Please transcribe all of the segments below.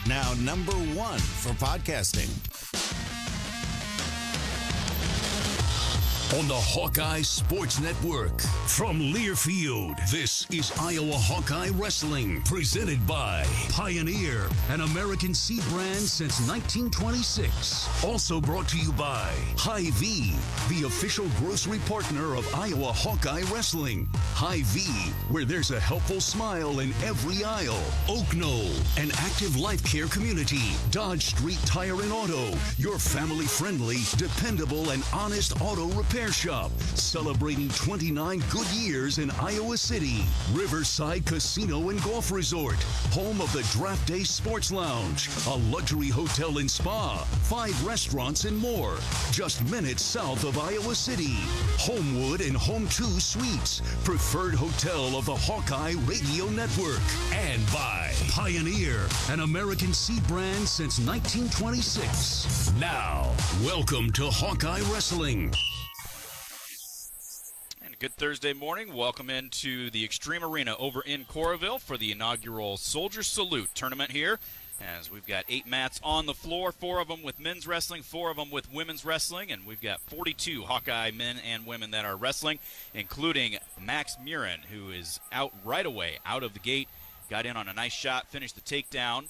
now #1 for podcasting. On the Hawkeye Sports Network, from Learfield, this is Iowa Hawkeye Wrestling, presented by Pioneer, an American seed brand since 1926. Also brought to you by Hy-Vee, the official grocery partner of Iowa Hawkeye Wrestling. Hy-Vee, where there's a helpful smile in every aisle. Oak Knoll, an active life care community. Dodge Street Tire and Auto, your family-friendly, dependable, and honest auto repair shop, celebrating 29 good years in Iowa City. Riverside Casino and Golf Resort, home of the Draft Day Sports Lounge, a luxury hotel and spa, 5 restaurants and more, just minutes south of Iowa City. Homewood and Home 2 Suites, preferred hotel of the Hawkeye Radio Network. And by Pioneer, an American seed brand since 1926. Now, welcome to Hawkeye Wrestling. Good Thursday morning. Welcome into the Extreme Arena over in Coralville for the inaugural Soldier Salute tournament here. As we've got 8 mats on the floor, 4 of them with men's wrestling, 4 of them with women's wrestling, and we've got 42 Hawkeye men and women that are wrestling, including Max Murin, who is out right away, out of the gate, got in on a nice shot, finished the takedown.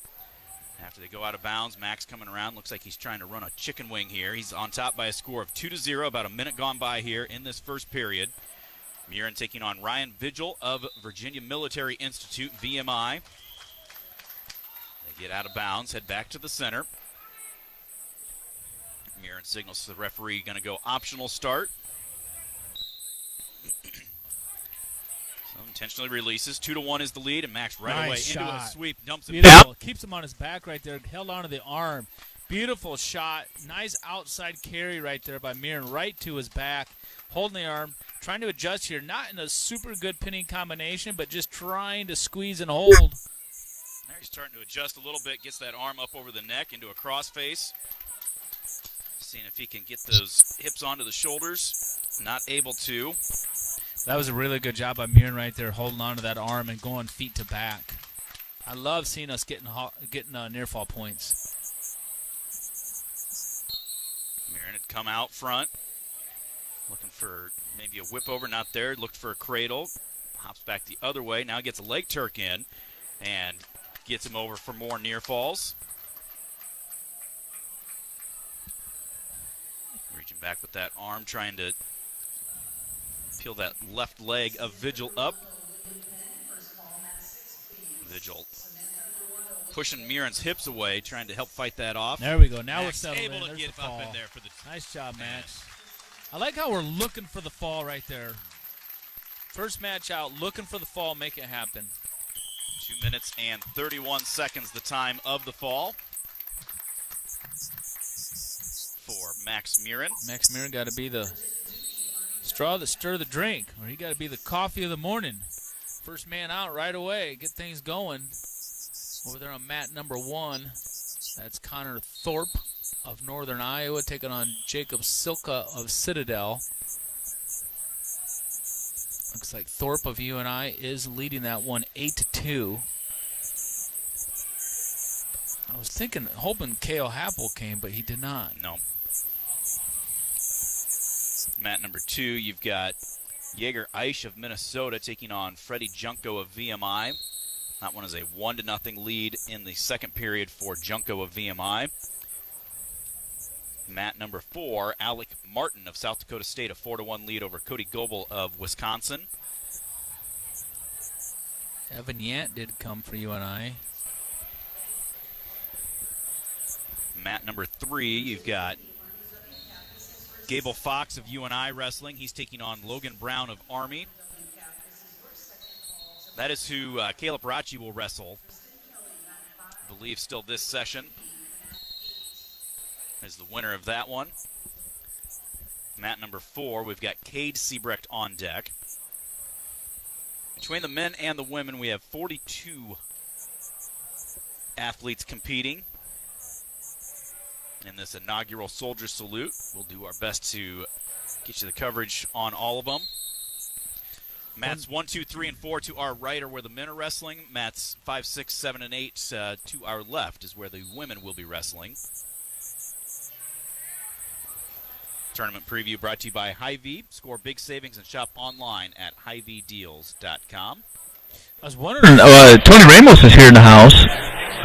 After they go out of bounds, Max coming around, looks like he's trying to run a chicken wing here. He's on top by a score of 2-0, about a minute gone by here in this first period. Murin taking on Ryan Vigil of Virginia Military Institute, VMI. They get out of bounds, head back to the center. Murin signals to the referee, going to go optional start. So intentionally releases. 2-1 is the lead, and Max right away into a sweep, dumps it down. Keeps him on his back right there, held onto the arm. Beautiful shot. Nice outside carry right there by Murin, right to his back. Holding the arm, trying to adjust here. Not in a super good pinning combination, but just trying to squeeze and hold. There he's starting to adjust a little bit, gets that arm up over the neck into a crossface. Seeing if he can get those hips onto the shoulders. Not able to. That was a really good job by Murin right there, holding onto that arm and going feet to back. I love seeing us getting near fall points. Murin had come out front. Looking for maybe a whip over, not there. Looked for a cradle. Hops back the other way. Now gets a leg Turk in and gets him over for more near falls. Reaching back with that arm, trying to peel that left leg of Vigil up. Vigil pushing Murin's hips away, trying to help fight that off. There we go. Now Max we're settled able in. to get up in there for the. Nice job, Max. I like how we're looking for the fall right there. First match out, looking for the fall, make it happen. 2 minutes and 31 seconds, the time of the fall for Max Murin. Max Murin got to be the straw that stir the drink, or he got to be the coffee of the morning. First man out right away, get things going. Over there on mat #1, that's Connor Thorpe of Northern Iowa taking on Jacob Silka of Citadel. Looks like Thorpe of UNI is leading that one 8-2. I was hoping K.O. Happel came, but he did not. No. Mat #2, you've got Jaeger Eiche of Minnesota taking on Freddie Junko of VMI. That one is a 1-0 lead in the second period for Junko of VMI. Mat #4, Alec Martin of South Dakota State, a 4-1 lead over Cody Goebel of Wisconsin. Evan Yant did come for UNI. Mat #3, you've got Gable Fox of UNI Wrestling. He's taking on Logan Brown of Army. That is who Caleb Rachi will wrestle, I believe, still this session. Is the winner of that one. Mat #4, we've got Cade Siebrecht on deck. Between the men and the women, we have 42 athletes competing in this inaugural Soldier Salute. We'll do our best to get you the coverage on all of them. Mats 1, 2, 3, and 4 to our right are where the men are wrestling. Mats 5, 6, 7, and 8 to our left is where the women will be wrestling. Tournament preview brought to you by Hy-Vee. Score big savings and shop online at HyVeeDeals.com. I was wondering, Tony Ramos is here in the house.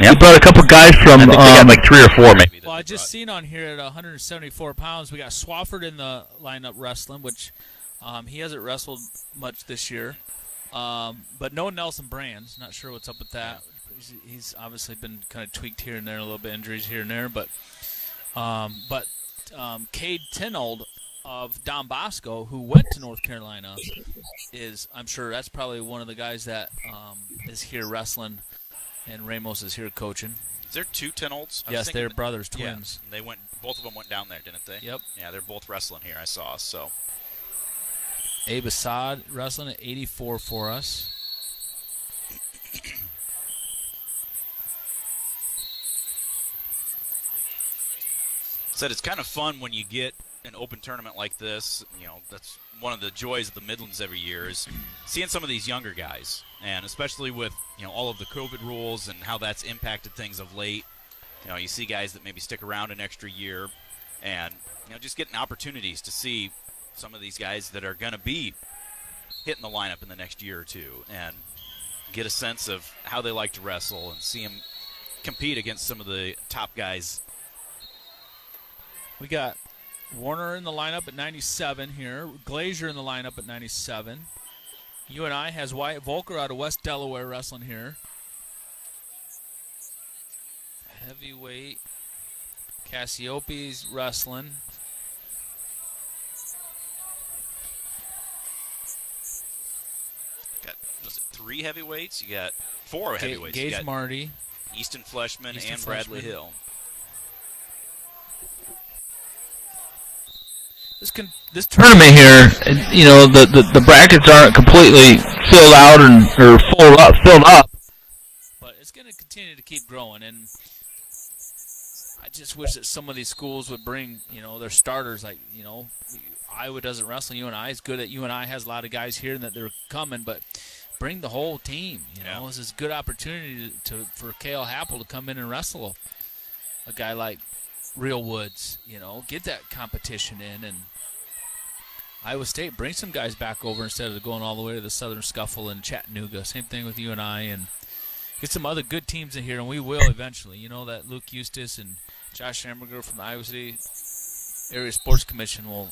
Yep. He brought a couple guys from, I think they got like 3 or 4 maybe. Well, I just seen on here at 174 pounds, we got Swafford in the lineup wrestling, which he hasn't wrestled much this year. But no Nelson Brands. Not sure what's up with that. He's obviously been kind of tweaked here and there, a little bit injuries here and there. But Cade Tinold of Don Bosco, who went to North Carolina, I'm sure that's probably one of the guys that is here wrestling, and Ramos is here coaching. Is there 2 Tinolds? Yes, they're brothers, twins. Yeah, both of them went down there, didn't they? Yep. Yeah, they're both wrestling here, I saw, so. Abe Assad wrestling at 84 for us. Said it's kind of fun when you get an open tournament like this. You know, that's one of the joys of the Midlands every year is seeing some of these younger guys, and especially with all of the COVID rules and how that's impacted things of late. You see guys that maybe stick around an extra year, and just getting opportunities to see some of these guys that are going to be hitting the lineup in the next year or two, and get a sense of how they like to wrestle and see them compete against some of the top guys. We got Warner in the lineup at 97 here. Glazier in the lineup at 97. UNI has Wyatt Volker out of West Delaware wrestling here. Heavyweight. Cassiopei's wrestling. Got, was it 3 heavyweights? You got 4 heavyweights. Gage Marty. Easton Fleshman and Bradley Hill. This tournament here, the brackets aren't completely filled out or filled up. But it's going to continue to keep growing, and I just wish that some of these schools would bring, their starters. Like, Iowa doesn't wrestle. UNI is good at UNI, has a lot of guys here that they're coming, but bring the whole team. This is a good opportunity for Cale Happel to come in and wrestle a guy like Real Woods. Get that competition in, and Iowa State, bring some guys back over instead of going all the way to the Southern Scuffle in Chattanooga. Same thing with UNI, and get some other good teams in here, and we will eventually. That Luke Eustace and Josh Hamburger from the Iowa City Area Sports Commission will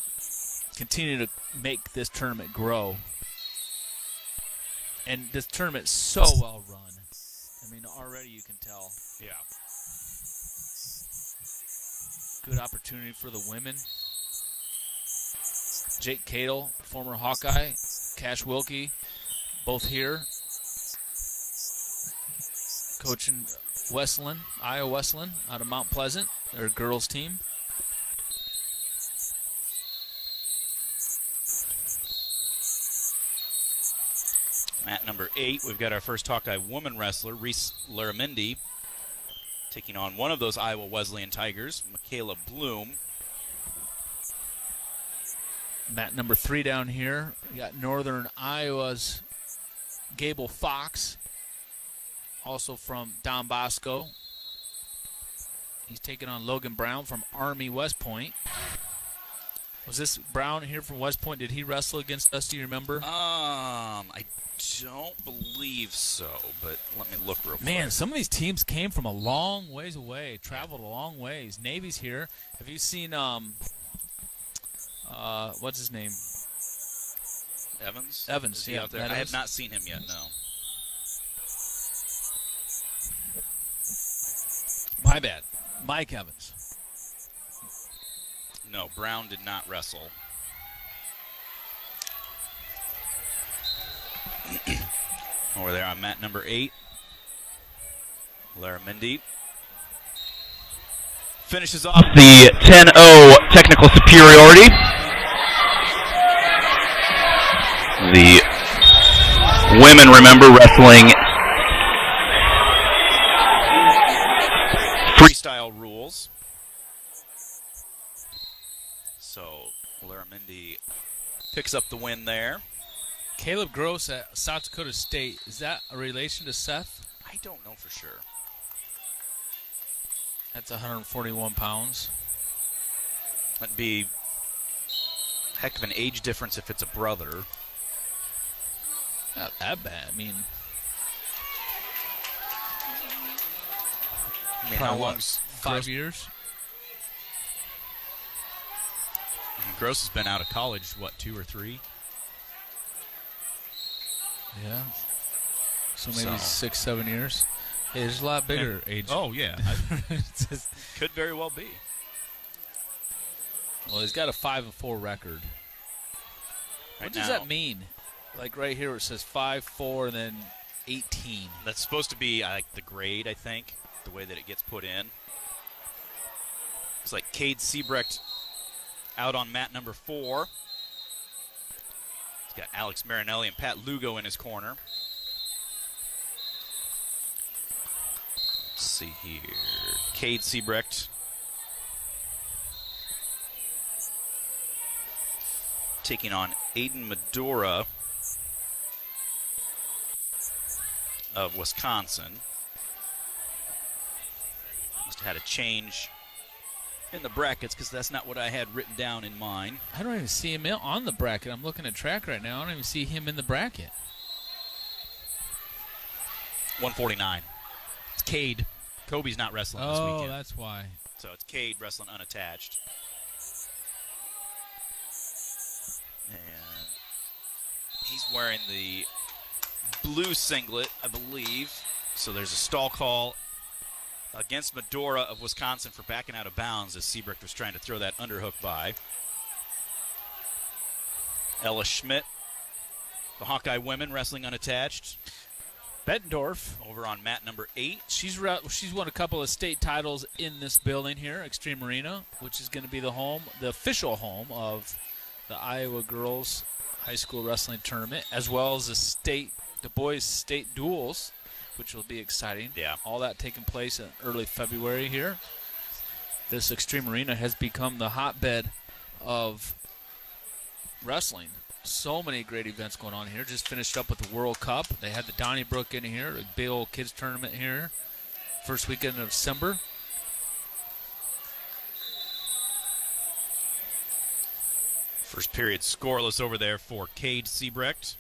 continue to make this tournament grow. And this tournament's so well run. I mean, already you can tell. Yeah. Good opportunity for the women. Jake Cadle, former Hawkeye, Cash Wilkie, both here. Coaching Westland, Iowa Westland, out of Mount Pleasant, their girls team. Mat number 8, we've got our first Hawkeye woman wrestler, Reese Laramendi, taking on one of those Iowa Wesleyan Tigers, Michaela Bloom. Mat number 3 down here. We got Northern Iowa's Gable Fox, also from Don Bosco. He's taking on Logan Brown from Army West Point. Was this Brown here from West Point? Did he wrestle against us? Do you remember? I don't believe so, but let me look real quick. Man, some of these teams came from a long ways away, traveled a long ways. Navy's here. Have you seen what's his name? Evans? Evans, Is he yeah. out there? I have not seen him yet, no. My bad. Mike Evans. No, Brown did not wrestle. Over there on mat number 8, Laramendi finishes off the 10-0 technical superiority. The women, remember, wrestling freestyle rules. So Laramendi picks up the win there. Caleb Gross at South Dakota State. Is that a relation to Seth? I don't know for sure. That's 141 pounds. That'd be a heck of an age difference if it's a brother. Not that bad. I mean, how long's 5 years? Gross has been out of college, what, 2 or 3? Yeah. So maybe 6, 7 years. Hey, there's a lot bigger age. Oh, yeah. Could very well be. Well, he's got a 5-4 record. What does that mean? Like right here where it says 5-4 and then 18. That's supposed to be like the grade, I think, the way that it gets put in. It's like Cade Siebrecht out on mat number 4. He's got Alex Marinelli and Pat Lugo in his corner. Let's see here. Cade Siebrecht taking on Aiden Medora of Wisconsin. Must have had a change in the brackets because that's not what I had written down in mine. I don't even see him on the bracket. I'm looking at track right now. I don't even see him in the bracket. 149. It's Cade. Kobe's not wrestling this weekend. Oh, that's why. So it's Cade wrestling unattached. And he's wearing the blue singlet, I believe. So there's a stall call against Medora of Wisconsin for backing out of bounds as Siebrecht was trying to throw that underhook by. Ella Schmidt, the Hawkeye women wrestling unattached. Bettendorf over on mat number 8. She's won a couple of state titles in this building here, Extreme Arena, which is going to be the official home of the Iowa Girls High School Wrestling Tournament, as well as the boys' state duels, which will be exciting. Yeah. All that taking place in early February here. This Extreme Arena has become the hotbed of wrestling. So many great events going on here. Just finished up with the World Cup. They had the Donnybrook in here, a big old kids tournament here. First weekend of December. First period scoreless over there for Cade Siebrecht.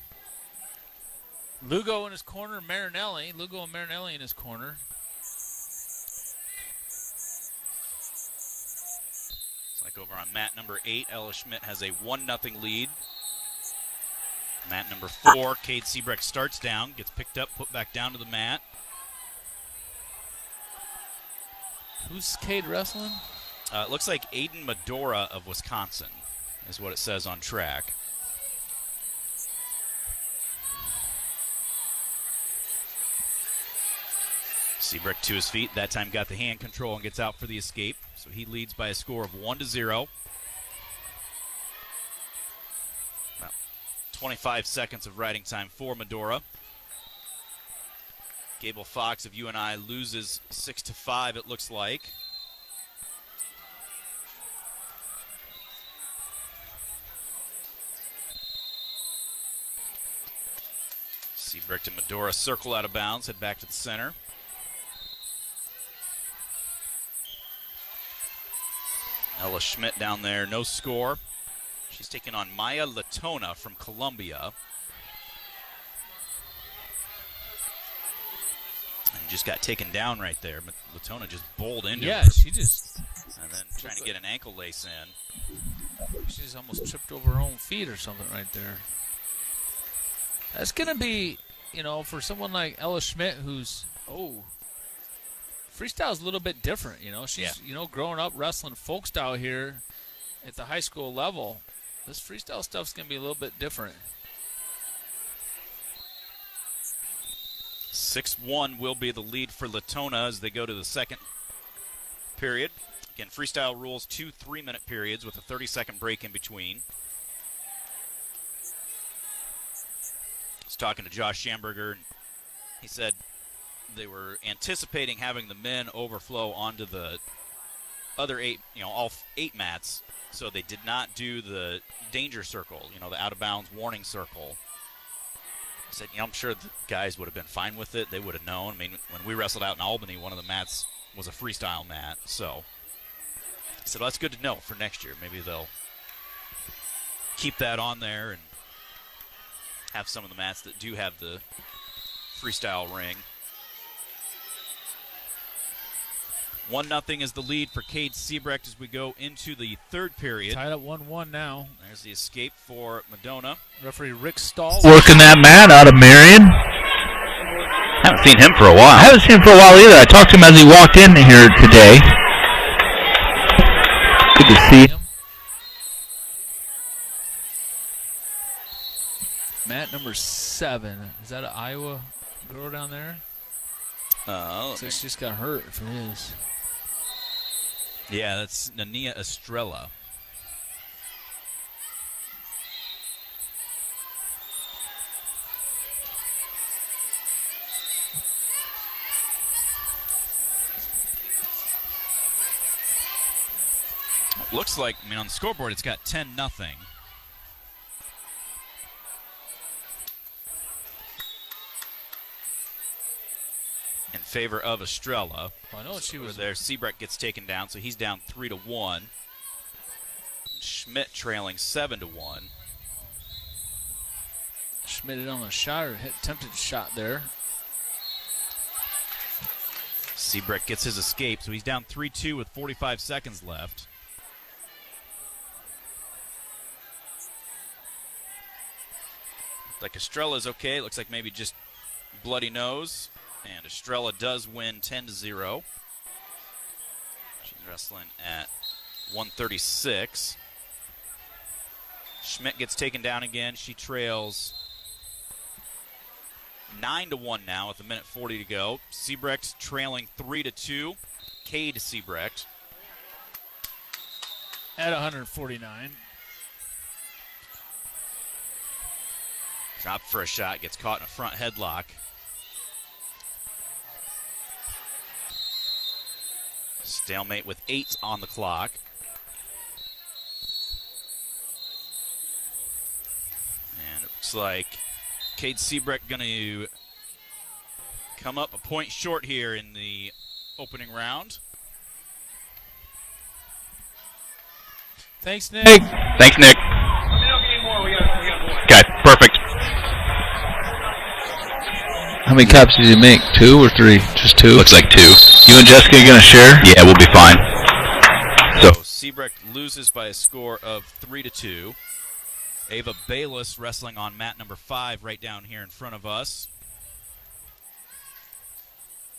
Lugo in his corner, Marinelli. Lugo and Marinelli in his corner. It's like over on mat number 8, Ella Schmidt has a 1-0 lead. Mat number 4, Cade Siebrecht starts down, gets picked up, put back down to the mat. Who's Cade wrestling? It looks like Aiden Medora of Wisconsin is what it says on track. Siebrecht to his feet, that time got the hand control and gets out for the escape. So he leads by a score of 1-0. 25 seconds of riding time for Medora. Gable Fox of UNI loses 6-5, it looks like. Siebrecht and Medora circle out of bounds, head back to the center. Ella Schmidt down there, no score. She's taking on Maya Latona from Columbia. And just got taken down right there. Latona just bowled into her. Yeah, she just... And then trying to get an ankle lace in. She just almost tripped over her own feet or something right there. That's going to be, for someone like Ella Schmidt who's, freestyle's a little bit different, She's, growing up wrestling folk style here at the high school level. This freestyle stuff's going to be a little bit different. 6-1 will be the lead for Latona as they go to the second period. Again, freestyle rules 2 3-minute periods with a 30-second break in between. I was talking to Josh Schamberger, and he said they were anticipating having the men overflow onto the other 8, all 8 mats. So they did not do the danger circle, the out-of-bounds warning circle. said, I'm sure the guys would have been fine with it. They would have known. I mean, when we wrestled out in Albany, one of the mats was a freestyle mat. So I said, well, that's good to know for next year. Maybe they'll keep that on there and have some of the mats that do have the freestyle ring. 1-0 is the lead for Cade Siebrecht as we go into the third period. Tied up 1-1 now. There's the escape for Madonna. Referee Rick Stahl Working that man out of Marion. Haven't seen him for a while. I haven't seen him for a while either. I talked to him as he walked in here today. Good to see him. Mat number 7. Is that an Iowa girl down there? So she just got hurt for his. Yeah, that's Nania Estrella. Looks like, on the scoreboard it's got 10-0. In favor of Estrella. Well, I know she was there. Siebrecht gets taken down, so he's down 3-1. Schmidt trailing 7-1. Schmidt hit on a shot or attempted shot there. Siebrecht gets his escape, so he's down 3-2 with 45 seconds left. Like Estrella's okay. It looks like maybe just bloody nose. And Estrella does win 10-0. She's wrestling at 136. Schmidt gets taken down again. She trails 9-1 now with 1:40 to go. Siebrecht trailing 3-2. Cade Siebrecht. At 149. Dropped for a shot. Gets caught in a front headlock. Stalemate with 8 on the clock. And it looks like Cade Siebrecht going to come up a point short here in the opening round. Thanks, Nick. Thanks, Nick. Okay, perfect. How many caps did you make? 2 or 3? Just 2? Looks like 2. You and Jessica are going to share? Yeah, we'll be fine. So Siebrecht loses by a score of 3-2. Ava Bayless wrestling on mat number 5 right down here in front of us.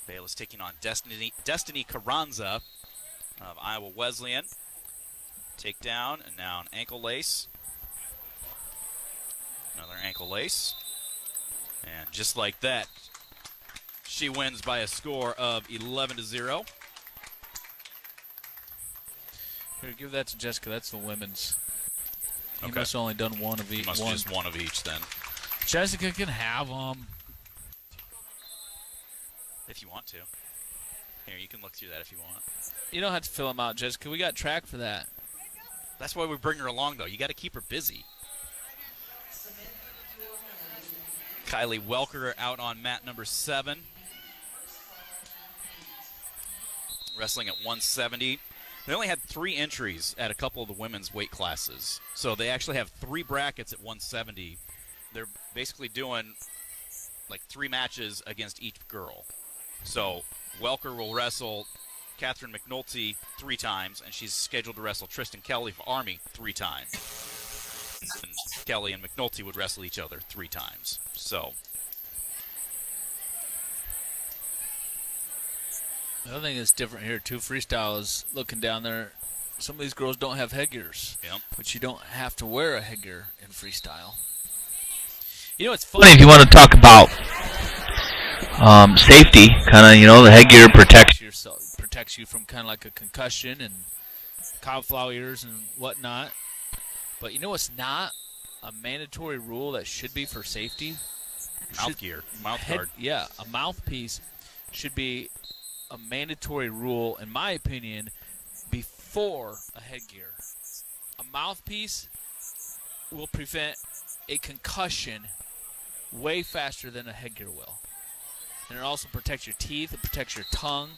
Bayless taking on Destiny Carranza of Iowa Wesleyan. Takedown, and now an ankle lace. Another ankle lace. And just like that, she wins by a score of 11-0. Here, give that to Jessica. That's the women's. You Okay. must have only done one of each. Must be just one of each then. Jessica can have them. If you want to. Here, you can look through that if you want. You don't have to fill them out, Jessica. We got track for that. That's why we bring her along, though. You got to keep her busy. Kylie Welker out on mat number 7. Wrestling at 170. They only had 3 entries at a couple of the women's weight classes. So they actually have 3 brackets at 170. They're basically doing like 3 matches against each girl. So Welker will wrestle Catherine McNulty 3 times, and she's scheduled to wrestle Tristan Kelly for Army 3 times. And Kelly and McNulty would wrestle each other 3 times. So The other thing that's different here, too, freestyle is looking down there. Some of these girls don't have headgears, Yep. but you don't have to wear a headgear in freestyle. You know, it's Funny funny. if you want to talk about safety, kind of, the headgear protects Protects you from kind of like a concussion and cauliflower ears and whatnot. But you know what's not a mandatory rule that should be for safety? mouth gear, mouth guard. Yeah, a mouthpiece should be a mandatory rule, in my opinion, before a headgear. A mouthpiece will prevent a concussion way faster than a headgear will. And it also protects your teeth. It protects your tongue.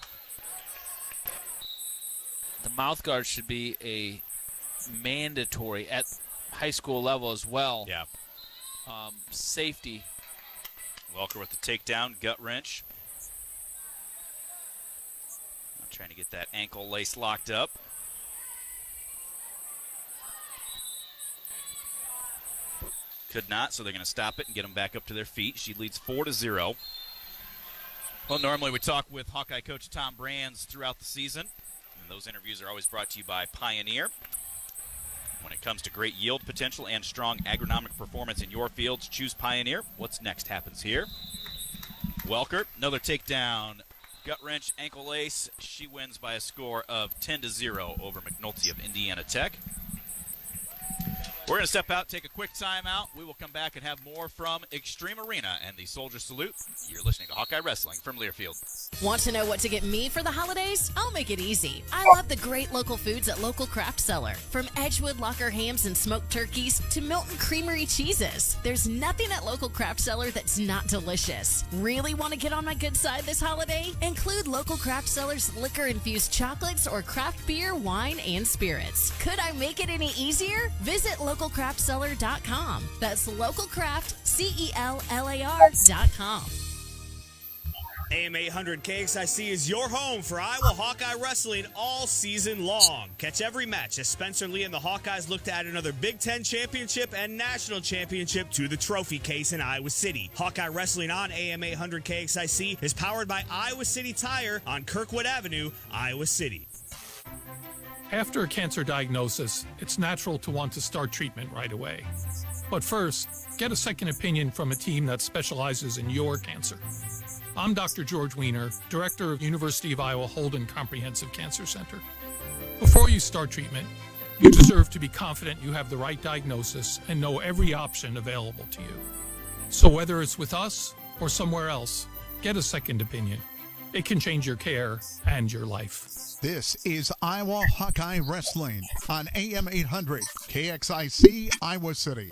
The mouth guard should be a mandatory at high school level as well. Yeah. Safety. Welker with the takedown, gut wrench. I'm trying to get that ankle lace locked up. Could not, so they're going to stop it and get them back up to their feet. She leads 4-0. Well, normally we talk with Hawkeye coach Tom Brands throughout the season, and those interviews are always brought to you by Pioneer. When it comes to great yield potential and strong agronomic performance in your fields, choose Pioneer. What's next happens here. Welker, another takedown, gut wrench, ankle lace. She wins by a score of 10-0 over McNulty of Indiana Tech. We're going to step out, take a quick timeout. We will come back and have more from Extreme Arena and the Soldier Salute. You're listening to Hawkeye Wrestling from Learfield. Want to know what to get me for the holidays? I'll make it easy. I love the great local foods at Local Craft Cellar. From Edgewood Locker hams and smoked turkeys to Milton Creamery cheeses. There's nothing at Local Craft Cellar that's not delicious. Really want to get on my good side this holiday? Include Local Craft Cellar's liquor-infused chocolates or craft beer, wine, and spirits. Could I make it any easier? Visit localcraftcellar.com. That's localcraftcellar.com. AM 800 KXIC is your home for Iowa Hawkeye Wrestling all season long. Catch every match as Spencer Lee and the Hawkeyes look to add another Big Ten championship and national championship to the trophy case in Iowa City. Hawkeye Wrestling on AM 800 KXIC is powered by Iowa City Tire on Kirkwood Avenue, Iowa City. After a cancer diagnosis, it's natural to want to start treatment right away. But first, get a second opinion from a team that specializes in your cancer. I'm Dr. George Weiner, Director of University of Iowa Holden Comprehensive Cancer Center. Before you start treatment, you deserve to be confident you have the right diagnosis and know every option available to you. So whether it's with us or somewhere else, get a second opinion. It can change your care and your life. This is Iowa Hawkeye Wrestling on AM 800 KXIC Iowa City.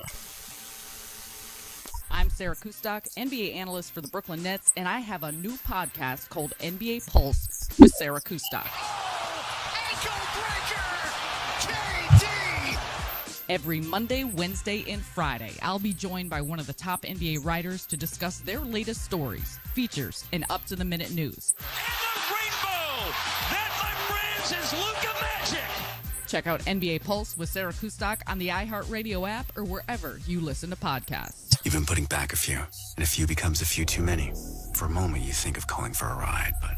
I'm Sarah Kustok, NBA analyst for the Brooklyn Nets, and I have a new podcast called NBA Pulse with Sarah Kustok. Ankle breaker! KD! Every Monday, Wednesday, and Friday, I'll be joined by one of the top NBA writers to discuss their latest stories, features, and up-to-the-minute news. And the rainbow! That, my friends, is Luka Magic! Check out NBA Pulse with Sarah Kustok on the iHeartRadio app or wherever you listen to podcasts. You've been putting back a few, and a few becomes a few too many. For a moment, you think of calling for a ride, but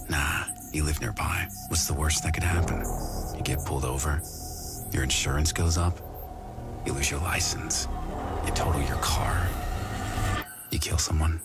nah, you live nearby. What's the worst that could happen? You get pulled over, your insurance goes up, you lose your license, you total your car, you kill someone.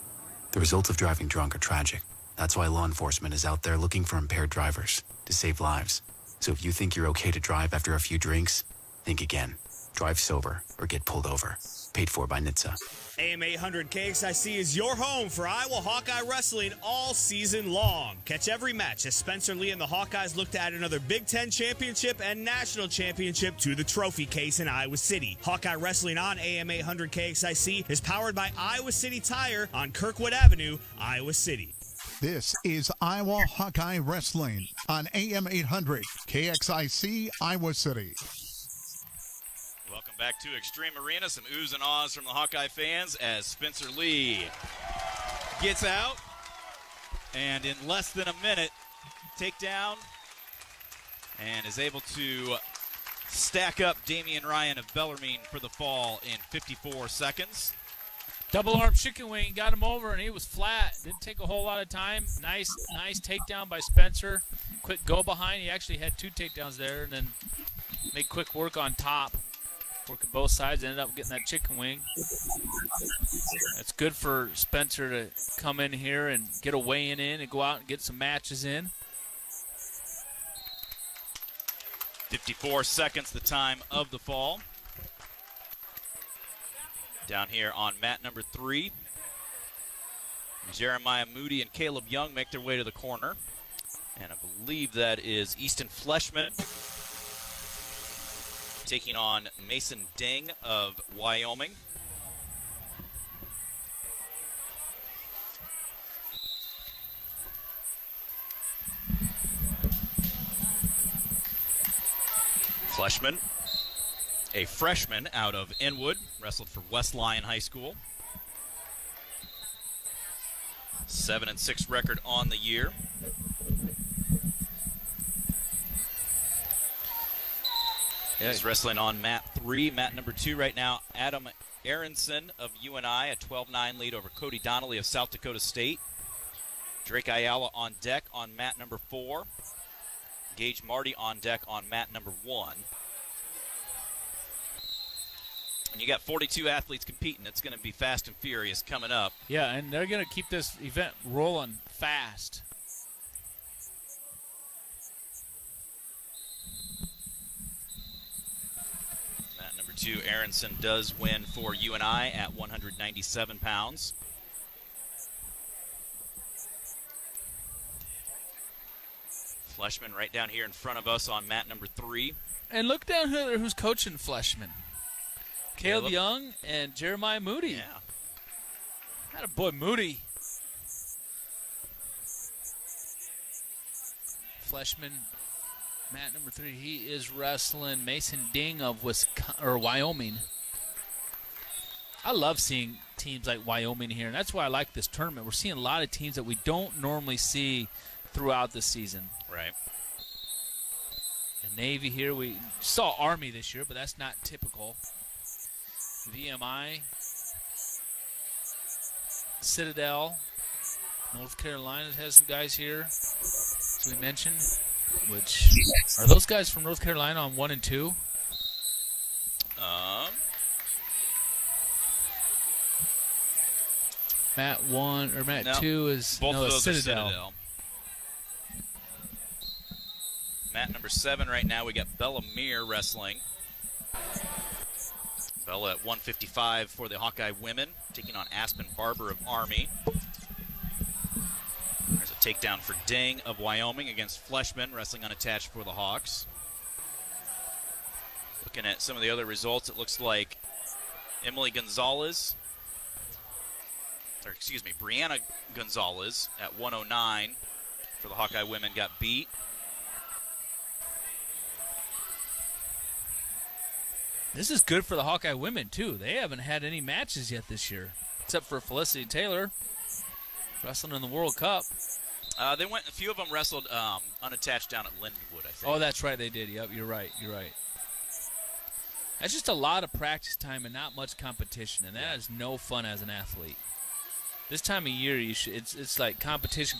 The results of driving drunk are tragic. That's why law enforcement is out there looking for impaired drivers to save lives. So if you think you're okay to drive after a few drinks, think again. Drive sober or get pulled over. Paid for by NHTSA. AM 800 KXIC is your home for Iowa Hawkeye Wrestling all season long. Catch every match as Spencer Lee and the Hawkeyes look to add another Big Ten championship and national championship to the trophy case in Iowa City. Hawkeye Wrestling on AM 800 KXIC is powered by Iowa City Tire on Kirkwood Avenue, Iowa City. This is Iowa Hawkeye Wrestling on AM 800 KXIC Iowa City. Welcome back to Extreme Arena. Some oohs and ahs from the Hawkeye fans as Spencer Lee gets out. And in less than a minute, takedown. And is able to stack up Damian Ryan of Bellarmine for the fall in 54 seconds. Double arm chicken wing, got him over, and he was flat. Didn't take a whole lot of time. Nice takedown by Spencer. Quick go behind. He actually had two takedowns there, and then made quick work on top. Working both sides, ended up getting that chicken wing. That's good for Spencer to come in here and get a weigh-in in and go out and get some matches in. 54 seconds, the time of the fall. Down here on mat number 3, Jeremiah Moody and Caleb Young make their way to the corner. And I believe that is Easton Fleshman taking on Mason Ding of Wyoming. Fleshman, a freshman out of Inwood, wrestled for West Lyon High School. 7-6 record on the year. He's wrestling on mat 3. Mat number 2 right now, Adam Aronson of UNI, a 12-9 lead over Cody Donnelly of South Dakota State. Drake Ayala on deck on mat number 4. Gage Marty on deck on mat number 1. And you got 42 athletes competing. It's going to be fast and furious coming up. Yeah, and they're going to keep this event rolling fast. Mat number 2, Aronson does win for UNI at 197 pounds. Fleshman right down here in front of us on mat number 3. And look down here who's coaching Fleshman. Caleb Young and Jeremiah Moody. Yeah. Attaboy, Moody. Fleshman, mat number 3. He is wrestling Mason Ding of Wyoming. I love seeing teams like Wyoming here, and that's why I like this tournament. We're seeing a lot of teams that we don't normally see throughout the season. Right. And Navy here, we saw Army this year, but that's not typical. VMI, Citadel, North Carolina has some guys here, as we mentioned. Which are those guys from North Carolina on 1 and 2? Mat 1 or Mat 2 is both of those Citadel. are Citadel. Mat number 7 right now, we got Bella Meir wrestling. Bella at 155 for the Hawkeye women, taking on Aspen Barber of Army. There's a takedown for Ding of Wyoming against Fleshman, wrestling unattached for the Hawks. Looking at some of the other results, it looks like Emily Gonzalez, or excuse me, Brianna Gonzalez at 109 for the Hawkeye women got beat. This is good for the Hawkeye women, too. They haven't had any matches yet this year, except for Felicity Taylor wrestling in the World Cup. A few of them wrestled unattached down at Lindenwood, I think. Oh, that's right, they did. Yep, you're right. That's just a lot of practice time and not much competition, and that is no fun as an athlete. This time of year, it's like competition.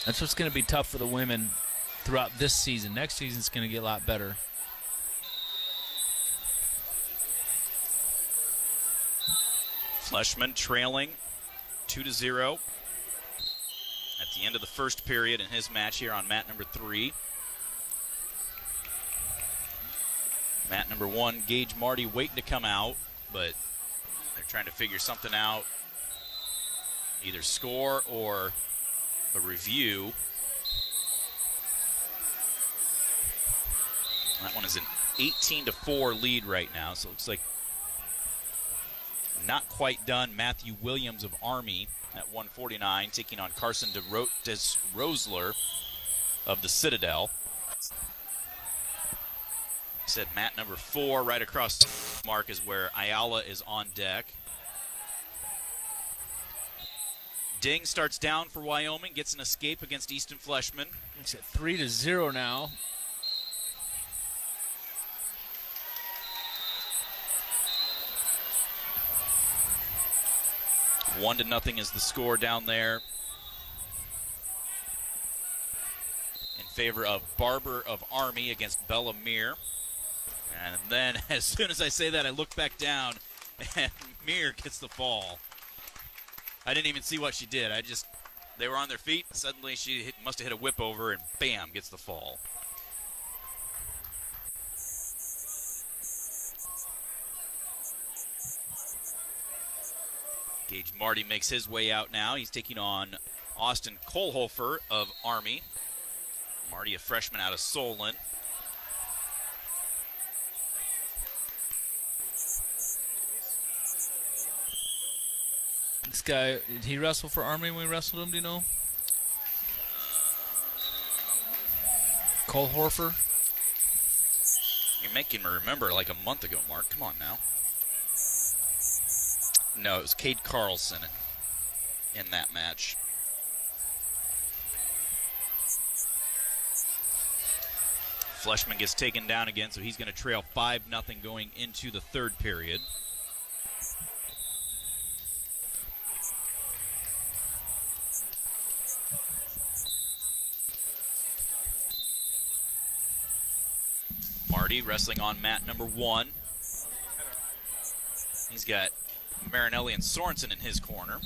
That's what's going to be tough for the women throughout this season. Next season's going to get a lot better. Fleshman trailing 2-0 at the end of the first period in his match here on mat number 3. Mat number 1, Gage Marty waiting to come out, but they're trying to figure something out, either score or a review. That one is an 18-4 lead right now, so it looks like not quite done. Matthew Williams of Army at 149, taking on Carson Rosler of the Citadel. Said mat number 4 right across the mark is where Ayala is on deck. Ding starts down for Wyoming, gets an escape against Easton Fleshman. It's at 3-0 now. One to nothing is the score down there in favor of Barber of Army against Bella Meir. And then as soon as I say that, I look back down and Meir gets the fall. I didn't even see what she did. They were on their feet. Suddenly she must have hit a whip over and bam, gets the fall. Gage Marty makes his way out now. He's taking on Austin Kohlhofer of Army. Marty, a freshman out of Solon. This guy, did he wrestle for Army when we wrestled him, do you know? Kohlhofer. You're making me remember like a month ago, Mark. Come on now. No, it was Cade Carlson in that match. Fleshman gets taken down again, so he's going to trail 5-0 going into the third period. Marty wrestling on mat number 1. He's got Marinelli and Sorensen in his corner.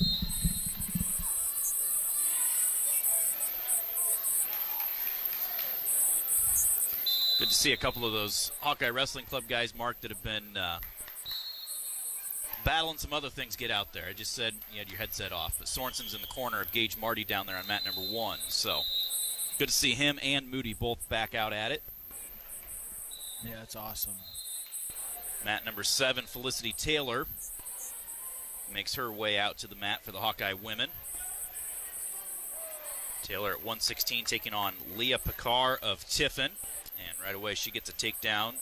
Good to see a couple of those Hawkeye Wrestling Club guys, Mark, that have been battling some other things get out there. I just said you had your headset off, but Sorensen's in the corner of Gage Marty down there on mat number 1. So good to see him and Moody both back out at it. Yeah, that's awesome. Mat number 7, Felicity Taylor makes her way out to the mat for the Hawkeye women. Taylor at 116 taking on Leah Picard of Tiffin. And right away she gets a takedown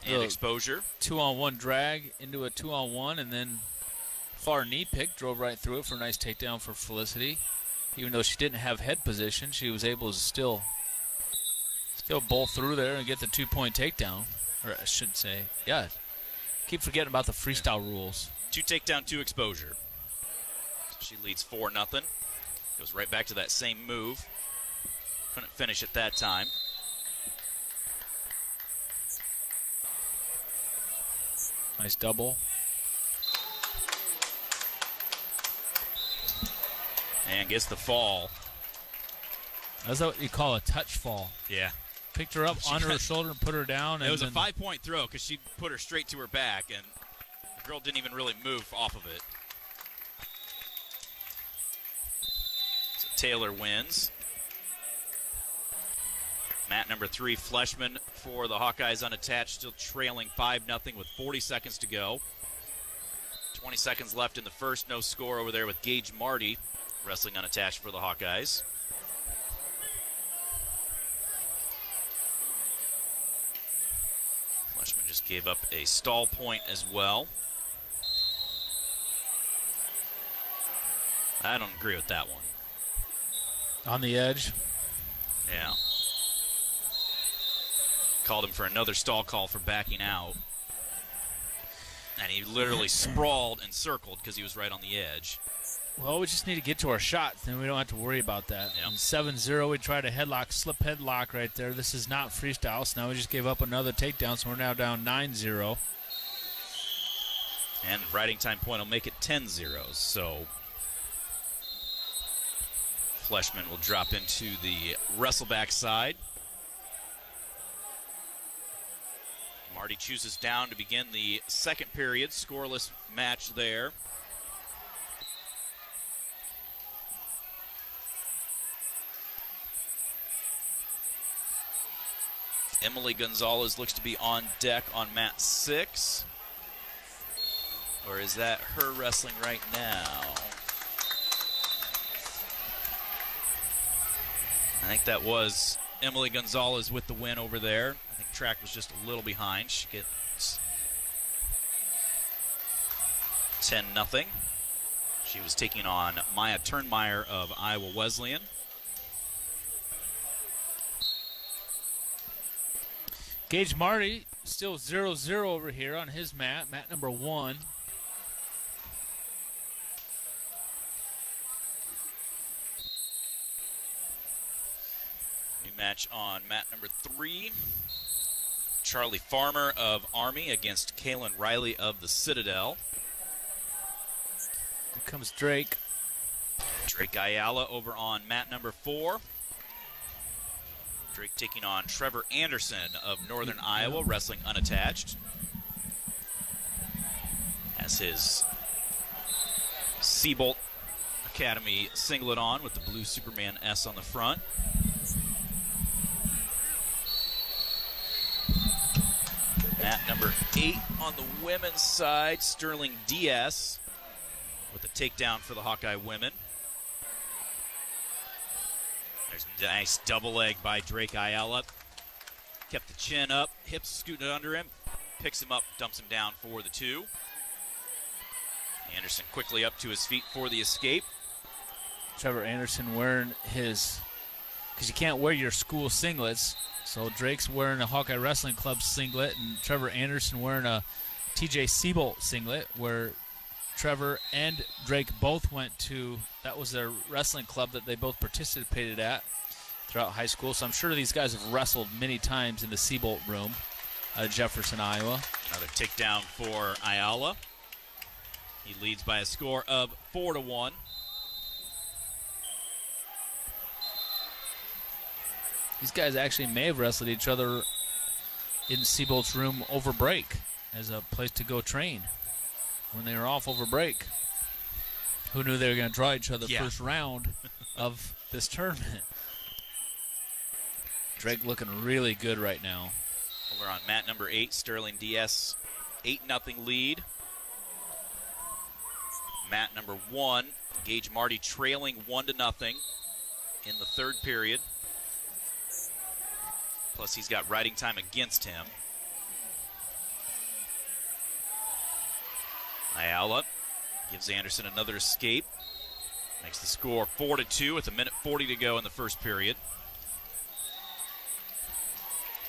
and exposure. 2-on-1 drag into a 2-on-1, and then far knee pick, drove right through it for a nice takedown for Felicity. Even though she didn't have head position, she was able to still bowl through there and get the 2-point takedown. Or I should say, yeah. Keep forgetting about the freestyle rules. 2 takedown, 2 exposure. She leads 4-0. Goes right back to that same move. Couldn't finish at that time. Nice double. And gets the fall. That's what you call a touch fall. Yeah. Picked her up under her shoulder and put her down. It was a 5-point throw because she put her straight to her back, and the girl didn't even really move off of it. So Taylor wins. Mat number 3, Fleshman for the Hawkeyes unattached, still trailing 5-0 with 40 seconds to go. 20 seconds left in the first, no score over there with Gage Marty wrestling unattached for the Hawkeyes. Fleshman just gave up a stall point as well. I don't agree with that one. On the edge. Yeah. Called him for another stall call for backing out. And he literally sprawled and circled because he was right on the edge. Well, we just need to get to our shots, then we don't have to worry about that. Yep. 7-0, we tried a headlock, slip headlock right there. This is not freestyle, so now we just gave up another takedown, so we're now down 9-0. And riding time point will make it 10-0. So Fleshman will drop into the wrestleback side. Marty chooses down to begin the second period. Scoreless match there. Emily Gonzalez looks to be on deck on mat 6. Or is that her wrestling right now? I think that was Emily Gonzalez with the win over there. I think track was just a little behind. She gets 10-0. She was taking on Maya Turnmeyer of Iowa Wesleyan. Gage Marty still 0-0 over here on his mat number 1. New match on mat number 3. Charlie Farmer of Army against Kaylin Riley of the Citadel. Here comes Drake. Drake Ayala over on mat number 4. Drake taking on Trevor Anderson of Northern Iowa, wrestling unattached. Has his Seabolt Academy singlet on with the blue Superman S on the front. Mat number 8 on the women's side, Sterling Diaz with a takedown for the Hawkeye women. There's a nice double leg by Drake Ayala. kept the chin up, hips scooting under him, picks him up, dumps him down for the 2. Anderson quickly up to his feet for the escape. Trevor Anderson wearing his, because you can't wear your school singlets, so Drake's wearing a Hawkeye Wrestling Club singlet, and Trevor Anderson wearing a TJ Siebold singlet, where Trevor and Drake both went to, that was their wrestling club that they both participated at throughout high school. So I'm sure these guys have wrestled many times in the Siebold room out of Jefferson, Iowa. Another takedown for Ayala. He leads by a score of 4-1. These guys actually may have wrestled each other in Siebold's room over break as a place to go train when they were off over break. Who knew they were going to draw each other first round of this tournament? Drake looking really good right now. Over on mat number 8, Sterling Diaz, 8-0 lead. Mat number 1, Gage Marty trailing 1-0 in the third period. Plus he's got riding time against him. Ayala gives Anderson another escape. Makes the score 4-2 with 1:40 to go in the first period.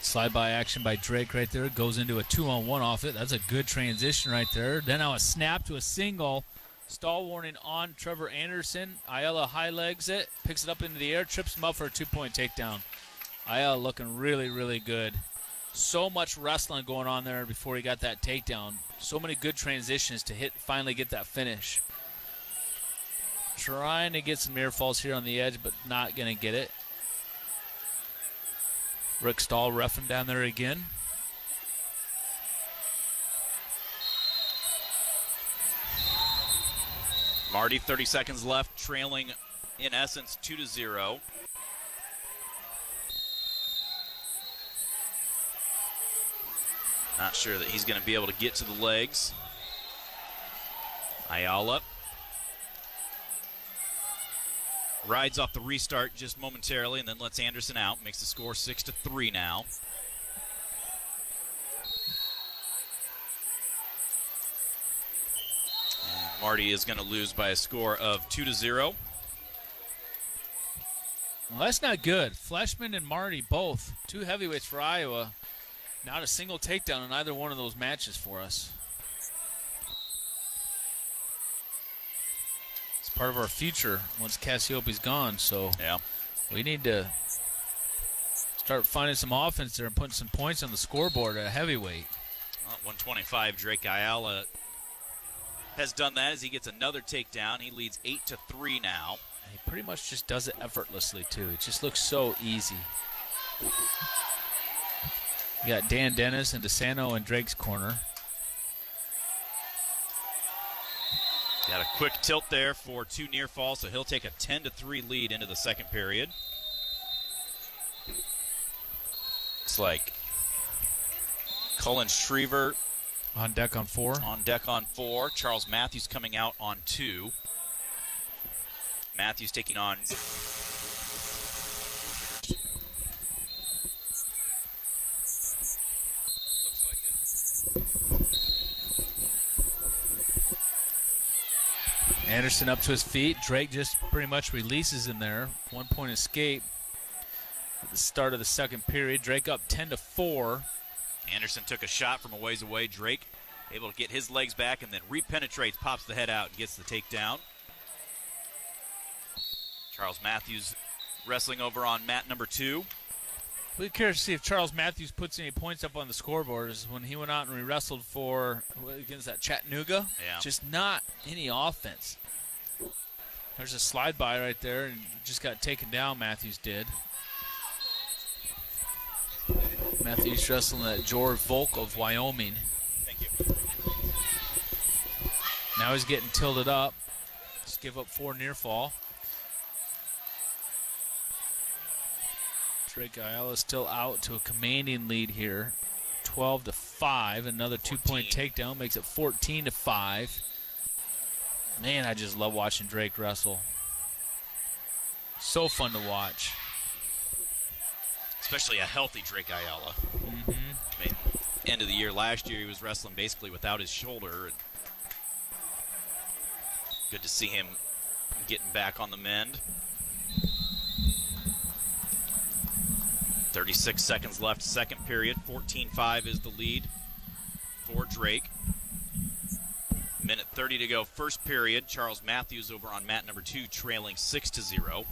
Slide-by action by Drake right there. Goes into a 2-on-1 off it. That's a good transition right there. Then now a snap to a single. Stall warning on Trevor Anderson. Ayala high legs it. Picks it up into the air. Trips him up for a 2-point takedown. Ayala looking really, really good. So much wrestling going on there before he got that takedown. So many good transitions to finally get that finish. Trying to get some near falls here on the edge, but not going to get it. Rick Stahl reffing down there again. Marty, 30 seconds left, trailing in essence 2-0. Not sure that he's going to be able to get to the legs. Ayala rides off the restart just momentarily and then lets Anderson out. Makes the score 6-3 now. And Marty is going to lose by a score of 2-0. Well, that's not good. Fleshman and Marty both, 2 heavyweights for Iowa. Not a single takedown in either one of those matches for us. It's part of our future once Cassiope's gone, so yeah, we need to start finding some offense there and putting some points on the scoreboard at heavyweight. Well, 125, Drake Ayala has done that as he gets another takedown. He leads 8-3 now. He pretty much just does it effortlessly, too. It just looks so easy. You got Dan Dennis and DeSanto in Drake's corner. Got a quick tilt there for 2 near falls, so he'll take a 10-3 lead into the second period. Looks like Cullen Shriver on deck on 4. On deck on 4. Charles Matthews coming out on 2. Matthews taking on Anderson up to his feet. Drake just pretty much releases him there. 1-point escape at the start of the second period. Drake up 10-4. Anderson took a shot from a ways away. Drake able to get his legs back and then repenetrates, pops the head out, and gets the takedown. Charles Matthews wrestling over on mat number 2. We're curious to see if Charles Matthews puts any points up on the scoreboard. When he went out and re-wrestled for, against that Chattanooga, just not any offense. There's a slide by right there and just got taken down, Matthews did. Matthews wrestling that George Volk of Wyoming. Thank you. Now he's getting tilted up. Just give up 4 near fall. Drake Ayala still out to a commanding lead here. 12-5. Another 2-point takedown makes it 14-5. Man, I just love watching Drake wrestle. So fun to watch. especially a healthy Drake Ayala. I mean, end of the year last year, he was wrestling basically without his shoulder. Good to see him getting back on the mend. 36 seconds left, second period. 14-5 is the lead for Drake. Minute 30 to go, first period. Charles Matthews over on mat number 2, trailing 6-0.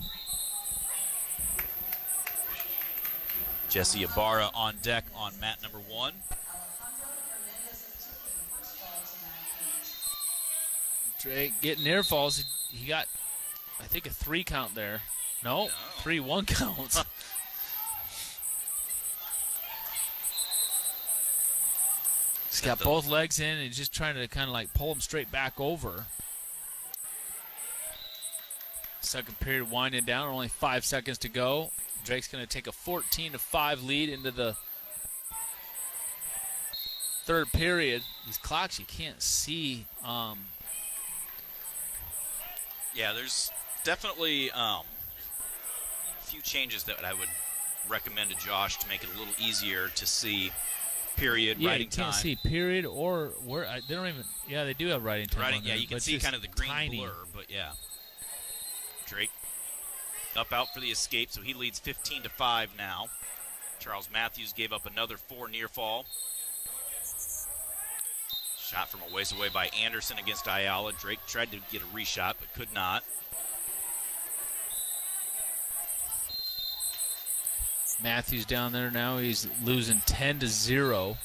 Jesse Ibarra on deck on mat number 1. Drake getting near falls. He got, I think, a 3 count there. No. 3-1 counts. He's got both legs in and he's just trying to kind of like pull him straight back over. Second period winding down, only 5 seconds to go. Drake's going to take a 14-5 lead into the third period. These clocks you can't see. Yeah, there's definitely a few changes that I would recommend to Josh to make it a little easier to see period, writing time. Yeah, you can't see period or where. They don't even. Yeah, they do have writing time. Yeah, you can see kind of the green blur, but yeah. Drake up out for the escape, so he leads 15-5 now. Charles Matthews gave up another 4 near fall. Shot from a ways away by Anderson against Ayala. Drake tried to get a reshot, but could not. Matthews down there now. He's losing 10-0. 12-0.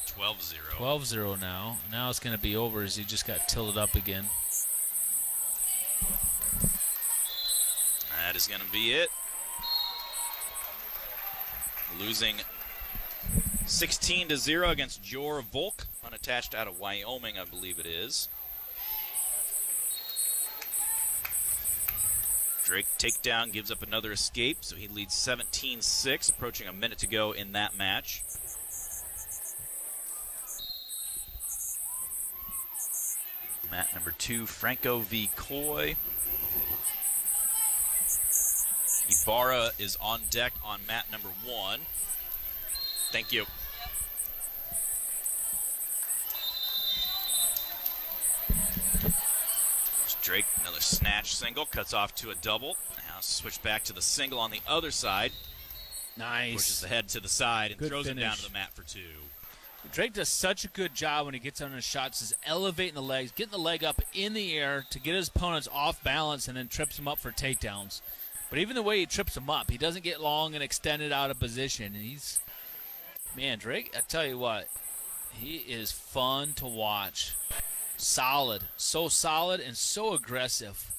12-0 now. Now it's going to be over as he just got tilted up again. That is going to be it. Losing 16-0 against Jor Volk, unattached out of Wyoming, I believe it is. Drake takedown gives up another escape, so he leads 17-6, approaching a minute to go in that match. Mat number 2, Franco v. Coy. Ibarra is on deck on mat number 1. Thank you. Drake, another snatch single, cuts off to a double. Now switch back to the single on the other side. Nice. Pushes the head to the side and Good throws finish. him down to the mat for 2. Drake does such a good job when he gets on his shots, is elevating the legs, getting the leg up in the air to get his opponents off balance and then trips him up for takedowns. But even the way he trips him up, he doesn't get long and extended out of position. And he's, man, Drake, I tell you what, he is fun to watch. Solid. So solid and so aggressive.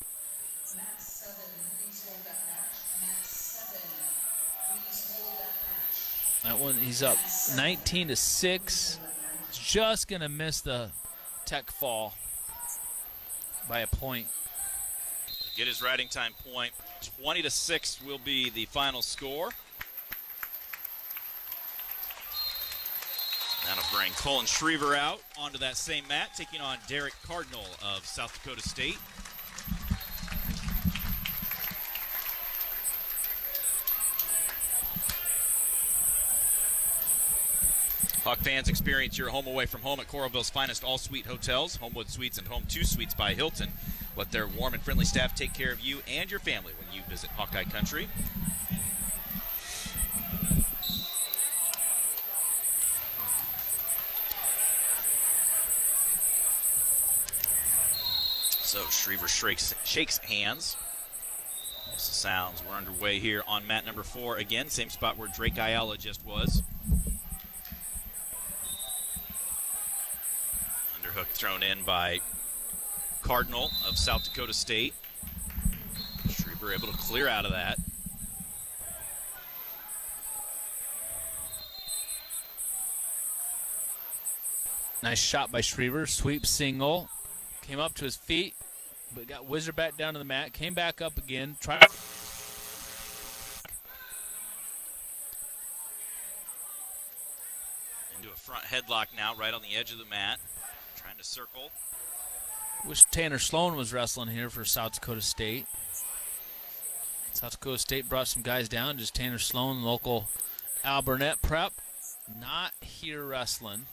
That one, he's up 19-6. He's just going to miss the tech fall by a point. Get his riding time point. 20-6 will be the final score. That'll bring Colin Schriever out onto that same mat, taking on Derek Cardinal of South Dakota State. Hawk fans, experience your home away from home at Coralville's finest all-suite hotels, Homewood Suites and Home 2 Suites by Hilton. Let their warm and friendly staff take care of you and your family when you visit Hawkeye Country. So Schriever shakes hands. That's the sounds. We're underway here on mat number 4 again, same spot where Drake Ayala just was. Underhook thrown in by Cardinal of South Dakota State. Schriever able to clear out of that. Nice shot by Schriever. Sweep single. Came up to his feet, but got whizzed back down to the mat. Came back up again. Tried. Into a front headlock now, right on the edge of the mat. Trying to circle. Wish Tanner Sloan was wrestling here for South Dakota State. South Dakota State brought some guys down. Just Tanner Sloan, local Al Burnett Prep not here wrestling,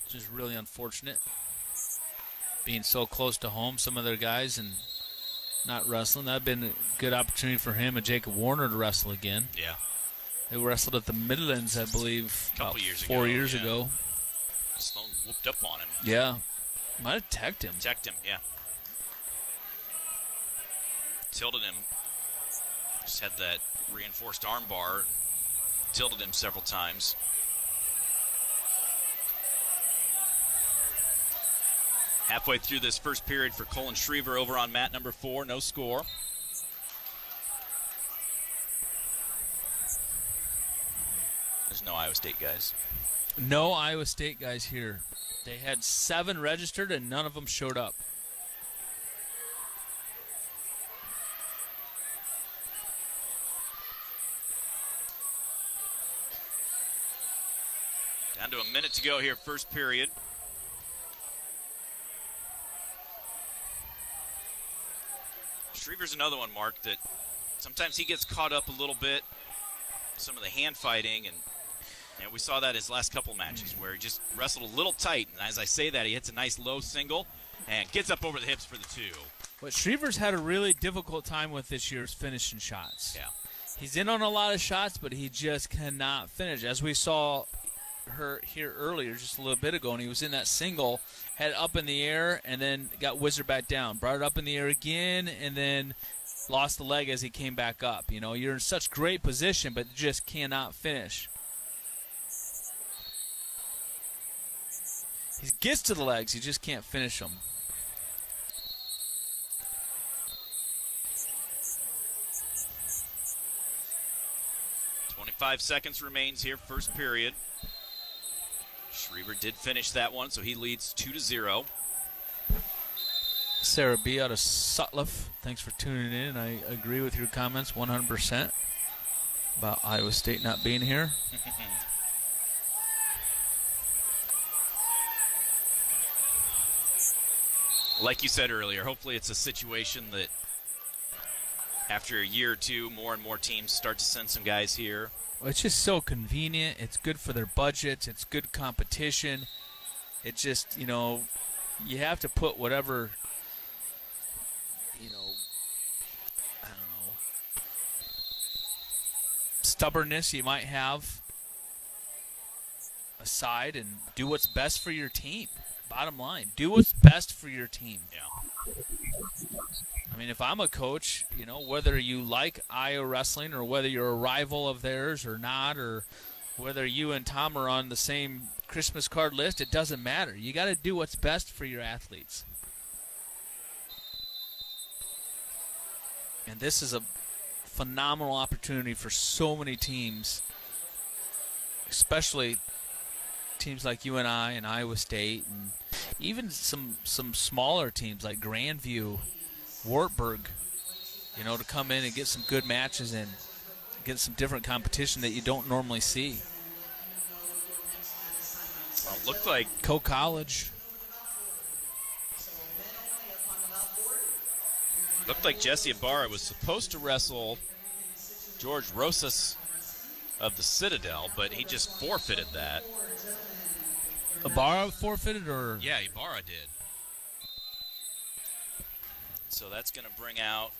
which is really unfortunate. Being so close to home, some of their guys, and not wrestling. That would have been a good opportunity for him and Jacob Warner to wrestle again. Yeah. They wrestled at the Midlands, I believe, a couple years 4 years ago. Sloan whooped up on him. Yeah. Might have teched him. Teched him, yeah. Tilted him. Just had that reinforced arm bar. Tilted him several times. Halfway through this first period for Colin Schriever over on mat number 4. No score. There's no Iowa State guys. No Iowa State guys here. They had 7 registered and none of them showed up. Down to a minute to go here, first period. Schriever's another one, Mark, that sometimes he gets caught up a little bit. Some of the hand fighting, and we saw that his last couple matches where he just wrestled a little tight. And as I say that, he hits a nice low single and gets up over the hips for the 2. What Schriever's had a really difficult time with this year is finishing shots. Yeah. He's in on a lot of shots, but he just cannot finish. As we saw her here earlier, just a little bit ago, and he was in that single, had it up in the air, and then got whizzed back down. Brought it up in the air again, and then lost the leg as he came back up. You know, you're in such great position, but just cannot finish. He gets to the legs, he just can't finish them. Five seconds remains here, first period. Schriever did finish that one, so he leads 2-0. Sarah B. out of Sutliff, thanks for tuning in. I agree with your comments 100% about Iowa State not being here. Like you said earlier, hopefully it's a situation that after a year or two, more and more teams start to send some guys here. Well, it's just so convenient. It's good for their budgets. It's good competition. It just, you know, you have to put whatever, you know, I don't know, stubbornness you might have aside and do what's best for your team. Bottom line, do what's best for your team. Yeah. I mean, if I'm a coach, you know, whether you like Iowa wrestling or whether you're a rival of theirs or not, or whether you and Tom are on the same Christmas card list, it doesn't matter. You got to do what's best for your athletes. And this is a phenomenal opportunity for so many teams, especially teams like UNI and Iowa State, and even some smaller teams like Grandview, Wartburg, you know, to come in and get some good matches and get some different competition that you don't normally see. Well, it looked like Co-college. Looked like Jesse Ibarra was supposed to wrestle George Rosas of the Citadel, but he just forfeited that. Ibarra forfeited, or? Yeah, Ibarra did. So that's going to bring out,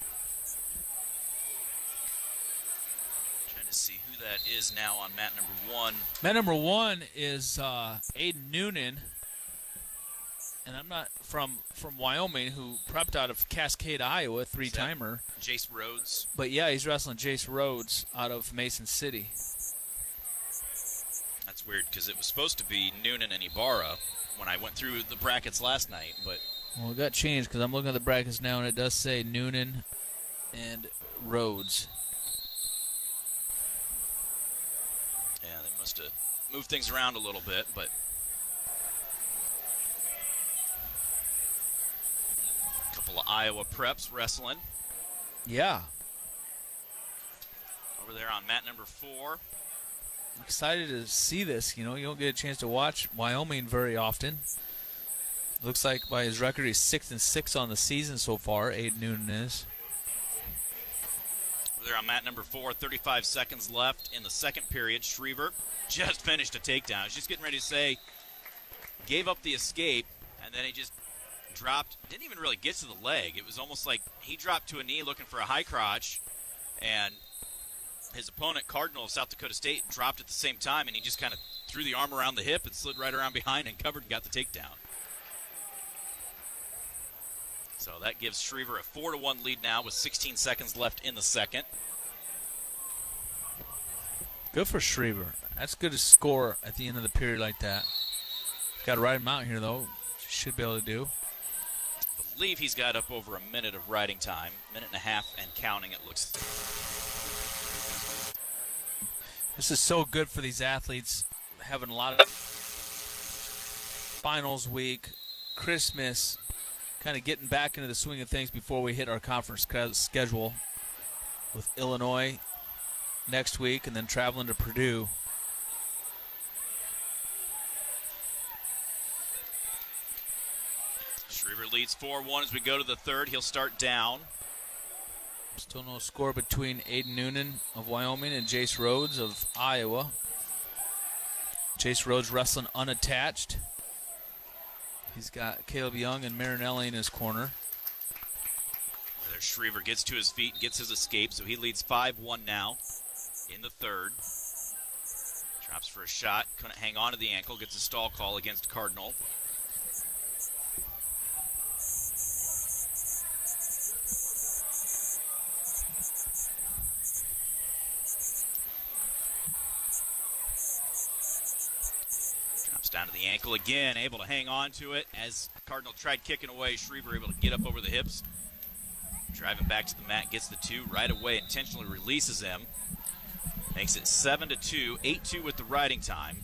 trying to see who that is now on mat number 1. Mat number 1 is Aiden Noonan, and I'm not from Wyoming, who prepped out of Cascade, Iowa, 3-timer. Jace Rhodes. But yeah, he's wrestling Jace Rhodes out of Mason City. That's weird because it was supposed to be Noonan and Ibarra when I went through the brackets last night, but well, it got changed because I'm looking at the brackets now, and it does say Noonan and Rhodes. yeah, they must have moved things around a little bit, but a couple of Iowa preps wrestling. Yeah. Over there on mat number 4. I'm excited to see this. You know, you don't get a chance to watch Wyoming very often. Looks like by his record, he's 6-6 on the season so far. Aiden Noonan is. there on mat number 4, 35 seconds left in the second period. Schriever just finished a takedown. He's just getting ready to say, gave up the escape, and then he just dropped, didn't even really get to the leg. It was almost like he dropped to a knee looking for a high crotch, and his opponent, Cardinal of South Dakota State, dropped at the same time, and he just kind of threw the arm around the hip and slid right around behind and covered and got the takedown. So that gives Schriever a 4-1 lead now with 16 seconds left in the second. Good for Schriever. That's good to score at the end of the period like that. Got to ride him out here, though. Should be able to do. I believe he's got up over a minute of riding time. Minute and a half and counting, it looks. This is so good for these athletes, having a lot of finals week, Christmas, kind of getting back into the swing of things before we hit our conference schedule with Illinois next week and then traveling to Purdue. Schriever leads 4-1 as we go to the third. He'll start down. Still no score between Aiden Noonan of Wyoming and Jace Rhodes of Iowa. Jace Rhodes wrestling unattached. He's got Caleb Young and Marinelli in his corner. There, Schriever gets to his feet and gets his escape, so he leads 5-1 now in the third. Drops for a shot, couldn't hang on to the ankle, gets a stall call against Cardinal. Down to the ankle again, able to hang on to it as Cardinal tried kicking away. Schriever able to get up over the hips. Driving back to the mat, gets the 2 right away, intentionally releases him. Makes it 7-2, 8-2 with the riding time.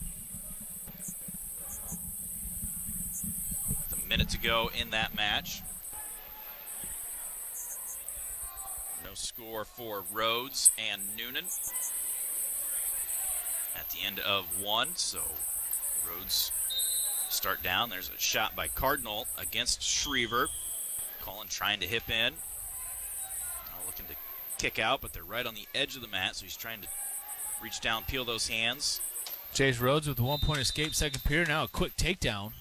With a minute to go in that match. No score for Rhodes and Noonan at the end of 1, so Rhodes start down. There's a shot by Cardinal against Schriever. Colin trying to hip in. Now looking to kick out, but they're right on the edge of the mat, so he's trying to reach down, peel those hands. Jace Rhodes with a 1-point escape second period. Now a quick takedown.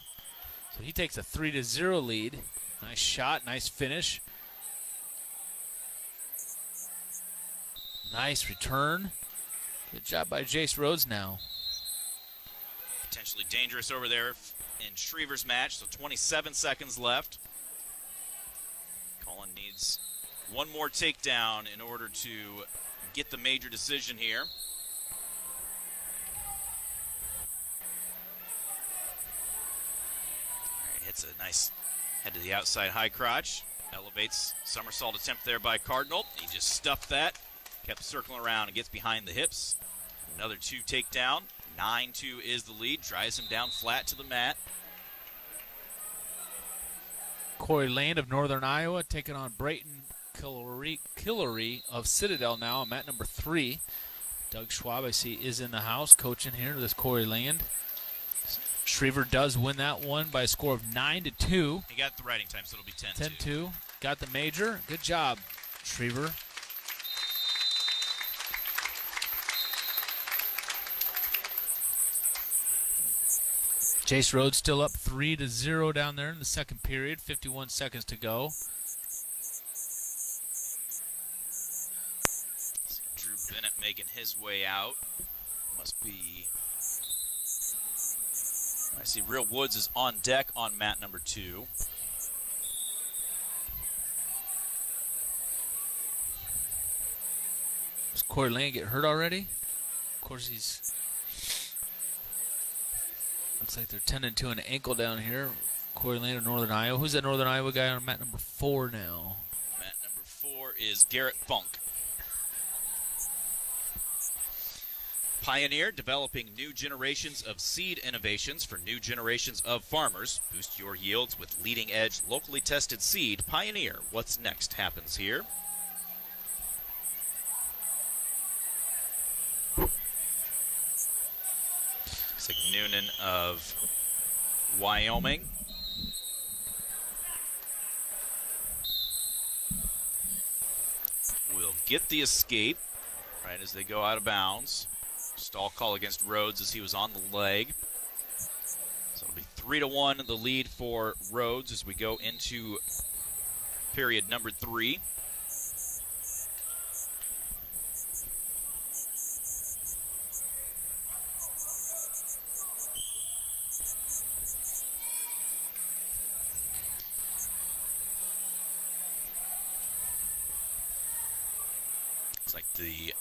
So he takes a 3-0 lead. Nice shot, nice finish. Nice return. Good job by Jace Rhodes now. Potentially dangerous over there in Schriever's match, so 27 seconds left. Colin needs one more takedown in order to get the major decision here. All right, hits a nice head to the outside high crotch. Elevates somersault attempt there by Cardinal. He just stuffed that, kept circling around and gets behind the hips. Another 2 takedown. 9-2 is the lead. Drives him down flat to the mat. Corey Land of Northern Iowa taking on Brayton Killary of Citadel now on mat number 3. Doug Schwab, I see, is in the house coaching here. This Corey Land. Schriever does win that one by a score of 9-2. He got the riding time, so it'll be 10-2. 10-2. Got the major. Good job, Schriever. Jace Rhodes still up 3-0 down there in the second period. 51 seconds to go. Drew Bennett making his way out. Must be. I see Real Woods is on deck on mat number 2. Does Corey Lane get hurt already? Of course, he's. Looks like they're tending to an ankle down here. Corey Lane of Northern Iowa. Who's that Northern Iowa guy on mat number 4 now? Mat number 4 is Garrett Funk. Pioneer, developing new generations of seed innovations for new generations of farmers. Boost your yields with leading-edge, locally tested seed. Pioneer, what's next happens here. Looks like Noonan of Wyoming. Will get the escape right as they go out of bounds. Stall call against Rhodes as he was on the leg. So it'll be 3-1 the lead for Rhodes as we go into period number 3. It's like the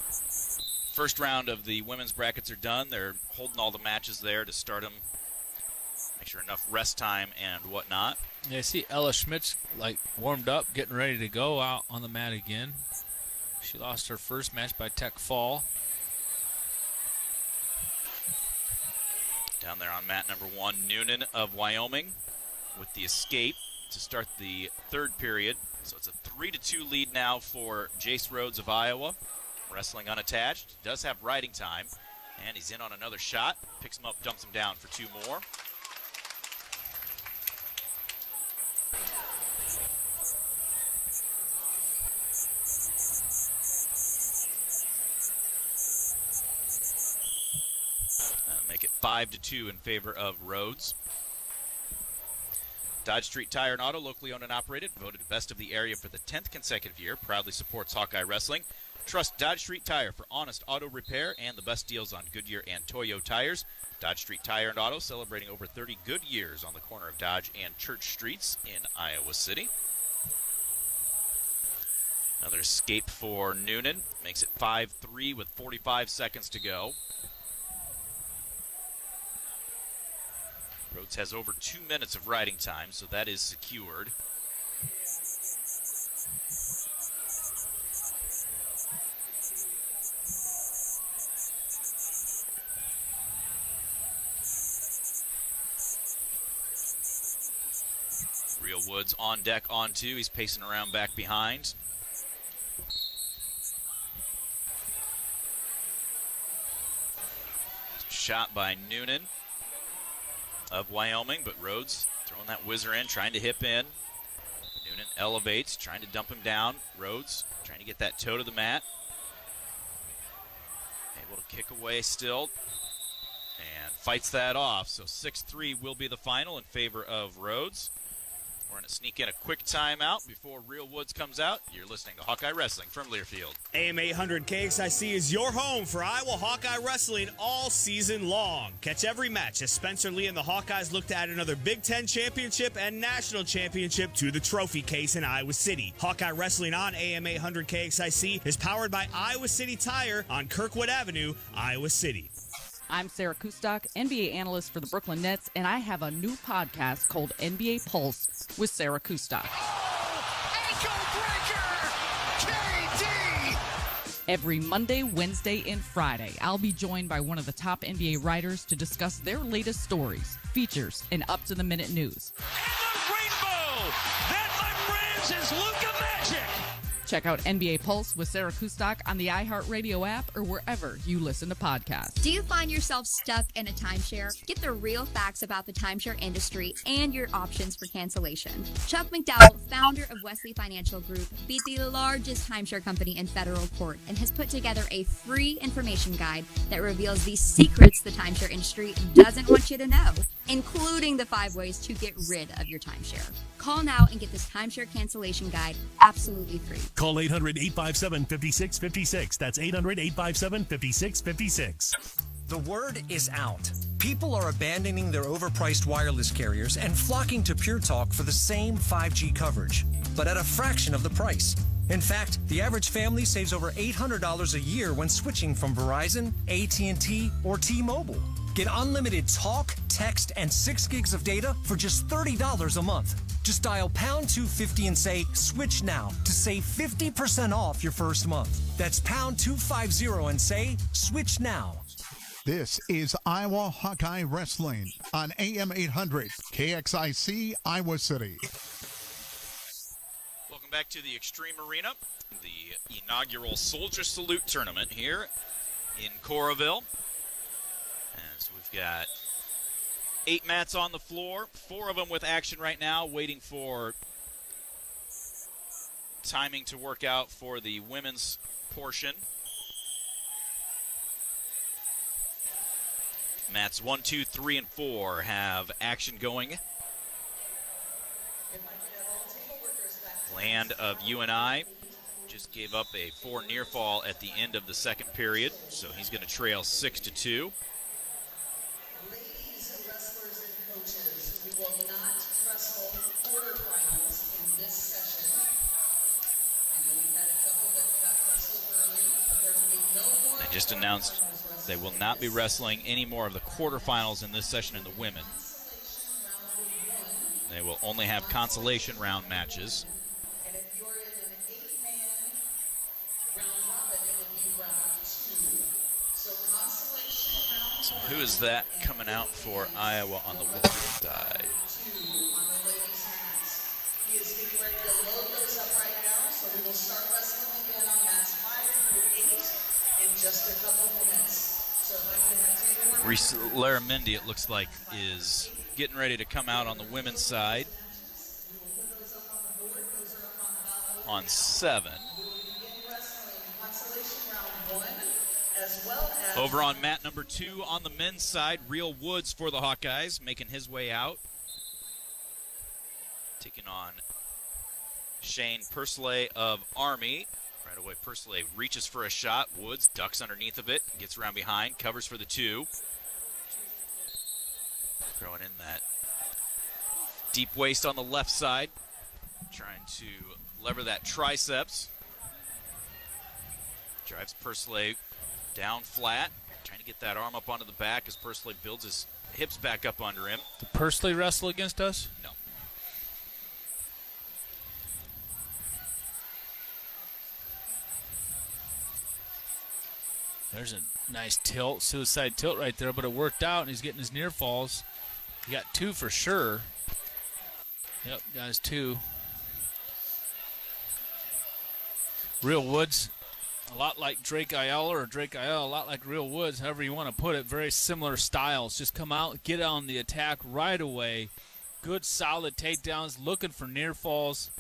first round of the women's brackets are done. They're holding all the matches there to start them, make sure enough rest time and whatnot. Yeah, I see Ella Schmidt's like warmed up, getting ready to go out on the mat again. She lost her first match by tech fall. Down there on mat number 1, Noonan of Wyoming with the escape to start the third period. So it's a 3-2 lead now for Jace Rhodes of Iowa. Wrestling unattached. Does have riding time. And he's in on another shot. Picks him up, dumps him down for 2 more. Make it 5-2 in favor of Rhodes. Dodge Street Tire and Auto, locally owned and operated, voted best of the area for the 10th consecutive year, proudly supports Hawkeye Wrestling. Trust Dodge Street Tire for honest auto repair and the best deals on Goodyear and Toyo tires. Dodge Street Tire and Auto, celebrating over 30 good years on the corner of Dodge and Church Streets in Iowa City. Another escape for Noonan. Makes it 5-3 with 45 seconds to go. Rhodes has over 2 minutes of riding time, so that is secured. Real Woods on deck on 2. He's pacing around back behind. Shot by Noonan of Wyoming, but Rhodes throwing that whizzer in, trying to hip in. Noonan elevates, trying to dump him down. Rhodes trying to get that toe to the mat. Able to kick away still. And fights that off. So 6-3 will be the final in favor of Rhodes. We're going to sneak in a quick timeout before Real Woods comes out. You're listening to Hawkeye Wrestling from Learfield. AM 800 KXIC is your home for Iowa Hawkeye Wrestling all season long. Catch every match as Spencer Lee and the Hawkeyes look to add another Big Ten championship and national championship to the trophy case in Iowa City. Hawkeye Wrestling on AM 800 KXIC is powered by Iowa City Tire on Kirkwood Avenue, Iowa City. I'm Sarah Kustok, NBA analyst for the Brooklyn Nets, and I have a new podcast called NBA Pulse with Sarah Kustok. Ankle breaker! KD! Every Monday, Wednesday, and Friday, I'll be joined by one of the top NBA writers to discuss their latest stories, features, and up-to-the-minute news. And the rainbow! That, my friends, is Luka Magic! Check out NBA Pulse with Sarah Kustok on the iHeartRadio app or wherever you listen to podcasts. Do you find yourself stuck in a timeshare? Get the real facts about the timeshare industry and your options for cancellation. Chuck McDowell, founder of Wesley Financial Group, beat the largest timeshare company in federal court and has put together a free information guide that reveals the secrets the timeshare industry doesn't want you to know, including the 5 ways to get rid of your timeshare. Call now and get this timeshare cancellation guide absolutely free. Call 800-857-5656. That's 800-857-5656. The word is out. People are abandoning their overpriced wireless carriers and flocking to Pure Talk for the same 5G coverage, but at a fraction of the price. In fact, the average family saves over $800 a year when switching from Verizon, AT&T, or T-Mobile. Get unlimited talk, text, and 6 gigs of data for just $30 a month. Just dial pound 250 and say, switch now to save 50% off your first month. That's pound 250 and say, switch now. This is Iowa Hawkeye Wrestling on AM 800 KXIC Iowa City. Welcome back to the Extreme Arena, the inaugural Soldier Salute tournament here in Coralville. As we've got 8 mats on the floor, 4 of them with action right now, waiting for timing to work out for the women's portion. Mats 1, 2, 3, and 4 have action going. Land of UNI just gave up a 4 near fall at the end of the second period, so he's going to trail 6-2. Ladies wrestlers and coaches, we will not wrestle quarterfinals in this session. I know we've had a couple that got wrestled early, but there will be no more. They just announced they will not be wrestling any more of the quarterfinals in this session in the women. They will only have consolation round matches. And if you're in an 8-man round robin, it will be round 2. So consolation round So who is that coming out for Iowa on the women's side? 2 on the ladies' mats. He is getting ready to load those up right now, so we will start wrestling again on mats 5 through 8 in just a couple minutes. So if I can have Taylor. Reese Laramendi, it looks like, is getting ready to come out on the women's side on 7. Over on mat number 2 on the men's side, Real Woods for the Hawkeyes, making his way out. Taking on Shane Pursley of Army. Right away, Pursley reaches for a shot. Woods ducks underneath of it, gets around behind, covers for the 2. Throwing in that deep waist on the left side, trying to lever that triceps. Drives Pursley down flat, trying to get that arm up onto the back as Pursley builds his hips back up under him. Did Pursley wrestle against us? No. There's a nice tilt, suicide tilt right there, but it worked out, and he's getting his near falls. He got 2 for sure. Yep, got his 2. Real Woods, a lot like Drake Ayala, or Drake Ayala, a lot like Real Woods, however you want to put it. Very similar styles. Just come out, get on the attack right away. Good, solid takedowns, looking for near falls.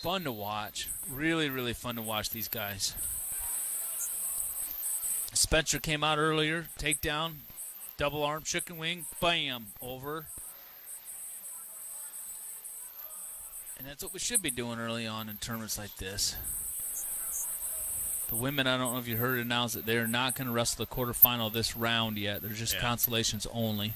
Fun to watch. Really, really fun to watch these guys. Spencer came out earlier, takedown, double arm, chicken wing, bam, over. And that's what we should be doing early on in tournaments like this. The women, I don't know if you heard it announced that they're not going to wrestle the quarterfinal this round yet. They're just consolations only.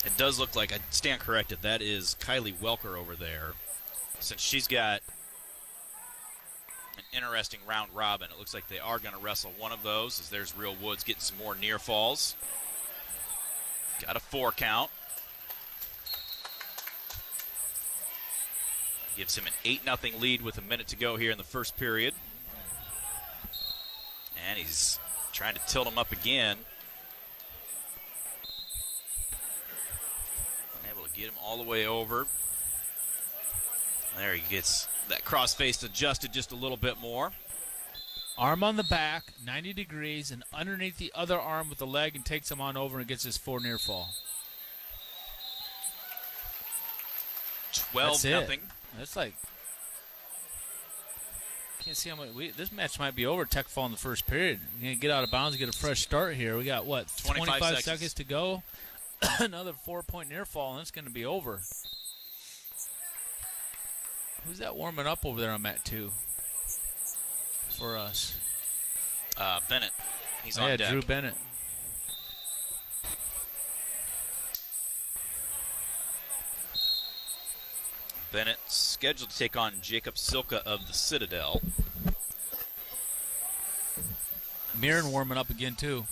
It does look like, I stand corrected, that is Kylie Welker over there. Since she's got an interesting round robin, it looks like they are going to wrestle one of those, as there's Real Woods getting some more near falls. Got a 4 count. Gives him an 8-0 lead with a minute to go here in the first period. And he's trying to tilt him up again. Get him all the way over. There he gets that cross face adjusted just a little bit more. Arm on the back, 90 degrees, and underneath the other arm with the leg, and takes him on over and gets his 4 near fall. 12-0. That's like, can't see how much. This match might be over. Tech fall in the first period. You're going to get out of bounds and get a fresh start here. We got, what, 25 seconds to go? Another 4-point near fall, and it's going to be over. Who's that warming up over there on mat 2 for us? Bennett. He's on deck. Drew Bennett. Bennett scheduled to take on Jacob Silka of the Citadel. Mirren warming up again, too.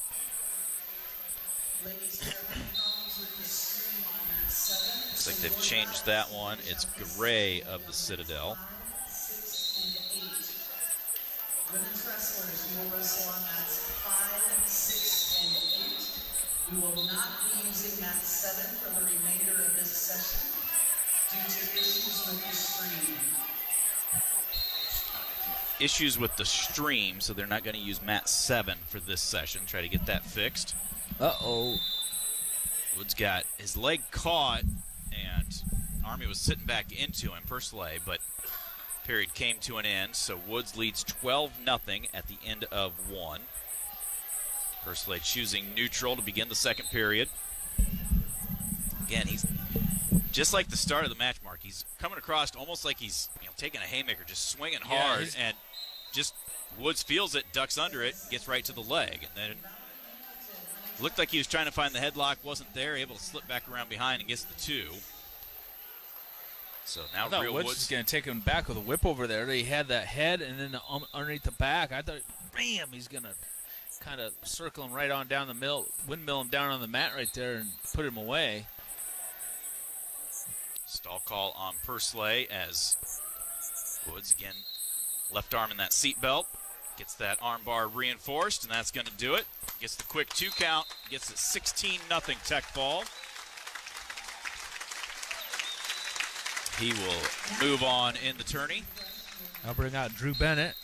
Looks like they've changed that one. It's Gray of the Citadel. 6 and 8. Women's wrestlers, we will wrestle on mats 5, 6, and 8. We will not be using mat 7 for the remainder of this session due to issues with the screen. issues with the stream, so they're not going to use mat 7 for this session. Try to get that fixed. Uh-oh. Woods got his leg caught, and Army was sitting back into him, Pursley, but period came to an end, so Woods leads 12-0 at the end of 1. Pursley choosing neutral to begin the second period. Again, he's just like the start of the match, Mark. He's coming across almost like he's taking a haymaker, just swinging hard, and just Woods feels it, ducks under it, gets right to the leg. And then looked like he was trying to find the headlock, wasn't there, able to slip back around behind and gets the 2. So now Real Woods was going to take him back with a whip over there. He had that head and then underneath the back. I thought, bam, he's going to kind of circle him right on down the mill, windmill him down on the mat right there and put him away. Stall call on Pursley as Woods again, left arm in that seat belt, gets that arm bar reinforced, and that's going to do it. Gets the quick 2 count, gets a 16-0 tech ball. He will move on in the tourney. I'll bring out Drew Bennett.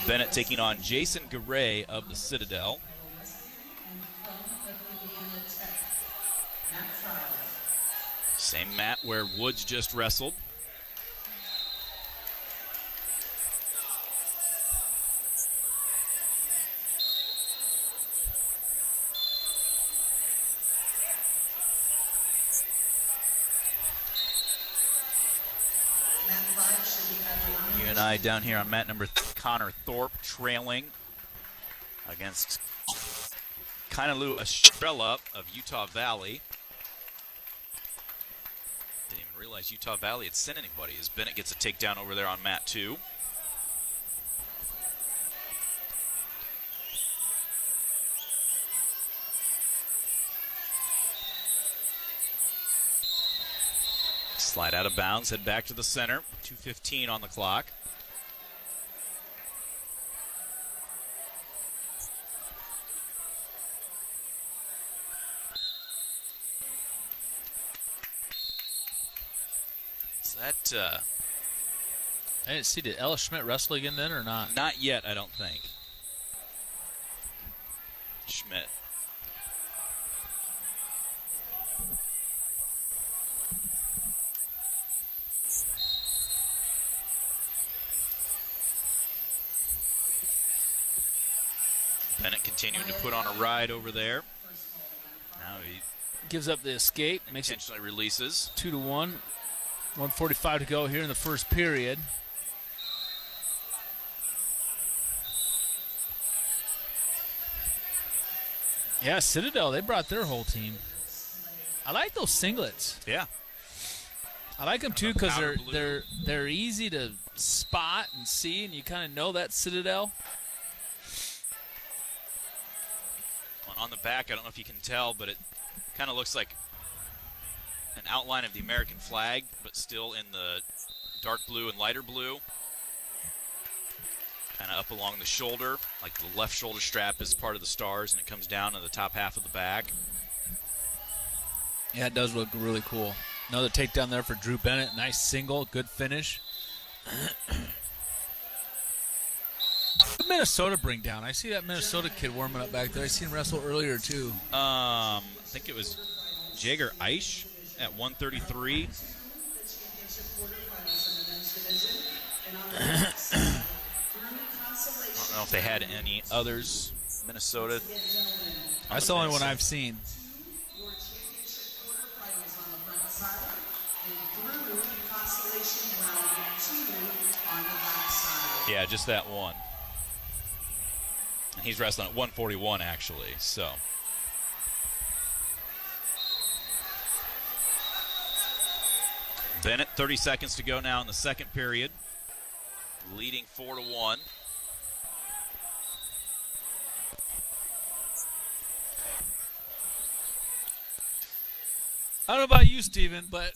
Bennett taking on Jason Garay of the Citadel. Same mat where Woods just wrestled. You and I down here on mat number Connor Thorpe trailing against Kainalu Estrella of Utah Valley. Didn't even realize Utah Valley had sent anybody as Bennett gets a takedown over there on mat 2. Slide out of bounds, head back to the center. 2:15 on the clock. Is that... I didn't see, did Ella Schmidt wrestle again then or not? Not yet, I don't think. Schmidt. Bennett continuing to put on a ride over there. Now he gives up the escape, makes intentionally releases. 2-1. 1:45 to go here in the first period. Yeah, Citadel, they brought their whole team. I like those singlets. Yeah. I like them too because they're easy to spot and see, and you kind of know that Citadel. On the back, I don't know if you can tell, but it kind of looks like an outline of the American flag, but still in the dark blue and lighter blue. Kind of up along the shoulder, like the left shoulder strap is part of the stars, and it comes down to the top half of the back. Yeah, it does look really cool. Another takedown there for Drew Bennett. Nice single, good finish. What did Minnesota bring down? I see that Minnesota kid warming up back there. I seen him wrestle earlier too. I think it was Jager Eisch at 133. I don't know if they had any others. Minnesota. That's the only one I've seen. Yeah, just that one. And he's wrestling at 141, actually, so. Bennett, 30 seconds to go now in the second period. Leading 4-1. I don't know about you, Steven, but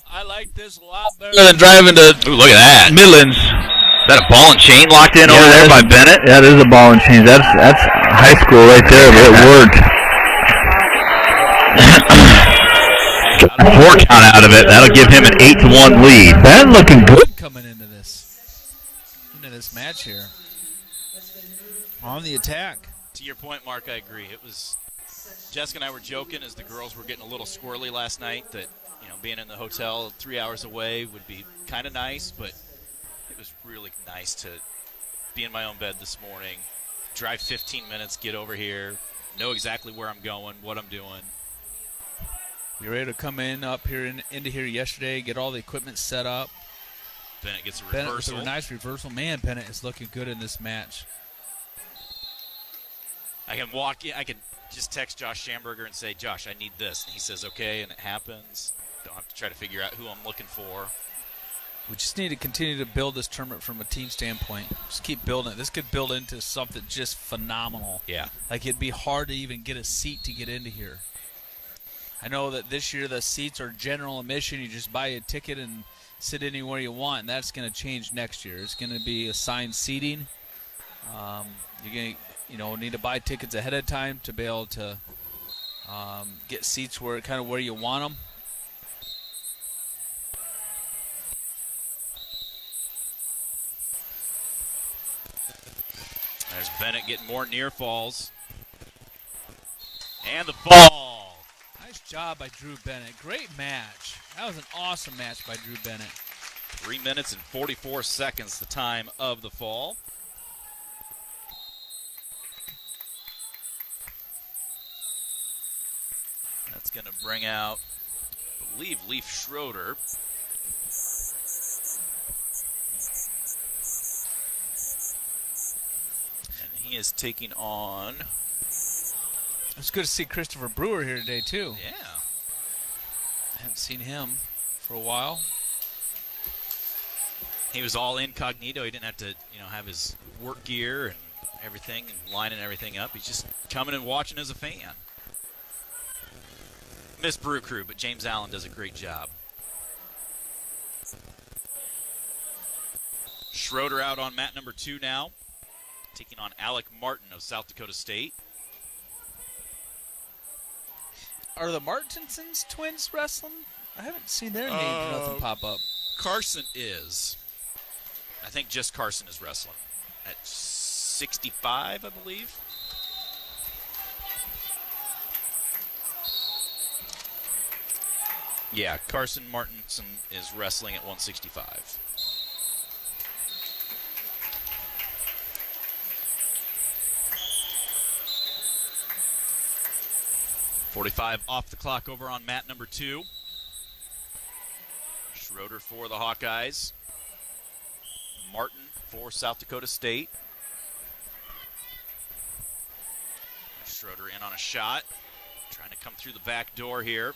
I like this a lot better than driving to look at that. Midlands. Is that a ball and chain locked in over there by Bennett? Yeah, it is a ball and chain. That's high school right there, but it worked. Got a 4 count out of it. That'll give him an 8-1 lead. Bennett looking good. Coming into this match here. On the attack. To your point, Mark, I agree. It was Jessica and I were joking as the girls were getting a little squirrely last night that, being in the hotel 3 hours away would be kind of nice, but it was really nice to be in my own bed this morning, drive 15 minutes, get over here, know exactly where I'm going, what I'm doing. We were able to come up here into here yesterday, get all the equipment set up. Bennett gets a Bennett reversal. with a nice reversal. Man, Bennett is looking good in this match. I can just text Josh Schamberger and say, Josh, I need this. And he says, okay, and it happens. Don't have to try to figure out who I'm looking for. We just need to continue to build this tournament from a team standpoint. Just keep building it. This could build into something just phenomenal. Yeah. Like, it'd be hard to even get a seat to get into here. I know that this year the seats are general admission. You just buy a ticket and sit anywhere you want, and that's going to change next year. It's going to be assigned seating. You're going to need to buy tickets ahead of time to be able to get seats where you want them. There's Bennett getting more near falls. And the fall. Nice job by Drew Bennett. Great match. That was an awesome match by Drew Bennett. 3 minutes and 44 seconds, the time of the fall. That's going to bring out, I believe, Leif Schroeder. And he is taking on... It's good to see Christopher Brewer here today, too. Yeah. I haven't seen him for a while. He was all incognito. He didn't have to, have his work gear and everything and lining everything up. He's just coming and watching as a fan. Miss Brew Crew, but James Allen does a great job. Schroeder out on mat number 2 now, taking on Alec Martin of South Dakota State. Are the Martinsons twins wrestling? I haven't seen their names or nothing pop up. Carson is. I think just Carson is wrestling at 65, I believe. Yeah, Carson Martinson is wrestling at 165. .45 off the clock over on mat number 2. Schroeder for the Hawkeyes. Martin for South Dakota State. Schroeder in on a shot. Trying to come through the back door here.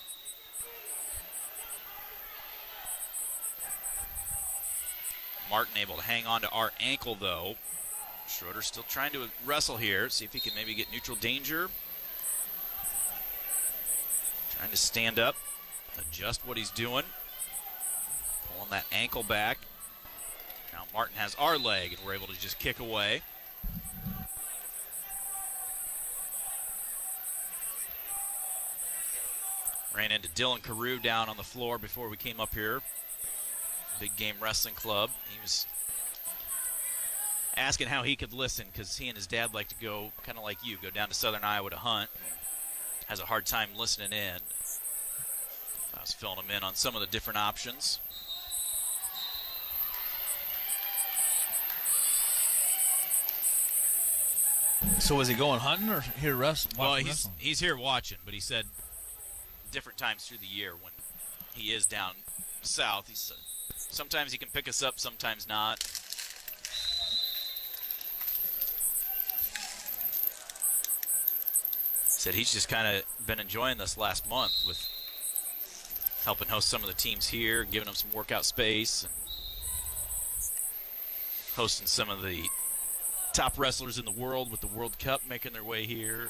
Martin able to hang on to our ankle, though. Schroeder still trying to wrestle here. See if he can maybe get neutral danger. Trying to stand up, adjust what he's doing. Pulling that ankle back. Now Martin has our leg, and we're able to just kick away. Ran into Dylan Carew down on the floor before we came up here. Big Game Wrestling Club. He was asking how he could listen because he and his dad like to go, kind of like you, go down to southern Iowa to hunt. Has a hard time listening in. I was filling him in on some of the different options. So was he going hunting or here wrestling? Well, he's here watching, but he said different times through the year when he is down south. He said sometimes he can pick us up, sometimes not. Said he's just kind of been enjoying this last month with helping host some of the teams here, giving them some workout space, and hosting some of the top wrestlers in the world with the World Cup making their way here.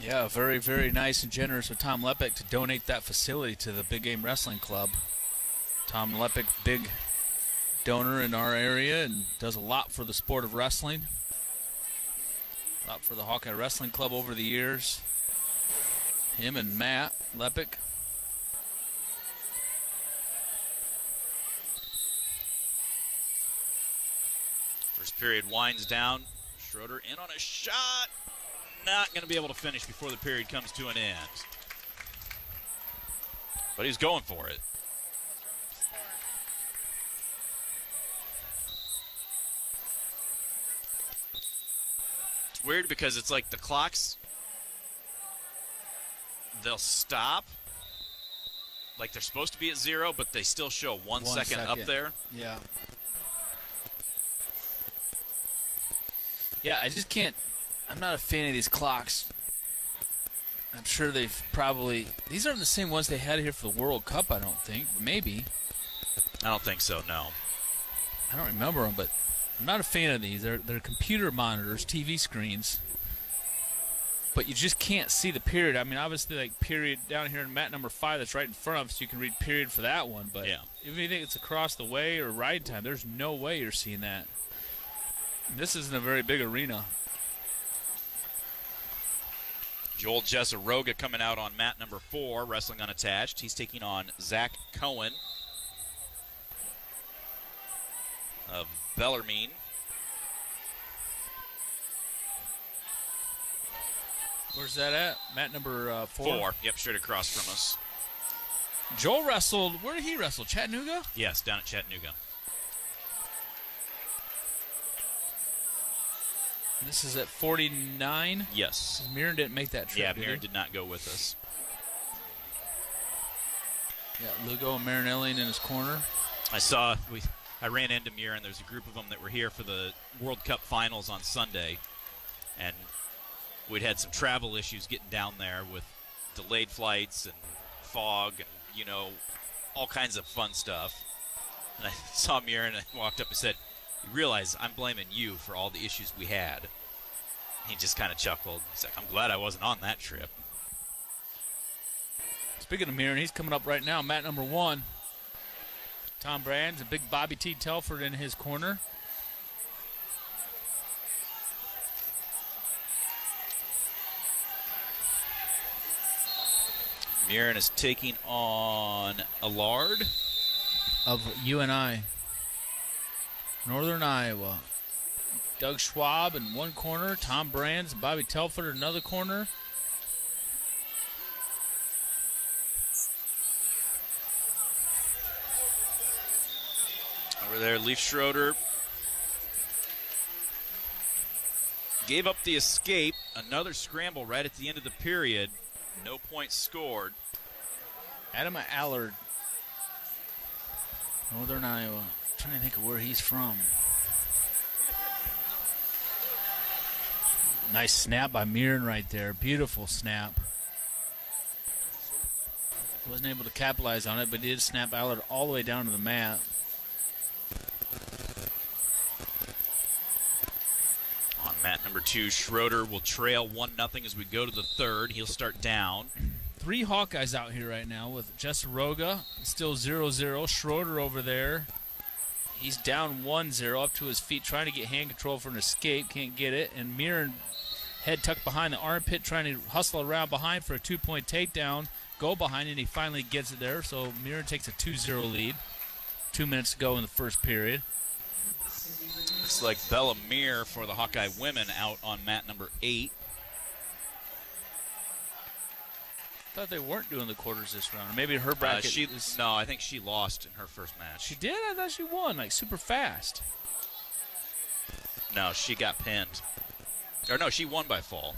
Yeah, very, very nice and generous of Tom Lepic to donate that facility to the Big Game Wrestling Club. Tom Lepic, big donor in our area and does a lot for the sport of wrestling. A lot for the Hawkeye Wrestling Club over the years. Him and Matt Lepic. First period winds down. Schroeder in on a shot. Not going to be able to finish before the period comes to an end. But he's going for it. It's weird because it's like the clocks, they'll stop. Like they're supposed to be at 0, but they still show 1 second up there. Yeah. Yeah, I just can't. I'm not a fan of these clocks. I'm sure they've probably. These aren't the same ones they had here for the World Cup, I don't think. Maybe. I don't think so, no. I don't remember them, but I'm not a fan of these. They're computer monitors, TV screens. But you just can't see the period. I mean, obviously, like, period down here in mat number 5 that's right in front of us, you can read period for that one. But yeah. If you think it's across the way or ride time, there's no way you're seeing that. This isn't a very big arena. Joel Jesaroga coming out on mat number 4, wrestling unattached. He's taking on Zach Cohen of Bellarmine. Where's that at? Mat number 4? Yep, straight across from us. Joel wrestled, where did he wrestle? Chattanooga? Yes, down at Chattanooga. This is at 49? Yes. Mirren didn't make that trip. Yeah, Mirren did not go with us. Yeah, Lugo and Marinelli in his corner. I ran into Mirren. There's a group of them that were here for the World Cup finals on Sunday. And we'd had some travel issues getting down there with delayed flights and fog and, you know, all kinds of fun stuff. And I saw Mirren and I walked up and said, "You realize I'm blaming you for all the issues we had." He just kind of chuckled. He's like, "I'm glad I wasn't on that trip." Speaking of Mirren, he's coming up right now. Mat number 1. Tom Brands and big Bobby T. Telford in his corner. Mirren is taking on Allard of UNI. Northern Iowa. Doug Schwab in one corner. Tom Brands and Bobby Telford in another corner. Over there, Leaf Schroeder gave up the escape. Another scramble right at the end of the period. No points scored. Adam Allard. Northern Iowa. I'm trying to think of where he's from. Nice snap by Mirren right there. Beautiful snap. Wasn't able to capitalize on it, but did snap Allard all the way down to the mat. On mat number 2, Schroeder will trail 1-0 as we go to the third. He'll start down. 3 Hawkeyes out here right now with Jesaroga still 0-0. Schroeder over there. He's down 1-0 up to his feet trying to get hand control for an escape. Can't get it. And Mirren head tucked behind the armpit trying to hustle around behind for a 2-point takedown. Go behind and he finally gets it there. So Mirren takes a 2-0 lead. 2 minutes to go in the first period. Looks like Bella Meir for the Hawkeye women out on mat number 8. I thought they weren't doing the quarters this round. Or maybe her bracket No, I think she lost in her first match. She did? I thought she won, like, super fast. No, she got pinned. Or no, she won by fall.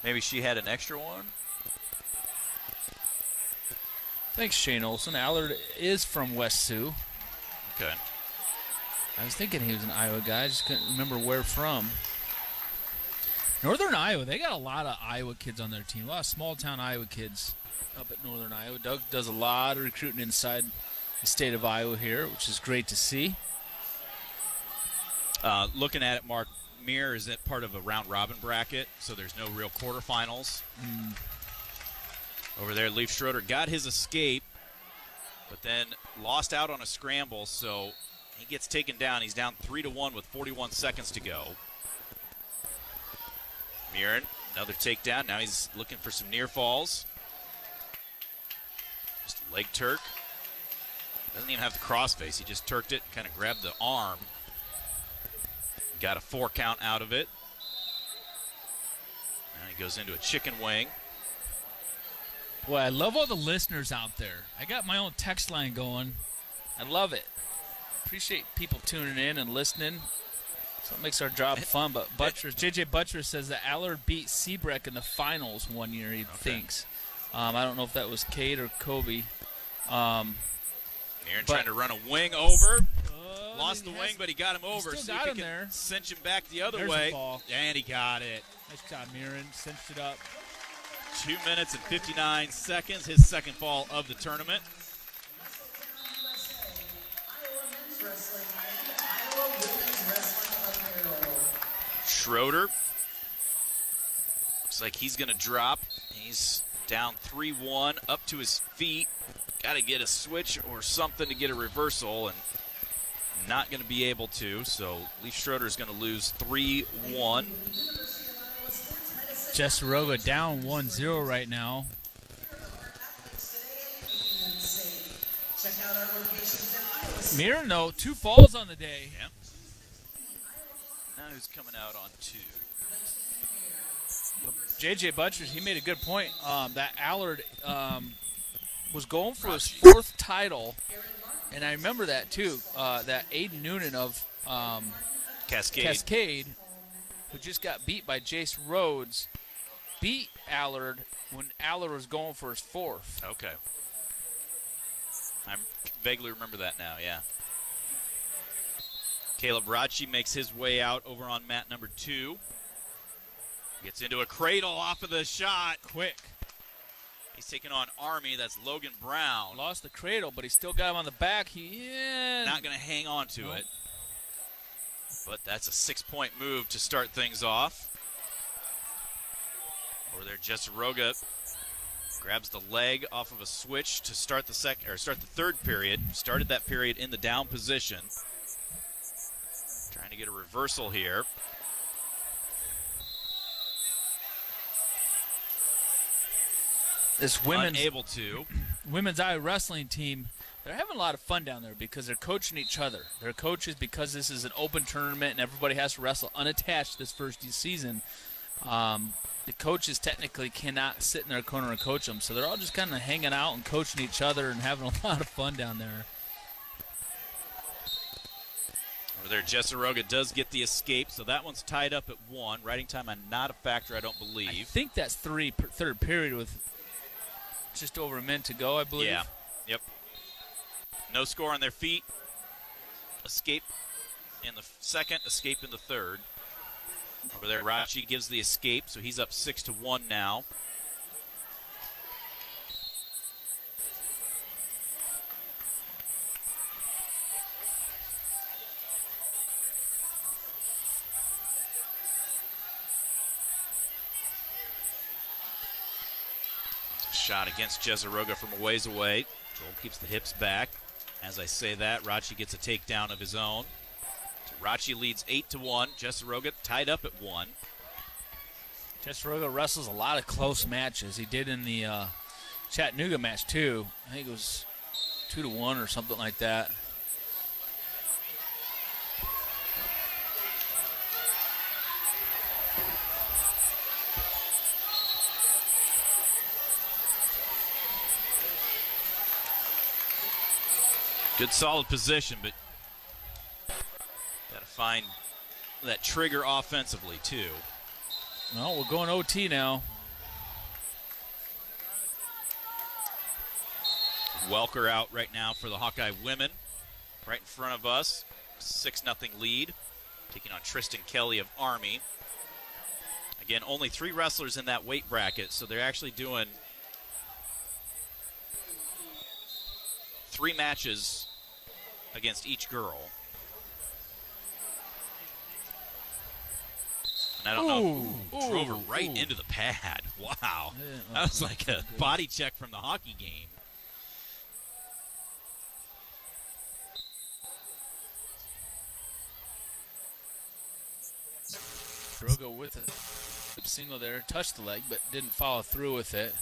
Maybe she had an extra one? Thanks, Shane Olson. Allard is from West Sioux. Okay. I was thinking he was an Iowa guy. I just couldn't remember where from. Northern Iowa, they got a lot of Iowa kids on their team. A lot of small-town Iowa kids up at Northern Iowa. Doug does a lot of recruiting inside the state of Iowa here, which is great to see. Looking at it, Mark, Mir is part of a round-robin bracket, so there's no real quarterfinals. Over there, Leaf Schroeder got his escape, but then lost out on a scramble, so he gets taken down. He's down 3-1 with 41 seconds to go. Mirren Another takedown. Now he's looking for some near falls. Just a leg Turk. Doesn't even have the crossface. He just Turked it, kind of grabbed the arm. Got a 4 count out of it. Now he goes into a chicken wing. Boy, I love all the listeners out there. I got my own text line going. I love it. Appreciate people tuning in and listening. So it makes our job fun. But JJ Buttress says that Allard beat Seabreck in the finals one year, he thinks. I don't know if that was Cade or Kobe. Aaron trying to run a wing over. Lost the wing, but he got him over. Still See got if him he can there. cinch him back the other There's a way. ball. And he got it. Nice job, Mirren. Cinched it up. 2 minutes and 59 seconds. His second fall of the tournament. Schroeder. Looks like he's going to drop. He's down 3-1, up to his feet. Got to get a switch or something to get a reversal, and not going to be able to. So Leaf Schroeder is going to lose 3-1. Jesseroga down 1-0 right now. Mirren, though, 2 falls on the day. Yeah. Now who's coming out on 2? JJ Buttress, he made a good point. That Allard was going for his 4th title, and I remember that too. That Aiden Noonan of Cascade, who just got beat by Jace Rhodes, beat Allard when Allard was going for his 4th. Okay. I vaguely remember that now, yeah. Caleb Rachi makes his way out over on mat number 2. Gets into a cradle off of the shot. Quick. He's taking on Army. That's Logan Brown. Lost the cradle, but he still got him on the back. Not going to hang on to it. But that's a 6-point move to start things off. Over there, Jesseroga grabs the leg off of a switch to start the third period. Started that period in the down position. Trying to get a reversal here. This women's eye wrestling team, they're having a lot of fun down there because they're coaching each other. They're coaches because this is an open tournament and everybody has to wrestle unattached this first season. The coaches technically cannot sit in their corner and coach them, so they're all just kind of hanging out and coaching each other and having a lot of fun down there. Over there, Jesseroga does get the escape, so that one's tied up at 1. Riding time not a factor, I don't believe. I think that's third period with just over a minute to go, I believe. Yeah, yep. No score on their feet. Escape in the second, escape in the third. Over there, Rachi gives the escape, so he's up 6-1 now. Shot against Jesseroga from a ways away. Joel keeps the hips back. As I say that, Rachi gets a takedown of his own. So Rachi leads 8-1. Jesseroga tied up at 1. Jesseroga wrestles a lot of close matches. He did in the Chattanooga match too. I think it was 2-1 or something like that. Good solid position, but got to find that trigger offensively too. Well, we're going OT now. Welker out right now for the Hawkeye women. Right in front of us, 6-0 lead. Taking on Tristan Kelly of Army. Again, only 3 wrestlers in that weight bracket, so they're actually doing 3 matches against each girl. And I don't know. Drove her right into the pad. Wow. That was like a body check from the hockey game. Drogo with it. Single there, touched the leg, but didn't follow through with it.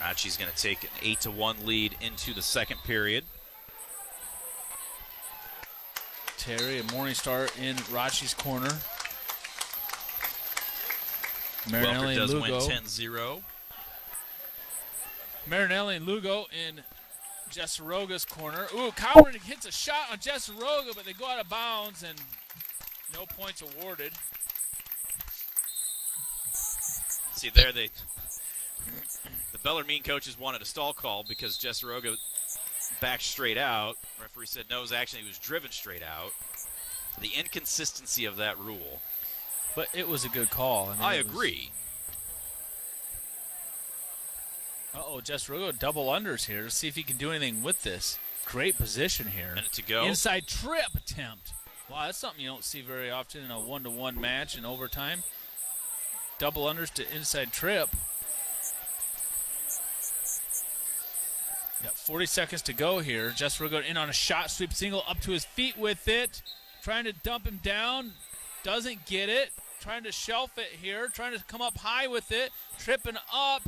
Rachi's going to take an 8-1 lead into the second period. Terry, a Morningstar in Rachi's corner. Welker Marinelli does and win Lugo. 10-0. Marinelli and Lugo in Jesseroga's corner. Ooh, Coward hits a shot on Jesseroga, but they go out of bounds and no points awarded. See there, the Bellarmine coaches wanted a stall call because Jesseroga backed straight out. Referee said no, actually he was driven straight out. The inconsistency of that rule. But it was a good call. I agree. Uh-oh, Jesseroga double unders here. Let's see if he can do anything with this. Great position here. Minute to go. Inside trip attempt. Wow, that's something you don't see very often in a 1-to-1 match in overtime. Double unders to inside trip. Got 40 seconds to go here. Jesseroga in on a shot sweep single up to his feet with it. Trying to dump him down. Doesn't get it. Trying to shelf it here. Trying to come up high with it. Tripping up.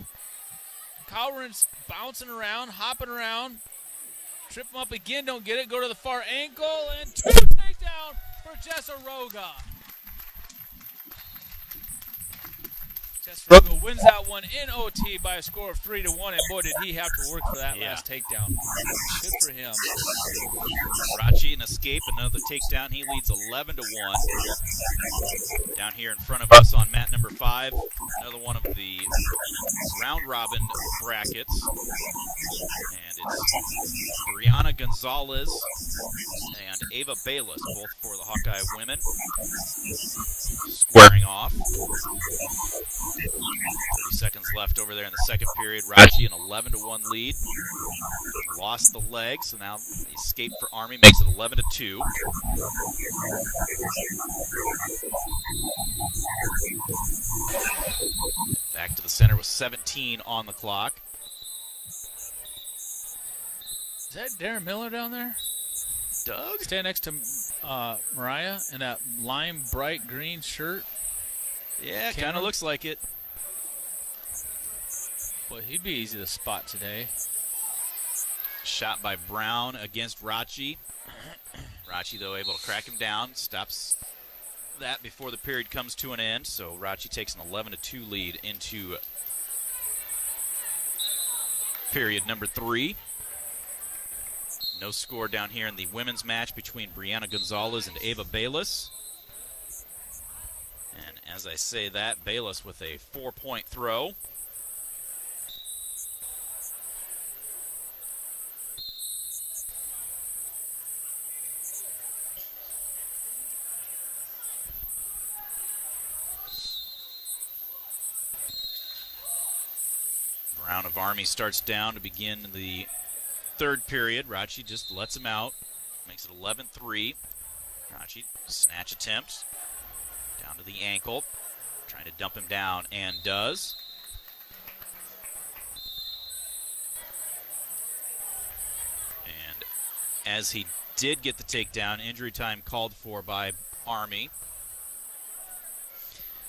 Cowren's bouncing around, hopping around. Trip him up again, don't get it. Go to the far ankle, and 2 takedown for Jesseroga. Jesseroga wins that one in OT by a score of 3-1, and boy, did he have to work for that last takedown. Good for him. Rachi an escape, another takedown. He leads 11-1. Down here in front of us on mat number 5, another one of the round robin brackets. And it's Brianna Gonzalez and Ava Bayless, both for the Hawkeye women, squaring off. 30 seconds left over there in the second period. Rachi an 11-1 lead. Lost the leg, so now the escape for Army makes it 11-2. Back to the center with 17 on the clock. Is that Darren Miller down there? Doug? Stand next to Mariah in that lime bright green shirt. Yeah, kind of looks like it. Boy, he'd be easy to spot today. Shot by Brown against Rachi. Rachi, though, able to crack him down. Stops that before the period comes to an end. So Rachi takes an 11-2 lead into period number 3. No score down here in the women's match between Brianna Gonzalez and Ava Bayless. And as I say that, Bayless with a 4-point throw. Brown of Army starts down to begin the third period. Rachi just lets him out. Makes it 11-3. Rachi, snatch attempt. Down to the ankle. Trying to dump him down, and does. And as he did get the takedown, injury time called for by Army.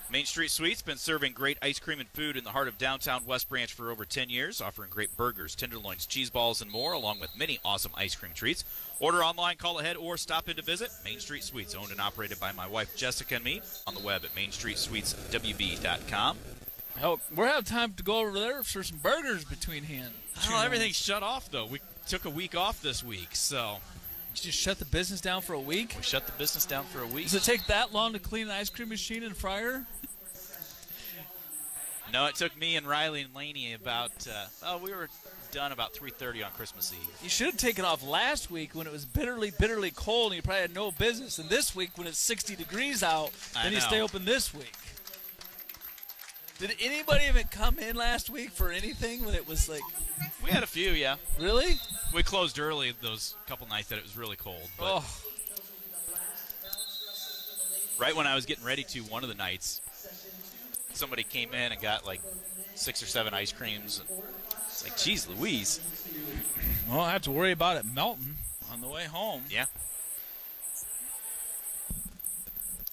Main Street Sweets been serving great ice cream and food in the heart of downtown West Branch for over 10 years, offering great burgers, tenderloins, cheese balls, and more, along with many awesome ice cream treats. Order online, call ahead, or stop in to visit. Main Street Sweets, owned and operated by my wife Jessica and me, on the web at mainstreetsweetswb.com. Hell, we're having time to go over there for some burgers between hand. Oh, everything's shut off, though. We took a week off this week, so... You just shut the business down for a week? We shut the business down for a week. Does it take that long to clean an ice cream machine and fryer? No, it took me and Riley and Laney about, we were done about 3:30 on Christmas Eve. You should have taken off last week when it was bitterly, bitterly cold and you probably had no business. And this week when it's 60 degrees out, then you stay open this week. Did anybody even come in last week for anything when it was like... We had a few, yeah. Really? We closed early those couple nights that it was really cold. But right when I was getting ready to, one of the nights, somebody came in and got like 6 or 7 ice creams. It's like, geez Louise. Well, I have to worry about it melting on the way home. Yeah.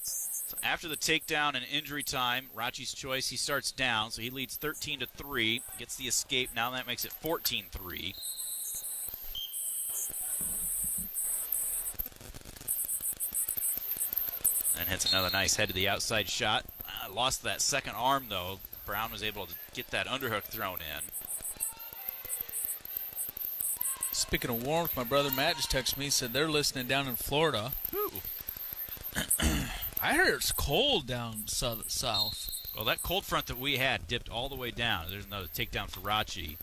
So After the takedown and injury time, Rachi's choice, he starts down, so he leads 13-3, gets the escape. Now that makes it 14-3. And hits another nice head to the outside shot. Lost that second arm, though. Brown was able to get that underhook thrown in. Speaking of warmth, my brother Matt just texted me, said they're listening down in Florida. Ooh. I heard it's cold down south. Well, that cold front that we had dipped all the way down. There's another takedown for Rachi.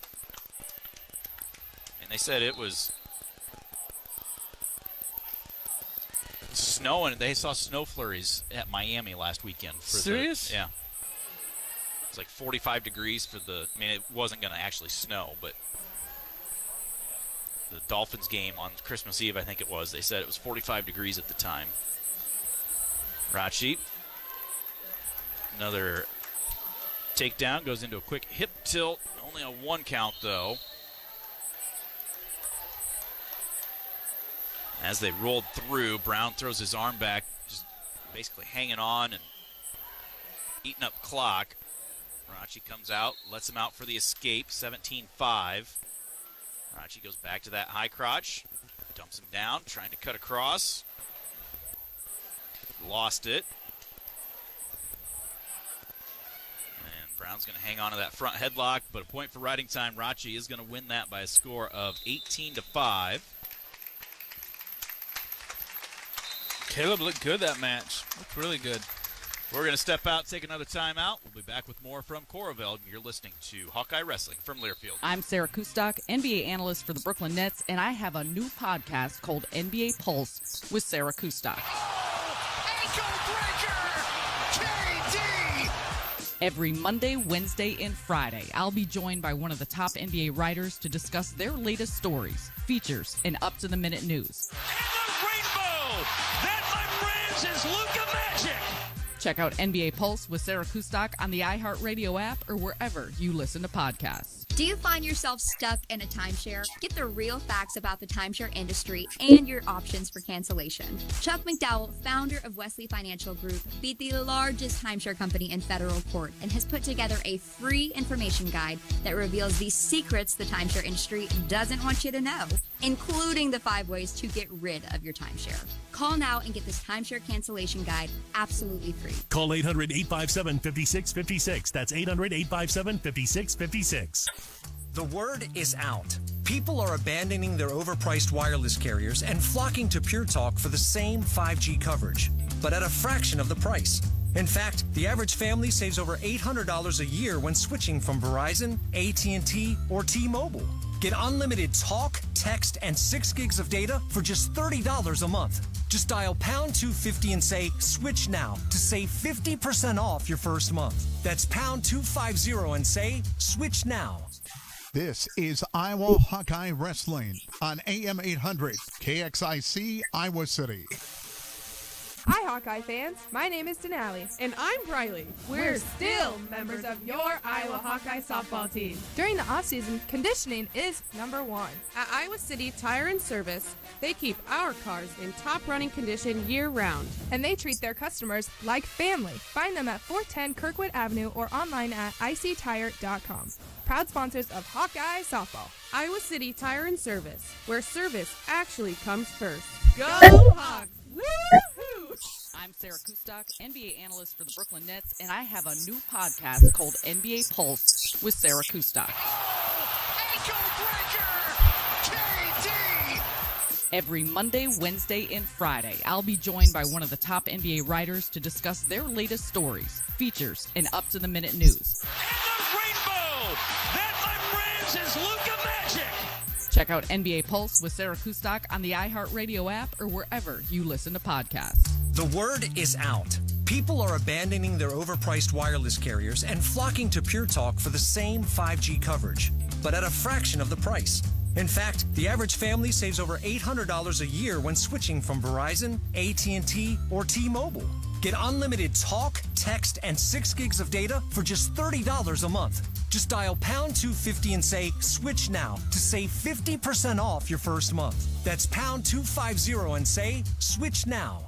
And they said it was snowing. They saw snow flurries at Miami last weekend. Serious? Yeah. It's like 45 degrees for the, I mean, it wasn't going to actually snow, but the Dolphins game on Christmas Eve, I think it was, they said it was 45 degrees at the time. Rachi, another takedown, goes into a quick hip tilt. Only a 1 count, though. As they rolled through, Brown throws his arm back, just basically hanging on and eating up clock. Rachi comes out, lets him out for the escape, 17-5. Rachi goes back to that high crotch, dumps him down, trying to cut across. Lost it. And Brown's going to hang on to that front headlock, but a point for riding time. Rachi is going to win that by a score of 18-5. Caleb looked good that match. Looked really good. We're going to step out, take another timeout. We'll be back with more from Coralville. You're listening to Hawkeye Wrestling from Learfield. I'm Sarah Kustok, NBA analyst for the Brooklyn Nets, and I have a new podcast called NBA Pulse with Sarah Kustok. Every Monday, Wednesday, and Friday, I'll be joined by one of the top NBA writers to discuss their latest stories, features, and up-to-the-minute news. Check out NBA Pulse with Sarah Kustok on the iHeartRadio app or wherever you listen to podcasts. Do you find yourself stuck in a timeshare? Get the real facts about the timeshare industry and your options for cancellation. Chuck McDowell, founder of Wesley Financial Group, beat the largest timeshare company in federal court and has put together a free information guide that reveals the secrets the timeshare industry doesn't want you to know, including the 5 ways to get rid of your timeshare. Call now and get this timeshare cancellation guide absolutely free. Call 800-857-5656. That's 800-857-5656. The word is out. People are abandoning their overpriced wireless carriers and flocking to Pure Talk for the same 5G coverage, but at a fraction of the price. In fact, the average family saves over $800 a year when switching from Verizon, AT&T, or T-Mobile. Get unlimited talk, text, and 6 gigs of data for just $30 a month. Just dial pound 250 and say, switch now to save 50% off your first month. That's pound 250 and say, switch now. This is Iowa Hawkeye Wrestling on AM 800 KXIC Iowa City. Hi, Hawkeye fans. My name is Denali. And I'm Briley. We're still members of your Iowa Hawkeye softball team. During the off-season, conditioning is number one. At Iowa City Tire and Service, they keep our cars in top running condition year-round. And they treat their customers like family. Find them at 410 Kirkwood Avenue or online at ictire.com. Proud sponsors of Hawkeye Softball. Iowa City Tire and Service, where service actually comes first. Go Hawks! Woo-hoo! I'm Sarah Kustok, NBA analyst for the Brooklyn Nets, and I have a new podcast called NBA Pulse with Sarah Kustok. Every Monday, Wednesday, and Friday, I'll be joined by one of the top NBA writers to discuss their latest stories, features, and up-to-the-minute news. Check out NBA Pulse with Sarah Kustok on the iHeartRadio app or wherever you listen to podcasts. The word is out. People are abandoning their overpriced wireless carriers and flocking to Pure Talk for the same 5G coverage, but at a fraction of the price. In fact, the average family saves over $800 a year when switching from Verizon, AT&T, or T-Mobile. Get unlimited talk, text, and 6 gigs of data for just $30 a month. Just dial pound 250 and say, switch now to save 50% off your first month. That's pound 250 and say, switch now.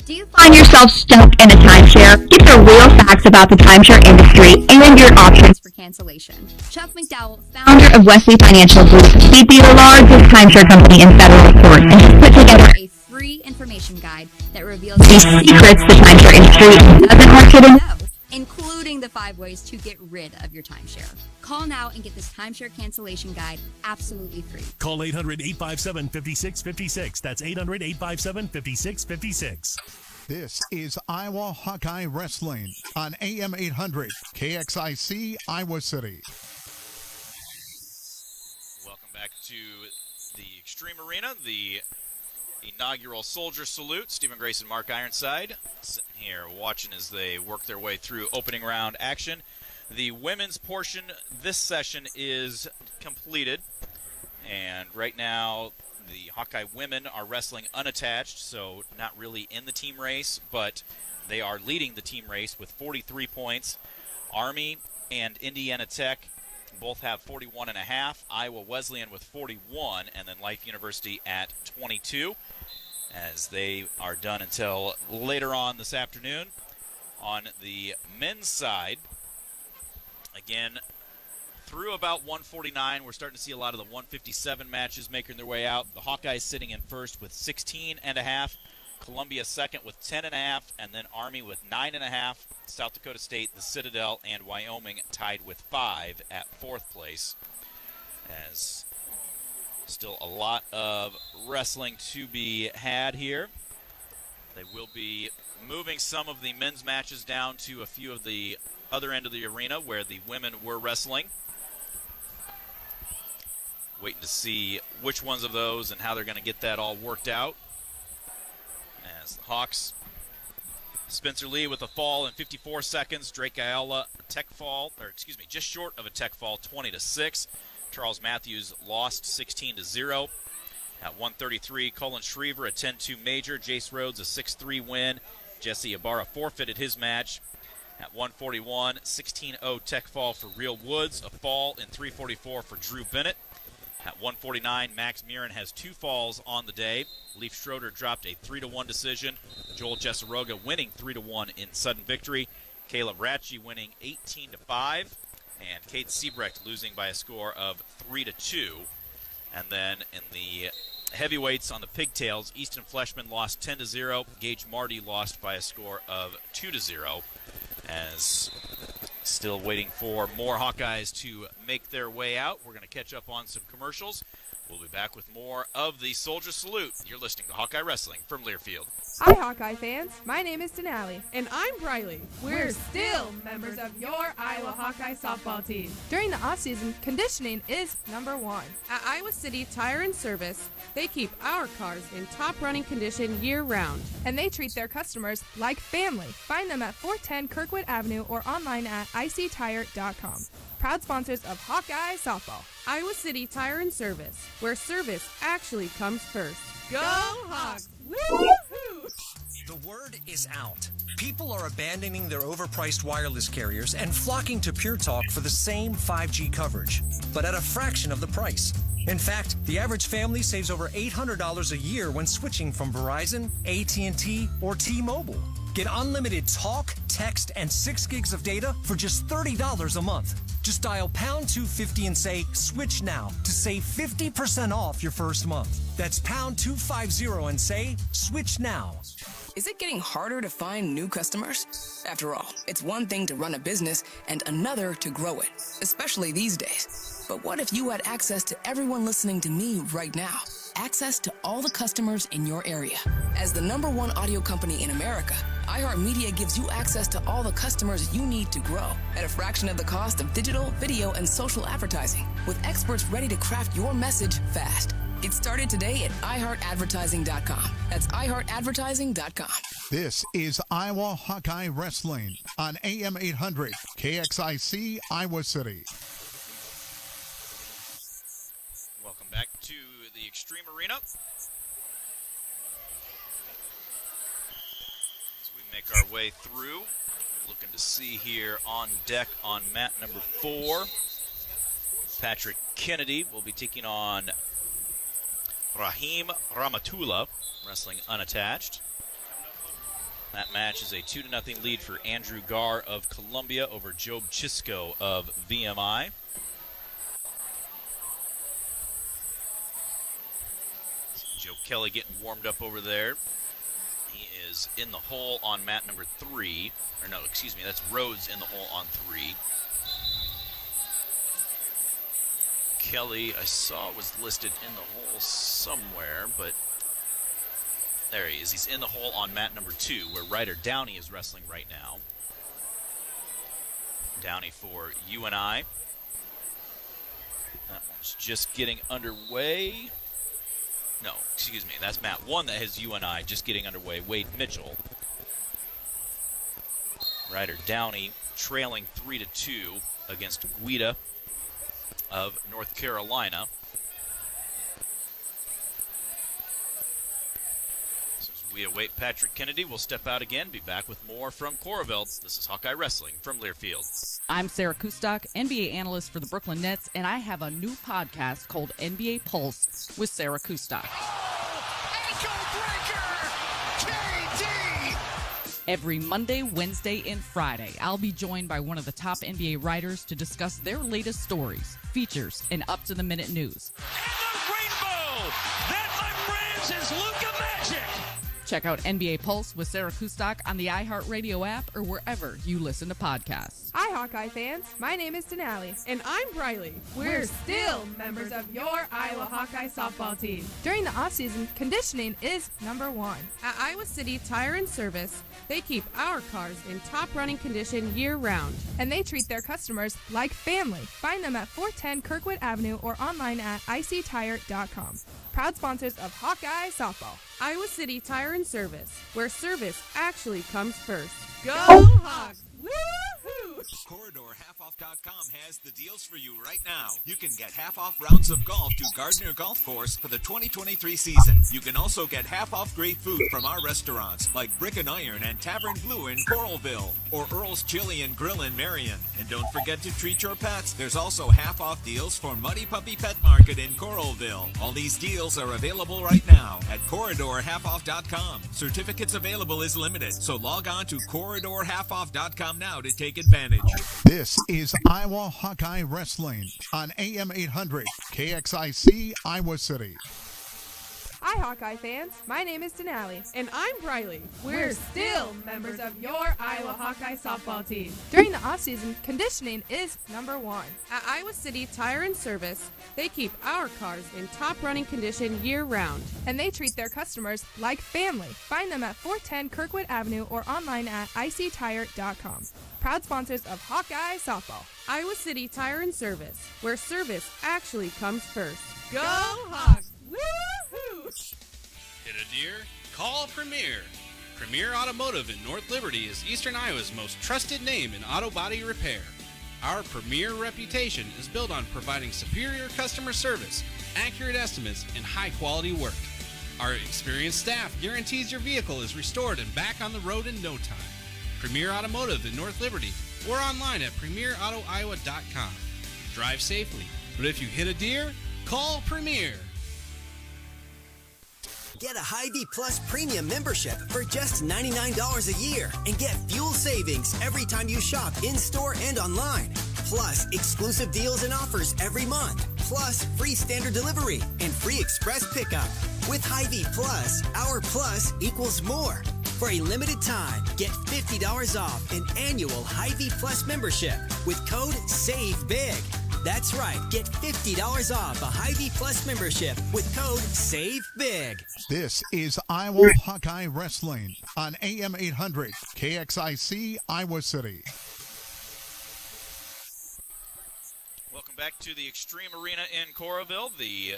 Do you find yourself stuck in a timeshare? Get the real facts about the timeshare industry and your options for cancellation. Chuck McDowell, founder of Wesley Financial Group, beat the largest timeshare company in federal court, and has put together a free information guide that reveals the secrets the timeshare industry doesn't want you to know, including the 5 ways to get rid of your timeshare. Call now and get this timeshare cancellation guide absolutely free. Call 800-857-5656. That's 800-857-5656. This is Iowa Hawkeye Wrestling on AM 800 KXIC Iowa City. Welcome back to the Extreme Arena, the inaugural Soldier Salute. Stephen Grace and Mark Ironside sitting here watching as they work their way through opening round action. The women's portion this session is completed, and right now the Hawkeye women are wrestling unattached, so not really in the team race, but they are leading the team race with 43 points. Army and Indiana Tech both have 41.5. Iowa Wesleyan with 41, and then Life University at 22, as they are done until later on this afternoon. On the men's side, again, through about 149, we're starting to see a lot of the 157 matches making their way out. The Hawkeyes sitting in first with 16.5, Columbia second with 10.5, and then Army with 9.5. South Dakota State, the Citadel, and Wyoming tied with 5 at fourth place. As still a lot of wrestling to be had here. They will be moving some of the men's matches down to a few of the other end of the arena where the women were wrestling. Waiting to see which ones of those and how they're going to get that all worked out. As the Hawks, Spencer Lee with a fall in 54 seconds. Drake Ayala, just short of a tech fall, 20-6. Charles Matthews lost 16-0. At 133, Cullen Shriever, a 10-2 major. Jace Rhodes, a 6-3 win. Jesse Ibarra forfeited his match. At 141, 16-0 tech fall for Real Woods, a fall in 344 for Drew Bennett. At 149, Max Murin has 2 falls on the day. Leaf Schroeder dropped a 3-1 decision. Joel Jessaroga winning 3-1 in sudden victory. Caleb Ratchey winning 18-5. And Kate Siebrecht losing by a score of 3-2. And then in the heavyweights on the pigtails, Easton Fleshman lost 10-0. Gage Marty lost by a score of 2-0. As still waiting for more Hawkeyes to make their way out. We're going to catch up on some commercials. We'll be back with more of the Soldier Salute. You're listening to Hawkeye Wrestling from Learfield. Hi, Hawkeye fans. My name is Denali. And I'm Briley. We're still members of your Iowa Hawkeye softball team. During the off-season, conditioning is number 1. At Iowa City Tire and Service, they keep our cars in top running condition year-round. And they treat their customers like family. Find them at 410 Kirkwood Avenue or online at ictire.com. Proud sponsors of Hawkeye softball. Iowa City Tire and Service, where service actually comes first. Go Hawks! Woo-hoo! The word is out. People are abandoning their overpriced wireless carriers and flocking to Pure Talk for the same 5G coverage, but at a fraction of the price. In fact, the average family saves over $800 a year when switching from Verizon, AT&T, or T-Mobile. Get unlimited talk, text, and 6 gigs of data for just $30 a month. Just dial pound 250 and say, switch now to save 50% off your first month. That's pound 250 and say, switch now. Is it getting harder to find new customers? After all, it's one thing to run a business and another to grow it, especially these days. But what if you had access to everyone listening to me right now? Access to all the customers in your area. As the #1 audio company in America, iHeartMedia gives you access to all the customers you need to grow at a fraction of the cost of digital, video, and social advertising, with experts ready to craft your message fast. Get started today at iHeartAdvertising.com. That's iHeartAdvertising.com. This is Iowa Hawkeye Wrestling on AM 800 KXIC Iowa City. Welcome back to the Extreme Arena. As we make our way through, looking to see here on deck on mat number 4, Patrick Kennedy will be taking on Rahim Ramatullah, wrestling unattached. That match is a 2-0 lead for Andrew Garr of Columbia over Job Chisco of VMI. Joe Kelly getting warmed up over there. He is in the hole on mat number 3. Or no, excuse me, that's Rhodes in the hole on 3. Kelly, I saw was listed in the hole somewhere, but there he is. He's in the hole on mat number 2, where Ryder Downey is wrestling right now. Downey for UNI. That one's just getting underway. No, excuse me, that's mat 1 that has UNI just getting underway. Wade Mitchell. Ryder Downey trailing 3-2 against Guida of North Carolina. So as we await Patrick Kennedy, we'll step out again, be back with more from Coralville. This is Hawkeye Wrestling from Learfield. I'm Sarah Kustok, NBA analyst for the Brooklyn Nets, and I have a new podcast called NBA Pulse with Sarah Kustok. Every Monday, Wednesday, and Friday, I'll be joined by one of the top NBA writers to discuss their latest stories, features, and up-to-the-minute news. Rainbow! That, my friends, is Luka Magic! Check out NBA Pulse with Sarah Kustok on the iHeartRadio app or wherever you listen to podcasts. Hi, Hawkeye fans. My name is Denali. And I'm Briley. We're still members of your Iowa Hawkeye softball team. During the offseason, conditioning is number 1. At Iowa City Tire and Service, they keep our cars in top running condition year-round. And they treat their customers like family. Find them at 410 Kirkwood Avenue or online at ictire.com. Proud sponsors of Hawkeye softball. Iowa City Tire and Service, where service actually comes first. Go Hawks! Woo-hoo! CorridorHalfOff.com has the deals for you right now. You can get half-off rounds of golf to Gardner Golf Course for the 2023 season. You can also get half-off great food from our restaurants like Brick and Iron and Tavern Blue in Coralville or Earl's Chili and Grill in Marion. And don't forget to treat your pets. There's also half-off deals for Muddy Puppy Pet Market in Coralville. All these deals are available right now at CorridorHalfOff.com. Certificates available is limited, so log on to CorridorHalfOff.com now to take advantage. This is Iowa Hawkeye Wrestling on AM 800 KXIC Iowa City. Hi, Hawkeye fans. My name is Denali. And I'm Briley. We're still members of your Iowa Hawkeye softball team. During the offseason, conditioning is number 1. At Iowa City Tire and Service, they keep our cars in top running condition year-round. And they treat their customers like family. Find them at 410 Kirkwood Avenue or online at ictire.com. Proud sponsors of Hawkeye softball. Iowa City Tire and Service, where service actually comes first. Go Hawks! Woo-hoo! Hit a deer? Call Premier. Premier Automotive in North Liberty is Eastern Iowa's most trusted name in auto body repair. Our premier reputation is built on providing superior customer service, accurate estimates, and high-quality work. Our experienced staff guarantees your vehicle is restored and back on the road in no time. Premier Automotive in North Liberty or online at premierautoiowa.com. Drive safely, but if you hit a deer, call Premier. Get a Hy-Vee Plus Premium membership for just $99 a year and get fuel savings every time you shop in-store and online. Plus, exclusive deals and offers every month. Plus, free standard delivery and free express pickup. With Hy-Vee Plus, our plus equals more. For a limited time, get $50 off an annual Hy-Vee Plus membership with code SAVEBIG. That's right, get $50 off a Hy-Vee Plus membership with code SAVEBIG. This is Iowa Hawkeye Wrestling on AM 800 KXIC Iowa City. Welcome back to the Extreme Arena in Coralville, the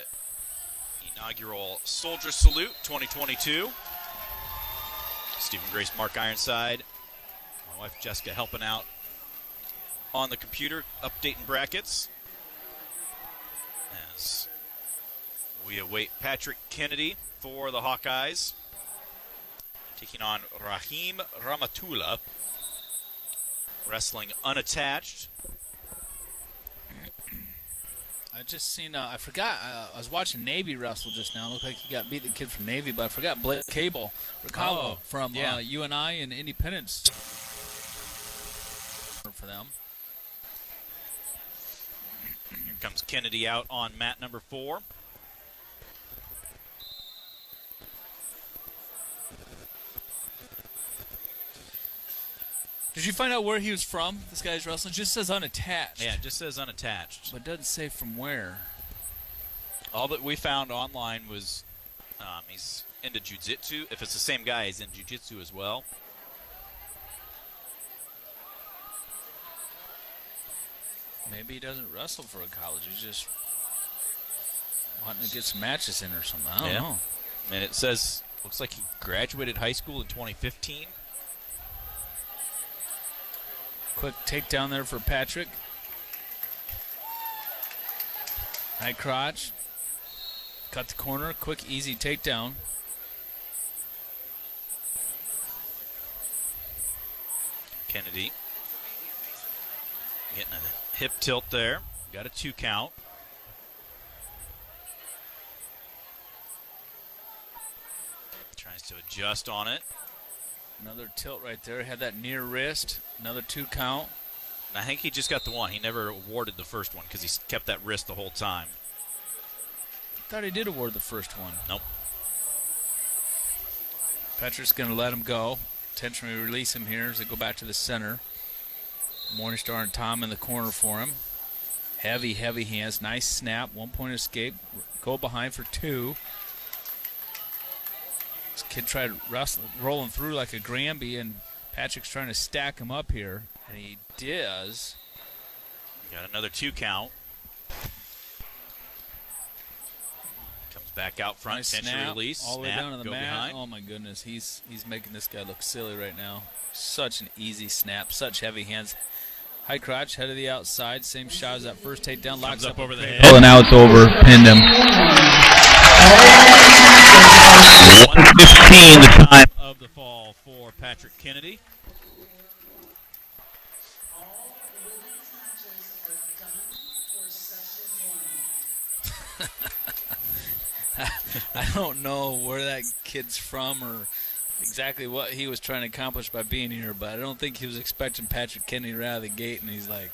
inaugural Soldier Salute 2022. Stephen Grace, Mark Ironside, my wife Jessica helping out on the computer, updating brackets. As we await Patrick Kennedy for the Hawkeyes, taking on Rahim Ramatullah, wrestling unattached. I just seen, I forgot, I was watching Navy wrestle just now. It looked like he beat the kid from Navy, but I forgot Blake Recalvo from UNI and Independence for them. Here comes Kennedy out on mat number 4. Did you find out where he was from? This guy's wrestling just says unattached. Yeah, it just says unattached. But it doesn't say from where. All that we found online was he's into jiu-jitsu. If it's the same guy, he's in jiu-jitsu as well. Maybe he doesn't wrestle for a college. He's just wanting to get some matches in or something. I don't know. And it says, looks like he graduated high school in 2015. Quick takedown there for Patrick. High crotch. Cut the corner. Quick, easy takedown. Kennedy getting a hip tilt there. Got a 2 count. Tries to adjust on it. Another tilt right there. Had that near wrist. Another 2 count. And I think he just got the one. He never awarded the first one because he kept that wrist the whole time. I thought he did award the first one. Nope. Patrick's going to let him go. Intentionally release him here as they go back to the center. Morningstar and Tom in the corner for him. Heavy hands. Nice snap. 1-point escape. Go behind for 2. This kid tried rolling through like a Granby, and Patrick's trying to stack him up here, and he does. Got another 2 count. Comes back out front, nice tension snap, release. all the way snap, down to the go mat. behind. Oh my goodness, he's making this guy look silly right now. Such an easy snap, such heavy hands. High crotch, head of the outside, same shot as that first takedown. Locks up over the head. Oh, and now it's over. Pinned him. 1:15 the time. Of the fall for Patrick Kennedy. I don't know where that kid's from or exactly what he was trying to accomplish by being here, but I don't think he was expecting Patrick Kennedy right out of the gate, and he's like,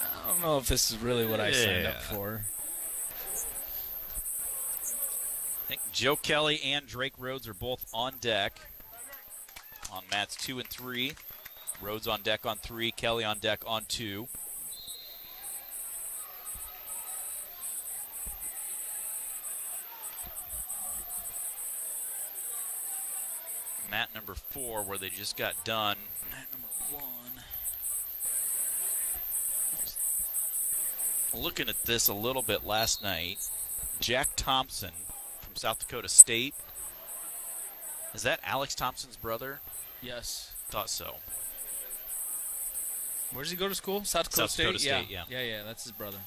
I don't know if this is really what I signed up for. I think Joe Kelly and Drake Rhodes are both on deck on mats 2 and 3. Rhodes on deck on 3, Kelly on deck on 2. Mat number 4, where they just got done. Mat number 1. Looking at this a little bit last night, Jack Thompson from South Dakota State. Is that Alex Thompson's brother? Yes. Thought so. Where does he go to school? South Dakota State? Dakota State, yeah. Yeah, that's his brother.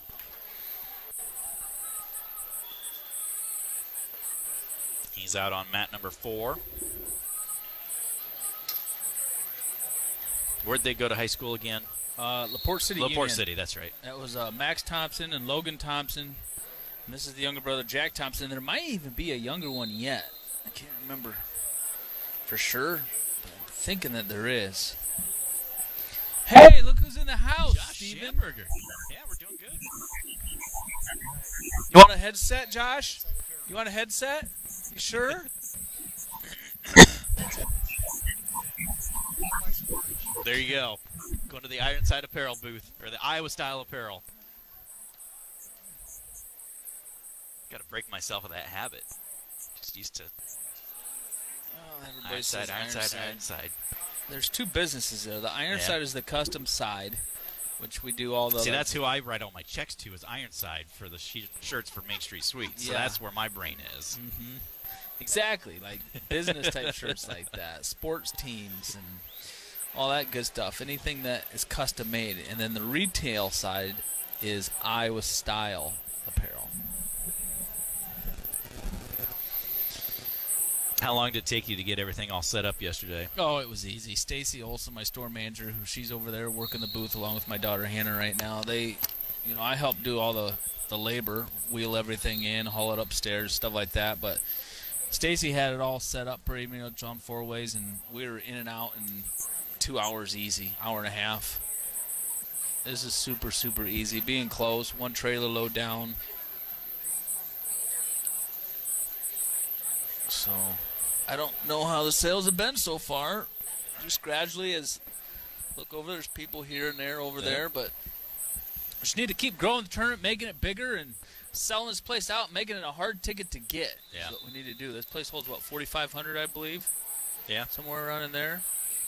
He's out on mat number 4. Where'd they go to high school again? LaPorte City LaPorte Union. City, that's right. That was Max Thompson and Logan Thompson. And this is the younger brother, Jack Thompson. There might even be a younger one yet. I can't remember for sure, but I'm thinking that there is. Hey, look who's in the house, Josh Steven. Schamberger. Yeah, we're doing good. You want a headset, Josh? You want a headset? You sure? There you go. Going to the Ironside Apparel booth, or the Iowa Style Apparel. Got to break myself of that habit. Just used to. Everybody says Ironside. There's 2 businesses there. The Ironside is the custom side, which we do all the. See, that's who I write all my checks to, is Ironside for the shirts for Main Street Suites. So that's where my brain is. Mm-hmm. Exactly, like business type shirts like that, sports teams and all that good stuff. Anything that is custom made, and then the retail side is Iowa Style Apparel. How long did it take you to get everything all set up yesterday? Oh, it was easy. Stacy Olson, my store manager, she's over there working the booth along with my daughter Hannah right now. They, I help do all the labor, wheel everything in, haul it upstairs, stuff like that. But Stacy had it all set up pretty much on 4-ways, and we were in and out in 2 hours easy, hour and a half. This is super, super easy. Being close, one trailer load down. So I don't know how the sales have been so far. Just gradually, as look over, there's people here and there over there, but we just need to keep growing the tournament, making it bigger, and selling this place out, making it a hard ticket to get. Yeah. That's what we need to do. This place holds, 4,500, I believe? Yeah. Somewhere around in there.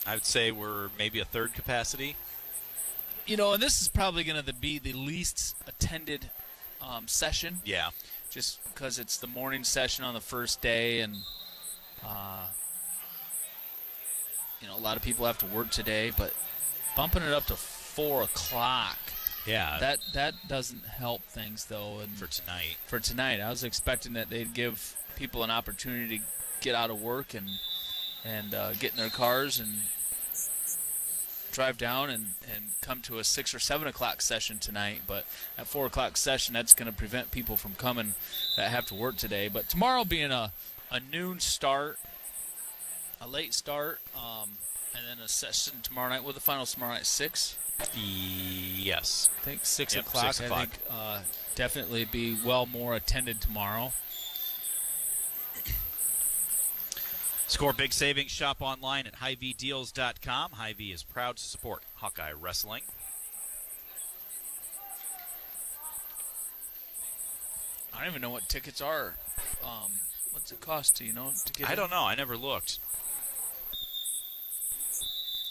I would say we're maybe a third capacity. And this is probably going to be the least attended session. Yeah. Just because it's the morning session on the first day, and a lot of people have to work today, but bumping it up to 4 o'clock. Yeah. That doesn't help things, though. And for tonight, I was expecting that they'd give people an opportunity to get out of work and get in their cars and drive down and come to a 6 or 7 o'clock session tonight. But at 4 o'clock session, that's going to prevent people from coming that have to work today. But tomorrow being a noon start, a late start, and then a session tomorrow night. Will the finals tomorrow night 6? Yes. I think 6 Yep, o'clock. 6 o'clock. I think definitely be well more attended tomorrow. Score big savings. Shop online at HyVdeals.com. Hy-Vee is proud to support Hawkeye Wrestling. I don't even know what tickets are. What's it cost to get I in? don't know. I never looked.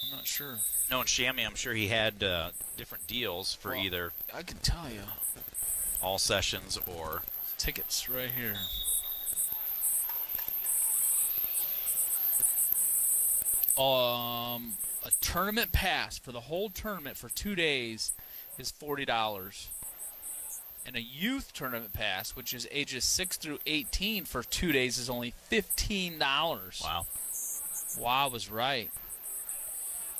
I'm not sure. No, and Shammy, I'm sure he had different deals for either I can tell you. all sessions or Tickets right here. A tournament pass for the whole tournament for 2 days is $40. And a youth tournament pass, which is ages 6 through 18 for 2 days, is only $15. Wow. Wow was right.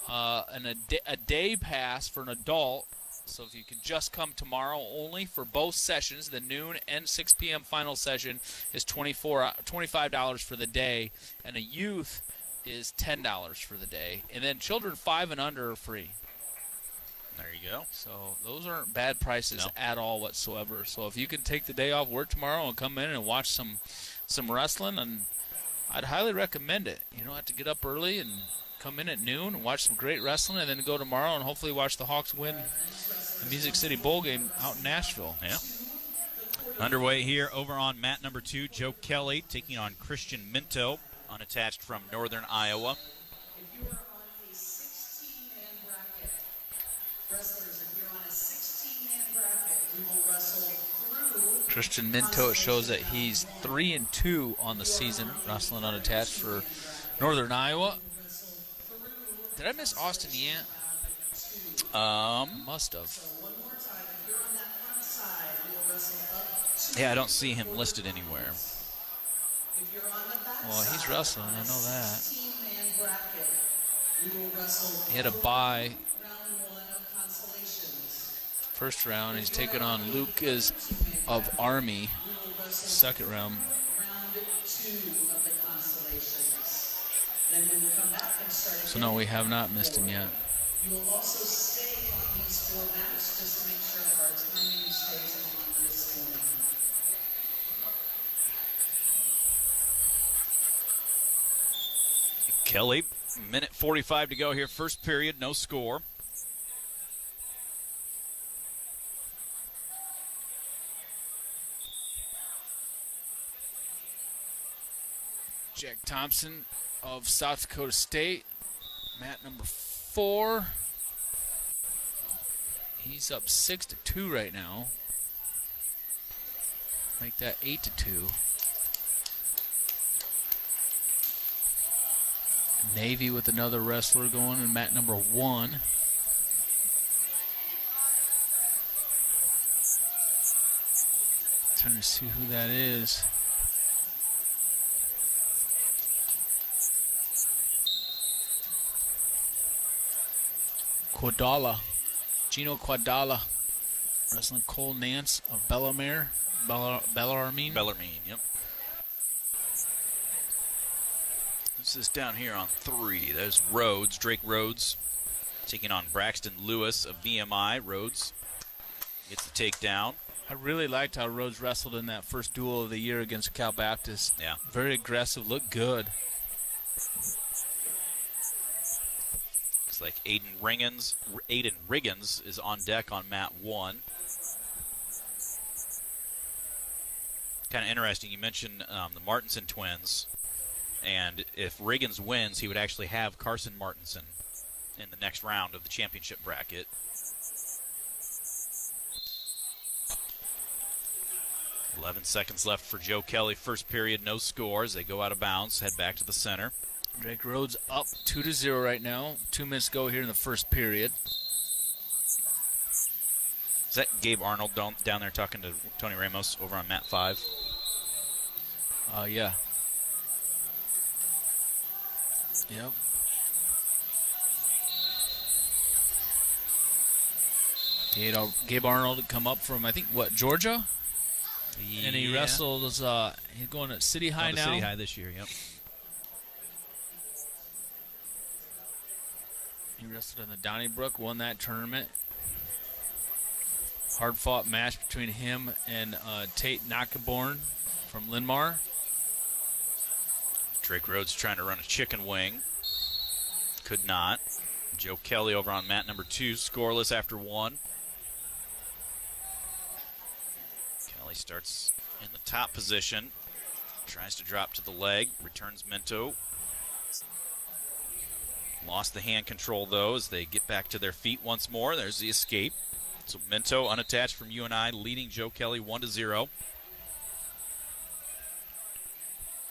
And a day pass for an adult, so if you could just come tomorrow only for both sessions, the noon and 6 p.m. final session is $25 for the day, and a youth is $10 for the day. And then children 5 and under are free. There you go. So those aren't bad prices at all whatsoever. So if you can take the day off work tomorrow and come in and watch some wrestling, and I'd highly recommend it. You don't have to get up early and come in at noon and watch some great wrestling, and then go tomorrow and hopefully watch the Hawks win the Music City Bowl game out in Nashville. Yeah. Underway here over on mat number 2, Joe Kelly taking on Christian Minto, unattached from Northern Iowa. If you are on a 16-man bracket, wrestlers, if you're on a 16-man bracket, we will wrestle through. Christian Minto, it shows that he's 3-2 on the season, wrestling unattached for Northern Iowa. Did I miss Austin Yant? Must have. Yeah, I don't see him listed anywhere. Well, he's wrestling, I know that. He had a bye. First round, he's taking on Lucas of Army. Second round. So no, we have not missed him yet. You will also stay on these 4 mats just to make sure our timing stays on this morning. Kelly, minute 45 to go here. First period, no score. Jack Thompson of South Dakota State, mat number 4. He's up 6-2 right now. Make that 8-2. Navy with another wrestler going in mat number 1. Trying to see who that is. Quadala. Gino Quadala. Wrestling Cole Nance of Bellarmine. Bellarmine, yep. Who's this down here on 3? There's Rhodes, Drake Rhodes, taking on Braxton Lewis of VMI. Rhodes gets the takedown. I really liked how Rhodes wrestled in that first duel of the year against Cal Baptist. Yeah. Very aggressive, looked good. Looks like Aiden Riggins is on deck on mat 1. Kind of interesting. You mentioned the Martinson twins, and if Riggins wins, he would actually have Carson Martinson in the next round of the championship bracket. $11 seconds left for Joe Kelly. First period, no scores. They go out of bounds, head back to the center. Drake Rhodes up 2-0 right now. 2 minutes to go here in the first period. Is that Gabe Arnold down there talking to Tony Ramos over on mat 5? Yeah. Yep. Gabe Arnold had come up from, I think, Georgia? Yeah. And he wrestled as, he's going to City High now. City High this year, yep. He wrestled in the Donnybrook, won that tournament. Hard-fought match between him and Tate Nakaborn from Linmar. Drake Rhodes trying to run a chicken wing. Could not. Joe Kelly over on mat number 2, scoreless after 1. Kelly starts in the top position. Tries to drop to the leg. Returns Minto. Lost the hand control, though, as they get back to their feet once more. There's the escape. So Minto, unattached from UNI, leading Joe Kelly 1-0.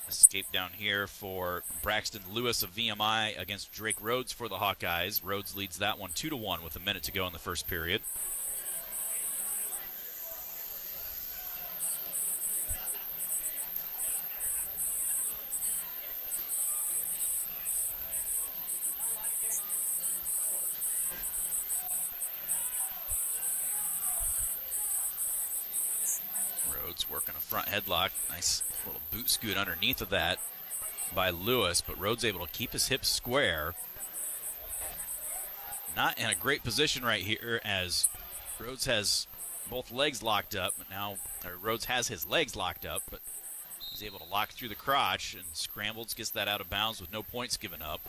Escape down here for Braxton Lewis of VMI against Drake Rhodes for the Hawkeyes. Rhodes leads that one 2-1 with a minute to go in the first period. Working a front headlock. Nice little boot scoot underneath of that by Lewis, but Rhodes able to keep his hips square. Not in a great position right here as Rhodes has both legs locked up, but now Rhodes has his legs locked up, but he's able to lock through the crotch and scrambles, gets that out of bounds with no points given up.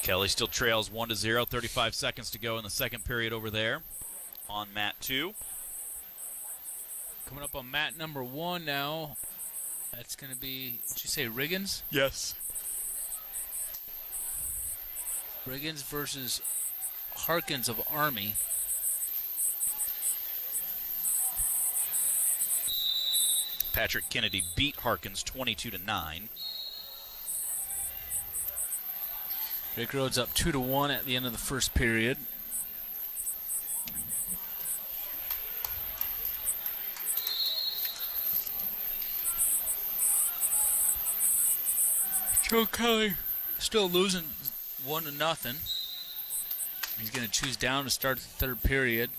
Kelly still trails 1-0, 35 seconds to go in the second period over there on mat 2. Coming up on mat number 1 now. That's going to be, did you say Riggins? Yes. Riggins versus Harkins of Army. Patrick Kennedy beat Harkins 22-9. Drake Rhodes up 2-1 at the end of the first period. Joe Kelly still losing 1-0. He's going to choose down to start the third period.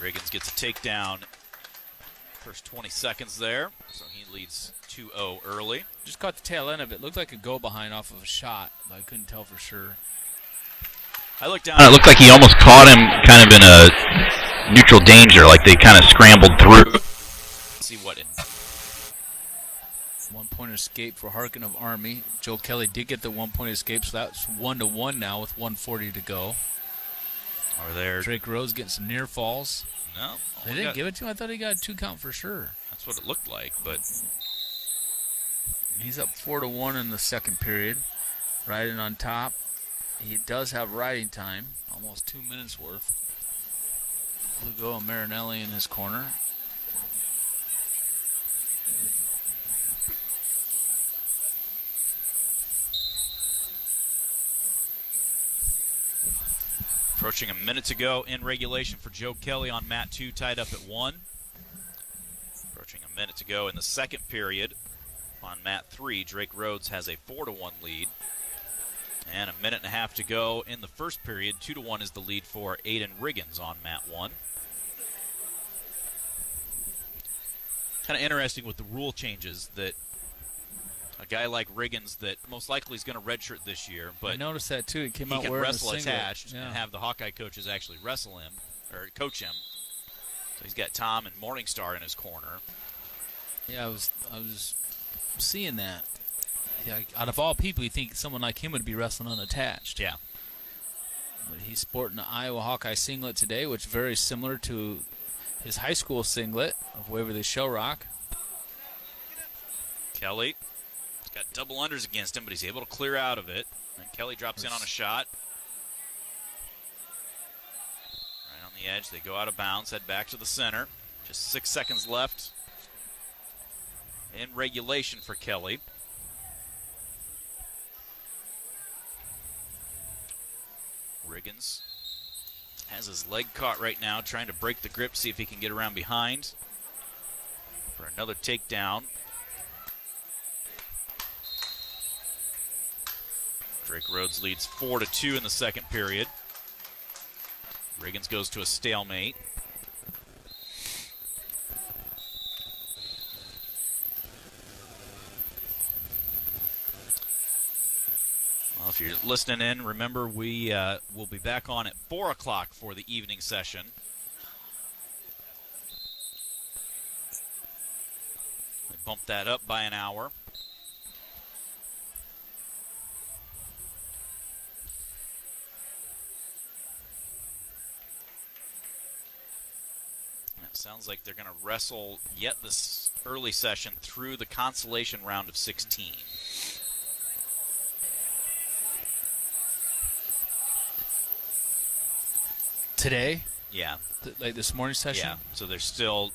Riggins gets a takedown. First 20 seconds there, so he leads 2-0 early. Just caught the tail end of it. Looked like a go-behind off of a shot, but I couldn't tell for sure. I looked down. It looked like he almost caught him kind of in a neutral danger, like they kind of scrambled through. See what in. 1-point escape for Harkin of Army. Joe Kelly did get the 1-point escape, so that's 1-1 now with 1:40 to go. Over there. Drake Rhodes getting some near falls. No. They didn't give it to him. I thought he got a 2 count for sure. That's what it looked like, but he's up 4-1 in the second period. Riding on top. He does have riding time, almost 2 minutes worth. Lugo and Marinelli in his corner. Approaching a minute to go in regulation for Joe Kelly on mat 2, tied up at 1. Approaching a minute to go in the second period. on mat 3. Drake Rhodes has a 4-1 lead. And a minute and a half to go in the first period. 2-1 is the lead for Aiden Riggins on mat 1. Kind of interesting with the rule changes that a guy like Riggins that most likely is going to redshirt this year, but I noticed that too. He came out can wearing wrestle a singlet. attached and have the Hawkeye coaches actually wrestle him or coach him. So he's got Tom and Morningstar in his corner. Yeah, I was seeing that. Yeah, out of all people, you think someone like him would be wrestling unattached. Yeah. But he's sporting the Iowa Hawkeye singlet today, which is very similar to his high school singlet of Waverly Shellrock. Kelly. He's got double unders against him, but he's able to clear out of it. And Kelly drops in on a shot. Right on the edge. They go out of bounds, head back to the center. Just 6 seconds left in regulation for Kelly. Riggins has his leg caught right now, trying to break the grip, see if he can get around behind for another takedown. Drake Rhodes leads 4-2 in the second period. Riggins goes to a stalemate. Well, if you're listening in, remember we will be back on at 4 o'clock for the evening session. They bumped that up by an hour. It sounds like they're going to wrestle yet this early session through the consolation round of 16. Today? Yeah. Like this morning session? Yeah, so there's still,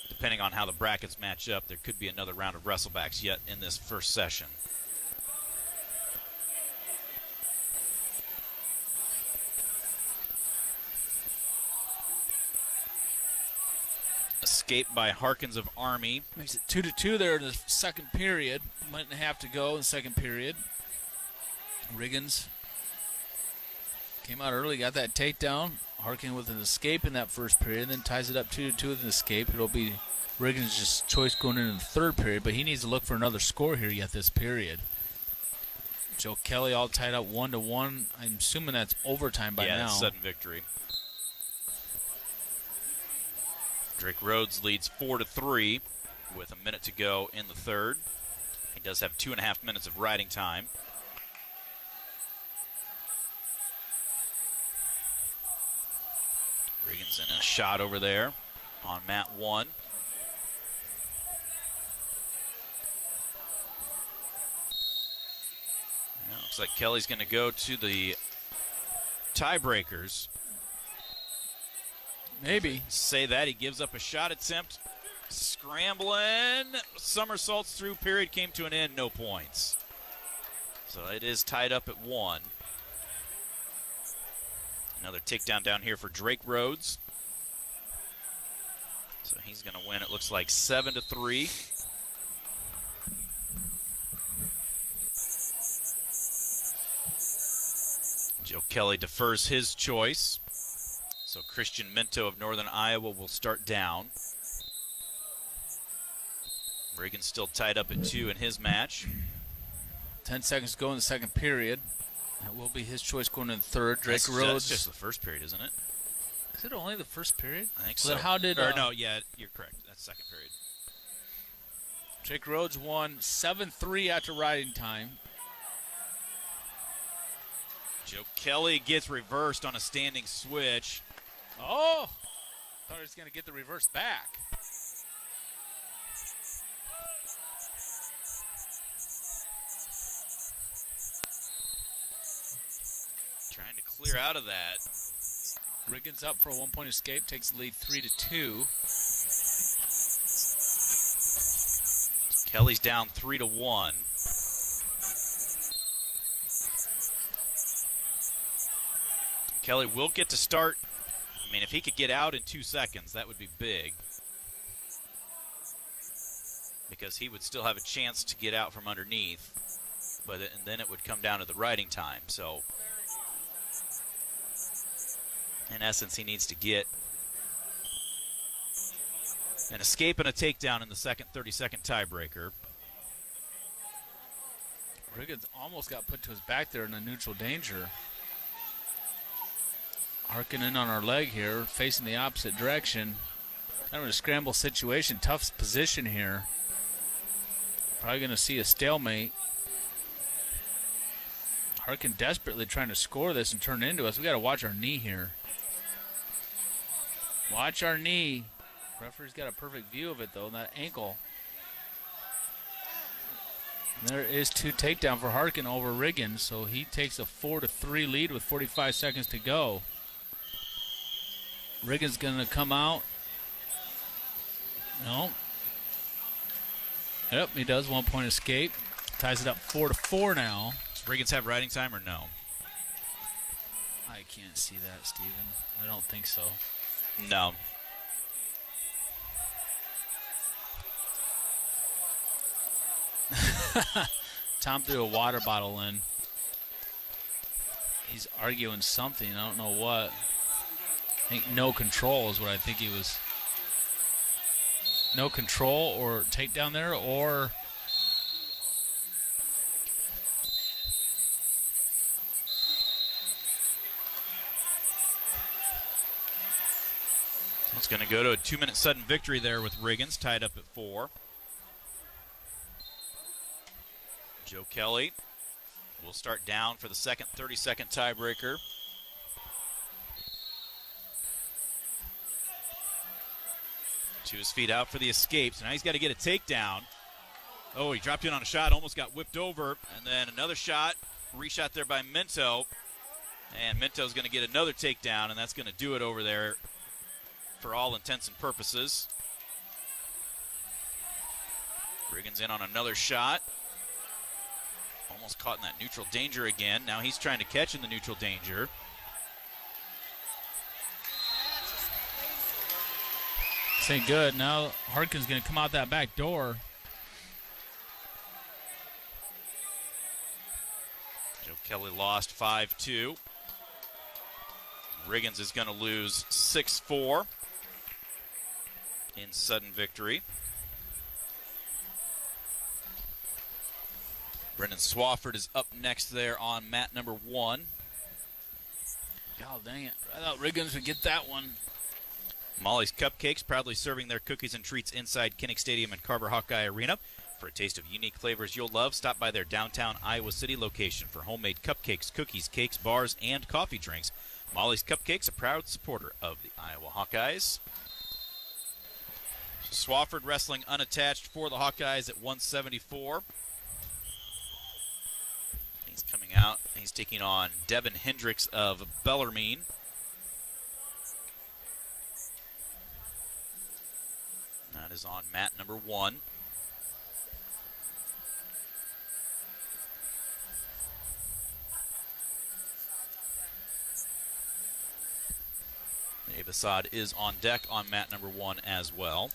depending on how the brackets match up, there could be another round of wrestlebacks yet in this first session. Escape by Harkins of Army. Makes it 2-2 there in the second period. A minute and a half to go in the second period. Riggins came out early, got that takedown. Harkin with an escape in that first period, then ties it up 2-2 with an escape. It'll be Riggins' choice going into the third period, but he needs to look for another score here yet this period. Joe Kelly all tied up 1-1. I'm assuming that's overtime by now. Yeah, that's sudden victory. Drake Rhodes leads 4-3 with a minute to go in the third. He does have 2.5 minutes of riding time. Riggins in a shot over there on mat 1. Now, looks like Kelly's going to go to the tiebreakers. Maybe. Say that. He gives up a shot attempt. Scrambling. Somersaults through. Period came to an end. No points. So it is tied up at 1. Another takedown down here for Drake Rhodes. So he's going to win, it looks like 7-3. Joe Kelly defers his choice. So Christian Minto of Northern Iowa will start down. Riggins still tied up at 2 in his match. 10 seconds to go in the second period. That will be his choice going in the third. Drake Rhodes. That's just the first period, isn't it? Is it only the first period? I think so. so. Then how did? No, yeah, you're correct. That's second period. Drake Rhodes won 7-3 after riding time. Joe Kelly gets reversed on a standing switch. Oh! Thought he was going to get the reverse back. Trying to clear out of that. Riggins up for a 1-point escape, takes the lead 3-2. Kelly's down 3-1. Kelly will get to start. I mean, if he could get out in 2 seconds, that would be big. because he would still have a chance to get out from underneath, and then it would come down to the riding time. So, in essence, he needs to get an escape and a takedown in the second 30-second tiebreaker. Riggins almost got put to his back there in a neutral danger. Harkin in on our leg here, facing the opposite direction. Kind of a scramble situation, tough position here. Probably going to see a stalemate. Harkin desperately trying to score this and turn it into us. We got to watch our knee here. Watch our knee. Referee's got a perfect view of it though, that ankle. And there is 2 takedown for Harkin over Riggins, so he takes a 4-3 lead with 45 seconds to go. Riggins going to come out. No. Yep, he does. 1-point escape. Ties it up 4-4 now. Does Riggins have riding time or no? I can't see that, Steven. I don't think so. No. Tom threw a water bottle in. He's arguing something. I don't know what. I think no control is what I think he was. No control or takedown there, or it's going to go to a 2-minute sudden victory there with Riggins tied up at 4. Joe Kelly will start down for the second 30-second tiebreaker. To his feet out for the escape. So now he's got to get a takedown. Oh, he dropped in on a shot, almost got whipped over. And then another shot, reshot there by Minto. And Minto's going to get another takedown, and that's going to do it over there for all intents and purposes. Riggins in on another shot. Almost caught in that neutral danger again. Now he's trying to catch in the neutral danger. This ain't good. Now Harkin's going to come out that back door. Joe Kelly lost 5-2. Riggins is going to lose 6-4 in sudden victory. Brendan Swafford is up next there on mat number 1. God dang it. I thought Riggins would get that one. Molly's Cupcakes, proudly serving their cookies and treats inside Kinnick Stadium and Carver Hawkeye Arena. For a taste of unique flavors you'll love, stop by their downtown Iowa City location for homemade cupcakes, cookies, cakes, bars, and coffee drinks. Molly's Cupcakes, a proud supporter of the Iowa Hawkeyes. Swafford wrestling unattached for the Hawkeyes at 174. He's coming out. He's taking on Devin Hendricks of Bellarmine. That is on mat number 1. Abe Assad is on deck on mat number 1 as well.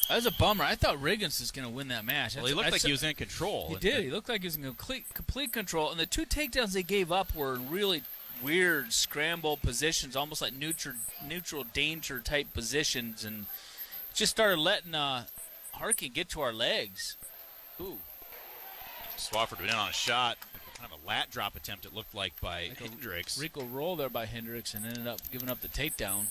That was a bummer. I thought Riggins was going to win that match. Well, he looked like he was in control. He did. He looked like he was in complete control. And the 2 takedowns they gave up were in really weird scramble positions, almost like neutral danger type positions, and just started letting Harkin get to our legs. Ooh. Swafford went in on a shot, kind of a lat drop attempt it looked like by Hendricks. Rico roll there by Hendricks and ended up giving up the takedown.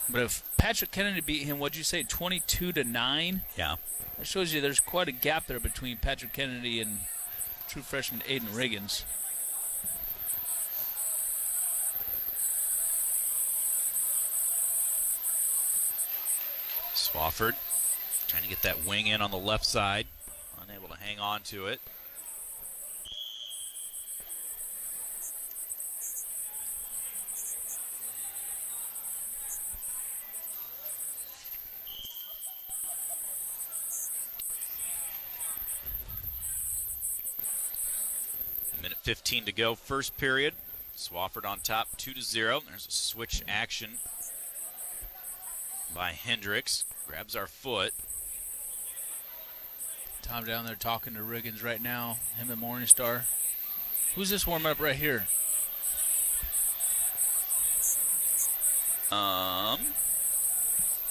But if Patrick Kennedy beat him, what'd you say, 22-9? Yeah. That shows you there's quite a gap there between Patrick Kennedy and true freshman Aiden Riggins. Swafford trying to get that wing in on the left side. Unable to hang on to it. Minute 1:15 to go, first period. Swafford on top, 2-0. There's a switch action by Hendricks. Grabs our foot. Tom down there talking to Riggins right now, him and Morningstar. Who's this warming up right here?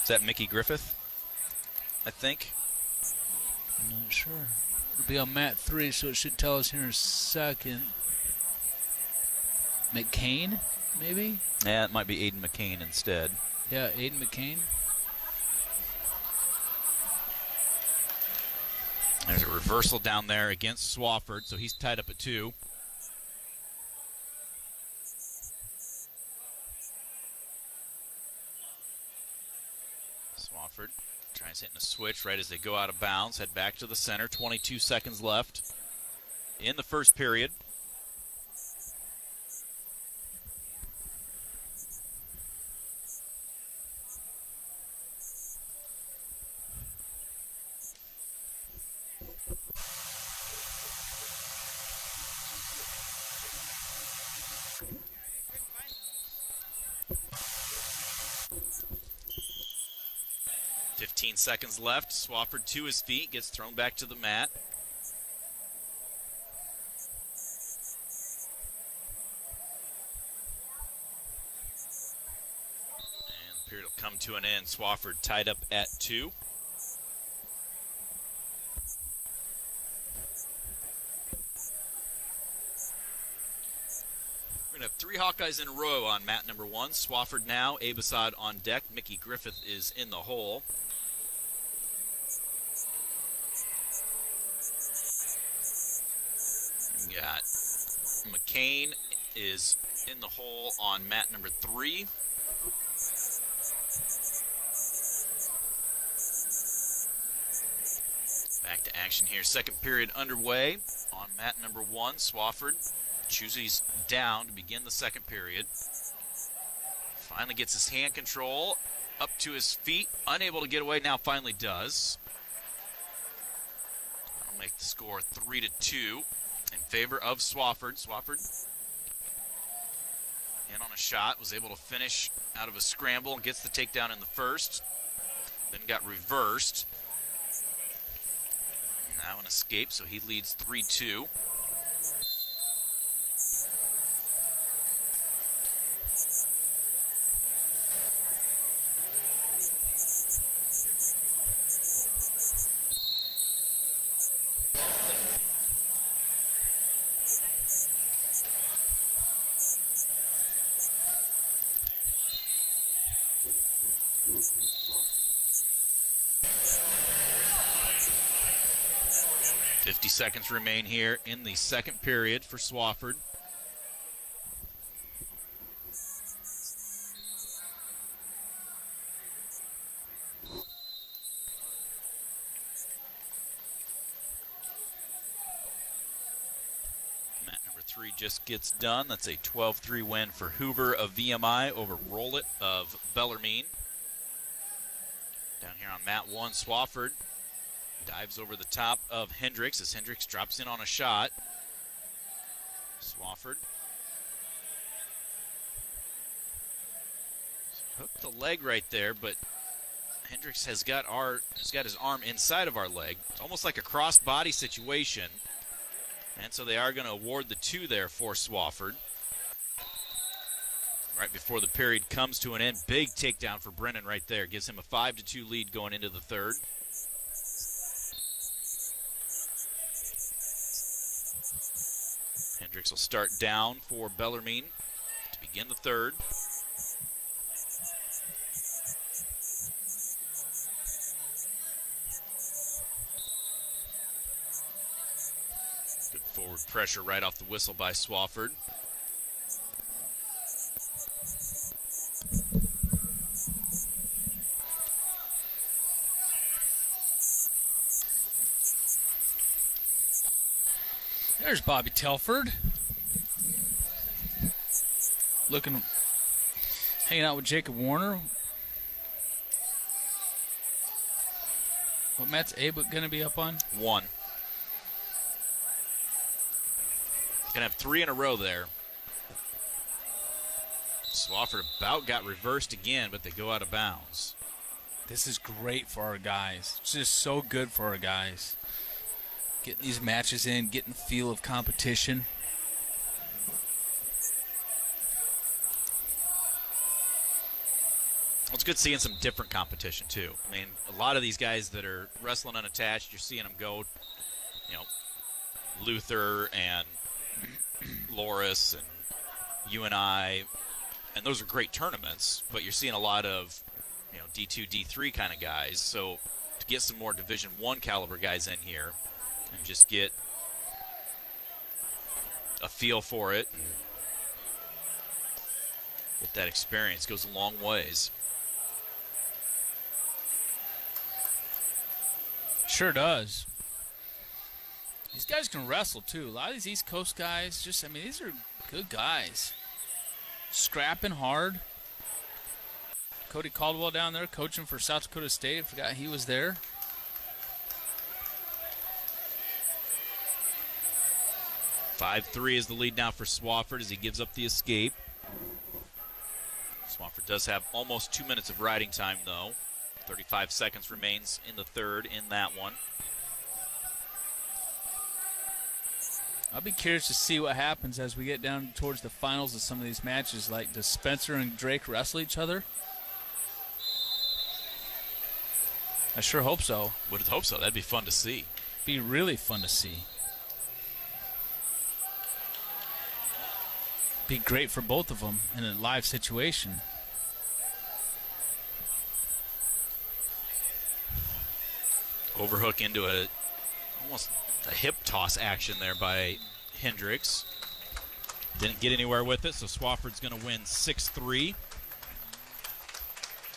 Is that Mickey Griffith? I think. I'm not sure. It'll be on mat 3, so it should tell us here in a second. McCain, maybe? Yeah, it might be Aiden McCain instead. Yeah, Aiden McCain. There's a reversal down there against Swafford, so he's tied up at 2. Swafford tries hitting a switch right as they go out of bounds. Head back to the center. 22 seconds left in the first period. Seconds left. Swafford to his feet, gets thrown back to the mat. And the period will come to an end. Swafford tied up at 2. We're going to have 3 Hawkeyes in a row on mat number 1. Swafford now, Abasad on deck. Mickey Griffith is in the hole. Got McCain is in the hole on mat number 3. Back to action here. Second period underway on mat number 1. Swafford chooses down to begin the second period. Finally gets his hand control up to his feet. Unable to get away. Now finally does. That'll make the score 3-2. In favor of Swafford. Swafford in on a shot, was able to finish out of a scramble and gets the takedown in the first. Then got reversed. Now an escape, so he leads 3-2. Seconds remain here in the second period for Swafford. Mat number 3 just gets done. That's a 12-3 win for Hoover of VMI over Rollitt of Bellarmine. Down here on mat 1, Swafford dives over the top of Hendricks as Hendricks drops in on a shot. Swafford hooked the leg right there, but Hendricks has got his arm inside of our leg. It's almost like a cross-body situation. And so they are going to award the 2 there for Swafford. Right before the period comes to an end, big takedown for Brennan right there. Gives him a 5-2 lead going into the third. Hendricks will start down for Bellarmine to begin the third. Good forward pressure right off the whistle by Swafford. There's Bobby Telford. Hanging out with Jacob Warner. What mat's Abe going to be up on? 1. Gonna have 3 in a row there. Swafford about got reversed again, but they go out of bounds. This is great for our guys. It's just so good for our guys. Getting these matches in, getting the feel of competition. Well, it's good seeing some different competition, too. I mean, a lot of these guys that are wrestling unattached, you're seeing them go, Luther and Loris and UNI, and those are great tournaments, but you're seeing a lot of, D2, D3 kind of guys. So to get some more Division I caliber guys in here and just get a feel for it and get that experience goes a long ways. Sure does. These guys can wrestle, too. A lot of these East Coast guys, these are good guys. Scrapping hard. Cody Caldwell down there coaching for South Dakota State. I forgot he was there. (5-3) is the lead now for Swafford as he gives up the escape. Swafford does have almost 2 minutes of riding time, though. 35 seconds remains in the third in that one. I'll be curious to see what happens as we get down towards the finals of some of these matches. Like, does Spencer and Drake wrestle each other? I sure hope so. Would hope so. That'd be fun to see. Be really fun to see. Be great for both of them in a live situation. Overhook into almost a hip toss action there by Hendricks. Didn't get anywhere with it, so Swafford's going to win 6-3.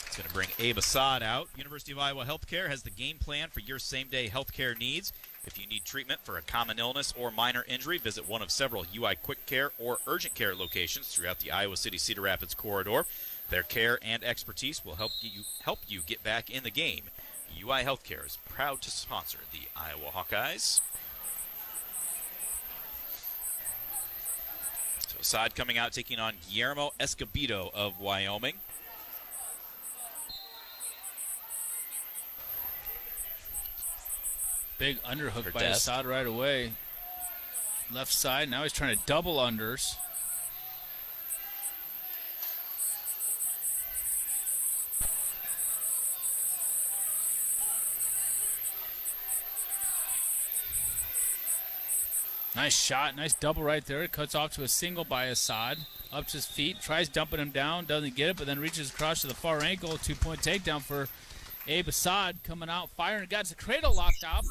It's going to bring Abe Assad out. University of Iowa Healthcare has the game plan for your same-day healthcare needs. If you need treatment for a common illness or minor injury, visit one of several UI Quick Care or Urgent Care locations throughout the Iowa City-Cedar Rapids corridor. Their care and expertise will help you get back in the game. UI Healthcare is proud to sponsor the Iowa Hawkeyes. So Assad coming out, taking on Guillermo Escobedo of Wyoming. Big underhook by Assad right away. Left side. Now he's trying to double unders. Nice shot. Nice double right there. It cuts off to a single by Assad. Up to his feet. Tries dumping him down. Doesn't get it, but then reaches across to the far ankle. 2-point takedown for Abe Assad coming out, firing. Got his cradle locked up.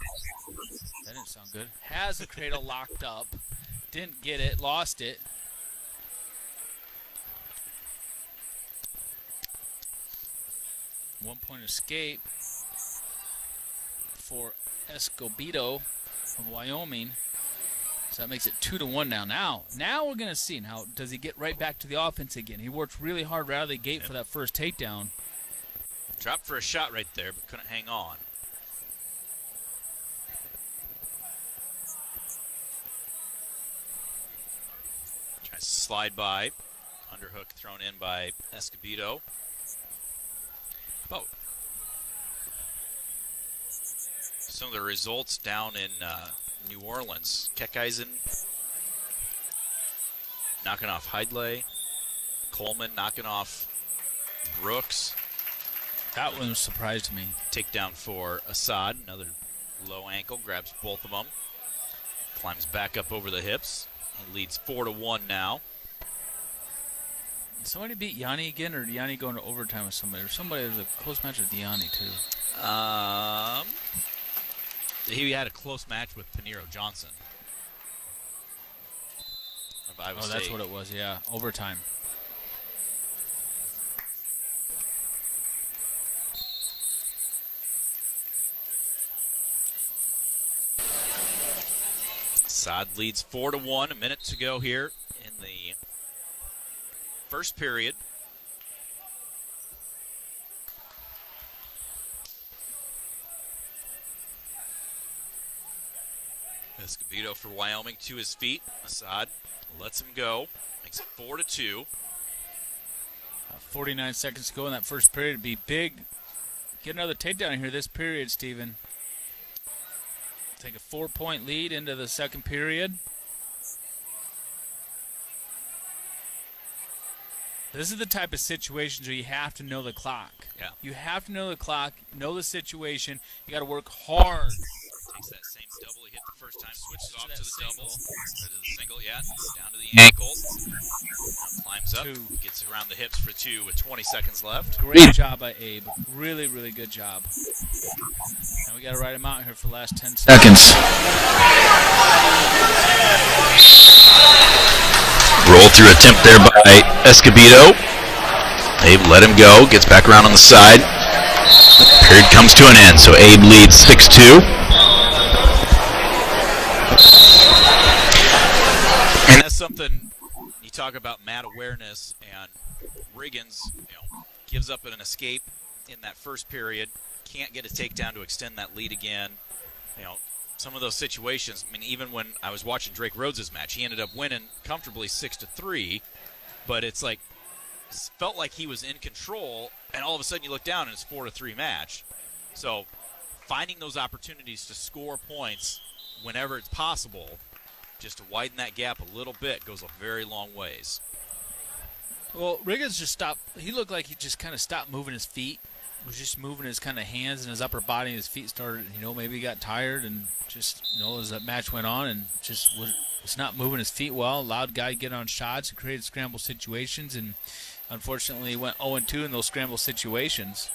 That didn't sound good. Has the cradle locked up. Didn't get it. Lost it. One-point escape for Escobedo of Wyoming. So that makes it 2-1 now. Now we're going to see. Now, does he get right back to the offense again? He worked really hard right out of the gate for that first takedown. Dropped for a shot right there, but couldn't hang on. Tries to slide by. Underhook thrown in by Escobedo. About some of the results down in New Orleans. Keckeisen knocking off Heidley. Coleman knocking off Brooks. That one surprised me. Takedown for Assad. Another low ankle. Grabs both of them. Climbs back up over the hips. He leads 4-1 now. Somebody beat Yanni again, or Yanni going to overtime with somebody? Or somebody, there's a close match with Yanni, too. He had a close match with Paniro Johnson of Iowa State. That's what it was, yeah. Overtime. Assad leads 4-1. A minute to go here in the first period. Escobedo for Wyoming to his feet. Assad lets him go. Makes it 4-2. 49 seconds to go in that first period. It'd be big. Get another takedown here this period, Steven. Take a 4-point lead into the second period. This is the type of situations where you have to know the clock. Yeah. You have to know the clock, know the situation. You got to work hard. Takes that same double he hit the first time, switches off to the double. To the single, yeah. Down to the ankle. Now climbs up, gets around the hips for 2 with 20 seconds left. Great job by Abe. Really, really good job. And we got to ride him out here for the last 10 seconds. Roll through attempt there by Escobedo. Abe let him go, gets back around on the side. Period comes to an end, so Abe leads 6-2. And that's something you talk about mat awareness, and Riggins, gives up an escape in that first period, can't get a takedown to extend that lead again. Some of those situations, even when I was watching Drake Rhodes' match, he ended up winning comfortably 6-3, but it felt like he was in control, and all of a sudden you look down and it's 4-3 match. So finding those opportunities to score points whenever it's possible, just to widen that gap a little bit, goes a very long ways. Well, Riggins just stopped. He looked like he just kind of stopped moving his feet. Was just moving his kind of hands and his upper body, and his feet started, maybe he got tired, and just, as that match went on, and just was not moving his feet well. Allowed guy to get on shots and created scramble situations, and unfortunately he went 0-2 in those scramble situations.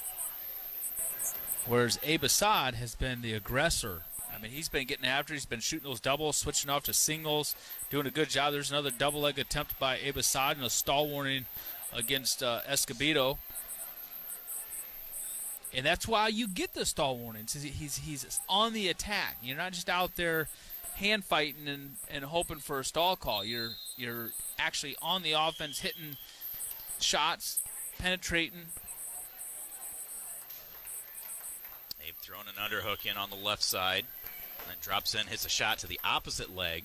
Whereas Abe Assad has been the aggressor. He's been getting after. He's been shooting those doubles, switching off to singles, doing a good job. There's another double leg attempt by Abe Assad and a stall warning against Escobedo. And that's why you get the stall warnings. He's on the attack. You're not just out there hand fighting and hoping for a stall call. You're actually on the offense, hitting shots, penetrating. Abe throwing an underhook in on the left side, and then drops in, hits a shot to the opposite leg.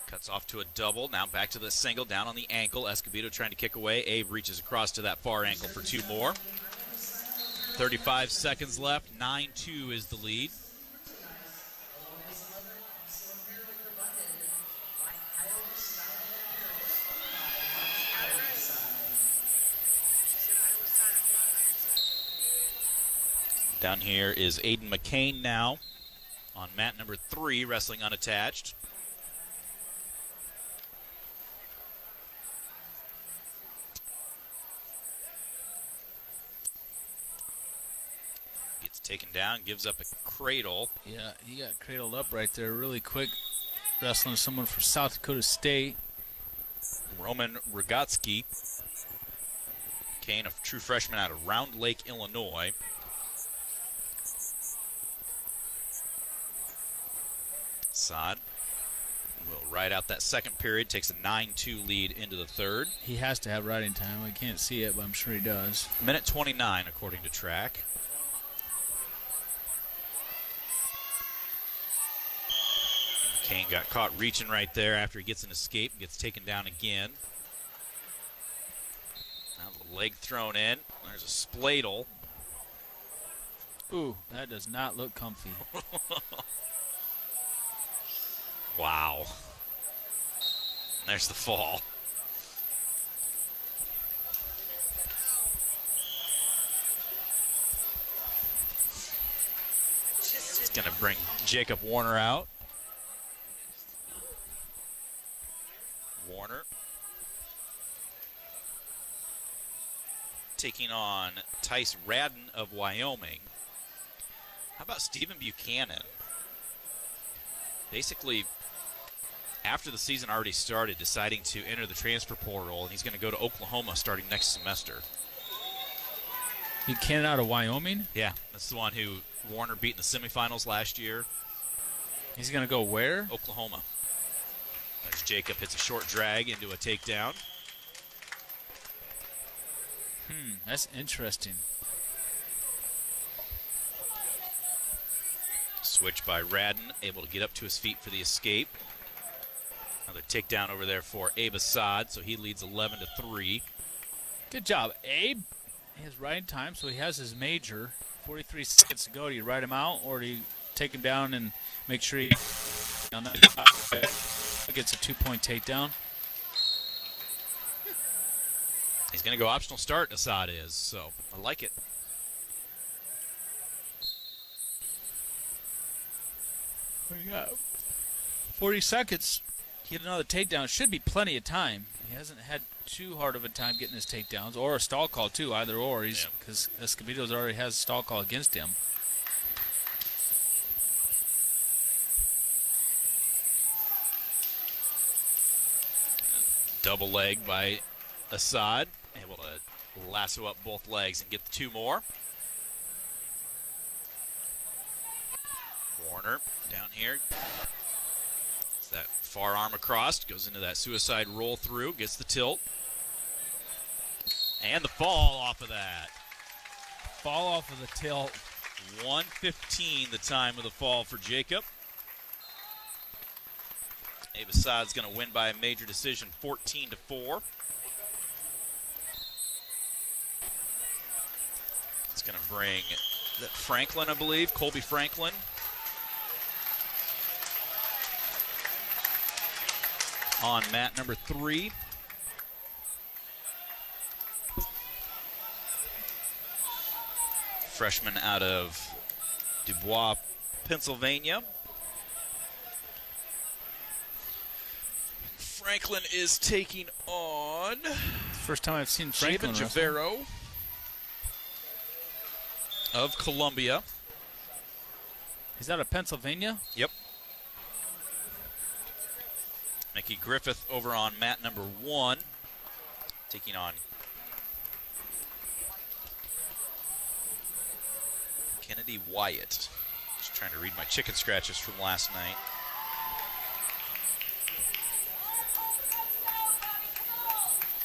Cuts off to a double. Now back to the single, down on the ankle. Escobedo trying to kick away. Abe reaches across to that far ankle for 2 more. 35 seconds left. 9-2 is the lead. Down here is Aiden McCain now on mat number 3, wrestling unattached. Gets taken down, gives up a cradle. Yeah, he got cradled up right there really quick. Wrestling someone from South Dakota State. Roman Rogotsky. Kane, a true freshman out of Round Lake, Illinois. Assad will ride out that second period, takes a 9-2 lead into the third. He has to have riding time. I can't see it, but I'm sure he does. Minute 29, according to track. Kane got caught reaching right there after he gets an escape and gets taken down again. Now the leg thrown in. There's a spladle. Ooh, that does not look comfy. Wow. There's the fall. It's going to bring Jacob Warner out. Warner taking on Tice Radden of Wyoming. How about Stephen Buchanan? Basically, after the season already started, deciding to enter the transfer portal, and he's going to go to Oklahoma starting next semester. Buchanan out of Wyoming? Yeah, that's the one who Warner beat in the semifinals last year. He's going to go where? Oklahoma. There's Jacob, hits a short drag into a takedown. That's interesting. Switch by Radden, able to get up to his feet for the escape. Another takedown over there for Abe Assad, so he leads 11-3. Good job, Abe. He has right time, so he has his major. 43 seconds to go. Do you ride him out, or do you take him down and make sure he gets a 2-point takedown? He's going to go optional start, Assad is, so I like it. We got 40 seconds. Get another takedown. Should be plenty of time. He hasn't had too hard of a time getting his takedowns, or a stall call too, either or. He's because Escobedo's already has a stall call against him. Double leg by Assad, able to lasso up both legs and get the 2 more. Warner down here. It's that far arm across, goes into that suicide roll through, gets the tilt. And the fall off of that. Fall off of the tilt. 1:15 the time of the fall for Jacob. Abe Assad's going to win by a major decision, 14-4. It's going to bring Franklin, I believe, Colby Franklin. On mat number 3. Freshman out of Dubois, Pennsylvania. Franklin is taking on first time I've seen Franklin Javen Javero of Columbia. He's out of Pennsylvania? Yep. Mickey Griffith over on mat number 1, taking on Kennedy Wyatt. Just trying to read my chicken scratches from last night.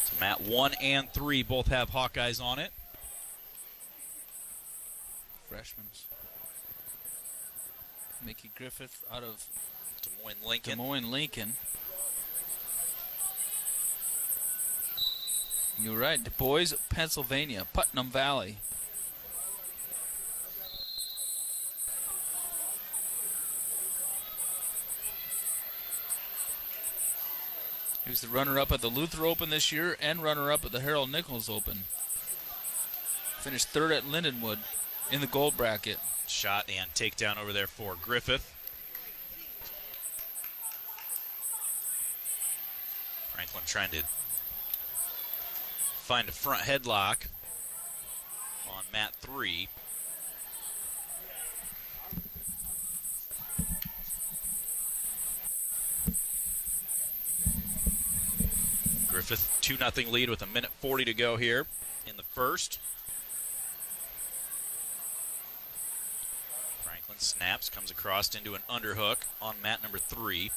So mat 1 and 3 both have Hawkeyes on it. Freshmen. Mickey Griffith out of Des Moines, Lincoln. You're right, Du Bois, Pennsylvania, Putnam Valley. He was the runner-up at the Luther Open this year and runner-up at the Harold Nichols Open. Finished 3rd at Lindenwood in the gold bracket. Shot and takedown over there for Griffith. Franklin trying to find a front headlock on mat 3. Griffith 2-0 lead with 1:40 to go here in the first. Franklin snaps, comes across into an underhook on mat number 3.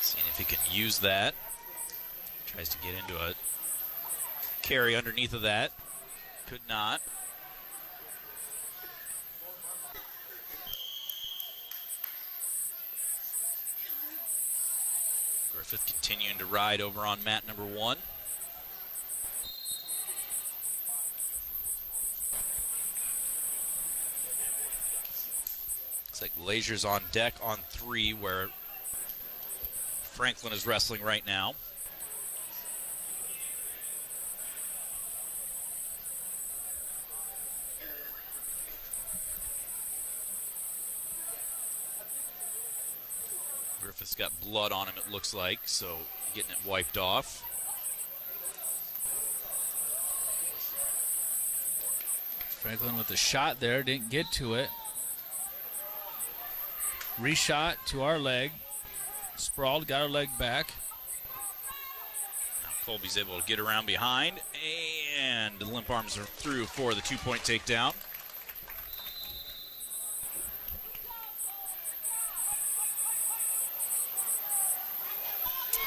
Seeing if he can use that. Tries to get into a carry underneath of that. Could not. Griffith continuing to ride over on mat number 1. Looks like Lazier's on deck on 3, where Franklin is wrestling right now. Griffith's got blood on him, it looks like, so getting it wiped off. Franklin with the shot there, didn't get to it. Reshot to our leg. Sprawled, got our leg back. Now Colby's able to get around behind, and the limp arms are through for the 2-point takedown.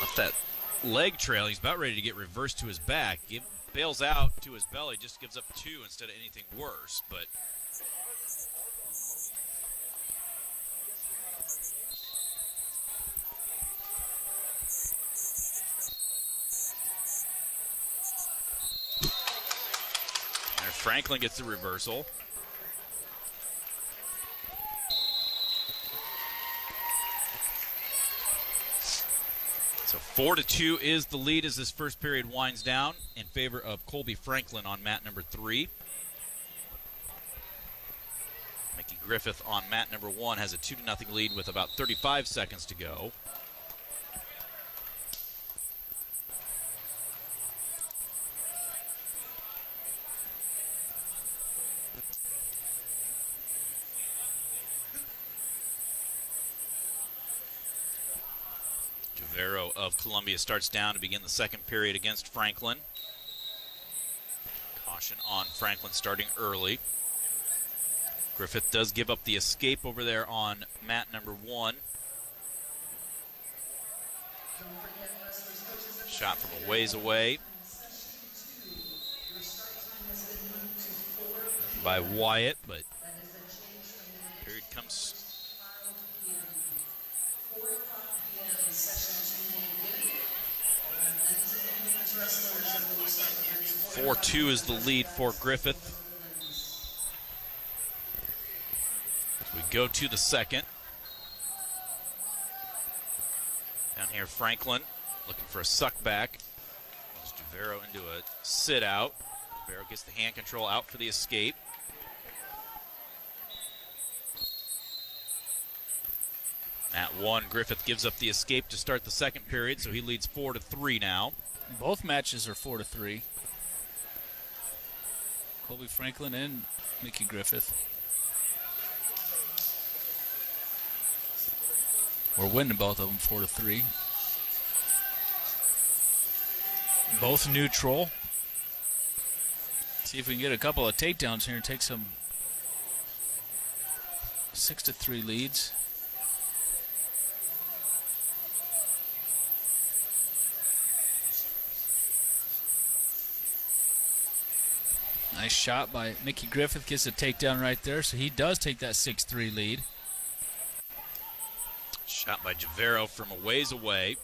Left that leg trail. He's about ready to get reversed to his back. bails out to his belly, just gives up 2 instead of anything worse. But and Franklin gets the reversal. So 4-2 is the lead as this first period winds down in favor of Colby Franklin on mat number 3. Mickey Griffith on mat number 1 has a 2-0 lead with about 35 seconds to go. Javero of Columbia starts down to begin the second period against Franklin. Caution on Franklin starting early. Griffith does give up the escape over there on mat number 1. Shot from a ways away by Wyatt, but period comes. 4-2 is the lead for Griffith. As we go to the second. Down here, Franklin looking for a suck back. Moves Javero into a sit out. Javero gets the hand control out for the escape. At 1, Griffith gives up the escape to start the second period, so he leads 4-3 now. Both matches are 4-3. Colby Franklin and Mickey Griffith. We're winning both of them 4-3. Both neutral. See if we can get a couple of takedowns here and take some 6-3 leads. Nice shot by Mickey Griffith, gets a takedown right there, so he does take that 6-3 lead. Shot by Javero from a ways away.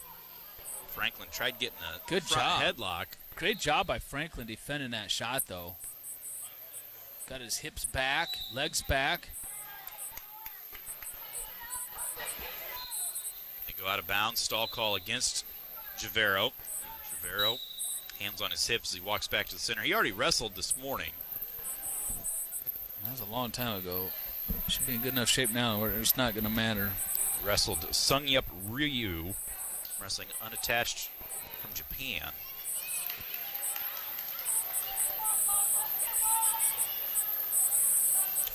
Franklin tried getting a good front job. headlock. Great job by Franklin defending that shot, though. Got his hips back, legs back. They go out of bounds. Stall call against Javero. Javero, hands on his hips as he walks back to the center. He already wrestled this morning. That was a long time ago. Should be in good enough shape now where it's not going to matter. Wrestled Sungyup Ryu, wrestling unattached from Japan.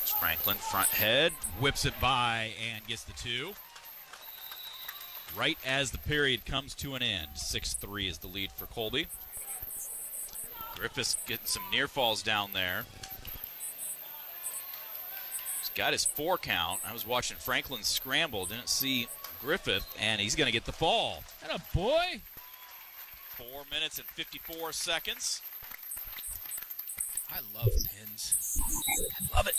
It's Franklin, front head, whips it by and gets the 2. Right as the period comes to an end. 6-3 is the lead for Colby. Griffith's getting some near falls down there. He's got his 4 count. I was watching Franklin scramble, didn't see Griffith, and he's going to get the fall. And a boy. 4 minutes and 54 seconds. I love pins. I love it.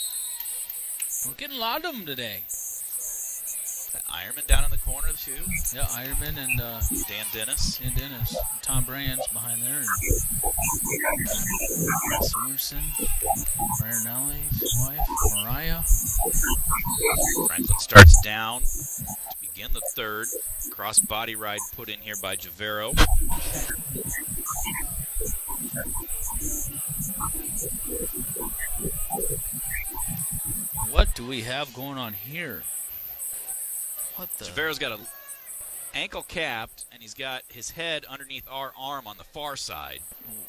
We're getting a lot of them today. That Ironman down in the corner, too. Yeah, Ironman and Dan Dennis. Dan Dennis. Tom Brand's behind there. And Sorensen. Marinelli's wife, Mariah. Franklin starts down to begin the third. Cross body ride put in here by Javero. What do we have going on here? What the? Javero's got a ankle capped, and he's got his head underneath our arm on the far side.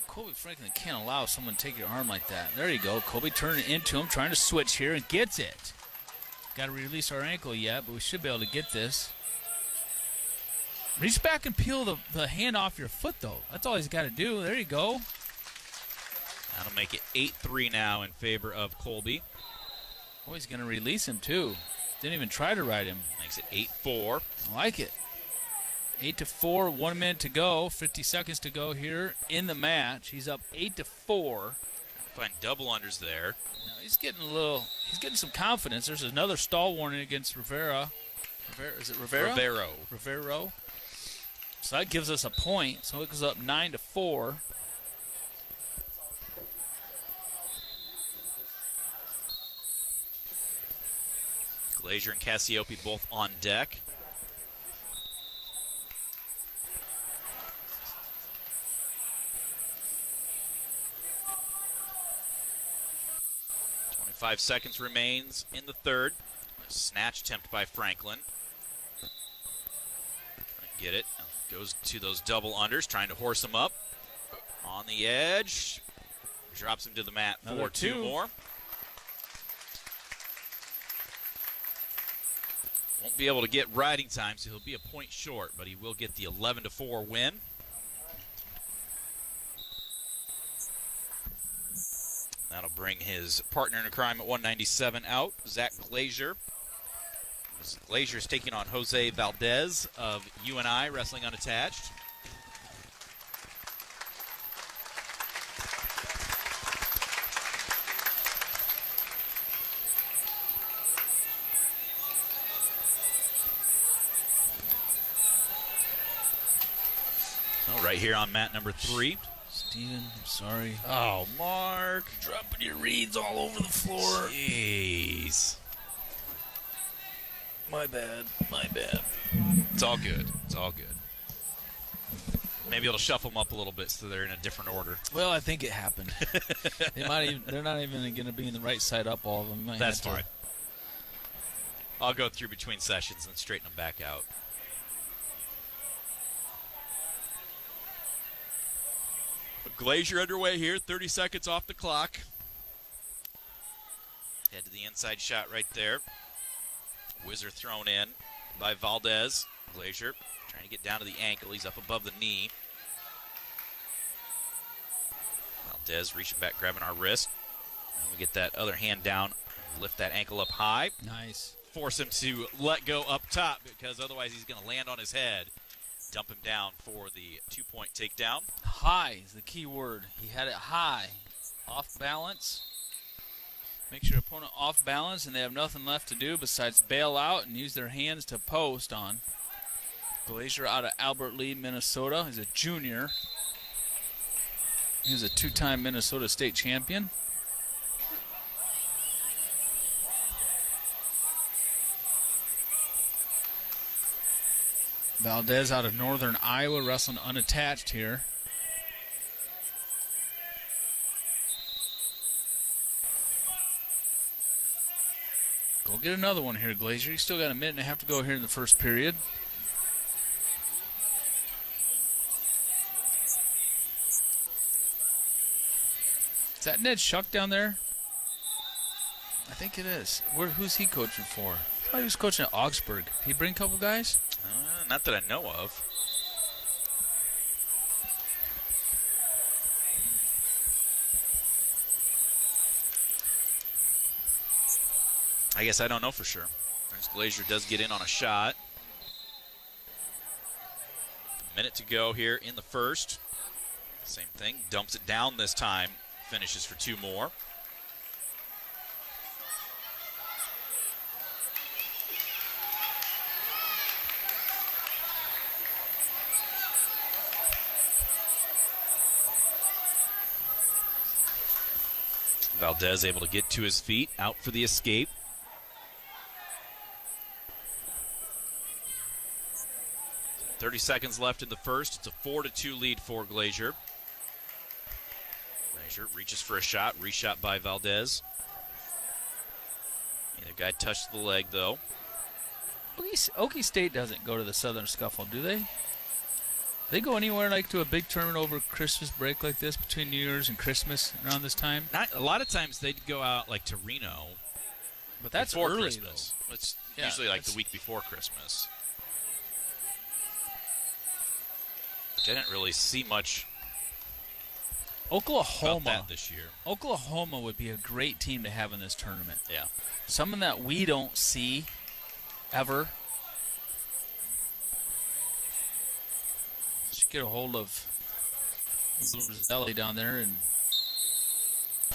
Colby Franklin can't allow someone to take your arm like that. There you go. Colby turning into him, trying to switch here, and gets it. Got to release our ankle yet, but we should be able to get this. Reach back and peel the hand off your foot, though. That's all he's got to do. There you go. That'll make it 8-3 now in favor of Colby. Oh, he's going to release him, too. Didn't even try to ride him. Makes it 8-4. I like it. 8-4, 1 minute to go, 50 seconds to go here in the match. He's up 8-4. Find double unders there. Now he's getting some confidence. There's another stall warning against Rivera. Is it Rivera? Rivero. So that gives us a point. So it goes up 9-4. Glazier and Cassiope both on deck. Five seconds remains in the third. A snatch attempt by Franklin. Get it. Goes to those double unders, trying to horse him up. On the edge. Drops him to the mat for two more. Won't be able to get riding time, so he'll be a point short, but he will get the 11-4 win. That'll bring his partner in crime at 197 out, Zach Glazier. Glazier's taking on Jose Valdez of UNI, wrestling unattached. Right here on mat number 3. Steven, I'm sorry. Oh, Mark. Dropping your reeds all over the floor. Jeez. My bad. It's all good. Maybe it'll shuffle them up a little bit so they're in a different order. Well, I think it happened. They're not even going to be in the right side up, all of them. That's fine. I'll go through between sessions and straighten them back out. Glazier underway here, 30 seconds off the clock. Head to the inside shot right there. Whizzer thrown in by Valdez. Glazier trying to get down to the ankle. He's up above the knee. Valdez reaching back, grabbing our wrist. And we get that other hand down, lift that ankle up high. Nice. Force him to let go up top because otherwise he's going to land on his head. Dump him down for the 2-point takedown. High is the key word. He had it high. Off balance. Makes your opponent off balance and they have nothing left to do besides bail out and use their hands to post on. Glazier out of Albert Lee, Minnesota. He's a junior. He's a 2-time Minnesota State champion. Valdez out of northern Iowa, wrestling unattached here. Go get another one here, Glazier. You still got a minute and a half to go here in the first period. Is that Ned Shuck down there? I think it is. Who's he coaching for? I thought he was coaching at Augsburg. Did he bring a couple guys? Not that I know of. I guess I don't know for sure. As Glazier does get in on a shot. A minute to go here in the first. Same thing. Dumps it down this time. Finishes for 2 more. Valdez able to get to his feet, out for the escape. So 30 seconds left in the first. It's a 4-2 lead for Glazier. Glazier reaches for a shot, reshot by Valdez. Neither guy touched the leg, though. Okie State doesn't go to the Southern Scuffle, do they? They go anywhere like to a big tournament over Christmas break like this, between New Year's and Christmas around this time? A lot of times they'd go out like to Reno. But that's before early, Christmas. though. It's usually like the week before Christmas. Which I didn't really see much Oklahoma about that this year. Oklahoma would be a great team to have in this tournament. Yeah. Someone that we don't see ever. get a hold of Zelli down there and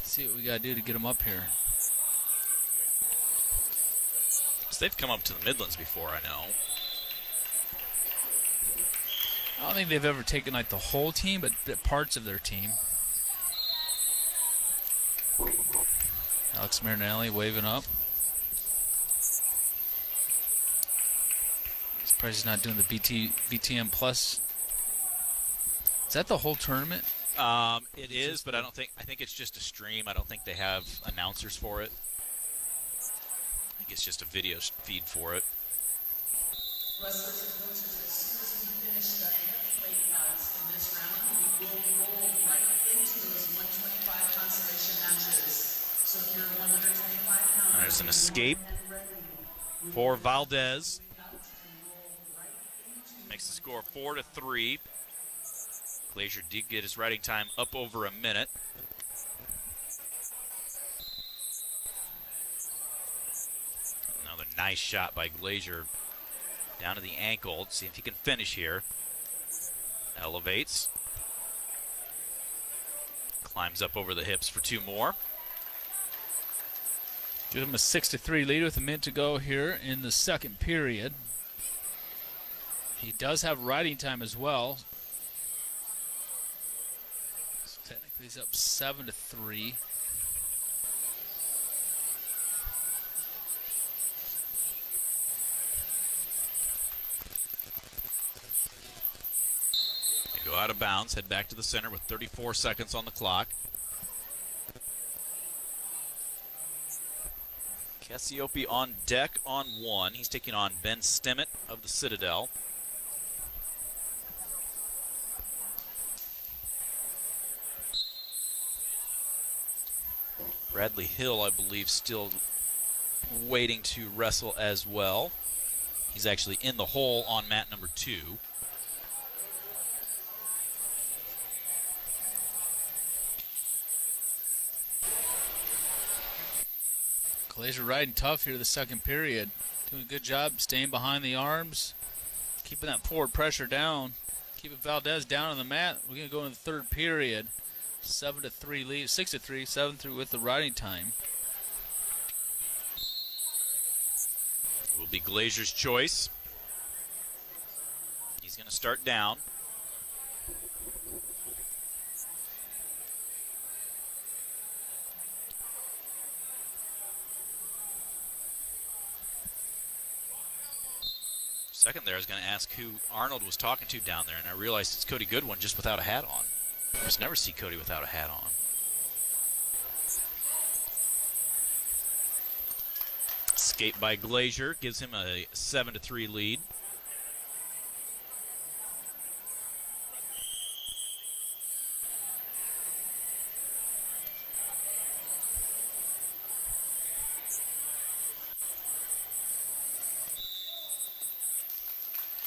see what we got to do to get him up here. So they've come up to the Midlands before, I know. I don't think they've ever taken like the whole team, but parts of their team. Alex Marinelli waving up. Surprised he's not doing the BTM Plus. Is that the whole tournament? It is, but I think it's just a stream. I don't think they have announcers for it. I think it's just a video feed for it. Wrestlers and coaches, as soon as we finish the heavyweight bouts in this round, we will roll right into those 125 consolation matches. So if you're 125 pounds, there's an escape for Valdez. Makes the score 4-3. Glazier did get his riding time up over a minute. Another nice shot by Glazier down to the ankle. Let's see if he can finish here. Elevates. Climbs up over the hips for two more. Give him a 6-3 lead with a minute to go here in the second period. He does have riding time as well. So technically he's up 7-3. They go out of bounds, head back to the center with 34 seconds on the clock. Cassiope on deck on one. He's taking on Ben Stemmet of the Citadel. Bradley Hill, I believe, still waiting to wrestle as well. He's actually in the hole on mat number 2. Glazier riding tough here the second period. Doing a good job staying behind the arms, keeping that forward pressure down, keeping Valdez down on the mat. We're going to go into the third period. 7-3 lead, 6-3, 7-3 with the riding time. It will be Glazier's choice. He's going to start down. Second there, I was going to ask who Arnold was talking to down there, and I realized it's Cody Goodwin just without a hat on. I just never see Cody without a hat on. Escape by Glazier gives him a 7-3 lead.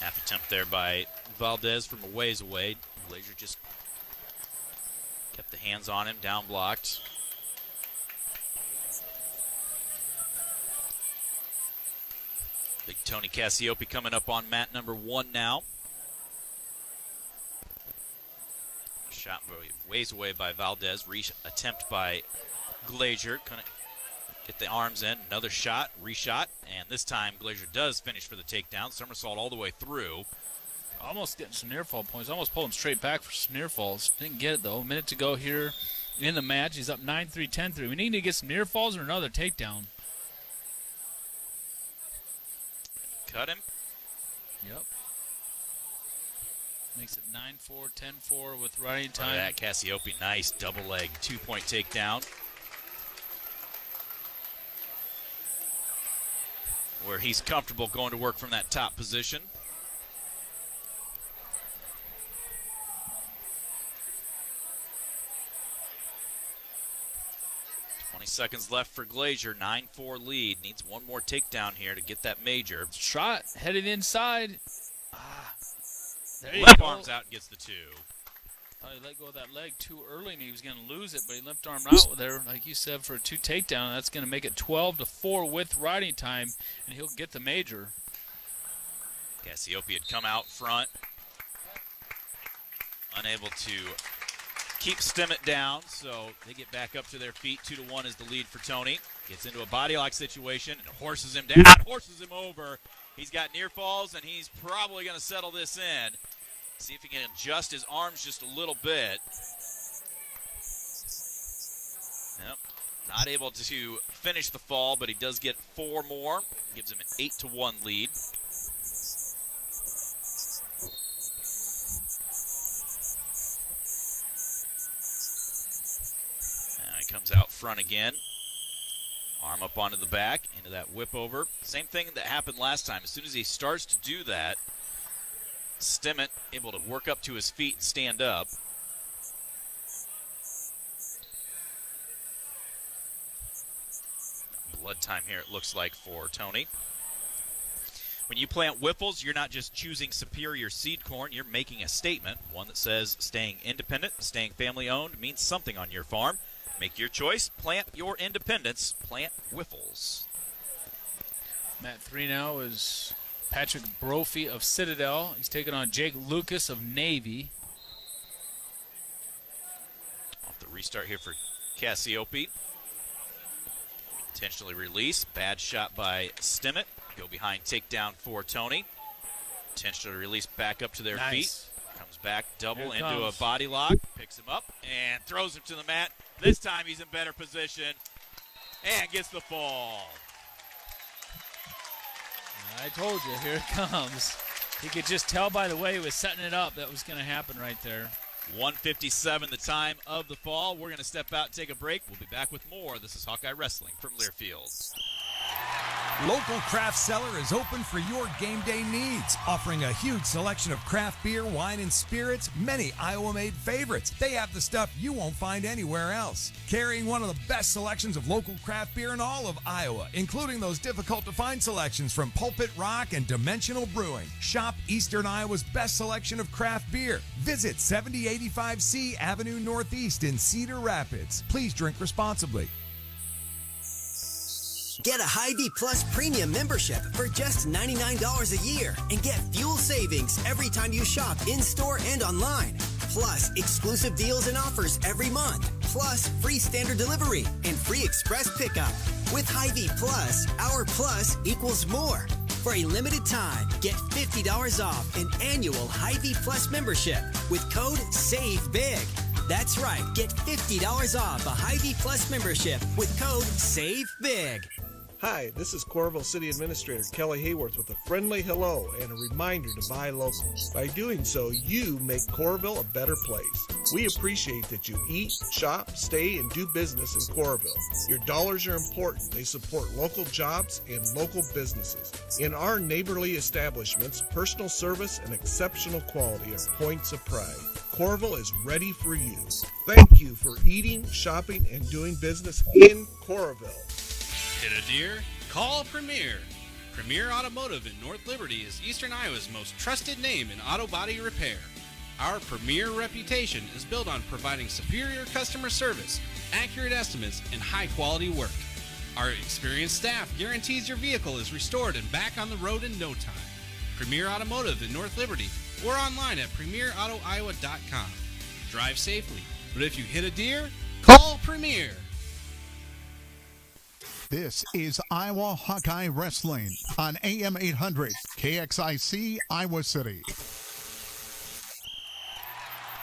Half attempt there by Valdez from a ways away. Glazier just kept the hands on him, down blocked. Big Tony Cassiope coming up on mat number 1 now. Shot ways away by Valdez. Attempt by Glazier. Gonna get the arms in. Another shot, reshot, and this time Glazier does finish for the takedown. Somersault all the way through. Almost getting some near fall points. Almost pulled him straight back for some near falls. Didn't get it though. A minute to go here in the match. He's up 9-3, 10-3. We need to get some near falls or another takedown. Cut him. Yep. Makes it 9-4, 10-4 with riding time. Look at that, Cassiope, nice double leg, 2-point takedown. Where he's comfortable going to work from that top position. Seconds left for Glazier, 9-4 lead. Needs one more takedown here to get that major. Shot headed inside. There you Left go. arms out, gets the 2. Thought he let go of that leg too early and he was going to lose it, but he left arm out there, like you said, for a 2 takedown. That's going to make it 12-4 with riding time, and he'll get the major. Cassiope had come out front. unable to keep Stimmett down, so they get back up to their feet. 2-1 is the lead for Tony. Gets into a body lock situation and horses him down, horses him over. He's got near falls, and he's probably going to settle this in. See if he can adjust his arms just a little bit. Yep. Not able to finish the fall, but he does get 4 more. Gives him an 8-1 lead. Now he comes out front again. Arm up onto the back, into that whip over. Same thing that happened last time. As soon as he starts to do that, Stimmett able to work up to his feet and stand up. Blood time here, it looks like, for Tony. When you plant whiffles, you're not just choosing superior seed corn, you're making a statement, one that says staying independent, staying family-owned means something on your farm. Make your choice, plant your independence, plant whiffles. Mat 3 now is Patrick Brophy of Citadel. He's taking on Jake Lucas of Navy. Off the restart here for Cassiope. Intentionally released. Bad shot by Stimmett. Go behind takedown for Tony. Intentionally released back up to their feet. Comes back, double into a body lock. Picks him up and throws him to the mat. This time he's in better position and gets the fall. I told you, here it comes. You could just tell by the way he was setting it up that was going to happen right there. 1:57 the time of the fall. We're going to step out and take a break. We'll be back with more. This is Hawkeye Wrestling from Learfield. Local Craft Cellar is open for your game day needs, offering a huge selection of craft beer, wine, and spirits, many Iowa-made favorites. They have the stuff you won't find anywhere else. Carrying one of the best selections of local craft beer in all of Iowa, including those difficult-to-find selections from Pulpit Rock and Dimensional Brewing. Shop Eastern Iowa's best selection of craft beer. Visit 7085C Avenue Northeast in Cedar Rapids. Please drink responsibly. Get a Hy-Vee Plus Premium membership for just $99 a year and get fuel savings every time you shop in-store and online. Plus, exclusive deals and offers every month. Plus, free standard delivery and free express pickup. With Hy-Vee Plus, our plus equals more. For a limited time, get $50 off an annual Hy-Vee Plus membership with code SAVEBIG. That's right, get $50 off a Hy-Vee Plus membership with code SAVEBIG. Hi, this is Coralville City Administrator Kelly Hayworth with a friendly hello and a reminder to buy local. By doing so, you make Coralville a better place. We appreciate that you eat, shop, stay, and do business in Coralville. Your dollars are important. They support local jobs and local businesses. In our neighborly establishments, personal service and exceptional quality are points of pride. Coralville is ready for you. Thank you for eating, shopping, and doing business in Coralville. Hit a deer? Call Premier. Premier Automotive in North Liberty is Eastern Iowa's most trusted name in auto body repair. Our premier reputation is built on providing superior customer service, accurate estimates, and high-quality work. Our experienced staff guarantees your vehicle is restored and back on the road in no time. Premier Automotive in North Liberty or online at premierautoiowa.com. Drive safely, but if you hit a deer, call Premier. This is Iowa Hawkeye Wrestling on AM 800 KXIC Iowa City.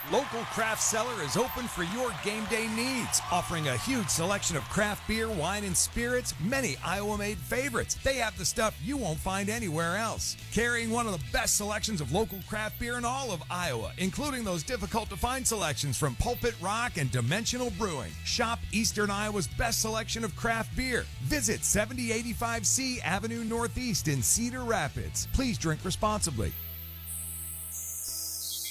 Local Craft Cellar is open for your game day needs, offering a huge selection of craft beer, wine, and spirits, many Iowa-made favorites. They have the stuff you won't find anywhere else. Carrying one of the best selections of local craft beer in all of Iowa, including those difficult-to-find selections from Pulpit Rock and Dimensional Brewing. Shop Eastern Iowa's best selection of craft beer. Visit 7085C Avenue Northeast in Cedar Rapids. Please drink responsibly.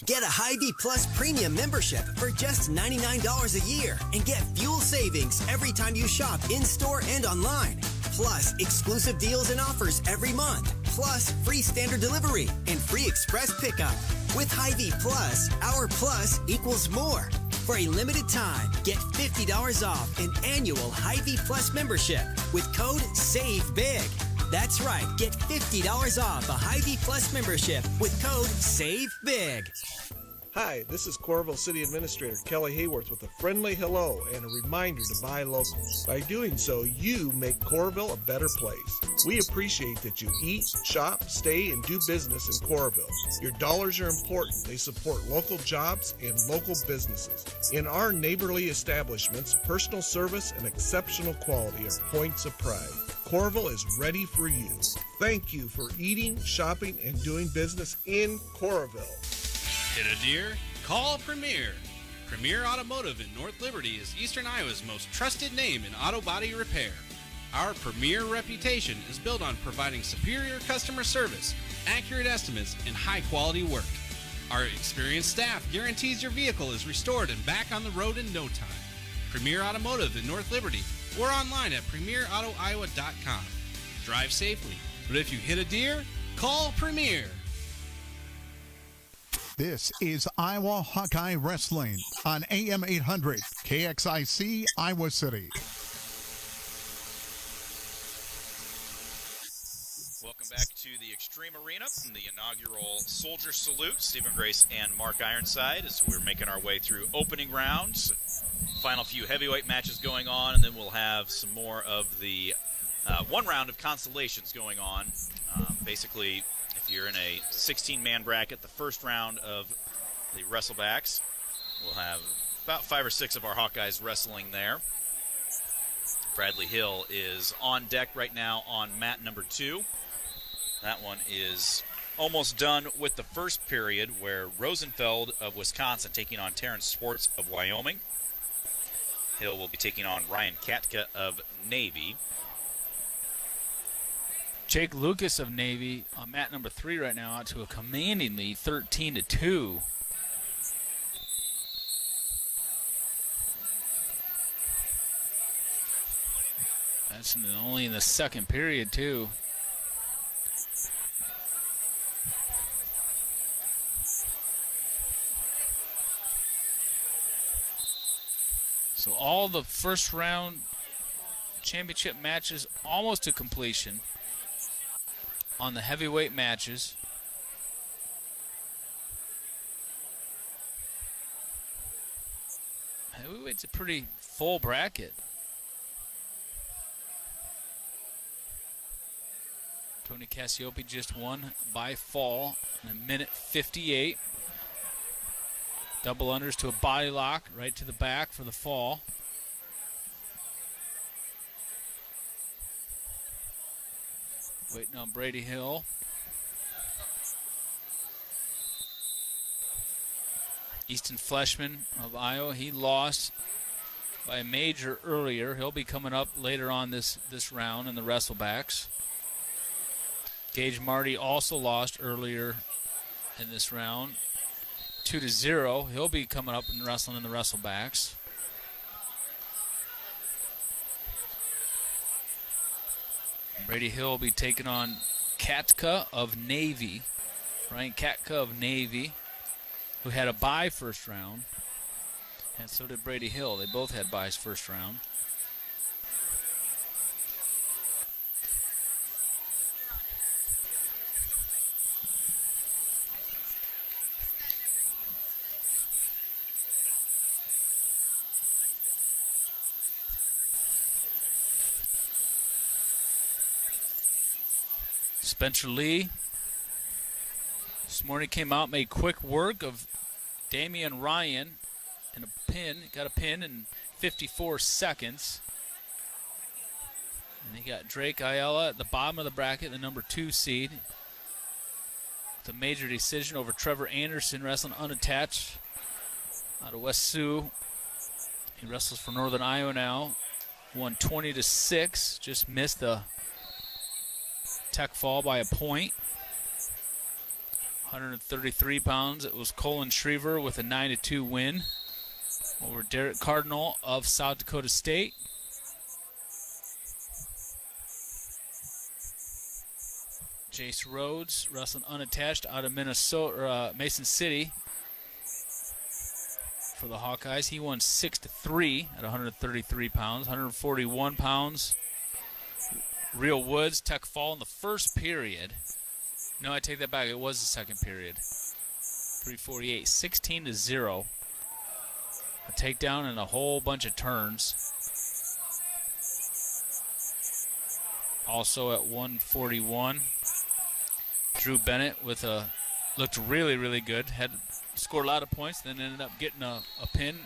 Get a Hy-Vee Plus Premium membership for just $99 a year and get fuel savings every time you shop in-store and online. Plus, exclusive deals and offers every month. Plus, free standard delivery and free express pickup. With Hy-Vee Plus, our plus equals more. For a limited time, get $50 off an annual Hy-Vee Plus membership with code SAVEBIG. That's right, get $50 off a Hy-Vee Plus membership with code SAVEBIG. Hi, this is Coralville City Administrator Kelly Hayworth with a friendly hello and a reminder to buy local. By doing so, you make Coralville a better place. We appreciate that you eat, shop, stay, and do business in Coralville. Your dollars are important. They support local jobs and local businesses. In our neighborly establishments, personal service and exceptional quality are points of pride. Coralville is ready for you. Thank you for eating, shopping, and doing business in Coralville. Hit a deer? Call Premier. Premier Automotive in North Liberty is Eastern Iowa's most trusted name in auto body repair. Our premier reputation is built on providing superior customer service, accurate estimates, and high-quality work. Our experienced staff guarantees your vehicle is restored and back on the road in no time. Premier Automotive in North Liberty or online at premierautoiowa.com. Drive safely, but if you hit a deer, call Premier. This is Iowa Hawkeye Wrestling on AM 800 KXIC Iowa City. Welcome back to the Extreme Arena, the inaugural Soldier Salute. Stephen Grace and Mark Ironside as we're making our way through opening rounds. Final few heavyweight matches going on, and then we'll have some more of the one round of constellations going on. Basically, if you're in a 16-man bracket, the first round of the wrestlebacks, we'll have about 5 or 6 of our Hawkeyes wrestling there. Bradley Hill is on deck right now on mat number 2. That one is almost done with the first period, where Rosenfeld of Wisconsin taking on Terrence Swartz of Wyoming. Hill will be taking on Ryan Katka of Navy. Jake Lucas of Navy on mat number 3 right now, out to a commanding lead, 13-2. That's only in the second period, too. So all the first round championship matches almost to completion on the heavyweight matches. Heavyweight's a pretty full bracket. Tony Cassiope just won by fall in 1:58. Double unders to a body lock right to the back for the fall. Waiting on Brady Hill. Easton Fleshman of Iowa, he lost by a major earlier. He'll be coming up later on this round in the wrestlebacks. Gage Marty also lost earlier in this round, 2-0. He'll be coming up and wrestling in the wrestlebacks. Brady Hill will be taking on Katka of Navy. Ryan Katka of Navy, who had a bye first round. And so did Brady Hill. They both had byes first round. Spencer Lee this morning came out, made quick work of Damian Ryan in a pin. Got a pin in 54 seconds. And he got Drake Ayala at the bottom of the bracket, the number 2 seed. With a major decision over Trevor Anderson, wrestling unattached out of West Sioux. He wrestles for Northern Iowa now. Won 20-6, just missed the Tech fall by a point. 133 pounds. It was Colin Shriver with a 9-2 win over Derek Cardinal of South Dakota State. Jace Rhodes wrestling unattached out of Minnesota, Mason City for the Hawkeyes. He won 6-3 at 133 pounds. 141 pounds. Real Woods, Tech fall in the first period. No, I take that back. It was the second period. 348, 16-0. A takedown and a whole bunch of turns. Also at 141, Drew Bennett with looked really, really good. Had scored a lot of points, then ended up getting a pin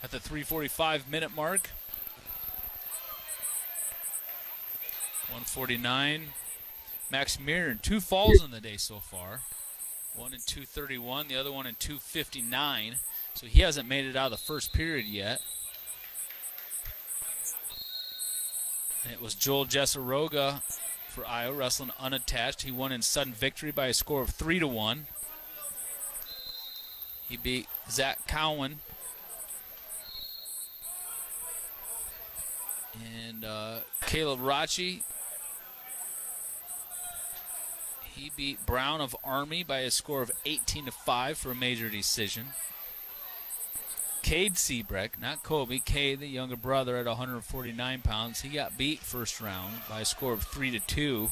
at the 3:45-minute mark. 149. Max Mirren, 2 falls on the day so far. One in 2:31, the other one in 2:59. So he hasn't made it out of the first period yet. And it was Joel Jesseroga for Iowa, wrestling unattached. He won in sudden victory by a score of 3-1. He beat Zach Cowan. And Caleb Rachi. He beat Brown of Army by a score of 18-5 for a major decision. Cade Seabreck, not Kobe, Cade, the younger brother at 149 pounds. He got beat first round by a score of 3-2.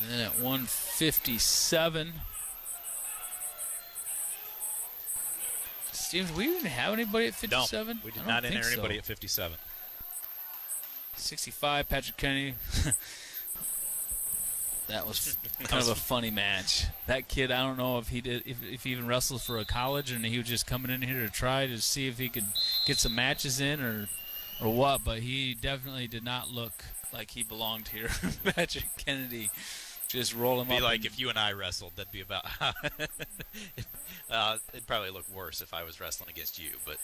And then at 157, Steve, did we even have anybody at 57? No, we did not enter anybody at 57. 65, Patrick Kennedy. That was kind of a funny match. That kid, I don't know if he even wrestled for a college, and he was just coming in here to try to see if he could get some matches in or what, but he definitely did not look like he belonged here. Patrick Kennedy just roll him up. It'd be like if you and I wrestled, that'd be about it'd probably look worse if I was wrestling against you, but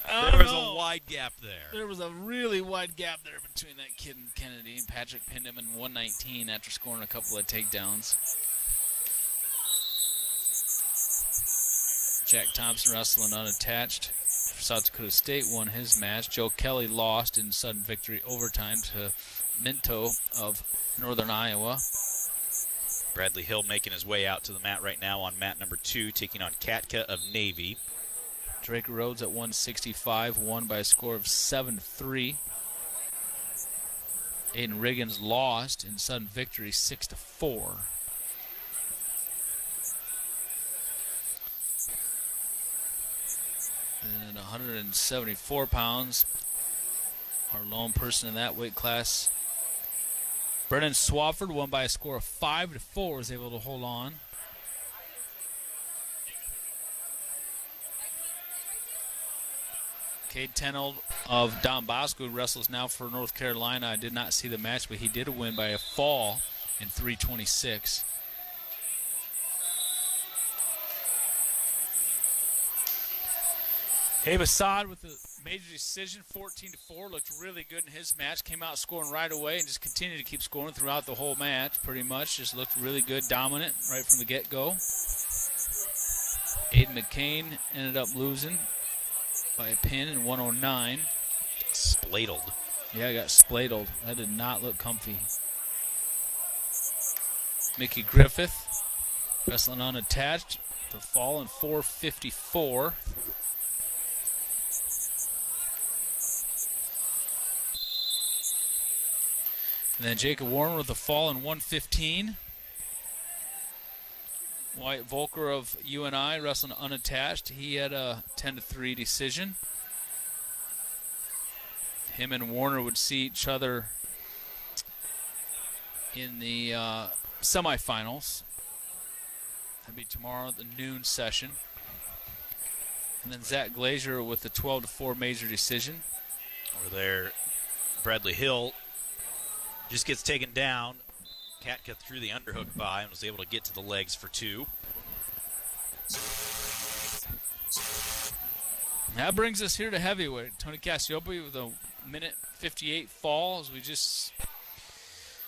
there was a wide gap there. There was a really wide gap there between that kid and Kennedy. Patrick pinned him in 119 after scoring a couple of takedowns. Jack Thompson wrestling unattached for South Dakota State won his match. Joe Kelly lost in sudden victory overtime to Minto of Northern Iowa. Bradley Hill making his way out to the mat right now on mat number 2, taking on Katka of Navy. Drake Rhodes at 165, won by a score of 7-3. Aiden Riggins lost in sudden victory 6-4. And at 174 pounds, our lone person in that weight class, Brennan Swafford, won by a score of 5-4, was able to hold on. Cade Tenold of Don Bosco, who wrestles now for North Carolina. I did not see the match, but he did win by a fall in 3:26. Abe Assad with the major decision, 14-4, looked really good in his match. Came out scoring right away and just continued to keep scoring throughout the whole match, pretty much. Just looked really good, dominant right from the get-go. Aiden McCain ended up losing by a pin in 109. Spladled. Yeah, I got spladled. That did not look comfy. Mickey Griffith, wrestling unattached, the fall in 4:54. And then Jacob Warren with the fall in 1:15. Wyatt Volker of UNI wrestling unattached. He had a 10-3 decision. Him and Warner would see each other in the semifinals. That'd be tomorrow at the noon session. And then Zach Glazier with the 12-4 major decision. Over there, Bradley Hill just gets taken down. Katka threw the underhook by and was able to get to the legs for 2. That brings us here to heavyweight. Tony Cassiope with a 1:58 fall, as we just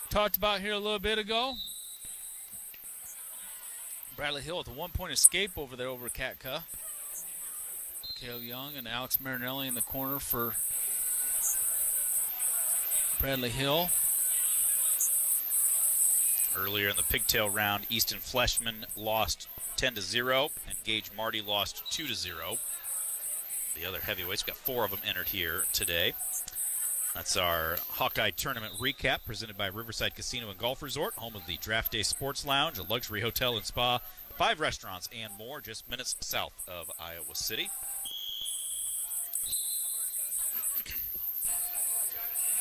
talked about here a little bit ago. Bradley Hill with a 1-point escape over there over Katka. Cale Young and Alex Marinelli in the corner for Bradley Hill. Earlier in the pigtail round, Easton Fleshman lost 10-0, and Gage Marty lost 2-0. The other heavyweights, got 4 of them entered here today. That's our Hawkeye Tournament recap presented by Riverside Casino and Golf Resort, home of the Draft Day Sports Lounge, a luxury hotel and spa, 5 restaurants and more, just minutes south of Iowa City.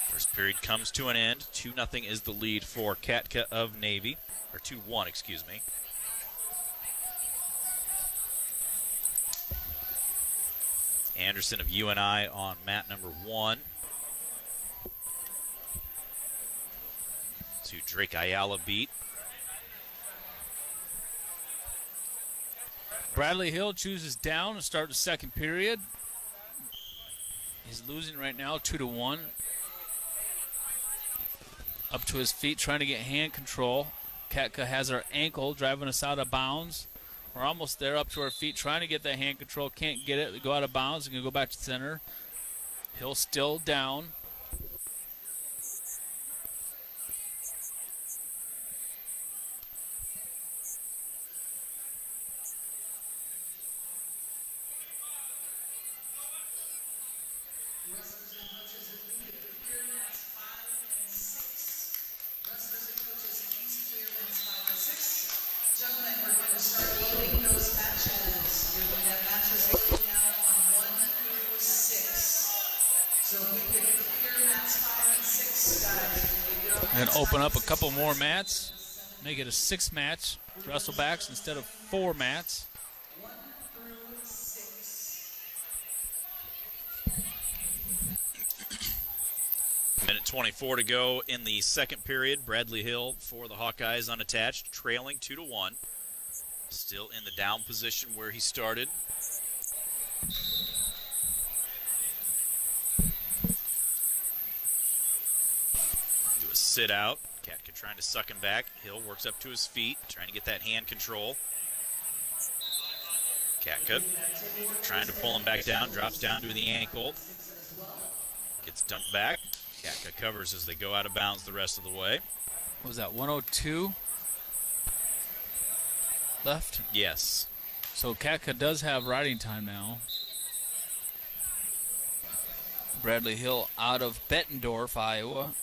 First period comes to an end. 2-0 is the lead for Katka of Navy, or 2-1, excuse me. Anderson of UNI on mat number 1. To Drake Ayala beat. Bradley Hill chooses down to start the second period. He's losing right now 2-1. Up to his feet, trying to get hand control. Katka has her ankle, driving us out of bounds. We're almost there, up to our feet, trying to get that hand control. Can't get it. We go out of bounds. We can go back to center. Hill still down. And open up a couple more mats. Make it a 6-match wrestlebacks instead of 4 mats. Minute 24 to go in the second period. Bradley Hill for the Hawkeyes unattached, trailing 2-1. Still in the down position where he started. Do a sit out. Katka trying to suck him back. Hill works up to his feet, trying to get that hand control. Katka trying to pull him back down, drops down to the ankle. Gets dumped back. Katka covers as they go out of bounds the rest of the way. What was that, 102 left? Yes. So Katka does have riding time now. Bradley Hill out of Bettendorf, Iowa.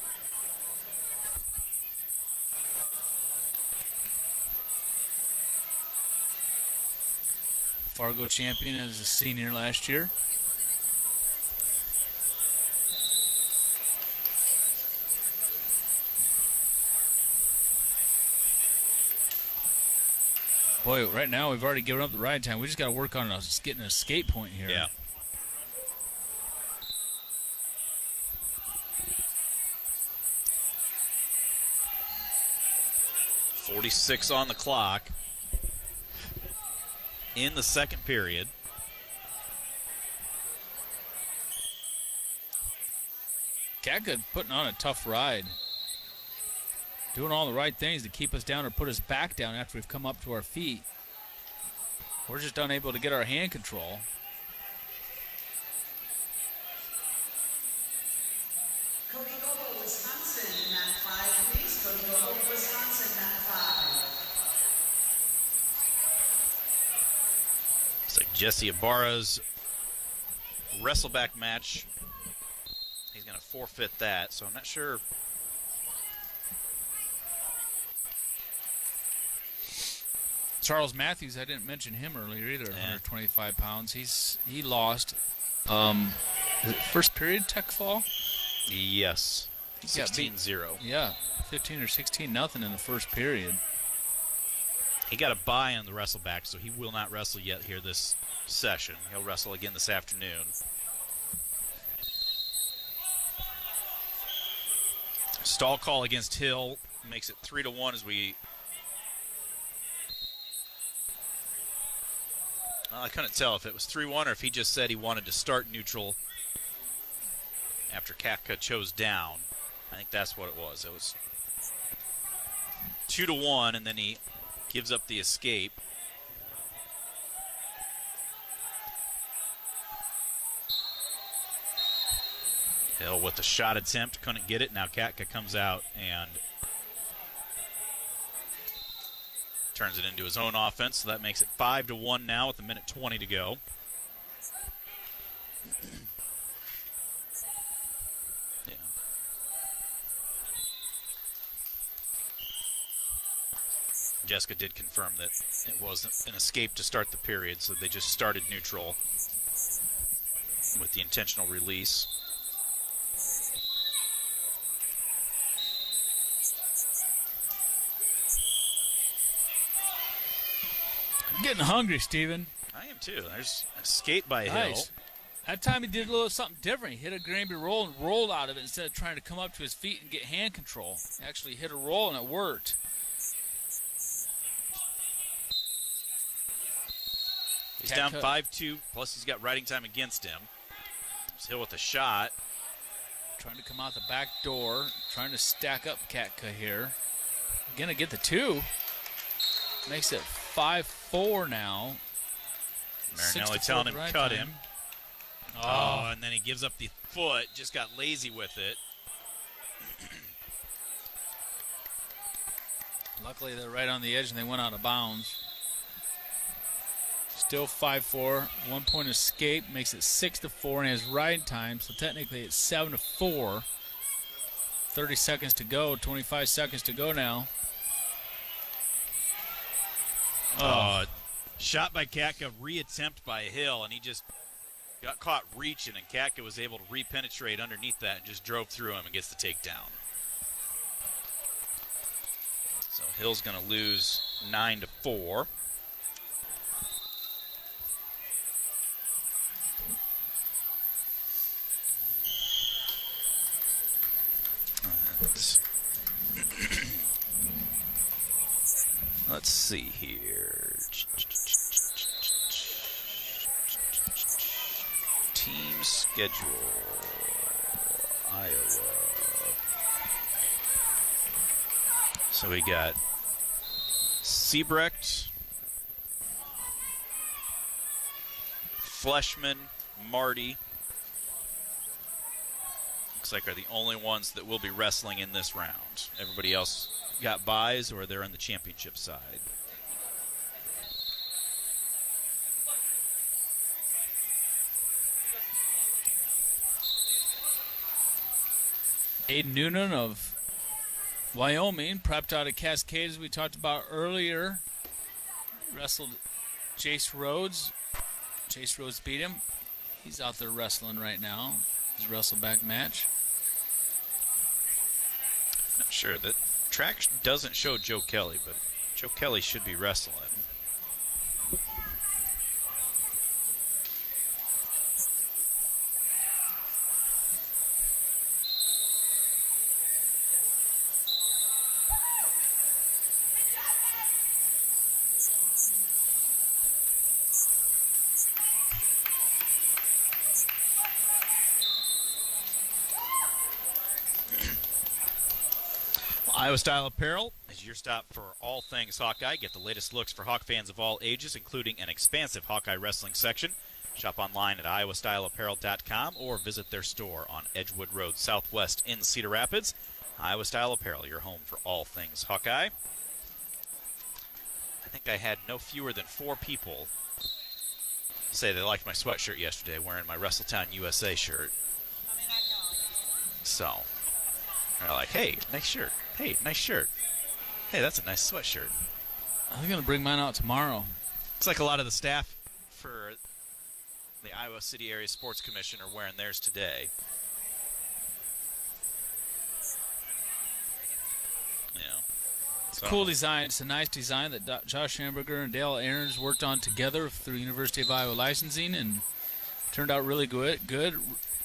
Fargo champion as a senior last year. Boy, right now we've already given up the ride time. We just got to work on us getting an escape point here. Yeah. .46 on the clock in the second period. Katka putting on a tough ride. Doing all the right things to keep us down or put us back down after we've come up to our feet. We're just unable to get our hand control. Cody Gobo, Wisconsin, mat 5, please. Cody Gobo, Wisconsin, mat 5. It's like Jesse Ibarra's wrestleback match. He's going to forfeit that, so I'm not sure. Charles Matthews, I didn't mention him earlier either. 125 pounds. He lost. First period tech fall. Yes. 16-0. Yeah, 15 or 16-0 in the first period. He got a bye on the wrestleback, so he will not wrestle yet here this session. He'll wrestle again this afternoon. Stall call against Hill makes it 3-1 as we. I couldn't tell if it was 3-1 or if he just said he wanted to start neutral after Katka chose down. I think that's what it was. It was 2-1, and then he gives up the escape. Hill with the shot attempt, couldn't get it. Now Katka comes out and turns it into his own offense, so that makes it 5-1 now with 1:20 to go. Yeah, Jessica did confirm that it wasn't an escape to start the period, so they just started neutral with the intentional release. I'm getting hungry, Steven. I am too. There's a skate by Hill. Nice. That time he did a little something different. He hit a Granby roll and rolled out of it instead of trying to come up to his feet and get hand control. He actually hit a roll and it worked. He's down 5-2, plus he's got riding time against him. There's Hill with a shot. Trying to come out the back door, trying to stack up Katka here. Gonna get the 2. Makes it 5-4 now. Marinelli telling him cut him. Oh, and then he gives up the foot. Just got lazy with it. Luckily, they're right on the edge and they went out of bounds. Still 5-4. 1 point escape makes it 6-4 and has riding time. So technically, it's 7-4. 30 seconds to go. 25 seconds to go now. Oh, shot by Katka, reattempt by Hill, and he just got caught reaching, and Katka was able to repenetrate underneath that and just drove through him and gets the takedown. So Hill's going to lose 9-4. Let's see here. Team schedule. Iowa. So we got Siebrecht, Fleshman, Marty. Looks like are the only ones that will be wrestling in this round. Everybody else got buys or they're on the championship side. Aiden Noonan of Wyoming, prepped out of Cascades, we talked about earlier. Wrestled Chase Rhodes. Chase Rhodes beat him. He's out there wrestling right now. His wrestle-back match. Not sure. The track doesn't show Joe Kelly, but Joe Kelly should be wrestling. Iowa Style Apparel is your stop for all things Hawkeye. Get the latest looks for Hawk fans of all ages, including an expansive Hawkeye wrestling section. Shop online at iowastyleapparel.com or visit their store on Edgewood Road Southwest in Cedar Rapids. Iowa Style Apparel, your home for all things Hawkeye. I think I had no fewer than 4 people say they liked my sweatshirt yesterday, wearing my Wrestletown USA shirt. So, they're like, hey, nice shirt. Hey, nice shirt. Hey, that's a nice sweatshirt. I'm going to bring mine out tomorrow. Looks like a lot of the staff for the Iowa City Area Sports Commission are wearing theirs today. Yeah. It's a cool design. It's a nice design that Josh Hamburger and Dale Aarons worked on together through University of Iowa licensing and turned out really good. Good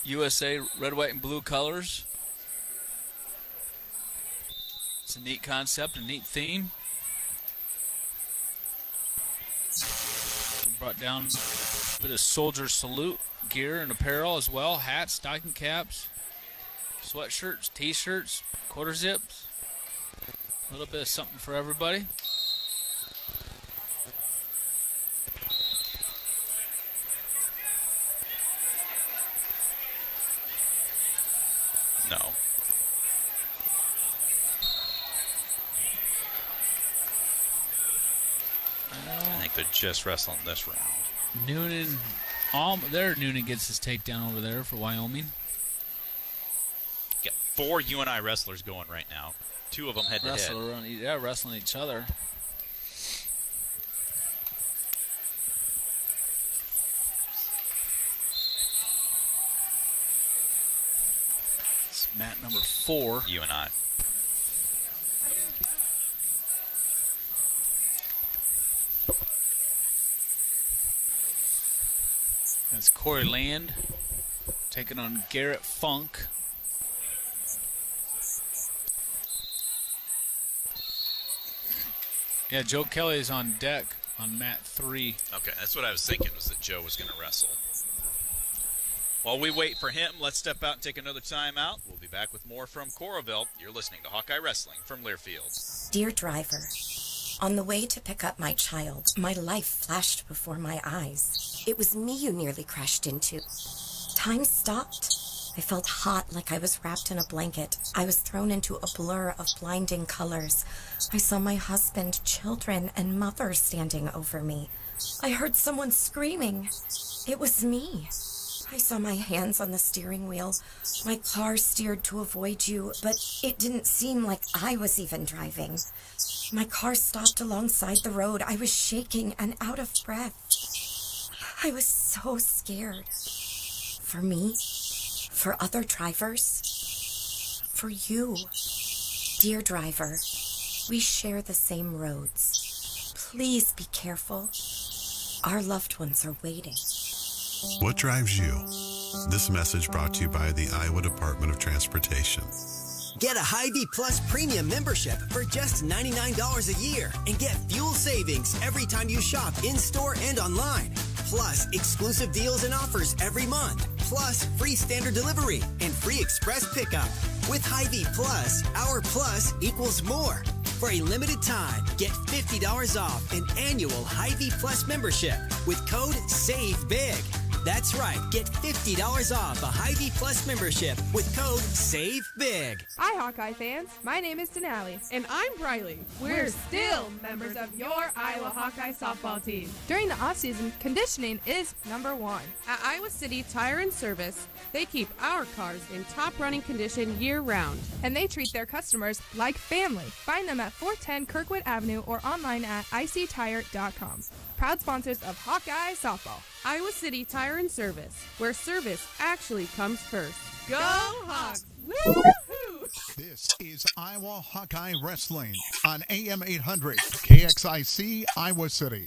USA red, white, and blue colors. It's a neat concept, a neat theme. Brought down a bit of soldier salute gear and apparel as well. Hats, stocking caps, sweatshirts, t-shirts, quarter zips. A little bit of something for everybody. No. I think they're just wrestling this round. Noonan, Noonan gets his takedown over there for Wyoming. Got 4 UNI wrestlers going right now. 2 of them head to head. Wrestling each other. mat number 4. You and I. That's Corey Land taking on Garrett Funk. Yeah, Joe Kelly is on deck on mat 3. Okay, that's what I was thinking, was that Joe was going to wrestle. While we wait for him, let's step out and take another timeout. We'll be back with more from Coralville. You're listening to Hawkeye Wrestling from Learfield. Dear driver, on the way to pick up my child, my life flashed before my eyes. It was me you nearly crashed into. Time stopped. I felt hot like I was wrapped in a blanket. I was thrown into a blur of blinding colors. I saw my husband, children, and mother standing over me. I heard someone screaming. It was me. I saw my hands on the steering wheel. My car steered to avoid you, but it didn't seem like I was even driving. My car stopped alongside the road. I was shaking and out of breath. I was so scared. For me, for other drivers, for you. Dear driver, we share the same roads. Please be careful. Our loved ones are waiting. What drives you? This message brought to you by the Iowa Department of Transportation. Get a Hy-Vee Plus premium membership for just $99 a year and get fuel savings every time you shop in-store and online. Plus, exclusive deals and offers every month. Plus, free standard delivery and free express pickup. With Hy-Vee Plus, our plus equals more. For a limited time, get $50 off an annual Hy-Vee Plus membership with code SAVEBIG. That's right, get $50 off a Hy-Vee Plus membership with code SAVEBIG. Hi, Hawkeye fans. My name is Denali. And I'm Briley. We're still members of your Iowa Hawkeye softball team. During the off-season, conditioning is number 1. At Iowa City Tire and Service, they keep our cars in top running condition year-round. And they treat their customers like family. Find them at 410 Kirkwood Avenue or online at ictire.com. Proud sponsors of Hawkeye softball. Iowa City Tire and Service, where service actually comes first. Go Hawks! Woo-hoo! This is Iowa Hawkeye Wrestling on AM 800 KXIC Iowa City.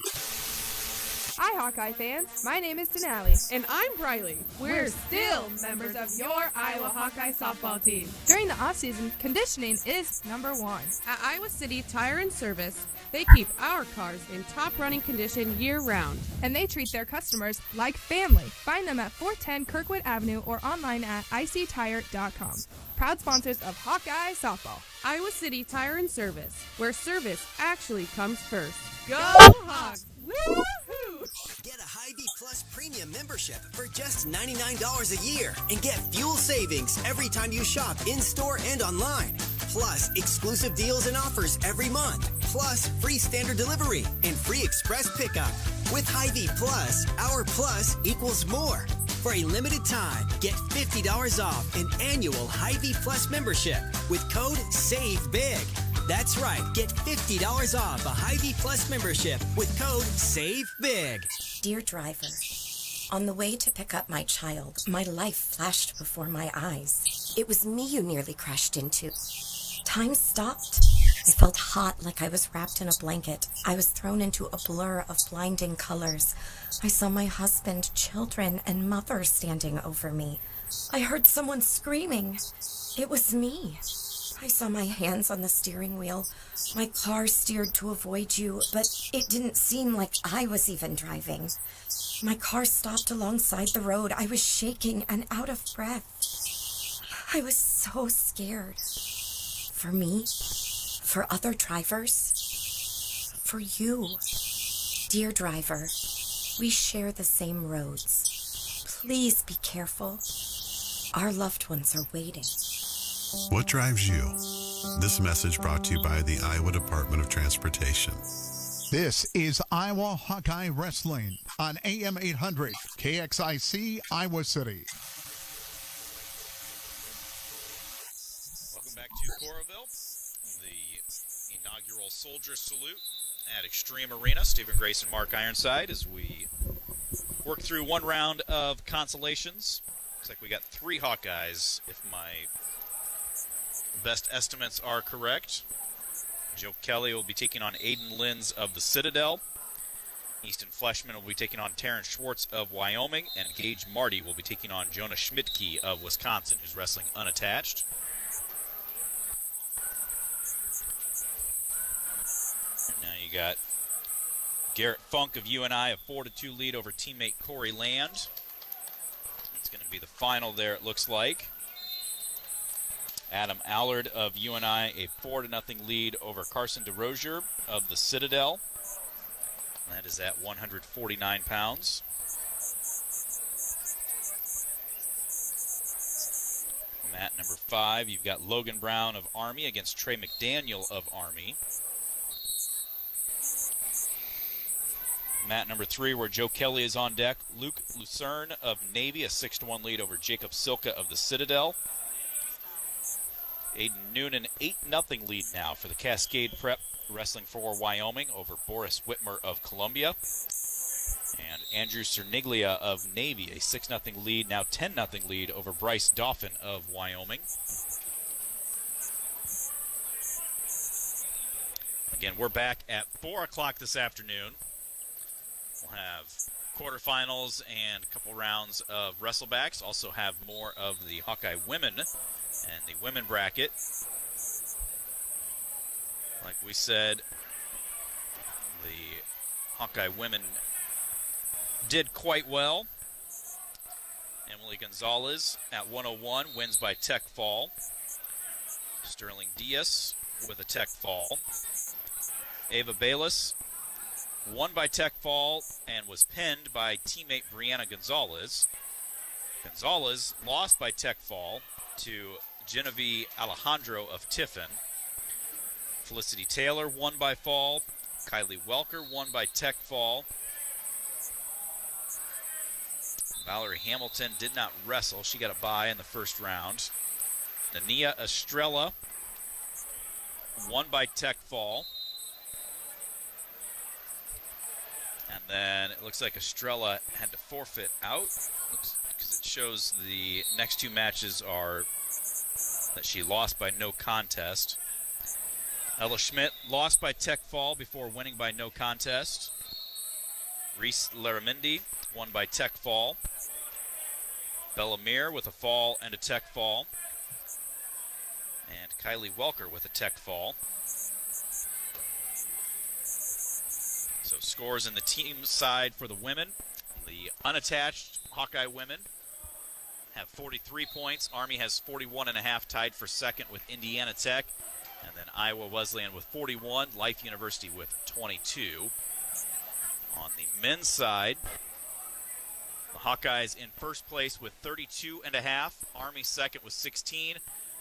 Hi, Hawkeye fans. My name is Denali. And I'm Briley. We're still members of your Iowa Hawkeye softball team. During the off-season, conditioning is number 1. At Iowa City Tire and Service, they keep our cars in top running condition year-round. And they treat their customers like family. Find them at 410 Kirkwood Avenue or online at ictire.com. Proud sponsors of Hawkeye softball. Iowa City Tire and Service, where service actually comes first. Go Hawks! Woo-hoo! Get a Hy-Vee Plus premium membership for just $99 a year and get fuel savings every time you shop in-store and online. Plus, exclusive deals and offers every month. Plus, free standard delivery and free express pickup. With Hy-Vee Plus, our plus equals more. For a limited time, get $50 off an annual Hy-Vee Plus membership with code SAVEBIG. That's right, get $50 off a Hy-Vee Plus membership with code SAVEBIG. Dear driver, on the way to pick up my child, my life flashed before my eyes. It was me you nearly crashed into. Time stopped. I felt hot like I was wrapped in a blanket. I was thrown into a blur of blinding colors. I saw my husband, children, and mother standing over me. I heard someone screaming. It was me. I saw my hands on the steering wheel. My car steered to avoid you, but it didn't seem like I was even driving. My car stopped alongside the road. I was shaking and out of breath. I was so scared. For me, for other drivers, for you. Dear driver, we share the same roads. Please be careful. Our loved ones are waiting. What drives you? This message brought to you by the Iowa Department of Transportation. This is Iowa Hawkeye Wrestling on AM 800 KXIC Iowa City. Welcome back to Coralville, the inaugural Soldier Salute at Extreme Arena. Stephen Grace and Mark Ironside as we work through one round of consolations. Looks like we got 3 Hawkeyes, if my best estimates are correct. Joe Kelly will be taking on Aiden Lins of the Citadel. Easton Fleshman will be taking on Terrence Schwartz of Wyoming. And Gage Marty will be taking on Jonah Schmidtke of Wisconsin, who's wrestling unattached. And now you got Garrett Funk of UNI, a 4-2 lead over teammate Corey Land. It's going to be the final there, it looks like. Adam Allard of UNI, a 4-0 lead over Carson DeRozier of the Citadel. That is at 149 pounds. Mat number 5, you've got Logan Brown of Army against Trey McDaniel of Army. Mat number 3, where Joe Kelly is on deck, Luke Lucerne of Navy, a 6-1 lead over Jacob Silka of the Citadel. Aiden Noonan, 8-0 lead now for the Cascade Prep, wrestling for Wyoming over Boris Whitmer of Columbia. And Andrew Cerniglia of Navy, a 6-0 lead, now 10-0 lead over Bryce Dauphin of Wyoming. Again, we're back at 4 o'clock this afternoon. We'll have quarterfinals and a couple rounds of wrestlebacks. Also have more of the Hawkeye women and the women bracket. Like we said, the Hawkeye women did quite well. Emily Gonzalez at 101 wins by tech fall. Sterling Diaz with a tech fall. Ava Bayless won by tech fall and was pinned by teammate Brianna Gonzalez. Gonzalez lost by tech fall to Genevieve Alejandro of Tiffin. Felicity Taylor won by fall. Kylie Welker won by tech fall. Valerie Hamilton did not wrestle. She got a bye in the first round. Nania Estrella won by tech fall. And then it looks like Estrella had to forfeit out because it shows the next two matches are that she lost by no contest. Ella Schmidt lost by tech fall before winning by no contest. Reese Laramindi won by tech fall. Bella Meir with a fall and a tech fall. And Kylie Welker with a tech fall. So scores in the team side for the women. The unattached Hawkeye women have 43 points. Army has 41.5, tied for second with Indiana Tech. And then Iowa Wesleyan with 41, Life University with 22. On the men's side, the Hawkeyes in first place with 32.5. Army second with 16.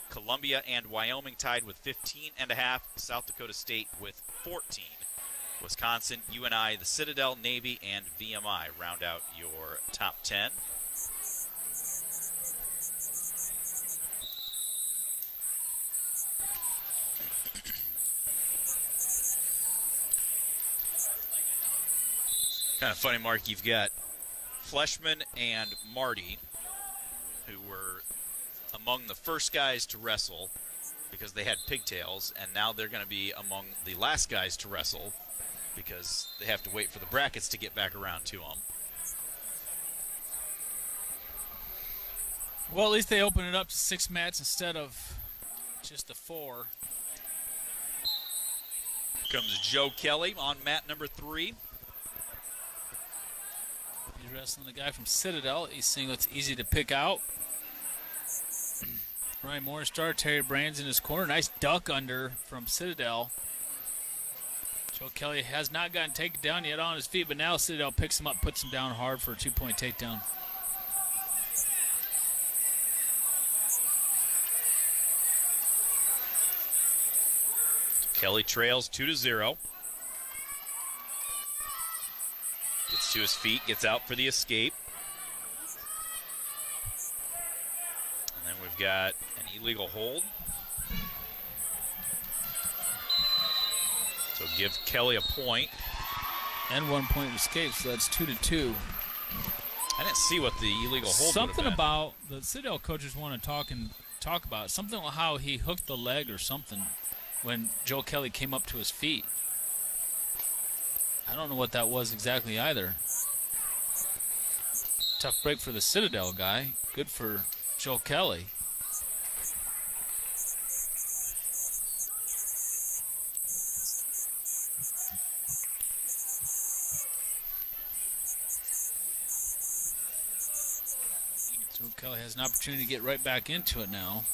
Columbia and Wyoming tied with 15.5. South Dakota State with 14. Wisconsin, UNI, the Citadel, Navy, and VMI round out your top 10. Kind of funny, Mark, you've got Fleshman and Marty, who were among the first guys to wrestle because they had pigtails, and now they're going to be among the last guys to wrestle because they have to wait for the brackets to get back around to them. Well, at least they open it up to 6 mats instead of just the 4. Comes Joe Kelly on mat number 3. He's wrestling the guy from Citadel. He's seeing what's easy to pick out. Ryan Morningstar, Terry Brands in his corner. Nice duck under from Citadel. Joe Kelly has not gotten taken down yet on his feet, but now Citadel picks him up, puts him down hard for a 2-point takedown. Kelly trails 2-0. Gets to his feet, gets out for the escape. And then we've got an illegal hold. So give Kelly a point. And 1 point escape, so that's 2-2. I didn't see what the illegal hold Something would have been. about the Citadel coaches want to talk and talk about. Something about how he hooked the leg or something when Joe Kelly came up to his feet. I don't know what that was exactly either. Tough break for the Citadel guy. Good for Joe Kelly. Joe Kelly has an opportunity to get right back into it now.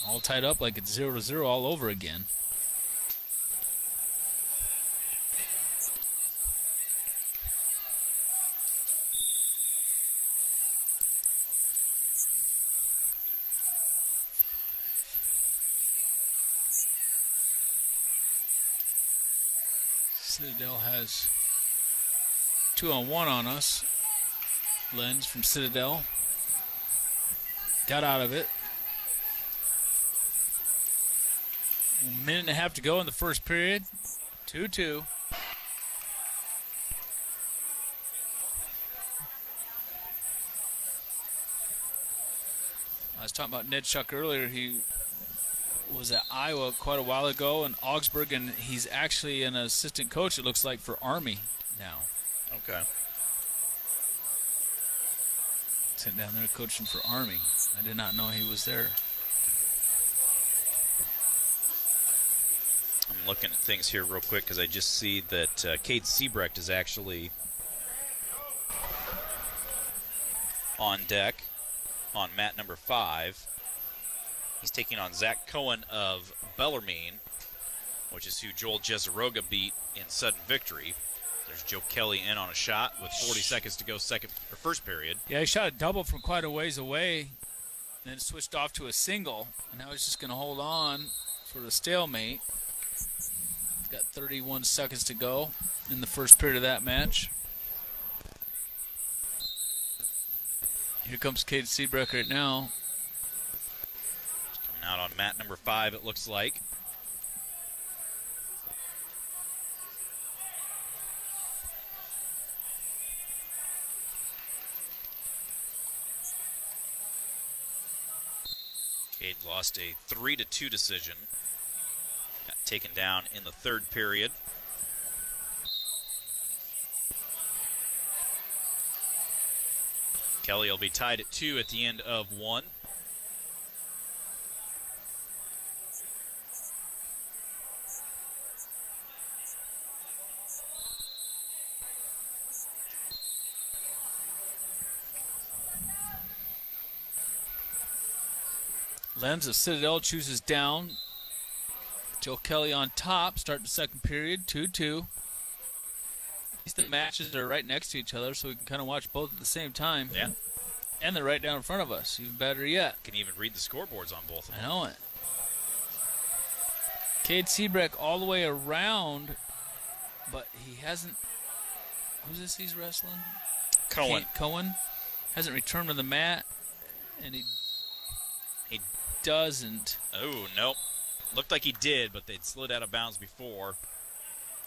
All tied up like it's 0-0 all over again. Citadel has 2-on-1 on us. Lenz from Citadel got out of it. A minute and a half to go in the first period. 2-2. I was talking about Ned Schuck earlier. He was at Iowa quite a while ago in Augsburg, and he's actually an assistant coach, it looks like, for Army now. Okay. Sitting down there coaching for Army. I did not know he was there. I'm looking at things here real quick because I just see that Cade Siebrecht is actually on deck on mat number 5. He's taking on Zach Cohen of Bellarmine, which is who Joel Jezeroga beat in sudden victory. There's Joe Kelly in on a shot with 40 seconds to go first period. Yeah, he shot a double from quite a ways away, then switched off to a single, and now he's just going to hold on for the stalemate. Got 31 seconds to go in the first period of that match. Here comes Cade Siebrecht right now. Coming out on mat number 5, it looks like. Cade lost a 3-2 decision. Got taken down in the third period. Kelly will be tied at 2 at the end of 1. Lenz of Citadel chooses down. Joe Kelly on top. Start the second period. 2-2. The matches are right next to each other, so we can kind of watch both at the same time. Yeah. And they're right down in front of us. Even better yet. Can even read the scoreboards on both of them. I know it. Cade Siebrecht all the way around, but he hasn't. Who's this he's wrestling? Cohen. Cohen hasn't returned to the mat, and he doesn't. Oh, nope. Looked like he did, but they'd slid out of bounds before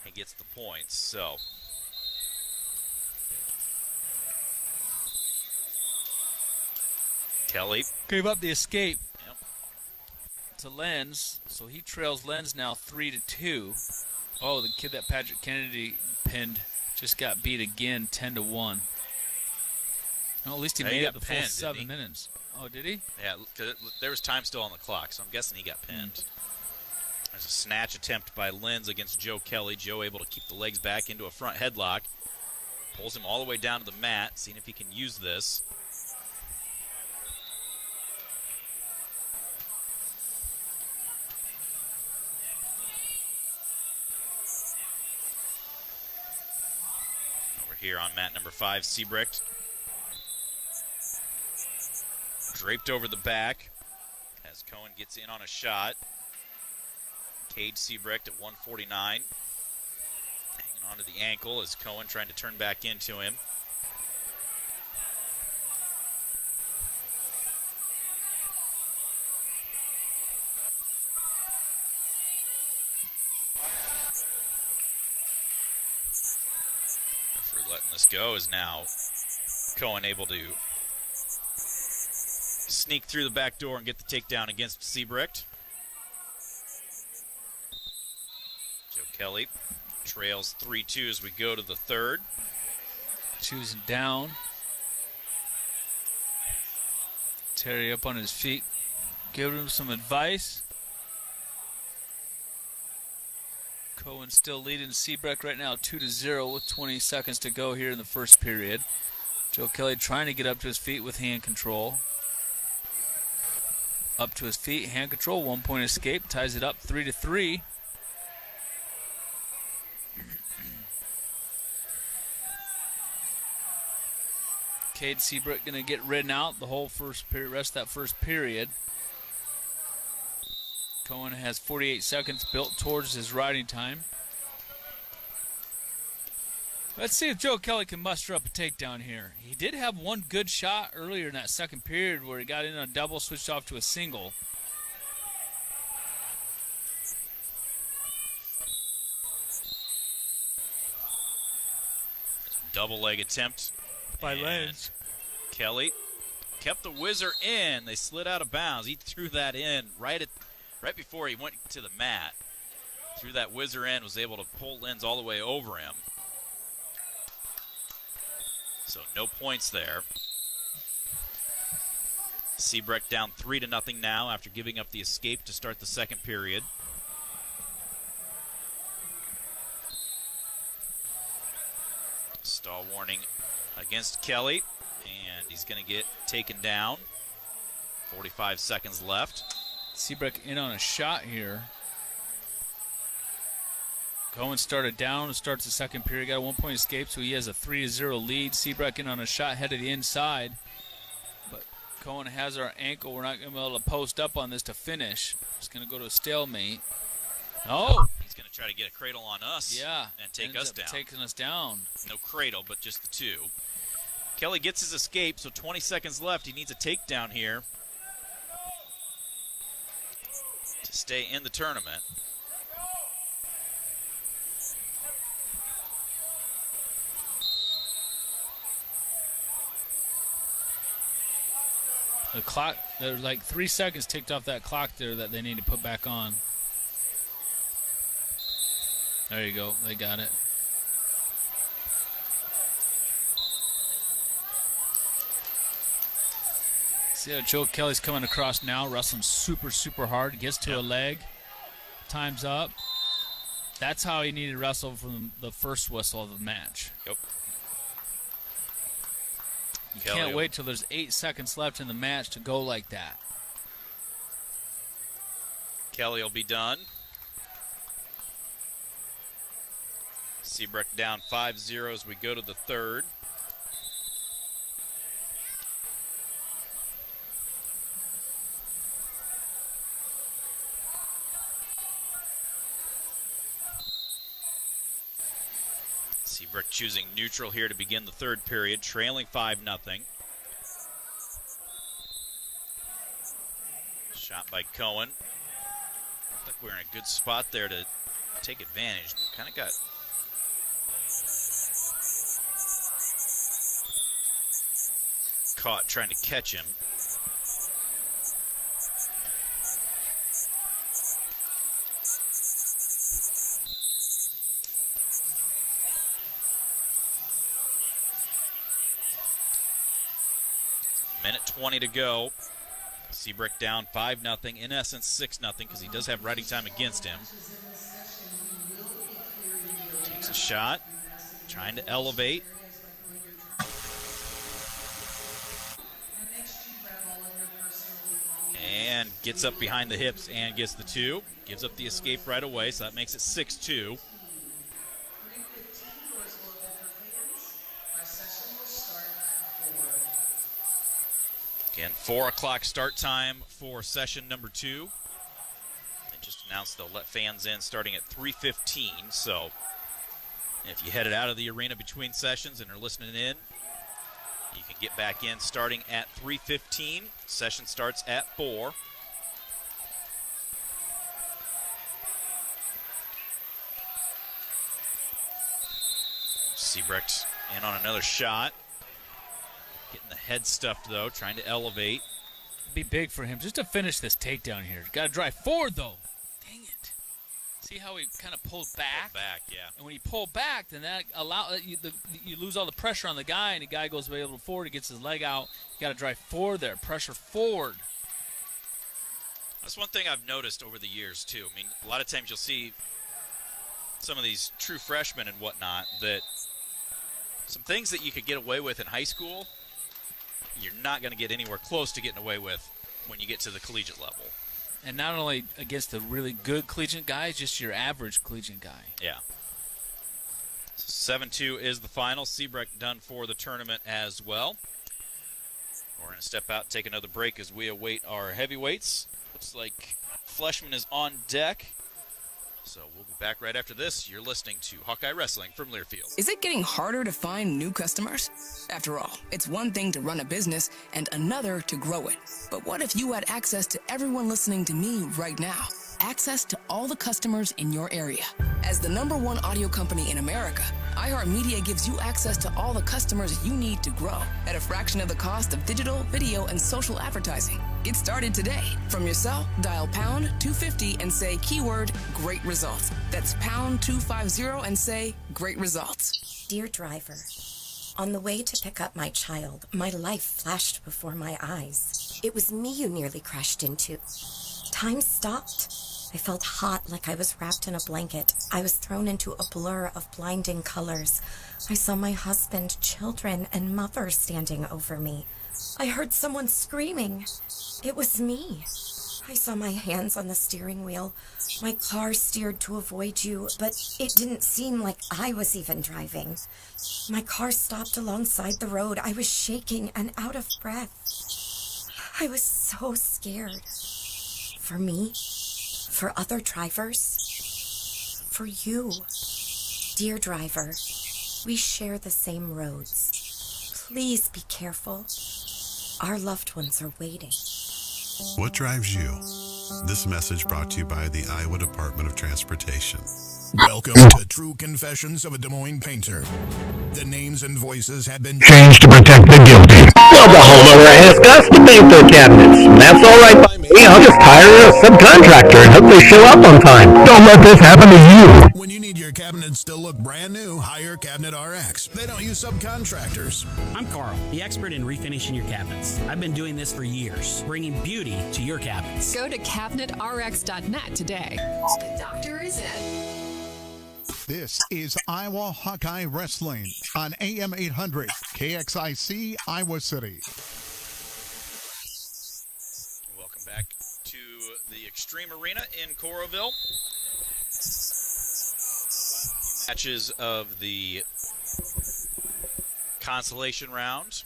he gets the points, so. Kelly gave up the escape. Yep. To Lenz, so he trails Lenz now 3-2. Oh, the kid that Patrick Kennedy pinned just got beat again, 10-1. Well, at least he made it the full 7 minutes. Oh, did he? Yeah, there was time still on the clock, so I'm guessing he got pinned. There's a snatch attempt by Lenz against Joe Kelly. Joe able to keep the legs back into a front headlock. Pulls him all the way down to the mat, seeing if he can use this. Over here on mat number 5, Siebrecht. Draped over the back as Cohen gets in on a shot. Cade Siebrecht at 149. Hanging on to the ankle as Cohen trying to turn back into him. Referee letting this go is now Cohen able to sneak through the back door and get the takedown against Siebrecht. Joe Kelly trails 3-2 as we go to the third. Choosing down. Terry up on his feet, giving him some advice. Cohen still leading Siebrecht right now 2-0 with 20 seconds to go here in the first period. Joe Kelly trying to get up to his feet with hand control. Up to his feet, hand control, 1 point escape, ties it up 3-3. Cade Siebrecht going to get ridden out the whole first period, rest of that first period. Cohen has 48 seconds built towards his riding time. Let's see if Joe Kelly can muster up a takedown here. He did have one good shot earlier in that second period where he got in on a double, switched off to a single. Double leg attempt by Lenz. Kelly kept the whizzer in. They slid out of bounds. He threw that in right before he went to the mat. Threw that whizzer in, was able to pull Lenz all the way over him. So no points there. Siebrecht down 3-0 now after giving up the escape to start the second period. Stall warning against Kelly, and he's going to get taken down. 45 seconds left. Siebrecht in on a shot here. Cohen started down and starts the second period. Got a 1 point escape, so he has a 3-0 lead. Siebrecht in on a shot headed the inside. But Cohen has our ankle. We're not going to be able to post up on this to finish. It's going to go to a stalemate. Oh! He's going to try to get a cradle on us. Yeah. And take us down. Taking us down. No cradle, but just the two. Kelly gets his escape, so 20 seconds left. He needs a takedown here to stay in the tournament. The clock, there's like 3 seconds ticked off that clock there that they need to put back on. There you go, they got it. See how Joe Kelly's coming across now, wrestling super, super hard, gets to a leg, time's up. That's how he needed to wrestle from the first whistle of the match. Yep. You can't wait till there's 8 seconds left in the match to go like that. Kelly will be done. Siebrecht down 5-0 as we go to the third. Siebrecht choosing neutral here to begin the third period, trailing 5-0. Shot by Cohen. Looks like we're in a good spot there to take advantage. Kind of got caught trying to catch him. Minute 20 to go. Siebrecht down 5-0, in essence 6-0, because he does have riding time against him. Takes a shot, trying to elevate. And gets up behind the hips and gets the two. Gives up the escape right away, so that makes it 6-2. Again, 4 o'clock start time for session number 2. They just announced they'll let fans in starting at 3:15. So if you headed out of the arena between sessions and are listening in, you can get back in starting at 3:15. Session starts at 4. Siebrecht in on another shot. Getting the head stuffed, though, trying to elevate. Be big for him just to finish this takedown here. Got to drive forward, though. Dang it. See how he kind of pulled back? Yeah. And when you pull back, then that you lose all the pressure on the guy, and the guy goes way a little forward. He gets his leg out. You got to drive forward there. Pressure forward. That's one thing I've noticed over the years, too. I mean, a lot of times you'll see some of these true freshmen and whatnot that some things that you could get away with in high school, you're not going to get anywhere close to getting away with when you get to the collegiate level. And not only against the really good collegiate guys, just your average collegiate guy. Yeah. 7-2 is the final. Seabrecht done for the tournament as well. We're going to step out and take another break as we await our heavyweights. Looks like Fleshman is on deck. So we'll be back right after this. You're listening to Hawkeye Wrestling from Learfield. Is it getting harder to find new customers? After all, it's one thing to run a business and another to grow it. But what if you had access to everyone listening to me right now? Access to all the customers in your area. As the #1 audio company in America, iHeartMedia gives you access to all the customers you need to grow at a fraction of the cost of digital, video, and social advertising. Get started today. From your cell, dial pound 250 and say keyword great results. That's pound 250 and say great results. Dear driver, on the way to pick up my child, my life flashed before my eyes. It was me you nearly crashed into. Time stopped. I felt hot, like I was wrapped in a blanket. I was thrown into a blur of blinding colors. I saw my husband, children, and mother standing over me. I heard someone screaming. It was me. I saw my hands on the steering wheel. My car steered to avoid you, but it didn't seem like I was even driving. My car stopped alongside the road. I was shaking and out of breath. I was so scared. For me, for other drivers, for you. Dear driver, we share the same roads. Please be careful. Our loved ones are waiting. What drives you? This message brought to you by the Iowa Department of Transportation. Welcome to True Confessions of a Des Moines Painter. The names and voices have been changed to protect the guilty. Well, the homeowner asked us to paint their cabinets, and that's all right by me. I'll just hire a subcontractor and hope they show up on time. Don't let this happen to you. When you need your cabinets to look brand new, hire Cabinet RX. They don't use subcontractors. I'm Carl, the expert in refinishing your cabinets. I've been doing this for years, bringing beauty to your cabinets. Go to cabinetrx.net today. The doctor is in. This is Iowa Hawkeye Wrestling on AM 800 KXIC Iowa City. Welcome back to the Extreme Arena in Coralville. Matches of the consolation round.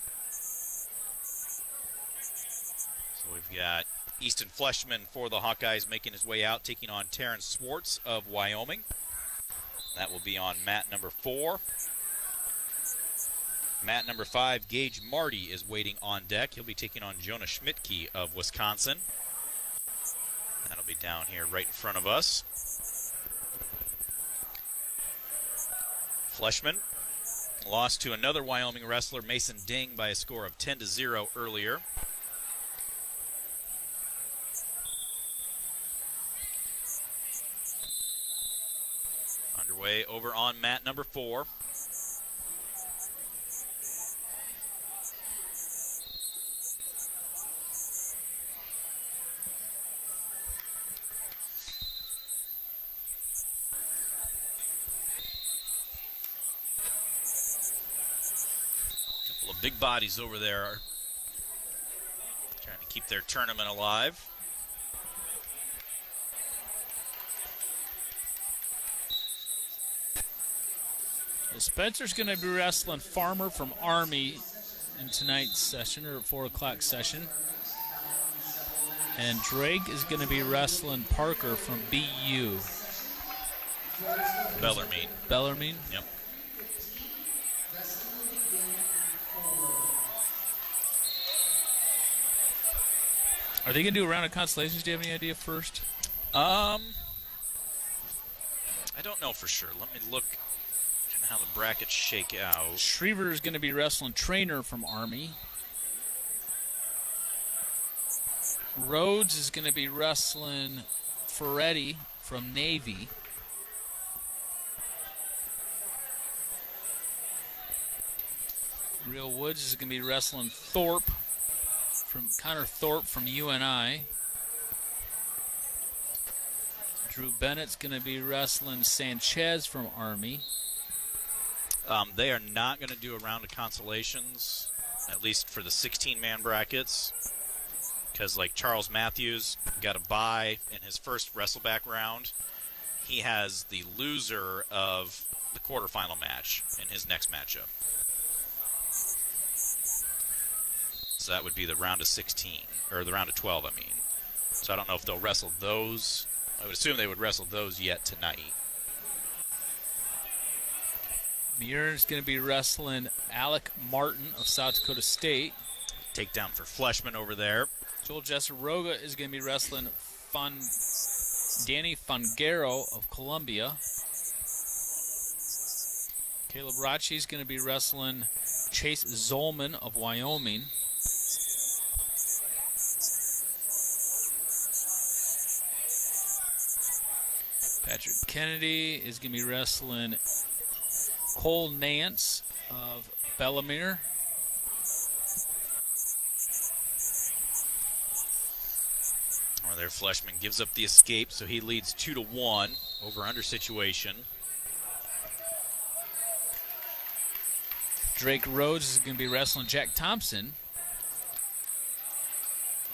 So we've got Easton Fleshman for the Hawkeyes making his way out, taking on Terrence Swartz of Wyoming. That will be on mat number 4. Mat number 5, Gage Marty is waiting on deck. He'll be taking on Jonah Schmidtke of Wisconsin. That'll be down here right in front of us. Fleshman lost to another Wyoming wrestler, Mason Ding, by a score of 10-0 earlier. Underway over on mat number 4. Couple of big bodies over there are trying to keep their tournament alive. Well, Spencer's going to be wrestling Farmer from Army in tonight's session, or 4 o'clock session. And Drake is going to be wrestling Parker from BU. Bellarmine. Bellarmine? Yep. Are they going to do a round of constellations? Do you have any idea first? I don't know for sure. Let me look how the brackets shake out. Schriever is going to be wrestling Trainer from Army. Rhodes is going to be wrestling Ferretti from Navy. Real Woods is going to be wrestling Connor Thorpe from UNI. Drew Bennett's going to be wrestling Sanchez from Army. They are not going to do a round of consolations, at least for the 16-man brackets, because like Charles Matthews got a bye in his first wrestleback round. He has the loser of the quarterfinal match in his next matchup. So that would be the round of 16, or the round of 12, I mean. So I don't know if they'll wrestle those. I would assume they would wrestle those yet tonight. Muir's going to be wrestling Alec Martin of South Dakota State. Takedown for Fleshman over there. Joel Jesseroga is going to be wrestling Danny Fangaro of Columbia. Caleb Rachi is going to be wrestling Chase Zolman of Wyoming. Patrick Kennedy is going to be wrestling Cole Nance of Bellemere. Or there, Fleshman gives up the escape, so he leads 2-1 over-under situation. Drake Rhodes is going to be wrestling Jack Thompson,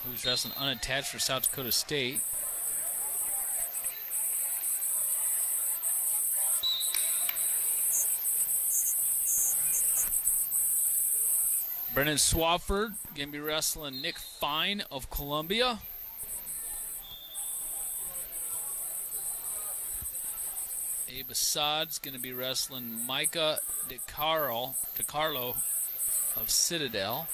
who's wrestling unattached for South Dakota State. Brennan Swafford going to be wrestling Nick Fine of Columbia. Abe Assad's going to be wrestling Micah DeCarlo of Citadel.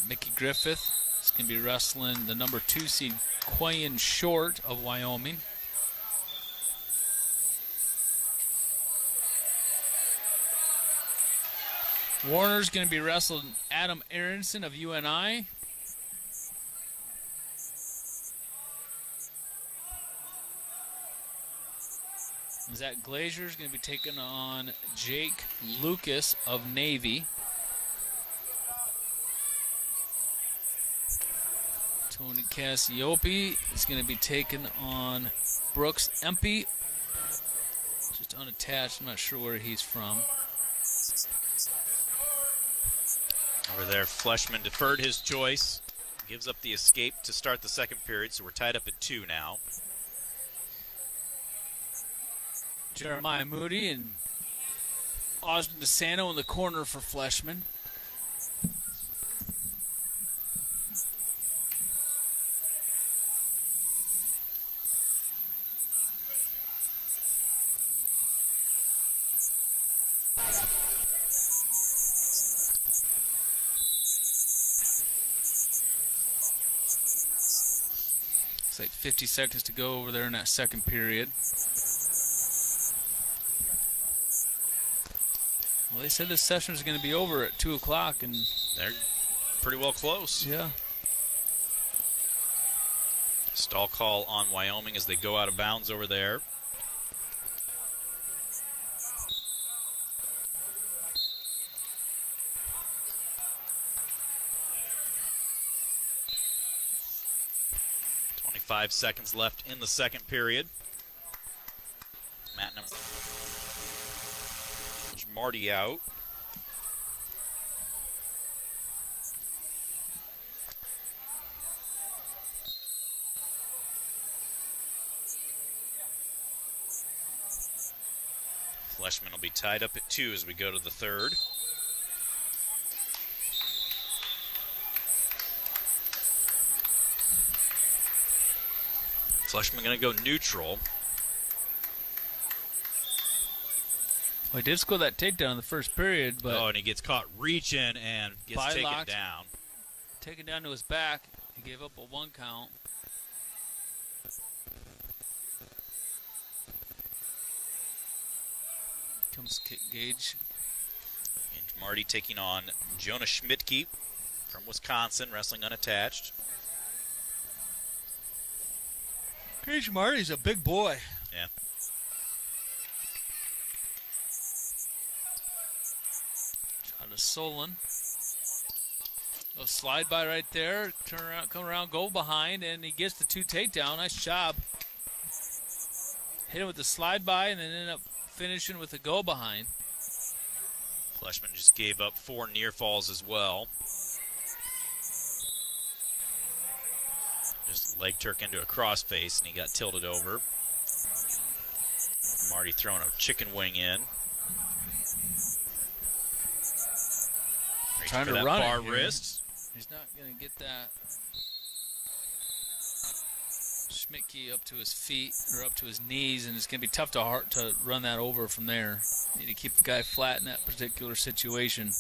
Mickey Griffith is going to be wrestling the number 2 seed Quayan Short of Wyoming. Warner's going to be wrestling Adam Aronson of UNI. Zach Glazier is going to be taking on Jake Lucas of Navy. Tony Cassiope is going to be taking on Brooks Empey. Just unattached. I'm not sure where he's from. Over there, Fleshman deferred his choice. Gives up the escape to start the second period, so we're tied up at 2 now. Jeremiah Moody and Osmond DeSanto in the corner for Fleshman. It's like 50 seconds to go over there in that second period. Well, they said this session is going to be over at 2 o'clock, and they're pretty well close. Yeah. Stall call on Wyoming as they go out of bounds over there. .5 seconds left in the second period. Matt number. There's Marty out. Fleshman will be tied up at 2 as we go to the third. Fleshman going to go neutral. Well, he did score that takedown in the first period, but and he gets caught reaching and gets taken down. Taken down to his back. He gave up a 1 count. Comes kick Gage. Marty taking on Jonah Schmidtke from Wisconsin, wrestling unattached. Paige Marty's a big boy. Yeah. Shot of Solon. Little slide by right there. Turn around, come around, go behind, and he gets the 2 takedown. Nice job. Hit him with the slide by and then end up finishing with the go behind. Fleshman just gave up 4 near falls as well. Just leg Turk into a crossface, and he got tilted over. Marty throwing a chicken wing in. Trying to that run bar it here. wrist. He's not going to get that. Schmidtke up to his feet or up to his knees, and it's going to be tough to run that over from there. Need to keep the guy flat in that particular situation.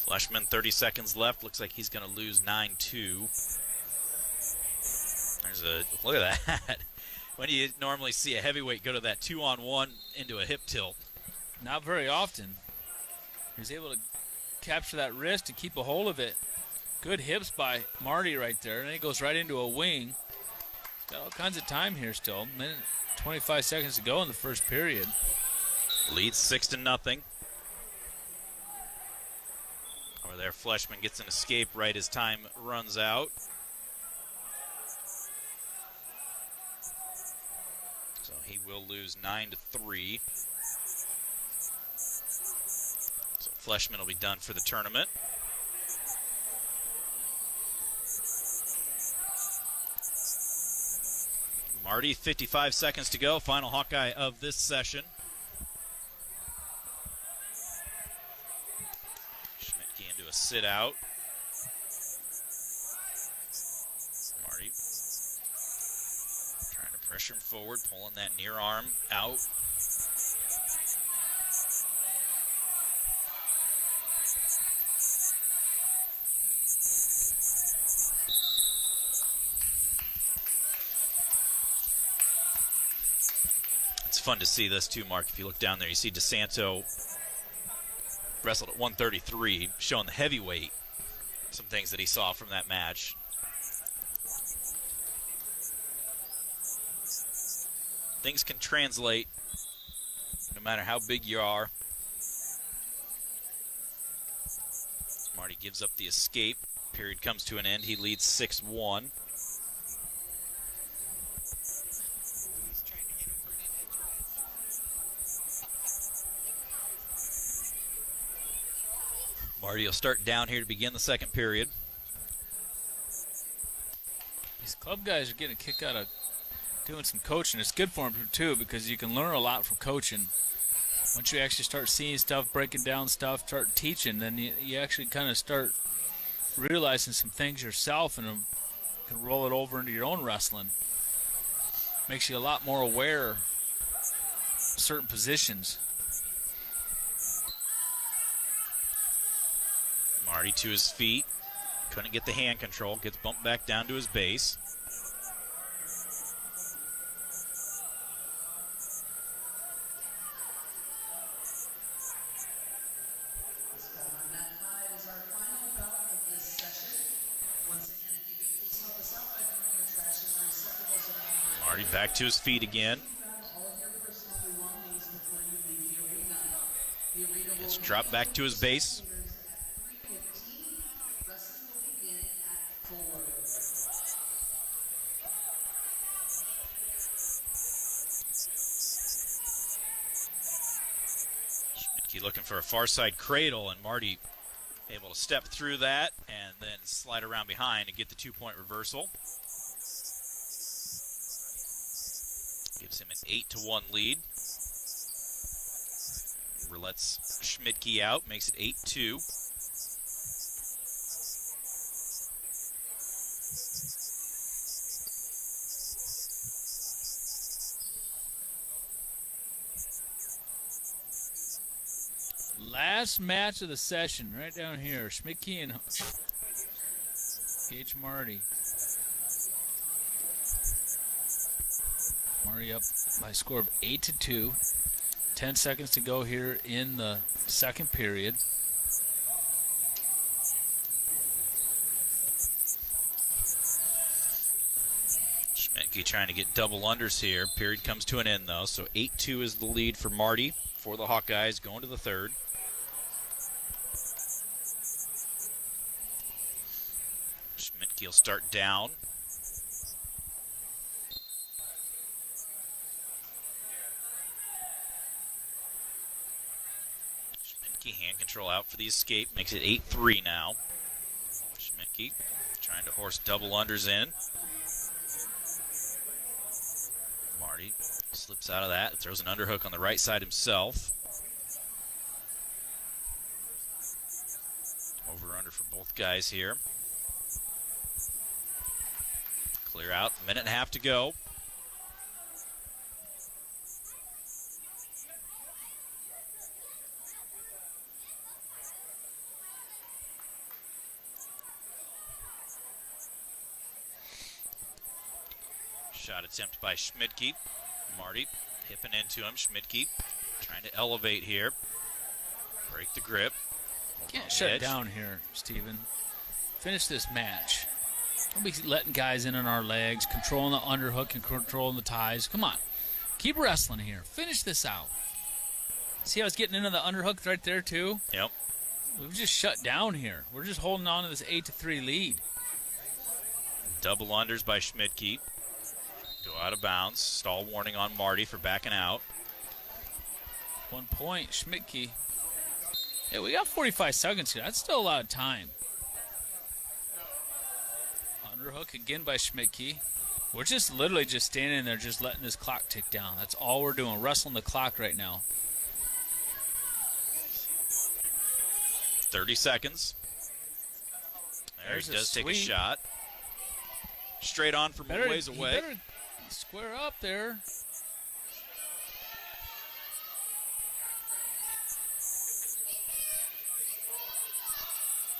Fleshman, 30 seconds left. Looks like he's going to lose 9-2. There's a look at that. When do you normally see a heavyweight go to that 2-on-1 into a hip tilt? Not very often. He was able to capture that wrist and keep a hold of it. Good hips by Marty right there. And he goes right into a wing. He's got all kinds of time here still. Minute 25 seconds to go in the first period. Leads 6-0. Over there, Fleshman gets an escape right as time runs out. So he will lose 9-3. So Fleshman will be done for the tournament. Marty, 55 seconds to go. Final Hawkeye of this session. Schmidtke into a sit out. Marty trying to pressure him forward, pulling that near arm out. It's fun to see this too, Mark. If you look down there, you see DeSanto wrestled at 133, showing the heavyweight some things that he saw from that match. Things can translate no matter how big you are. Marty gives up the escape. Period comes to an end. He leads 6-1. Marty will start down here to begin the second period. These club guys are getting a kick out of doing some coaching. It's good for them too because you can learn a lot from coaching. Once you actually start seeing stuff, breaking down stuff, start teaching, then you actually kind of start realizing some things yourself and can roll it over into your own wrestling. Makes you a lot more aware of certain positions. Marty to his feet. Couldn't get the hand control. Gets bumped back down to his base. Marty back to his feet again. Gets dropped back to his base. Looking for a far side cradle, and Marty able to step through that and then slide around behind and get the 2-point reversal. Gives him an 8-1 lead. Lets Schmidtke out, makes it 8-2. Last match of the session, right down here. Schmidtke and Gage Marty. Marty up by a score of 8-2. 10 seconds to go here in the second period. Schmidtke trying to get double unders here. Period comes to an end, though. So 8-2 is the lead for Marty for the Hawkeyes going to the third. Schmidtke will start down. Schmidtke hand control out for the escape. Makes it 8-3 now. Schmidtke trying to horse double unders in. Marty slips out of that. Throws an underhook on the right side himself. Over under for both guys here. Clear out. Minute and a half to go. Shot attempt by Schmidtke. Marty hipping into him. Schmidtke trying to elevate here. Break the grip. Can't shut down here, Steven. Finish this match. Don't be letting guys in on our legs, controlling the underhook and controlling the ties. Come on. Keep wrestling here. Finish this out. See how it's getting into the underhook right there, too? Yep. We've just shut down here. We're just holding on to this 8-3 lead. Double unders by Schmidtke. Go out of bounds. Stall warning on Marty for backing out. 1 point, Schmidtke. Yeah, we got 45 seconds here. That's still a lot of time. Underhook again by Schmidtke. We're just literally just standing there just letting this clock tick down. That's all we're doing, wrestling the clock right now. 30 seconds. There he does take a shot. Straight on from a ways away. He better square up there.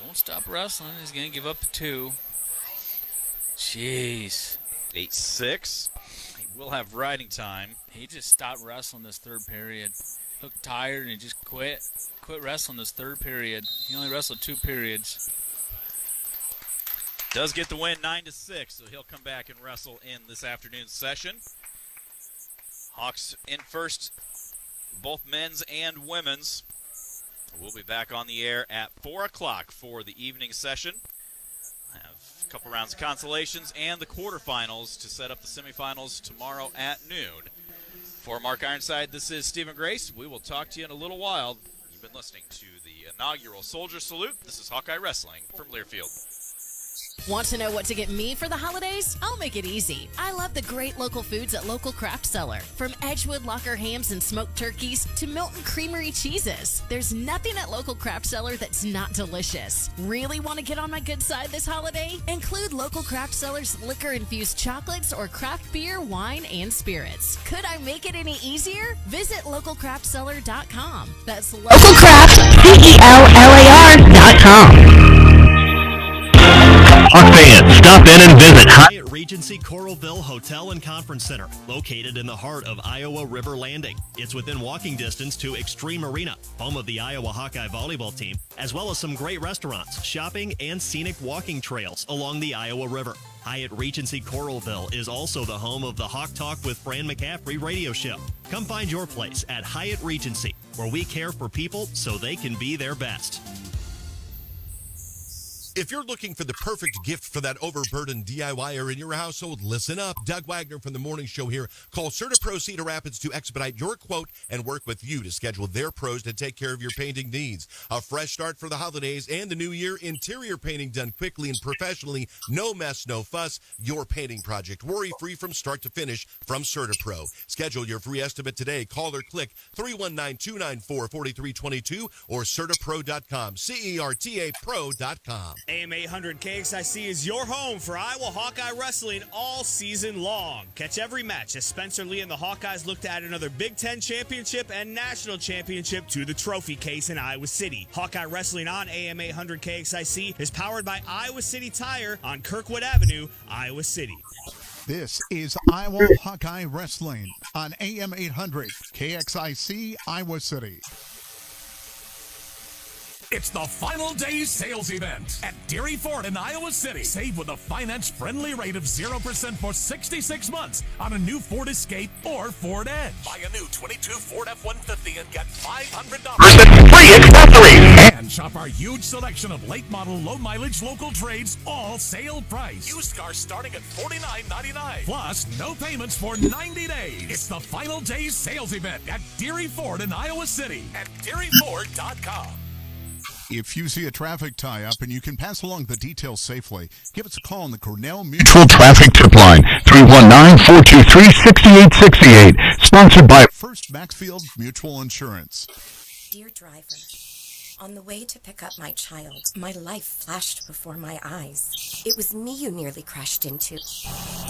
Don't stop wrestling. He's going to give up the 2. Jeez. 8-6. He will have riding time. He just stopped wrestling this third period. Looked tired and he just quit. Quit wrestling this third period. He only wrestled 2 periods. Does get the win 9-6, so he'll come back and wrestle in this afternoon's session. Hawks in first, both men's and women's. We'll be back on the air at 4 o'clock for the evening session. I have a couple rounds of consolations and the quarterfinals to set up the semifinals tomorrow at noon. For Mark Ironside, this is Stephen Grace. We will talk to you in a little while. You've been listening to the inaugural Soldier Salute. This is Hawkeye Wrestling from Learfield. Want to know what to get me for the holidays? I'll make it easy. I love the great local foods at Local Craft Cellar. From Edgewood Locker hams and smoked turkeys to Milton Creamery cheeses. There's nothing at Local Craft Cellar that's not delicious. Really want to get on my good side this holiday? Include Local Craft Cellar's liquor-infused chocolates or craft beer, wine, and spirits. Could I make it any easier? Visit localcraftcellar.com. That's localcraftcellar.com. Hawk fans, stop in and visit Hyatt Regency Coralville Hotel and Conference Center, located in the heart of Iowa River Landing. It's within walking distance to Extreme Arena, home of the Iowa Hawkeye volleyball team, as well as some great restaurants, shopping, and scenic walking trails along the Iowa River. Hyatt Regency Coralville is also the home of the Hawk Talk with Fran McCaffrey radio show. Come find your place at Hyatt Regency, where we care for people so they can be their best. If you're looking for the perfect gift for that overburdened DIYer in your household, listen up. Doug Wagner from the Morning Show here. Call CertaPro Cedar Rapids to expedite your quote and work with you to schedule their pros to take care of your painting needs. A fresh start for the holidays and the new year. Interior painting done quickly and professionally. No mess, no fuss. Your painting project. Worry-free from start to finish from CertaPro. Schedule your free estimate today. Call or click 319-294-4322 or CertaPro.com. CERTA Pro.com. AM 800 KXIC is your home for Iowa Hawkeye Wrestling all season long. Catch every match as Spencer Lee and the Hawkeyes look to add another Big Ten championship and national championship to the trophy case in Iowa City. Hawkeye Wrestling on AM 800 KXIC is powered by Iowa City Tire on Kirkwood Avenue, Iowa City. This is Iowa Hawkeye Wrestling on AM 800 KXIC, Iowa City. It's the final day sales event at Deary Ford in Iowa City. Save with a finance-friendly rate of 0% for 66 months on a new Ford Escape or Ford Edge. Buy a new 22 Ford F-150 and get $500 free accessories. And shop our huge selection of late model, low mileage local trades, all sale price. Used cars starting at $49.99. Plus, no payments for 90 days. It's the final day sales event at Deary Ford in Iowa City at DearyFord.com. If you see a traffic tie-up and you can pass along the details safely, give us a call on the Cornell Mutual Traffic Tip Line, 319-423-6868. Sponsored by First Maxfield Mutual Insurance. Dear driver, on the way to pick up my child, my life flashed before my eyes. It was me you nearly crashed into.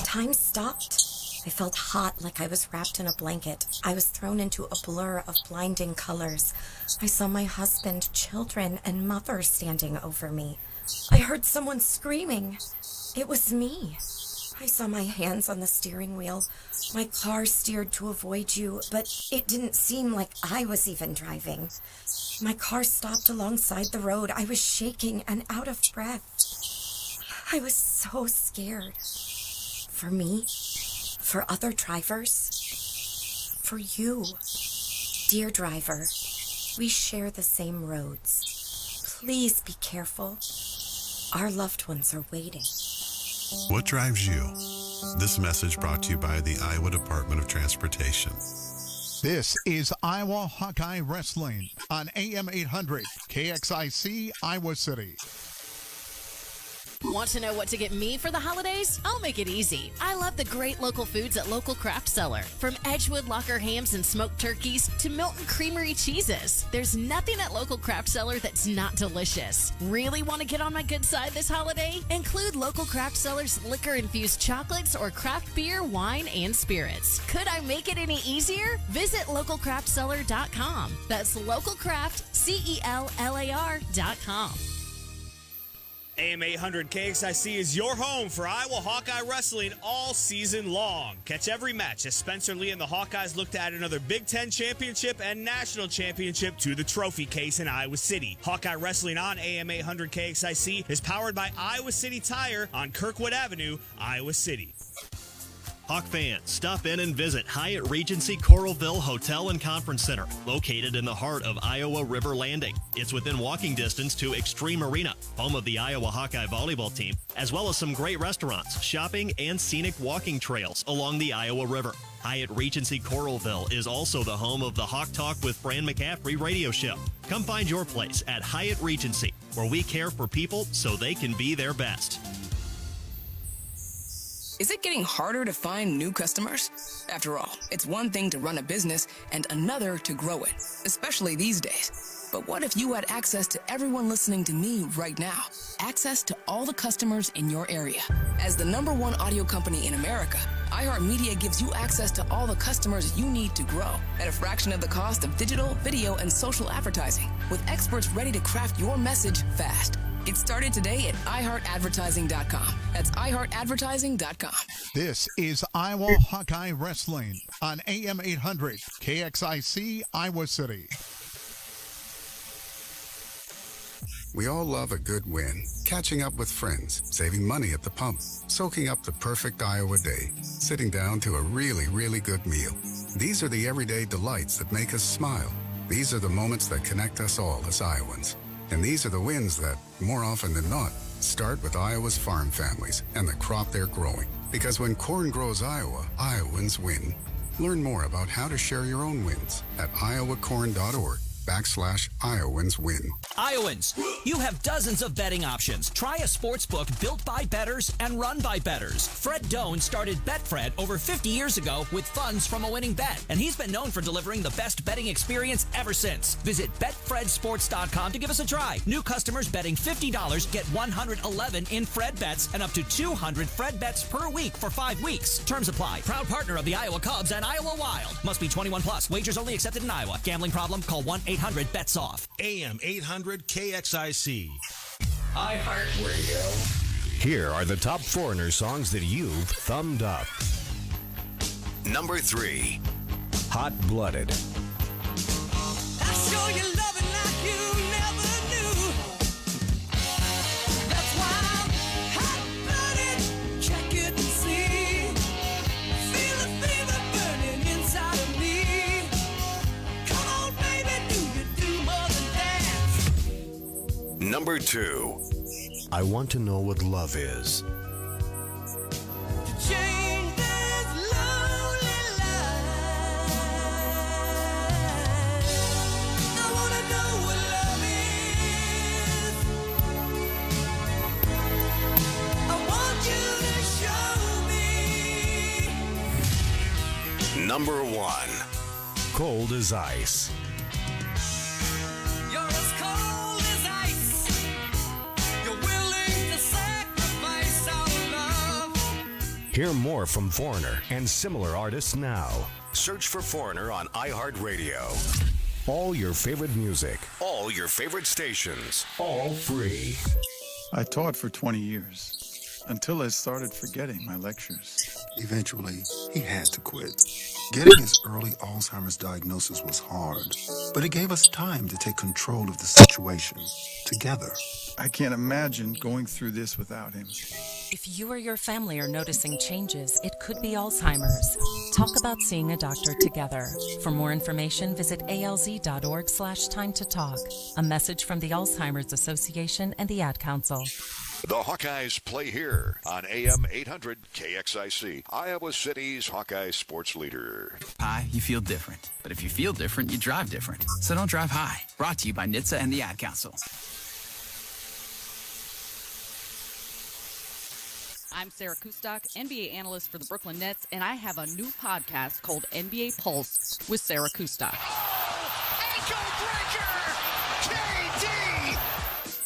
Time stopped. I felt hot, like I was wrapped in a blanket. I was thrown into a blur of blinding colors. I saw my husband, children, and mother standing over me. I heard someone screaming. It was me. I saw my hands on the steering wheel. My car steered to avoid you, but it didn't seem like I was even driving. My car stopped alongside the road. I was shaking and out of breath. I was so scared. For me, for other drivers, for you. Dear driver, we share the same roads. Please be careful. Our loved ones are waiting. What drives you? This message brought to you by the Iowa Department of Transportation. This is Iowa Hawkeye Wrestling on AM 800 KXIC, Iowa City. Want to know what to get me for the holidays? I'll make it easy. I love the great local foods at Local Craft Cellar. From Edgewood Locker hams and smoked turkeys to Milton Creamery cheeses. There's nothing at Local Craft Cellar that's not delicious. Really want to get on my good side this holiday? Include Local Craft Cellar's liquor-infused chocolates or craft beer, wine, and spirits. Could I make it any easier? Visit localcraftcellar.com. That's localcraftcellar.com. AM 800 KXIC is your home for Iowa Hawkeye Wrestling all season long. Catch every match as Spencer Lee and the Hawkeyes look to add another Big Ten championship and national championship to the trophy case in Iowa City. Hawkeye Wrestling on AM 800 KXIC is powered by Iowa City Tire on Kirkwood Avenue, Iowa City. Hawk fans, stop in and visit Hyatt Regency Coralville Hotel and Conference Center, located in the heart of Iowa River Landing. It's within walking distance to Extreme Arena, home of the Iowa Hawkeye volleyball team, as well as some great restaurants, shopping, and scenic walking trails along the Iowa River. Hyatt Regency Coralville is also the home of the Hawk Talk with Fran McCaffrey radio show. Come find your place at Hyatt Regency, where we care for people so they can be their best. Is it getting harder to find new customers? After all, it's one thing to run a business and another to grow it, especially these days. But what if you had access to everyone listening to me right now? Access to all the customers in your area. As the #1 audio company in America, iHeartMedia gives you access to all the customers you need to grow at a fraction of the cost of digital, video, and social advertising, with experts ready to craft your message fast. Get started today at iHeartAdvertising.com. That's iHeartAdvertising.com. This is Iowa Hawkeye Wrestling on AM 800 KXIC, Iowa City. We all love a good win. Catching up with friends, saving money at the pump, soaking up the perfect Iowa day, sitting down to a really, really good meal. These are the everyday delights that make us smile. These are the moments that connect us all as Iowans. And these are the wins that, more often than not, start with Iowa's farm families and the crop they're growing. Because when corn grows Iowa, Iowans win. Learn more about how to share your own wins at iowacorn.org. bet.com/Iowans win. Iowans, you have dozens of betting options. Try a sports book built by bettors and run by bettors. Fred Doan started Betfred over 50 years ago with funds from a winning bet, and he's been known for delivering the best betting experience ever since. Visit betfredsports.com to give us a try. New customers betting $50 get 111 in Fred bets and up to 200 Fred bets per week for 5 weeks. Terms apply. Proud partner of the Iowa Cubs and Iowa Wild. Must be 21 plus. Wagers only accepted in Iowa. Gambling problem? Call 1-800-BETS-OFF. AM 800 KXIC. iHeartRadio. Here are the top Foreigner songs that you've thumbed up. Number 3, Hot Blooded. I show you loving like you never knew. That's why I'm hot-blooded. Check it and see. Feel the fever burning inside of me. Come on, baby, do you do more than dance? Number 2, I Want to Know What Love Is. To change this lonely life. I wanna know what love is. I want you to show me. Number 1, Cold as Ice. You're as cold as ice. You're willing to sacrifice our love. Hear more from Foreigner and similar artists now. Search for Foreigner on iHeartRadio. All your favorite music, all your favorite stations, all free. I taught for 20 years, until I started forgetting my lectures. Eventually, he had to quit. Getting his early Alzheimer's diagnosis was hard, but it gave us time to take control of the situation together. I can't imagine going through this without him. If you or your family are noticing changes, it could be Alzheimer's. Talk about seeing a doctor together. For more information, visit alz.org/time to talk. A message from the Alzheimer's Association and the Ad Council. The Hawkeyes play here on AM 800 KXIC, Iowa City's Hawkeye sports leader. High, you feel different. But if you feel different, you drive different. So don't drive high. Brought to you by NHTSA and the Ad Council. I'm Sarah Kustok, NBA analyst for the Brooklyn Nets, and I have a new podcast called NBA Pulse with Sarah Kustok.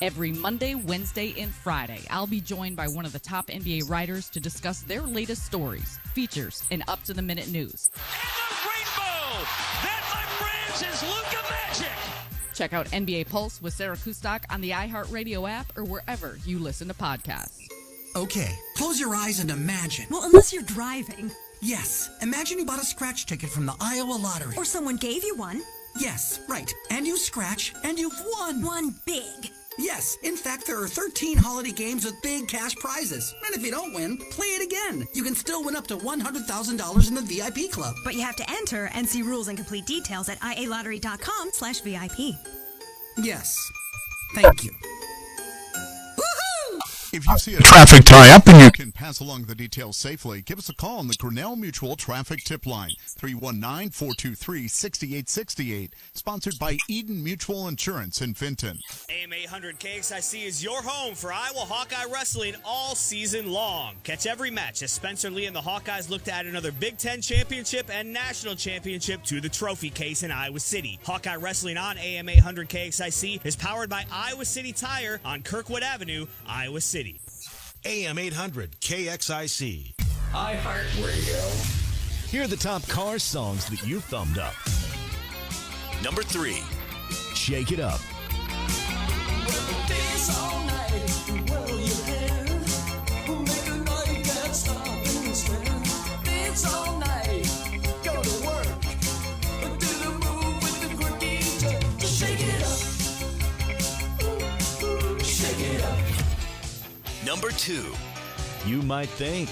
Every Monday, Wednesday, and Friday, I'll be joined by one of the top NBA writers to discuss their latest stories, features, and up-to-the-minute news. Rainbow! That, my friends, is Luka Magic! Check out NBA Pulse with Sarah Kustok on the iHeartRadio app or wherever you listen to podcasts. Okay, close your eyes and imagine. Well, unless you're driving. Yes, imagine you bought a scratch ticket from the Iowa Lottery. Or someone gave you one. Yes, right. And you scratch, and you've won. Won big. Yes, in fact, there are 13 holiday games with big cash prizes. And if you don't win, play it again. You can still win up to $100,000 in the VIP club. But you have to enter and see rules and complete details at ialottery.com/VIP. Yes. Thank you. If you see a traffic tie-up and you can pass along the details safely, give us a call on the Grinnell Mutual Traffic Tip Line, 319-423-6868, sponsored by Eden Mutual Insurance in Fenton. AM 800 KXIC is your home for Iowa Hawkeye wrestling all season long. Catch every match as Spencer Lee and the Hawkeyes look to add another Big Ten championship and national championship to the trophy case in Iowa City. Hawkeye wrestling on AM 800 KXIC is powered by Iowa City Tire on Kirkwood Avenue, Iowa City. AM 800 KXIC. iHeartRadio. Here are the top car songs that you thumbed up. Number 3, Shake It Up. Number 2, You Might Think.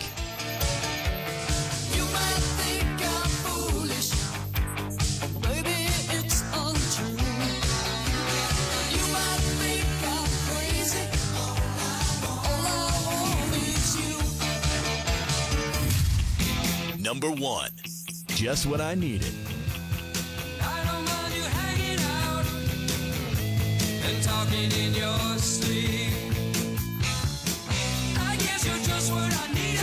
You might think I'm foolish, maybe it's untrue. You might think I'm crazy, all I want is you. Number 1, Just What I Needed. I don't mind you hanging out talking in your sleep. I guess you're just what I needed.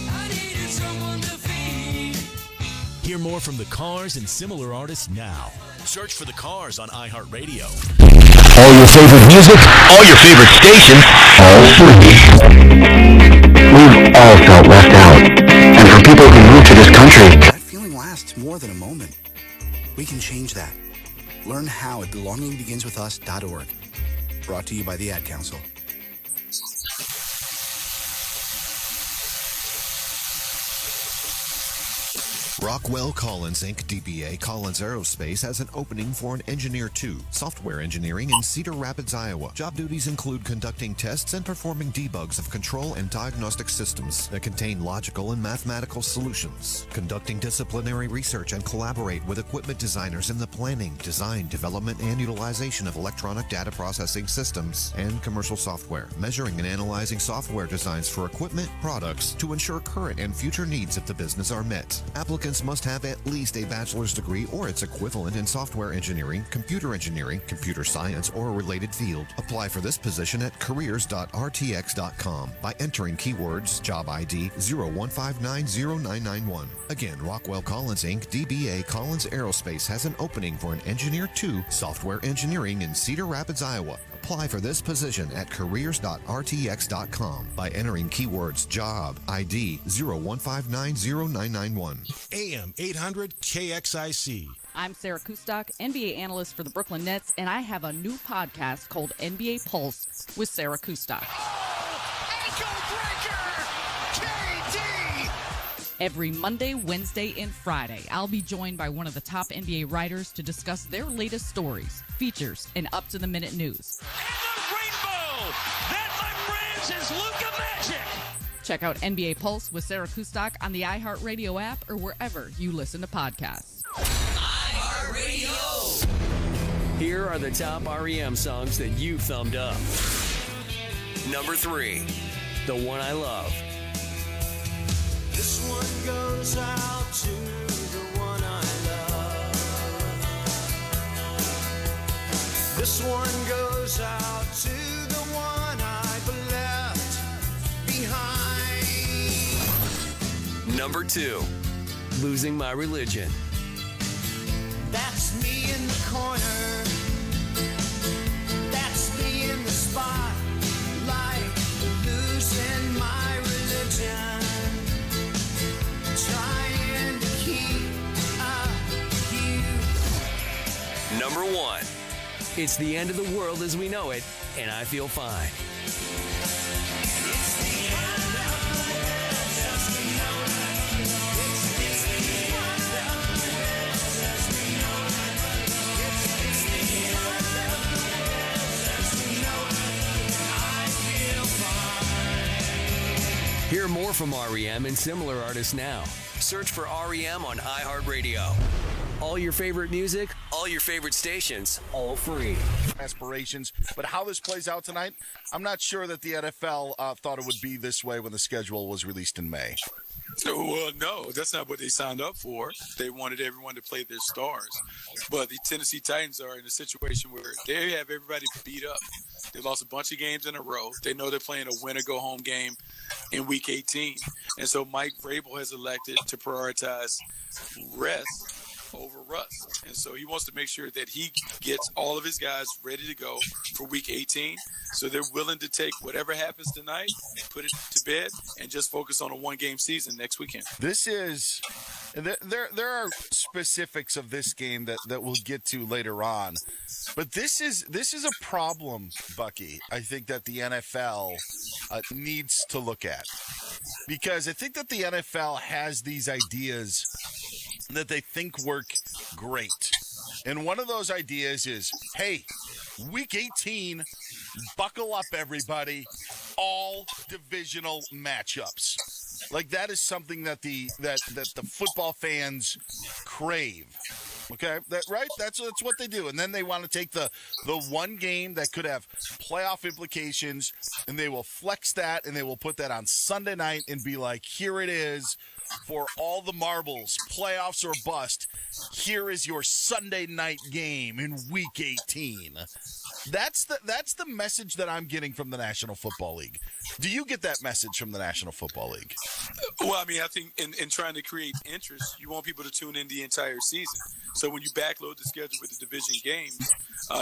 I needed someone to feed. Hear more from the Cars and similar artists now. Search for the Cars on iHeartRadio. All your favorite music, all your favorite stations, all free. We've all felt left out. And for people who move to this country, that feeling lasts more than a moment. We can change that. Learn how at belongingbeginswithus.org. Brought to you by the Ad Council. Rockwell Collins Inc. DBA Collins Aerospace has an opening for an Engineer 2, software engineering in Cedar Rapids, Iowa. Job duties include conducting tests and performing debugs of control and diagnostic systems that contain logical and mathematical solutions, conducting disciplinary research and collaborate with equipment designers in the planning, design, development, and utilization of electronic data processing systems and commercial software, measuring and analyzing software designs for equipment, products to ensure current and future needs of the business are met. Applicants must have at least a bachelor's degree or its equivalent in software engineering, computer science, or a related field. Apply for this position at careers.rtx.com by entering keywords job ID 01590991. Again, Rockwell Collins Inc. DBA Collins Aerospace has an opening for an Engineer 2, software engineering in Cedar Rapids, Iowa. Apply for this position at careers.rtx.com by entering keywords job ID 01590991. AM 800 KXIC. I'm Sarah Kustok, NBA analyst for the Brooklyn Nets, and I have a new podcast called NBA Pulse with Sarah Kustok. Every Monday, Wednesday, and Friday, I'll be joined by one of the top NBA writers to discuss their latest stories, features, and up-to-the-minute news. Rainbow! That, my friends, is Luka Magic! Check out NBA Pulse with Sarah Kustok on the iHeartRadio app or wherever you listen to podcasts. iHeartRadio! Here are the top REM songs that you thumbed up. Number 3, The One I Love. This one goes out to the one I love. This one goes out to the one I've left behind. Number 2, Losing My Religion. That's me in the corner. That's me in the spotlight. Losing my religion. Trying to keep up you. Number 1, It's the End of the World as We Know It, and I Feel Fine. Hear more from REM and similar artists now. Search for REM on iHeartRadio. All your favorite music, all your favorite stations, all free. Aspirations, but how this plays out tonight, I'm not sure that the NFL thought it would be this way when the schedule was released in May. Well, no, that's not what they signed up for. They wanted everyone to play their stars. But the Tennessee Titans are in a situation where they have everybody beat up. They lost a bunch of games in a row. They know they're playing a win-or-go-home game in Week 18. And so Mike Vrabel has elected to prioritize rest over rust. And so he wants to make sure that he gets all of his guys ready to go for Week 18. So they're willing to take whatever happens tonight, put it to bed, and just focus on a one-game season next weekend. This is there are specifics of this game that we'll get to later on, but this is a problem, Bucky. I think that the NFL needs to look at, because I think that the NFL has these ideas that they think work great. And one of those ideas is, hey, Week 18, buckle up, everybody, all divisional matchups. Like, that is something that the football fans crave. Okay, right? That's what they do. And then they want to take the one game that could have playoff implications, and they will flex that, and they will put that on Sunday night and be like, here it is. for all the marbles, playoffs or bust. Here is your Sunday night game in Week 18. That's the message that I'm getting from the National Football League. Do you get that message from the National Football League? Well, I mean, I think in trying to create interest, you want people to tune in the entire season. So when you backload the schedule with the division games,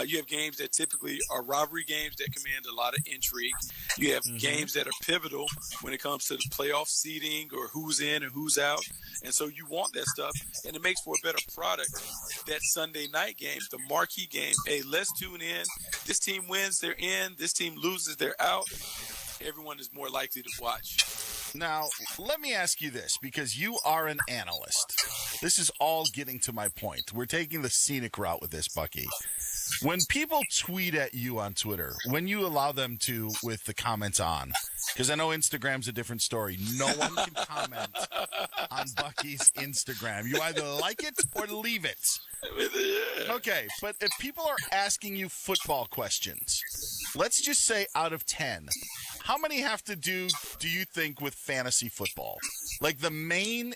you have games that typically are rivalry games that command a lot of intrigue. You have games that are pivotal when it comes to the playoff seeding or who's in and who's out. And so you want that stuff, and it makes for a better product. That Sunday night game, the marquee game, hey, let's tune in. This team wins, they're in. This team loses, they're out. Everyone is more likely to watch. Now, let me ask you this, because you are an analyst. This is all getting to my point. We're taking the scenic route with this, Bucky. When people tweet at you on Twitter, when you allow them to with the comments on, because I know Instagram's a different story. No one can comment on Bucky's Instagram. You either like it or leave it. Okay, but if people are asking you football questions, let's just say out of 10, how many have to do you think with fantasy football? Like the main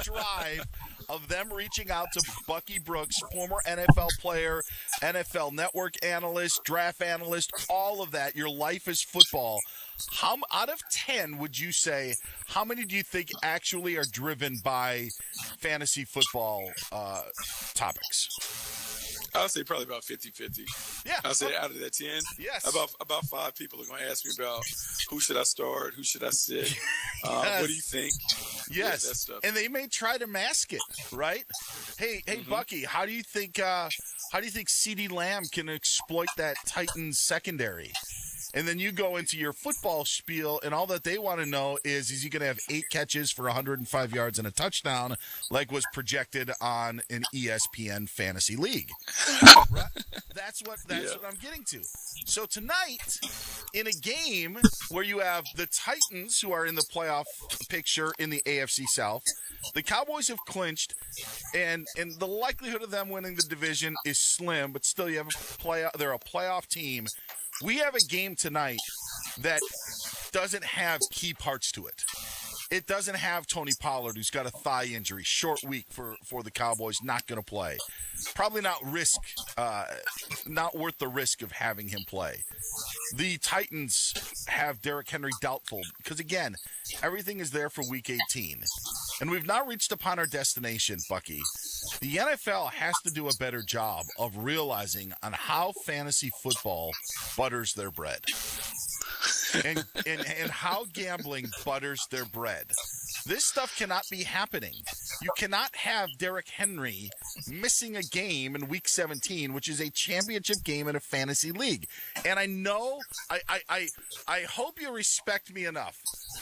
drive of them reaching out to Bucky Brooks, former NFL player, NFL Network analyst, draft analyst, all of that. Your life is football. How out of 10 would you say, how many do you think actually are driven by fantasy football topics? I would say probably about 50-50. Yeah. I would say out of that 10, yes. about 5 people are going to ask me about who should I start, who should I sit, what do you think? Yes, that stuff. And they may try to mask it, right? Hey, Bucky, how do you think CeeDee Lamb can exploit that Titans secondary? And then you go into your football spiel, and all that they want to know is he going to have 8 catches for 105 yards and a touchdown, like was projected on an ESPN fantasy league? Right? That's what I'm getting to. So tonight, in a game where you have the Titans, who are in the playoff picture in the AFC South, the Cowboys have clinched, and the likelihood of them winning the division is slim, but still you have they're a playoff team. We have a game tonight that doesn't have key parts to it. It doesn't have Tony Pollard, who's got a thigh injury, short week for the Cowboys, not going to play. Probably not worth the risk of having him play. The Titans have Derrick Henry doubtful because, again, everything is there for Week 18. And we've not reached upon our destination, Bucky. The NFL has to do a better job of realizing on how fantasy football butters their bread. And how gambling butters their bread. This stuff cannot be happening. You cannot have Derrick Henry missing a game in Week 17, which is a championship game in a fantasy league. And I know, I hope you respect me enough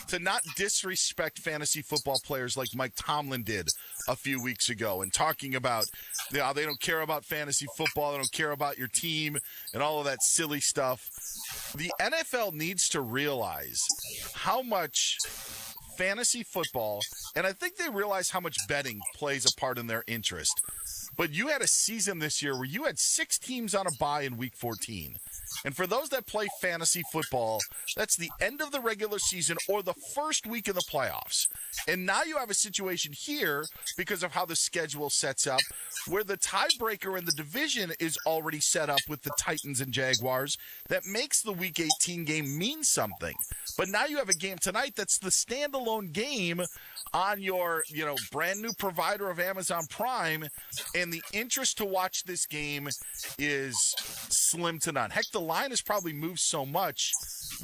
to not disrespect fantasy football players like Mike Tomlin did a few weeks ago and talking about they don't care about fantasy football, they don't care about your team and all of that silly stuff. The NFL needs to realize how much fantasy football, and I think they realize how much betting plays a part in their interest. But you had a season this year where you had 6 teams on a bye in Week 14. And for those that play fantasy football, that's the end of the regular season or the first week of the playoffs. And now you have a situation here, because of how the schedule sets up, where the tiebreaker in the division is already set up with the Titans and Jaguars that makes the Week 18 game mean something. But now you have a game tonight that's the standalone game on your, brand new provider of Amazon Prime, and the interest to watch this game is slim to none. Heck, the line has probably moved so much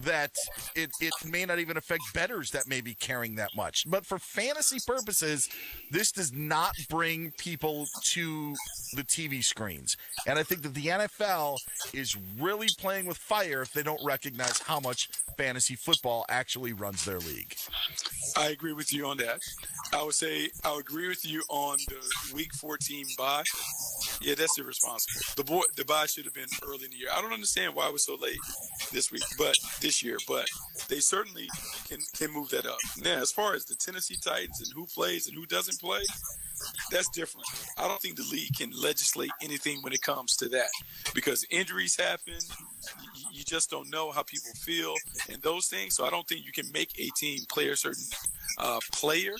that it may not even affect bettors that may be caring that much. But for fantasy purposes, this does not bring people to the TV screens. And I think that the NFL is really playing with fire if they don't recognize how much fantasy football actually runs their league. I agree with you on that. I would say I agree with you on the Week 14 bye. Yeah, that's irresponsible. The bye should have been early in the year. I don't understand why it was so late this year, but they certainly can move that up. Now, as far as the Tennessee Titans and who plays and who doesn't play, that's different. I don't think the league can legislate anything when it comes to that, because injuries happen. You just don't know how people feel and those things. So I don't think you can make a team play a certain player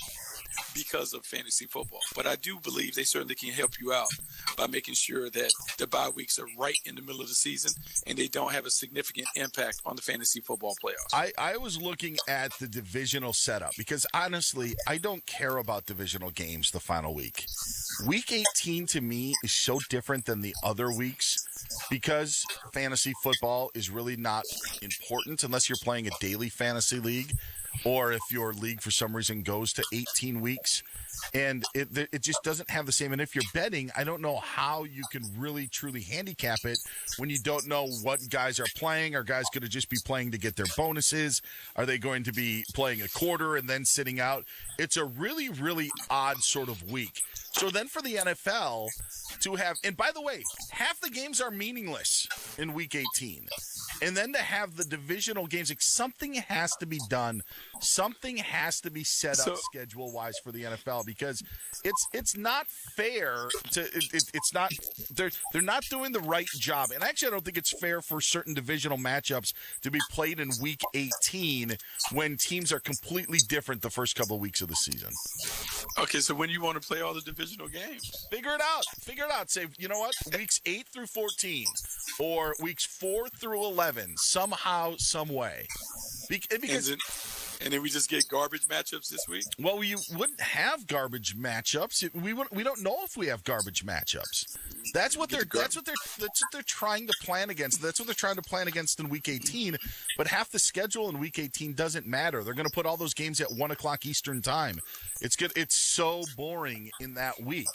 because of fantasy football. But I do believe they certainly can help you out by making sure that the bye weeks are right in the middle of the season and they don't have a significant impact on the fantasy football playoffs. I was looking at the divisional setup because, honestly, I don't care about divisional games the final week. Week 18 to me is so different than the other weeks because fantasy football is really not important unless you're playing a daily fantasy league or if your league for some reason goes to 18 weeks. And it just doesn't have the same. And if you're betting, I don't know how you can really, truly handicap it when you don't know what guys are playing. Are guys going to just be playing to get their bonuses? Are they going to be playing a quarter and then sitting out? It's a really, really odd sort of week. So then for the NFL to have, and by the way, half the games are meaningless in week 18. And then to have the divisional games, like something has to be done. Something has to be set up schedule-wise for the NFL because it's not fair to it's not they're not doing the right job. And actually, I don't think it's fair for certain divisional matchups to be played in week 18 when teams are completely different the first couple of weeks of the season. Okay, so when you want to play all the divisional games? Figure it out. Say, you know what? Weeks 8 through 14 or weeks 4 through 11, somehow, some way. Because and then we just get garbage matchups this week? Well, we wouldn't have garbage matchups. We don't know if we have garbage matchups. That's what they're trying to plan against. That's what they're trying to plan against in week 18. But half the schedule in week 18 doesn't matter. They're going to put all those games at 1:00 Eastern time. It's good. It's so boring in that week.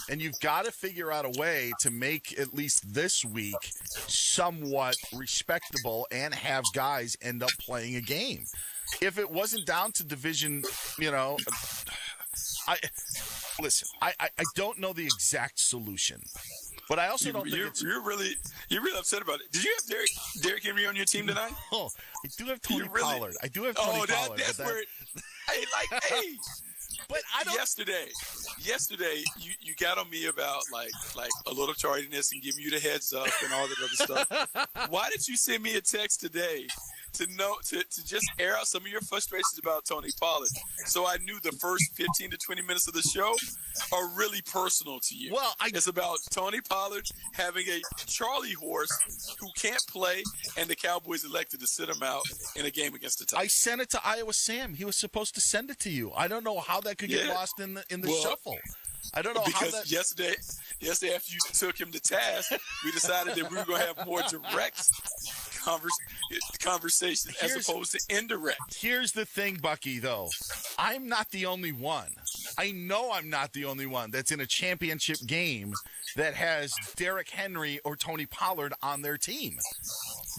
And you've got to figure out a way to make at least this week somewhat respectable and have guys end up playing a game. If it wasn't down to division, I don't know the exact solution. But I also don't think you're really upset about it. Did you have Derrick Henry on your team tonight? Oh, I do have Tony Pollard. I do have Tony Pollard. That's where But I don't. Yesterday, you got on me about like a little tardiness and giving you the heads up and all that other stuff. Why did you send me a text today to just air out some of your frustrations about Tony Pollard? So I knew the first 15 to 20 minutes of the show are really personal to you. Well, it's about Tony Pollard having a Charlie horse who can't play, and the Cowboys elected to sit him out in a game against the Titans. I sent it to Iowa Sam. He was supposed to send it to you. I don't know how that could get lost in the shuffle. I don't know because how that... yesterday after you took him to task, we decided that we were going to have more direct conversations as opposed to indirect. Here's the thing, Bucky, though. I'm not the only one. I know I'm not the only one that's in a championship game that has Derrick Henry or Tony Pollard on their team.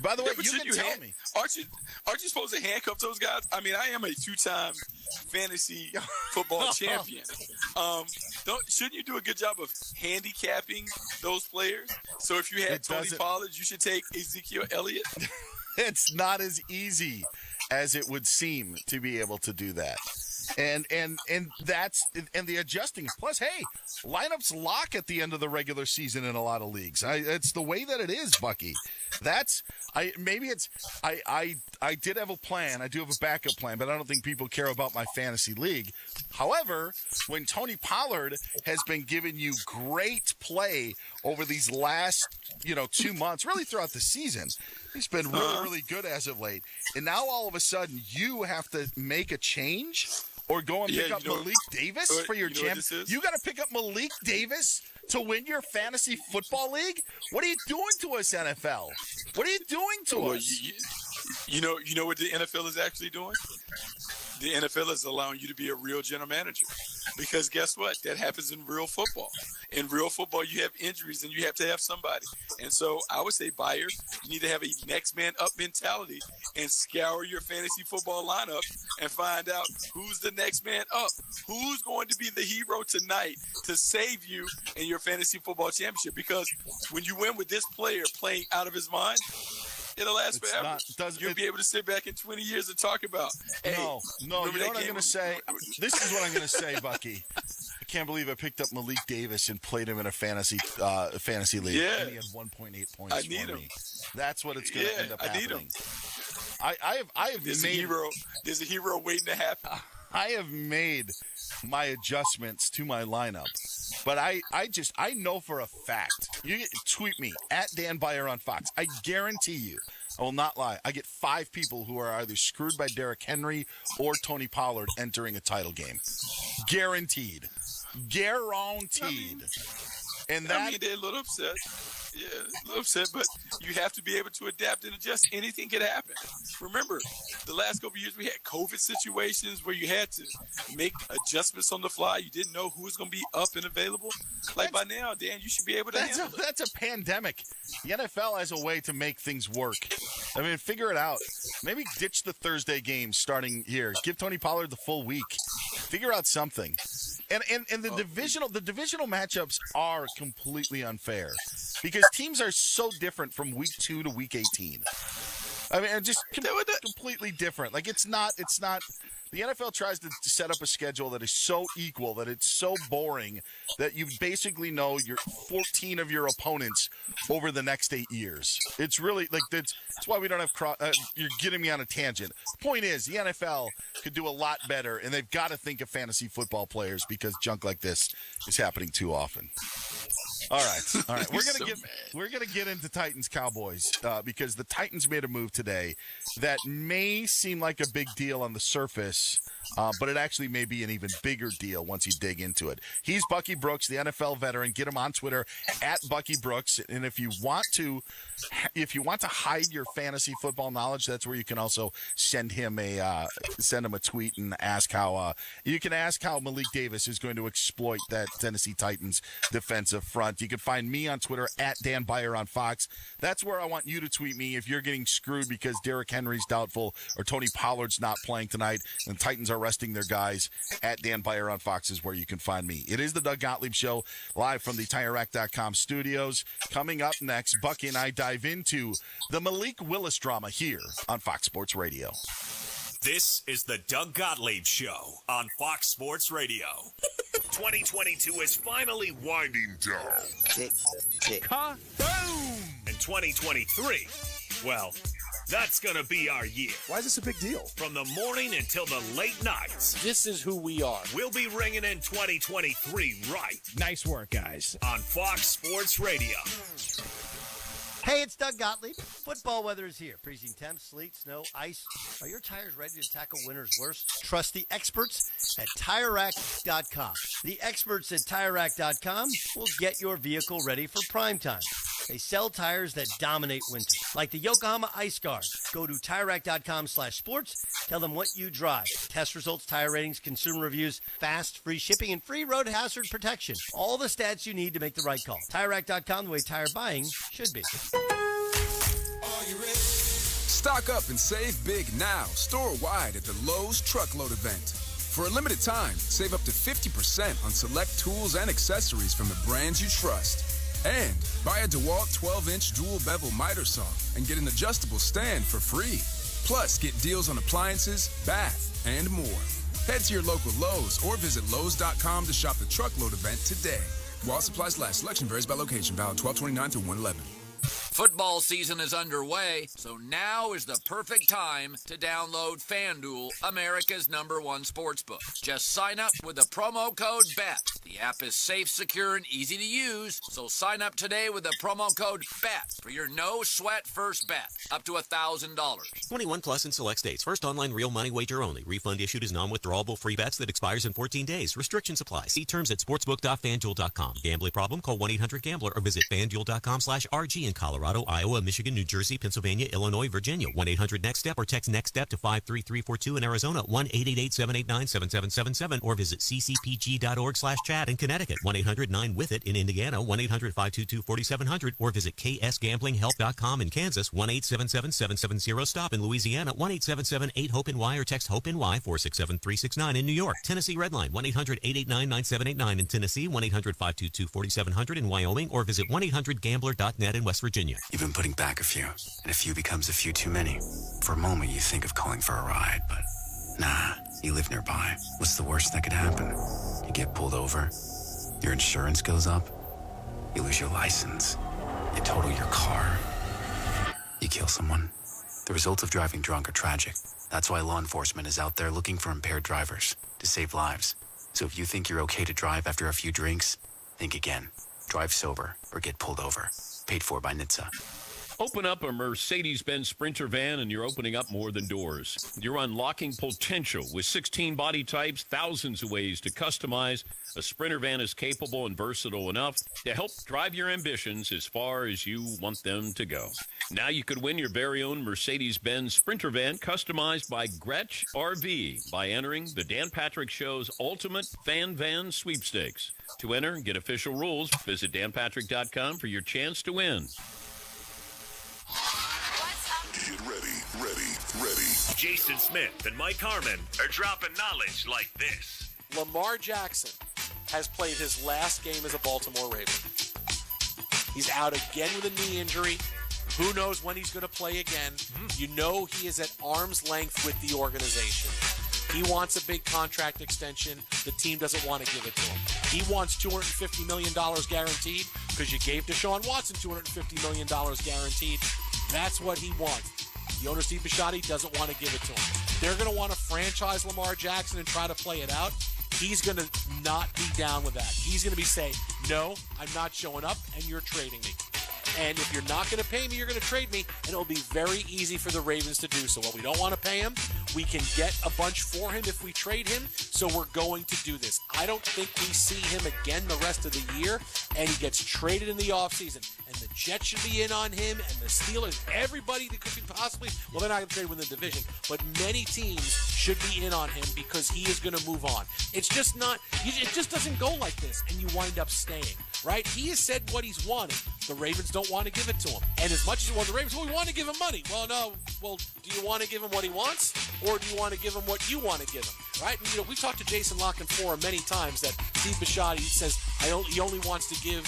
By the way, you can tell me. Aren't you supposed to handcuff those guys? I mean, I am a two-time fantasy football champion. Shouldn't you do a good job of handicapping those players? So if you had Tony Pollard, you should take Ezekiel Elliott? It's not as easy as it would seem to be able to do that. And the adjusting. Plus, hey, lineups lock at the end of the regular season in a lot of leagues. It's the way that it is, Bucky. I did have a plan. I do have a backup plan, but I don't think people care about my fantasy league. However, when Tony Pollard has been giving you great play over these last 2 months, really throughout the season, he's been really, really good as of late. And now all of a sudden you have to make a change or go and pick up Malik Davis for your champ. You got to pick up Malik Davis to win your fantasy football league? What are you doing to us, NFL? What are you doing to us? You know what the NFL is actually doing? The NFL is allowing you to be a real general manager. Because guess what? That happens in real football. In real football, you have injuries and you have to have somebody. And so I would say, buyers, you need to have a next man up mentality and scour your fantasy football lineup and find out who's the next man up. Who's going to be the hero tonight to save you in your fantasy football championship? Because when you win with this player playing out of his mind, it'll last forever. You'll be able to sit back in 20 years and talk about, hey, no, you know what I'm going to say? This is what I'm going to say, Bucky. I can't believe I picked up Malik Davis and played him in a fantasy league. Yeah. And he had 1.8 points for me. That's what it's going to end up happening. I need him. There's a hero waiting to happen. I have made my adjustments to my lineup, but I know for a fact. You tweet me at Dan Byer on Fox. I guarantee you, I will not lie. I get 5 people who are either screwed by Derrick Henry or Tony Pollard entering a title game. Guaranteed. Guaranteed. And that they're a little upset. Yeah, a little upset, but you have to be able to adapt and adjust. Anything could happen. Remember, the last couple of years we had COVID situations where you had to make adjustments on the fly. You didn't know who was going to be up and available. Like by now, Dan, you should be able to handle it. That's a pandemic. The NFL has a way to make things work. I mean, figure it out. Maybe ditch the Thursday games starting here. Give Tony Pollard the full week. Figure out something. And the divisional matchups are completely unfair because teams are so different from week 2 to week 18. I mean, just completely different. Like it's not. The NFL tries to set up a schedule that is so equal that it's so boring that you basically know your 14 of your opponents over the next 8 years. It's really like that's why we don't have you're getting me on a tangent. Point is, the NFL could do a lot better, and they've got to think of fantasy football players because junk like this is happening too often. All right. We're gonna get into Titans Cowboys because the Titans made a move today that may seem like a big deal on the surface, but it actually may be an even bigger deal once you dig into it. He's Bucky Brooks, the NFL veteran. Get him on Twitter at Bucky Brooks, and if you want to hide your fantasy football knowledge, that's where you can also send him a tweet and ask how Malik Davis is going to exploit that Tennessee Titans defensive front. You can find me on Twitter at Dan Byer on Fox. That's where I want you to tweet me if you're getting screwed because Derrick Henry's doubtful or Tony Pollard's not playing tonight and the Titans are resting their guys. At Dan Byer on Fox is where you can find me. It is the Doug Gottlieb Show live from the TireRack.com studios. Coming up next, Bucky and I dive into the Malik Willis drama here on Fox Sports Radio. This is the Doug Gottlieb Show on Fox Sports Radio. 2022 is finally winding down. Tick, tick. Boom! And 2023, well, that's going to be our year. Why is this a big deal? From the morning until the late nights. This is who we are. We'll be ringing in 2023 right. Nice work, guys. On Fox Sports Radio. Hey, it's Doug Gottlieb. Football weather is here. Freezing temps, sleet, snow, ice. Are your tires ready to tackle winter's worst? Trust the experts at TireRack.com. The experts at TireRack.com will get your vehicle ready for prime time. They sell tires that dominate winter, like the Yokohama Ice Guard. Go to TireRack.com/sports. Tell them what you drive. Test results, tire ratings, consumer reviews, fast, free shipping, and free road hazard protection. All the stats you need to make the right call. TireRack.com, the way tire buying should be. Stock up and save big now, store-wide at the Lowe's Truckload event. For a limited time, save up to 50% on select tools and accessories from the brands you trust. And buy a DeWalt 12-inch dual bevel miter saw and get an adjustable stand for free. Plus, get deals on appliances, bath, and more. Head to your local Lowe's or visit Lowe's.com to shop the Truckload event today. While supplies last, selection varies by location. Valid 12/29 through 1/11. Football season is underway, so now is the perfect time to download FanDuel, America's #1 sportsbook. Just sign up with the promo code BET. The app is safe, secure, and easy to use, so sign up today with the promo code BET for your no-sweat first bet, up to $1,000. 21 plus in select states. First online real money wager only. Refund issued as non-withdrawable free bets that expires in 14 days. Restrictions apply. See terms at sportsbook.fanduel.com. Gambling problem? Call 1-800-GAMBLER or visit fanduel.com/RG in Colorado, Iowa, Michigan, New Jersey, Pennsylvania, Illinois, Virginia. 1-800-NEXT-STEP or text NEXT-STEP to 53342 in Arizona. 1-888-789-7777 or visit ccpg.org/chat in Connecticut. 1-800-9-WITH-IT in Indiana. 1-800-522-4700 or visit ksgamblinghelp.com in Kansas. 1-877-770-STOP in Louisiana. 1-877-8-HOPE-NY or text HOPE-NY 467-369 in New York. Tennessee Redline 1-800-889-9789 in Tennessee. 1-800-522-4700 in Wyoming or visit 1-800-GAMBLER.net in West Virginia. You've been putting back a few, and a few becomes a few too many. For a moment, you think of calling for a ride, but nah, you live nearby. What's the worst that could happen? You get pulled over, your insurance goes up, you lose your license, you total your car, you kill someone. The results of driving drunk are tragic, That's why law enforcement is out there looking for impaired drivers to save lives. So if you think you're okay to drive after a few drinks, think again. Drive sober or get pulled over. Paid for by NHTSA. Open up a Mercedes-Benz Sprinter van and you're opening up more than doors. You're unlocking potential with 16 body types, thousands of ways to customize. A Sprinter van is capable and versatile enough to help drive your ambitions as far as you want them to go. Now you could win your very own Mercedes-Benz Sprinter van customized by Gretsch RV by entering the Dan Patrick Show's Ultimate Fan Van Sweepstakes. To enter and get official rules, visit danpatrick.com for your chance to win. Get ready. Jason Smith and Mike Harmon are dropping knowledge like this. Lamar Jackson has played his last game as a Baltimore Raven. He's out again with a knee injury. Who knows when he's going to play again? You know he is at arm's length with the organization. He wants a big contract extension. The team doesn't want to give it to him. He wants $250 million guaranteed because you gave Deshaun Watson $250 million guaranteed. That's what he wants. The owner, Steve Bisciotti, doesn't want to give it to him. They're going to want to franchise Lamar Jackson and try to play it out. He's going to not be down with that. He's going to be saying, no, I'm not showing up, and you're trading me. And if you're not going to pay me, you're going to trade me, and it'll be very easy for the Ravens to do so. Well, we don't want to pay him. We can get a bunch for him if we trade him, so we're going to do this. I don't think we see him again the rest of the year, and he gets traded in the offseason. And the Jets should be in on him, and the Steelers, everybody that could be possibly, well, they're not going to trade within the division, but many teams should be in on him because he is going to move on. It's just not, it just doesn't go like this, and you wind up staying, right? He has said what he's wanted. The Ravens don't want to give it to him. And as much as the Ravens, well, we want to give him money. Well, no. Well, do you want to give him what he wants, or do you want to give him what you want to give him, right? And, we've talked to Jason Lockenforum many times that Steve Bisciotti says he only wants to give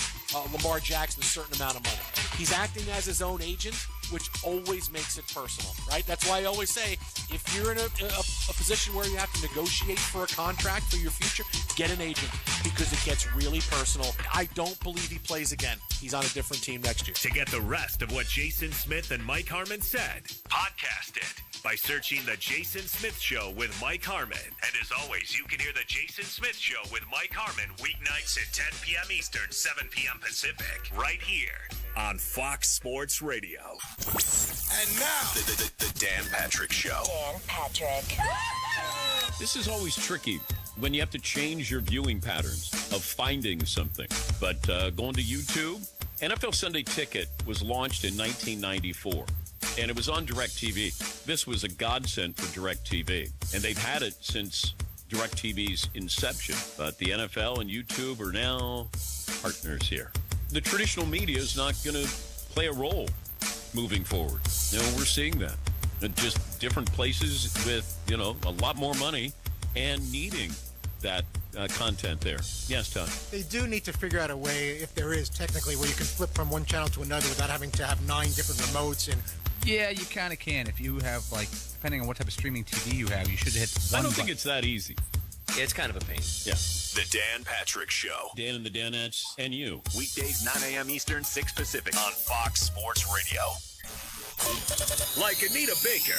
Lamar Jackson a certain amount of money. He's acting as his own agent, which always makes it personal, right? That's why I always say, if you're in a position where you have to negotiate for a contract for your future, get an agent because it gets really personal. I don't believe he plays again. He's on a different team next year. To get the rest of what Jason Smith and Mike Harmon said, podcast it by searching The Jason Smith Show with Mike Harmon. And as always, you can hear The Jason Smith Show with Mike Harmon weeknights at 10 p.m. Eastern, 7 p.m. Pacific, right here on Fox Sports Radio. And now, the Dan Patrick Show. Dan Patrick. This is always tricky when you have to change your viewing patterns of finding something. But going to YouTube, NFL Sunday Ticket was launched in 1994, and it was on DirecTV. This was a godsend for DirecTV, and they've had it since DirecTV's inception. But the NFL and YouTube are now partners here. The traditional media is not going to play a role moving forward. We're seeing that. Just different places with, a lot more money and needing that content there. Yes, Todd? They do need to figure out a way, if there is technically, where you can flip from one channel to another without having to have 9 different remotes. And yeah, you kind of can. If you have, depending on what type of streaming TV you have, you should hit one I don't think it's that easy. Yeah, it's kind of a pain. Yeah. The Dan Patrick Show. Dan and the Danettes and you. Weekdays, 9 a.m. Eastern, 6 Pacific on Fox Sports Radio. Like Anita Baker.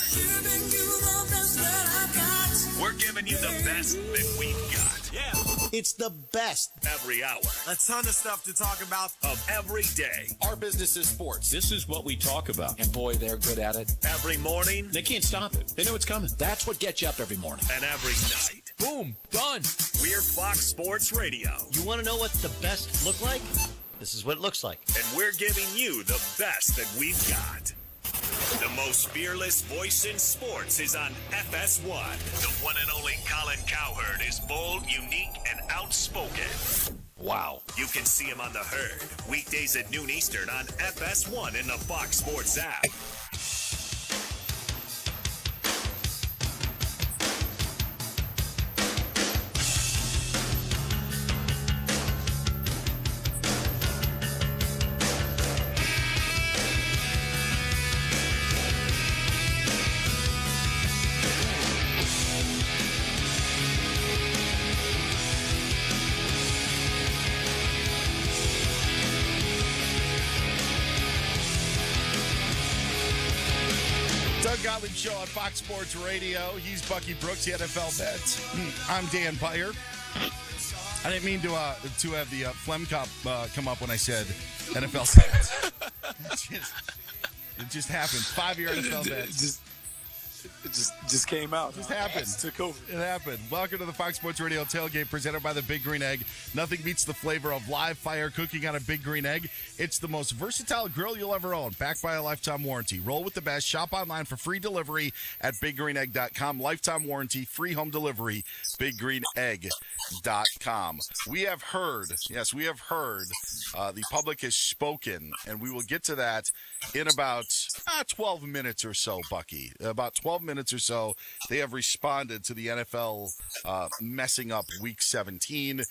We're giving you the best that we've got. Yeah. It's the best. Every hour. A ton of stuff to talk about. Of every day. Our business is sports. This is what we talk about. And boy, they're good at it. Every morning. They can't stop it. They know it's coming. That's what gets you up every morning. And every night. Boom. Done. We're Fox Sports Radio. You want to know what the best look like? This is what it looks like. And we're giving you the best that we've got. The most fearless voice in sports is on FS1. The one and only Colin Cowherd is bold, unique, and outspoken. Wow. You can see him on The Herd, weekdays at noon Eastern on FS1 in the Fox Sports app. Doug Gottlieb Show on Fox Sports Radio. He's Bucky Brooks, the NFL vet. I'm Dan Byer. I didn't mean to have the phlegm cop come up when I said NFL vets. It just happened. 5-year NFL vets. It just came out. It just happened. Took over. It happened. Welcome to the Fox Sports Radio tailgate presented by the Big Green Egg. Nothing beats the flavor of live fire cooking on a Big Green Egg. It's the most versatile grill you'll ever own, backed by a lifetime warranty. Roll with the best. Shop online for free delivery at BigGreenEgg.com. Lifetime warranty, free home delivery, BigGreenEgg.com. We have heard, the public has spoken, and we will get to that in about 12 minutes or so, Bucky. About 12 minutes or so, they have responded to the NFL messing up Week 17.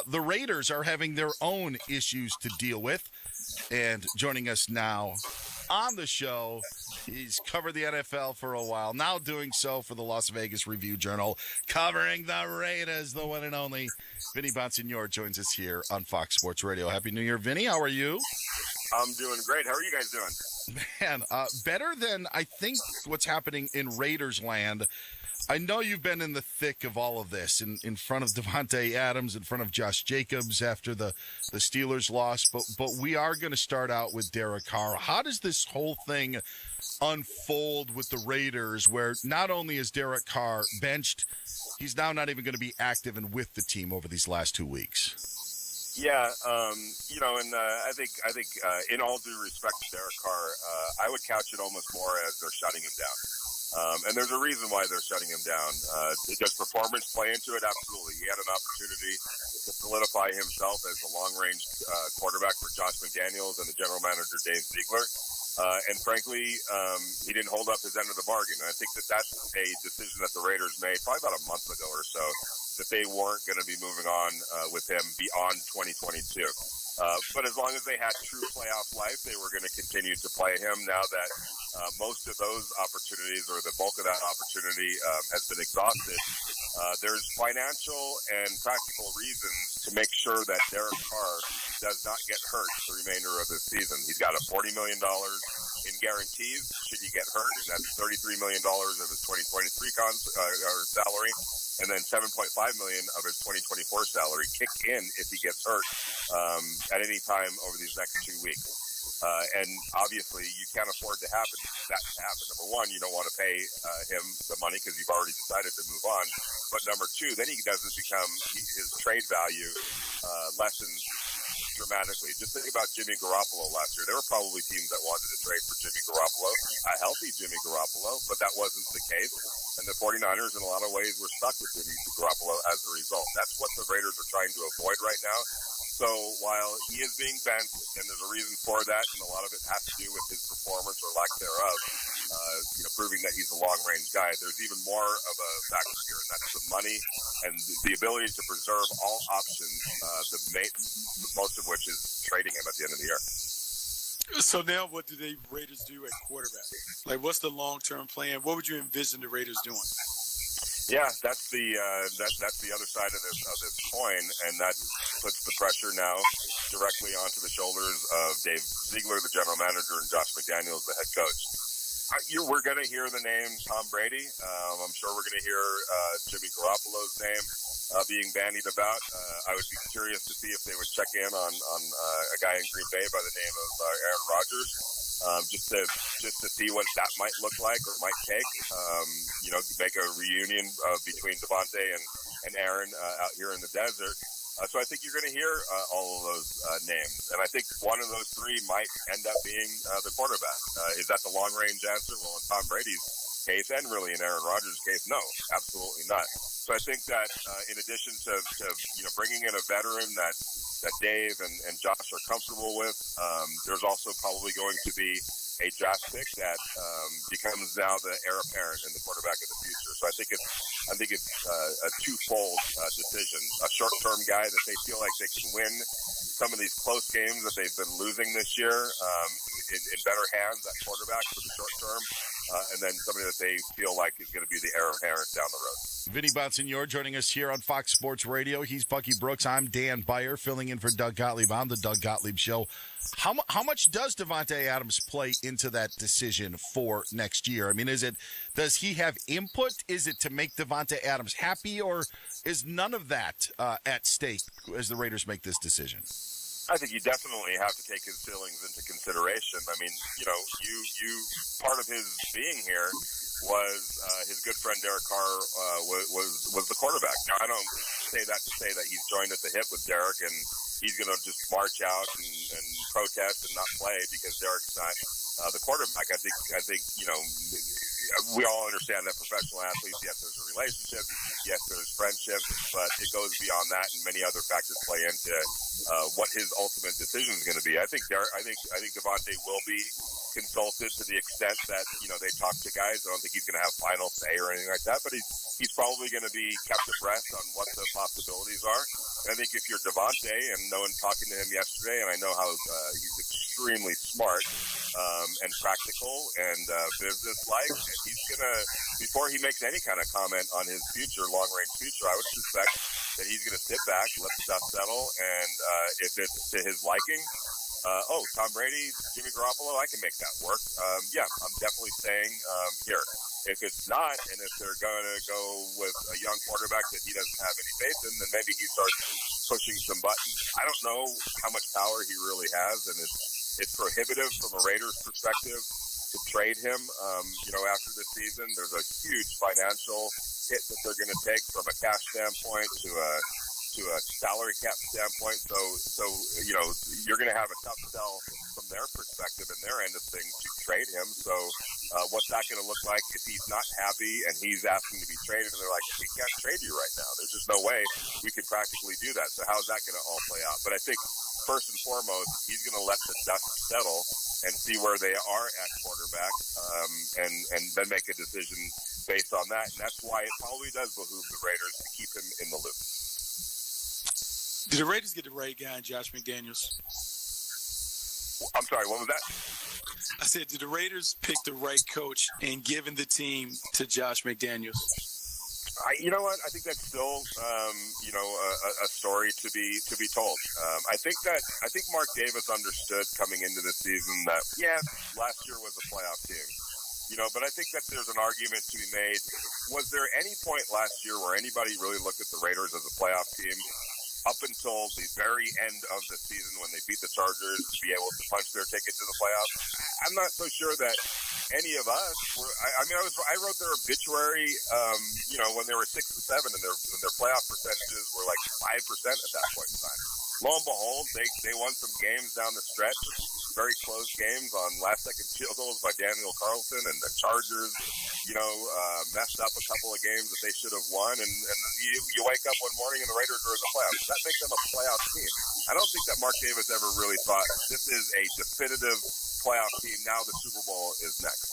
The Raiders are having their own issues to deal with. And joining us now on the show, he's covered the NFL for a while, now doing so for the Las Vegas Review-Journal, covering the Raiders, the one and only Vinny Bonsignore joins us here on Fox Sports Radio. Happy New Year, Vinny. How are you? I'm doing great. How are you guys doing? Man, better than I think what's happening in Raiders land. I know you've been in the thick of all of this, in front of Devontae Adams, in front of Josh Jacobs after the Steelers loss, but we are going to start out with Derek Carr. How does this whole thing unfold with the Raiders, where not only is Derek Carr benched, he's now not even going to be active and with the team over these last 2 weeks? Yeah, I think in all due respect to Derek Carr, I would couch it almost more as they're shutting him down. And there's a reason why they're shutting him down. Does performance play into it? Absolutely. He had an opportunity to solidify himself as the long-range quarterback for Josh McDaniels and the general manager, Dave Ziegler. And frankly, he didn't hold up his end of the bargain. And I think that's a decision that the Raiders made probably about a month ago or so, that they weren't going to be moving on with him beyond 2022. But as long as they had true playoff life, they were going to continue to play him. Now that most of those opportunities, or the bulk of that opportunity, has been exhausted, there's financial and practical reasons to make sure that Derek Carr does not get hurt the remainder of this season. He's got a $40 million in guarantees should he get hurt, and that's $33 million of his 2023 salary, and then $7.5 million of his 2024 salary kick in if he gets hurt at any time over these next 2 weeks. And obviously, you can't afford that to happen. Number one, you don't want to pay him the money because you've already decided to move on. But number two, then he doesn't become, his trade value lessens dramatically. Just think about Jimmy Garoppolo last year. There were probably teams that wanted to trade for Jimmy Garoppolo, a healthy Jimmy Garoppolo, but that wasn't the case. And the 49ers, in a lot of ways, were stuck with Jimmy Garoppolo as a result. That's what the Raiders are trying to avoid right now. So while he is being benched, and there's a reason for that, and a lot of it has to do with his performance or lack thereof, proving that he's a long-range guy, there's even more of a factor here, and that's the money and the ability to preserve all options, most of which is trading him at the end of the year. So now what do the Raiders do at quarterback? Like, what's the long-term plan? What would you envision the Raiders doing? Yeah, that's the other side of this coin, and that puts the pressure now directly onto the shoulders of Dave Ziegler, the general manager, and Josh McDaniels, the head coach. We're going to hear the name Tom Brady. I'm sure we're going to hear Jimmy Garoppolo's name being bandied about. I would be curious to see if they would check in on a guy in Green Bay by the name of Aaron Rodgers. Just to see what that might look like or might take, make a reunion between Devontae and Aaron out here in the desert. So I think you're going to hear all of those names. And I think one of those three might end up being the quarterback. Is that the long-range answer? Well, in Tom Brady's case, and really in Aaron Rodgers' case, no, absolutely not. So I think that in addition to bringing in a veteran that Dave and Josh are comfortable with, there's also probably going to be a draft pick that becomes now the heir apparent in the quarterback of the future. So I think it's a twofold decision: a short-term guy that they feel like they can win some of these close games that they've been losing this year in better hands at quarterback for the short term, and then somebody that they feel like is going to be the heir apparent down the road. Vinny Bonsignor joining us here on Fox Sports Radio. He's Bucky Brooks. I'm Dan Beyer, filling in for Doug Gottlieb on the Doug Gottlieb Show. How much does Davante Adams play into that decision for next year? I mean, does he have input? Is it to make Davante Adams happy, or is none of that at stake as the Raiders make this decision? I think you definitely have to take his feelings into consideration. I mean, you part of his being here was his good friend Derek Carr was the quarterback. Now, I don't say that to say that he's joined at the hip with Derek and he's going to just march out and protest and not play because Derek's not the quarterback. I think we all understand that professional athletes, yes, there's a relationship, yes, there's friendship, but it goes beyond that, and many other factors play into what his ultimate decision is going to be. I think Davante will be consulted to the extent that they talk to guys. I don't think he's going to have final say or anything like that, but he's probably going to be kept abreast on what the possibilities are. And I think if you're Davante, and knowing talking to him yesterday, and I know how he's extremely smart and practical and business-like, and he's going to, before he makes any kind of comment on his future, long-range future, I would suspect that he's going to sit back, let the dust settle, and if it's to his liking, Tom Brady, Jimmy Garoppolo, I can make that work. I'm definitely staying here. If it's not, and if they're going to go with a young quarterback that he doesn't have any faith in, then maybe he starts pushing some buttons. I don't know how much power he really has, and it's prohibitive from a Raiders perspective to trade him. After this season, there's a huge financial hit that they're going to take from a cash standpoint to a salary cap standpoint. So you're going to have a tough sell from their perspective and their end of things to trade him. So what's that going to look like if he's not happy and he's asking to be traded and they're like, we can't trade you right now. There's just no way we could practically do that. So how's that going to all play out? But I think first and foremost, he's going to let the dust settle and see where they are at quarterback and then make a decision based on that. And that's why it probably does behoove the Raiders to keep him in the loop. Did the Raiders get the right guy in Josh McDaniels? I'm sorry, what was that? I said, did the Raiders pick the right coach and given the team to Josh McDaniels? You know what? I think that's still, a story to be told. I think Mark Davis understood coming into the season that last year was a playoff team. But I think that there's an argument to be made. Was there any point last year where anybody really looked at the Raiders as a playoff team? Up until the very end of the season when they beat the Chargers to be able to punch their ticket to the playoffs. I'm not so sure that any of us were. I wrote their obituary, when they were 6 and 7, and their playoff percentages were like 5% at that point in time. Lo and behold, they won some games down the stretch, very close games on last-second field goals by Daniel Carlson, and the Chargers, messed up a couple of games that they should have won, and then you wake up one morning and the Raiders are in the playoffs. That makes them a playoff team. I don't think that Mark Davis ever really thought this is a definitive playoff team. Now the Super Bowl is next.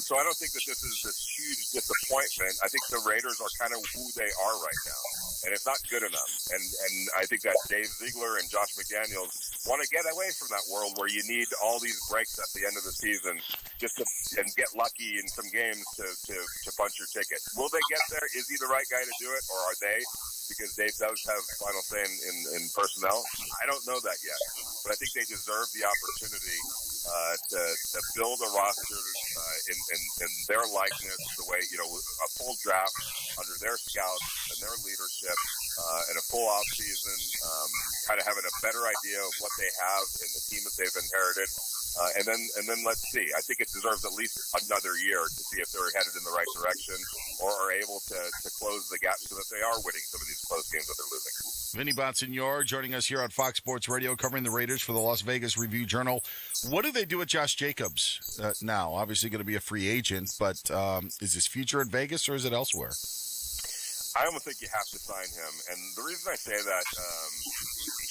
So I don't think that this is this huge disappointment. I think the Raiders are kind of who they are right now, and it's not good enough. And I think that Dave Ziegler and Josh McDaniels want to get away from that world where you need all these breaks at the end of the season just and get lucky in some games to punch your ticket. Will they get there? Is he the right guy to do it, or are they? Because Dave does have final say in personnel. I don't know that yet, but I think they deserve the opportunity to build a roster in their likeness, the way, a full draft under their scouts and their leadership, and a full off season, kind of having a better idea of what they have in the team that they've inherited. And then let's see. I think it deserves at least another year to see if they're headed in the right direction or are able to close the gap so that they are winning some of these close games that they're losing. Vinny Bonsignor joining us here on Fox Sports Radio, covering the Raiders for the Las Vegas Review-Journal. What do they do with Josh Jacobs now? Obviously going to be a free agent, but is his future in Vegas or is it elsewhere? I almost think you have to sign him. And the reason I say that,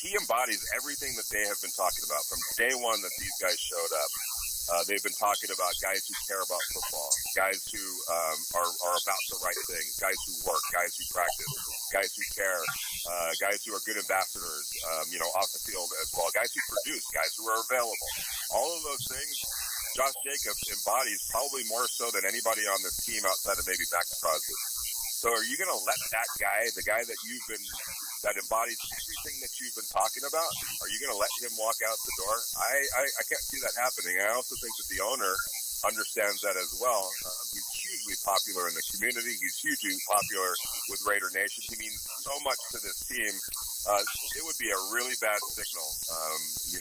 he embodies everything that they have been talking about from day one that these guys showed up. They've been talking about guys who care about football, guys who are about the right thing, guys who work, guys who practice, guys who care, guys who are good ambassadors, off the field as well, guys who produce, guys who are available. All of those things, Josh Jacobs embodies probably more so than anybody on this team outside of maybe Max Crosby. So are you going to let that guy, the guy that that embodies everything that you've been talking about, are you going to let him walk out the door? I can't see that happening. I also think that the owner understands that as well. He's hugely popular in the community. He's hugely popular with Raider Nation. He means so much to this team. It would be a really bad signal,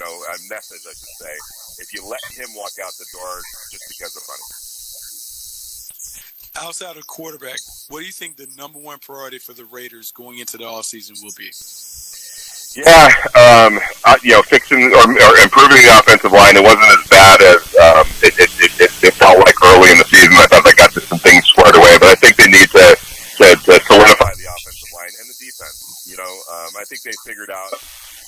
a message, I should say, if you let him walk out the door just because of money. Outside of quarterback, what do you think the number one priority for the Raiders going into the offseason will be? Yeah, fixing or improving the offensive line. It wasn't as bad as it felt like early in the season. I thought they got some things squared away, but I think they need to solidify the offensive line and the defense. I think they figured out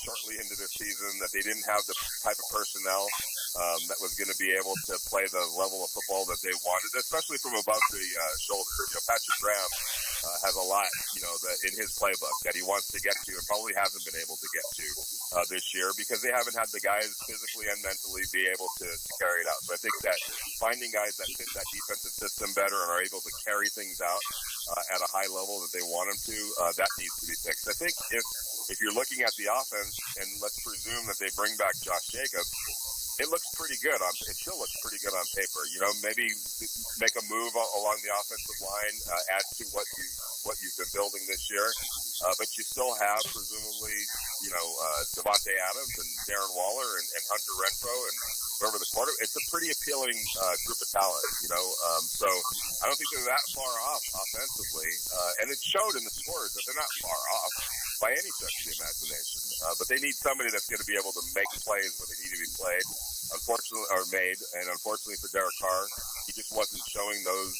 shortly into this season that they didn't have the type of personnel that was going to be able to play the level of football that they wanted, especially from above the shoulder. Patrick Graham has a lot, in his playbook that he wants to get to and probably hasn't been able to get to this year because they haven't had the guys physically and mentally be able to carry it out. So I think that finding guys that fit that defensive system better and are able to carry things out at a high level that they want them to, that needs to be fixed. I think if you're looking at the offense, and let's presume that they bring back Josh Jacobs, it looks pretty good it still looks pretty good on paper. Maybe make a move along the offensive line, add to what you've been building this year. But you still have presumably, Devontae Adams and Darren Waller and Hunter Renfrow and whoever the quarterback. It's a pretty appealing group of talent, So I don't think they're that far off offensively, and it showed in the scores that they're not far off by any stretch of the imagination. But they need somebody that's going to be able to make plays where they need to be played. Unfortunately for Derek Carr, he just wasn't showing those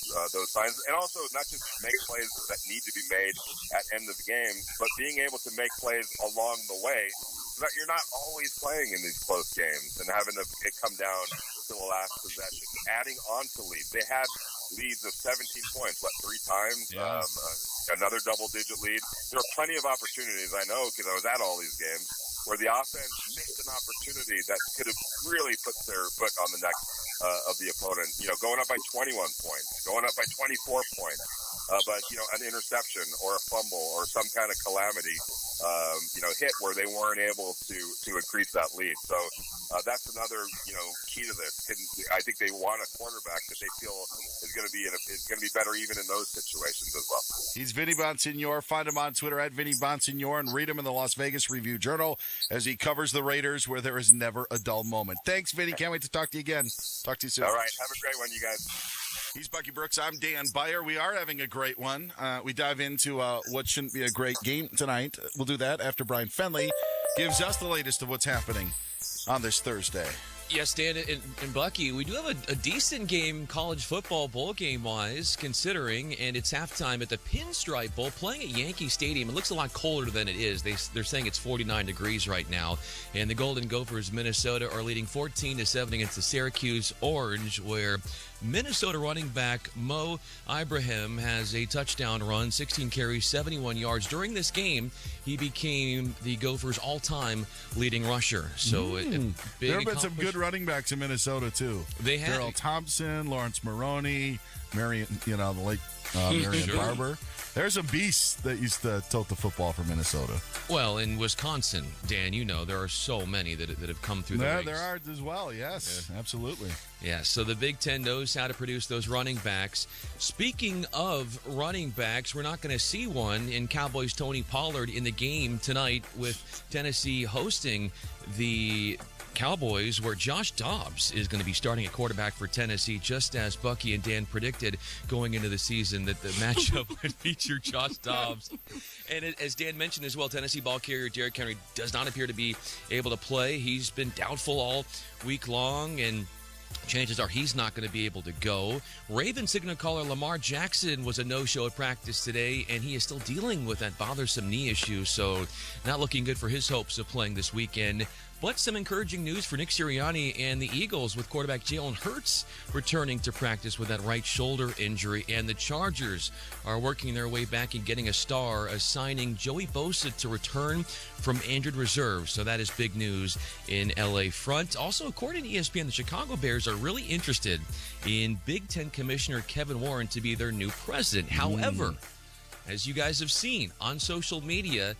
signs. And also, not just make plays that need to be made at end of the game, but being able to make plays along the way so that you're not always playing in these close games and having it come down to the last possession. Adding on to leads. They had leads of 17 points, 3 times? Yeah. Another double-digit lead. There are plenty of opportunities, I know, because I was at all these games, where the offense missed an opportunity that could have really put their foot on the neck of the opponent. Going up by 21 points, going up by 24 points, but an interception or a fumble or some kind of calamity, hit where they weren't able to increase that lead. So that's another key to this. I think they want a quarterback that they feel is going to be better even in those situations as well. He's Vinny Bonsignor. Find him on Twitter at Vinny Bonsignor and read him in the Las Vegas Review-Journal as he covers the Raiders where there is never a dull moment. Thanks, Vinny. Can't wait to talk to you again. Talk to you soon. All right. Have a great one, you guys. He's Bucky Brooks. I'm Dan Beyer. We are having a great one. We dive into what shouldn't be a great game tonight. We'll do that after Brian Fenley gives us the latest of what's happening on this Thursday. Yes, Dan and Bucky, we do have a decent game college football bowl game-wise, considering, and it's halftime at the Pinstripe Bowl, playing at Yankee Stadium. It looks a lot colder than it is. They're saying it's 49 degrees right now, and the Golden Gophers, Minnesota, are leading 14-7 against the Syracuse Orange, where Minnesota running back Mo Ibrahim has a touchdown run, 16 carries, 71 yards. During this game, he became the Gophers' all-time leading rusher. So big there have been some good running backs in Minnesota, too. They have. Darrell Thompson, Lawrence Maroney, Marion, the late Marion Barber. There's a beast that used to tote the football for Minnesota. Well, in Wisconsin, Dan, there are so many that have come through the ranks. There are as well, yes, absolutely. Yeah, so the Big Ten knows how to produce those running backs. Speaking of running backs, we're not going to see one in Cowboys' Tony Pollard in the game tonight with Tennessee hosting the Cowboys, where Josh Dobbs is going to be starting at quarterback for Tennessee, just as Bucky and Dan predicted going into the season that the matchup would feature Josh Dobbs. And as Dan mentioned as well, Tennessee ball carrier Derrick Henry does not appear to be able to play. He's been doubtful all week long, and chances are he's not going to be able to go. Ravens signal caller Lamar Jackson was a no-show at practice today, and he is still dealing with that bothersome knee issue, so not looking good for his hopes of playing this weekend. But some encouraging news for Nick Sirianni and the Eagles with quarterback Jalen Hurts returning to practice with that right shoulder injury. And the Chargers are working their way back and getting a star, assigning Joey Bosa to return from injured reserve. So that is big news in LA front. Also, according to ESPN, the Chicago Bears are really interested in Big Ten Commissioner Kevin Warren to be their new president. However, as you guys have seen on social media,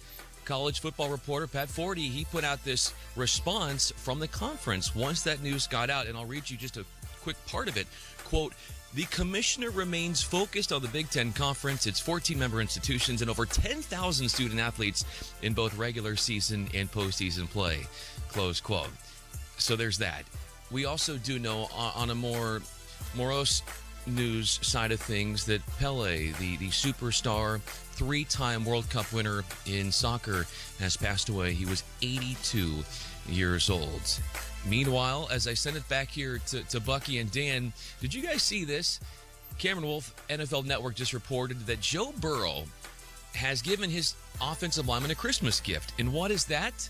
college football reporter Pat Forty, he put out this response from the conference once that news got out, and I'll read you just a quick part of it. Quote, "The commissioner remains focused on the Big Ten Conference, its 14-member institutions, and over 10,000 student athletes in both regular season and postseason play." Close quote. So there's that. We also do know on a more morose news side of things that Pele, the superstar, 3-time World Cup winner in soccer, has passed away. He was 82 years old. Meanwhile, as I send it back here to Bucky and Dan, did you guys see this? Cameron Wolf, NFL Network, just reported that Joe Burrow has given his offensive lineman a Christmas gift. And what is that?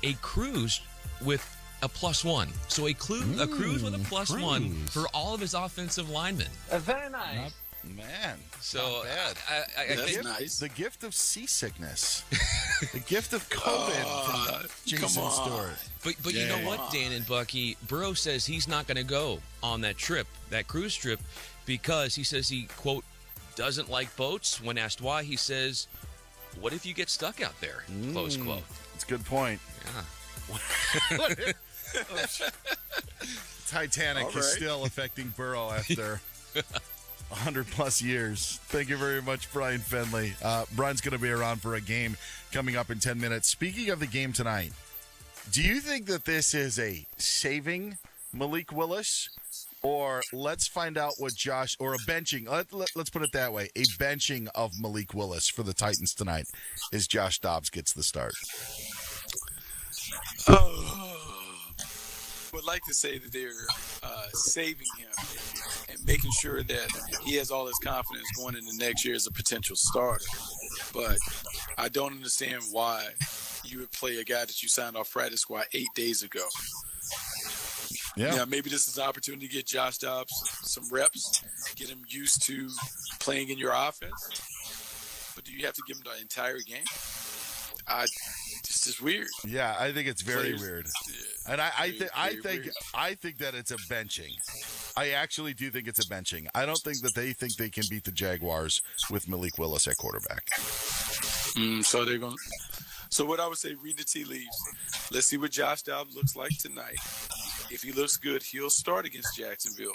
A cruise with a +1. So a cruise with a +1 for all of his offensive linemen. Very nice. Man, so I think nice. The gift of seasickness, the gift of COVID from Jason Stewart. But you know what, Dan and Bucky? Burrow says he's not going to go on that trip, that cruise trip, because he says he, quote, doesn't like boats. When asked why, he says, "What if you get stuck out there?" Close quote. That's a good point. Yeah. Titanic is still affecting Burrow after 100+ years. Thank you very much, Brian Fenley. Brian's going to be around for a game coming up in 10 minutes. Speaking of the game tonight, do you think that this is a saving Malik Willis, or let's find out what Josh, or a benching, let's put it that way, a benching of Malik Willis for the Titans tonight as Josh Dobbs gets the start? Would like to say that they're saving him and making sure that he has all his confidence going into next year as a potential starter. But I don't understand why you would play a guy that you signed off practice squad 8 days ago. Yeah, maybe this is an opportunity to get Josh Dobbs some reps, get him used to playing in your offense. But do you have to give him the entire game? This is weird. Yeah, I think it's very weird. And I think that it's a benching. I actually do think it's a benching. I don't think that they think they can beat the Jaguars with Malik Willis at quarterback. So they're going. So what I would say, read the tea leaves. Let's see what Josh Dobbs looks like tonight. If he looks good, he'll start against Jacksonville.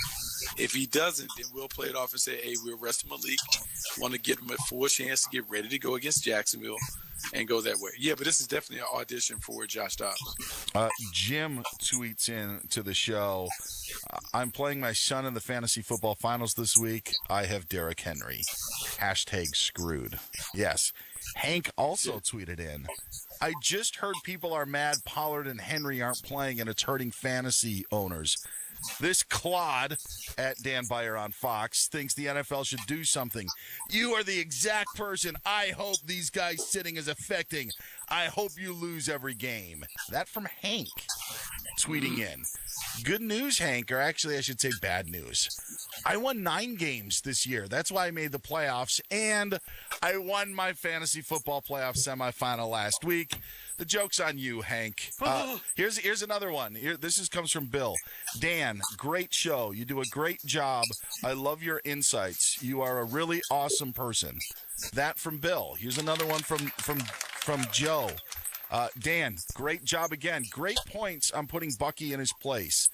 If he doesn't, then we'll play it off and say, hey, we'll rest Malik. Want to get him a full chance to get ready to go against Jacksonville and go that way. Yeah, but this is definitely an audition for Josh Dobbs. Jim tweets in to the show, I'm playing my son in the fantasy football finals this week. I have Derrick Henry. #screwed. Yes. Hank also tweeted in, I just heard people are mad Pollard and Henry aren't playing and it's hurting fantasy owners. This clod, at Dan Beyer on Fox, thinks the NFL should do something. You are the exact person I hope these guys sitting is affecting. I hope you lose every game. That from Hank tweeting in. Good news, Hank, or actually I should say bad news. I won 9 games this year. That's why I made the playoffs, and I won my fantasy football playoff semifinal last week. The joke's on you, Hank. Here's another one. This comes from Bill. Dan, great show. You do a great job. I love your insights. You are a really awesome person. That from Bill. Here's another one from Joe. Dan, great job again. Great points on putting Bucky in his place.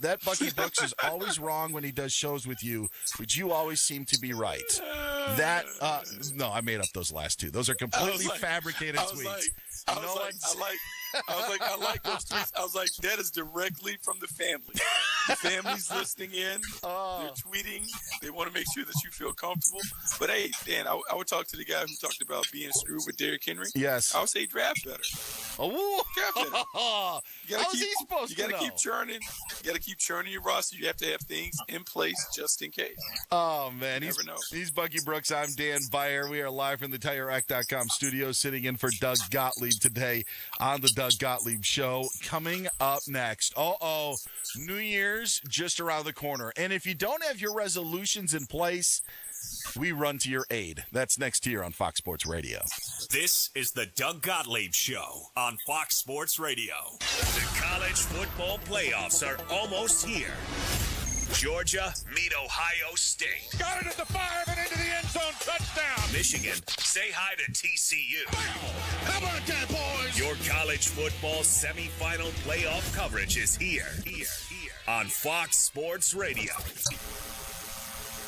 That Bucky Brooks is always wrong when he does shows with you, but you always seem to be right. No, I made up those last two. Those are completely fabricated tweets. I like those tweets. I was like, that is directly from the family. Your family's listening in. They're tweeting. They want to make sure that you feel comfortable. But hey, Dan, I would talk to the guy who talked about being screwed with Derrick Henry. Yes. I would say draft better. Oh, draft better. How's he supposed You to got to know? keep churning. You got to keep churning your roster. You have to have things in place just in case. Oh, man. You never know. He's Bucky Brooks. I'm Dan Byer. We are live from the TireRack.com studio, sitting in for Doug Gottlieb today on the Doug Gottlieb Show. Coming up next, New Year's just around the corner. And if you don't have your resolutions in place, we run to your aid. That's next here on Fox Sports Radio. This is the Doug Gottlieb Show on Fox Sports Radio. The college football playoffs are almost here. Georgia meet Ohio State. Got it at the 5 and into the end zone. Touchdown. Michigan, say hi to TCU. How about that, boys? Your college football semifinal playoff coverage is here on Fox Sports Radio.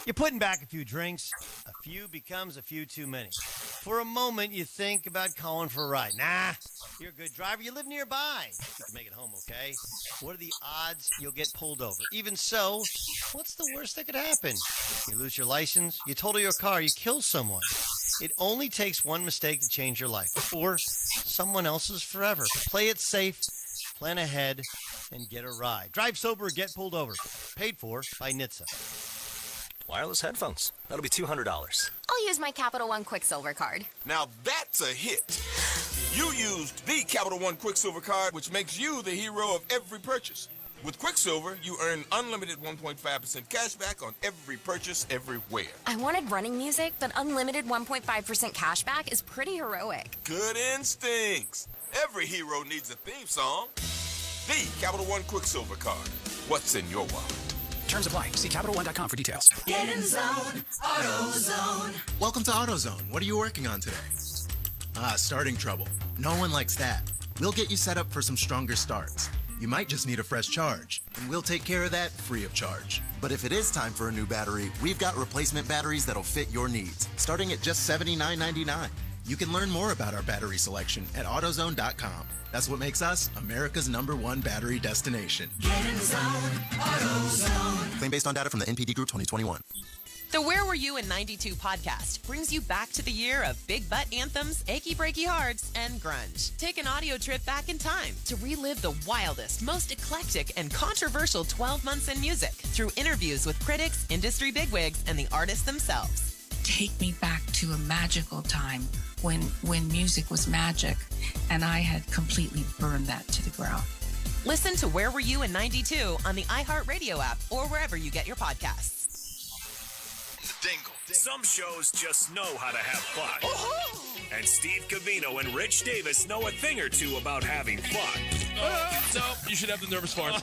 You're putting back a few drinks. A few becomes a few too many. For a moment, you think about calling for a ride. Nah, you're a good driver. You live nearby. You can make it home, okay? What are the odds you'll get pulled over? Even so, what's the worst that could happen? You lose your license, you total your car, you kill someone. It only takes one mistake to change your life, or someone else's forever. Play it safe, plan ahead, and get a ride. Drive sober or get pulled over. Paid for by NHTSA. Wireless headphones. That'll be $200. I'll use my Capital One Quicksilver card. Now that's a hit. You used the Capital One Quicksilver card, which makes you the hero of every purchase. With Quicksilver, you earn unlimited 1.5% cash back on every purchase everywhere. I wanted running music, but unlimited 1.5% cash back is pretty heroic. Good instincts. Every hero needs a theme song. The Capital One Quicksilver card. What's in your wallet? Terms apply. See CapitalOne.com for details. Get in zone, AutoZone. Welcome to AutoZone. What are you working on today? Starting trouble. No one likes that. We'll get you set up for some stronger starts. You might just need a fresh charge, and we'll take care of that free of charge. But if it is time for a new battery, we've got replacement batteries that'll fit your needs, starting at just $79.99. You can learn more about our battery selection at AutoZone.com. That's what makes us America's #1 battery destination. Get in zone, AutoZone. Claim based on data from the NPD Group 2021. The Where Were You in 92 podcast brings you back to the year of big butt anthems, achy breaky hearts, and grunge. Take an audio trip back in time to relive the wildest, most eclectic, and controversial 12 months in music through interviews with critics, industry bigwigs, and the artists themselves. Take me back to a magical time when music was magic, and I had completely burned that to the ground. Listen to Where Were You in 92 on the iHeartRadio app or wherever you get your podcasts. Dingle. Some shows just know how to have fun. And Steve Covino and Rich Davis know a thing or two about having fun. No, you should have the nervous fart.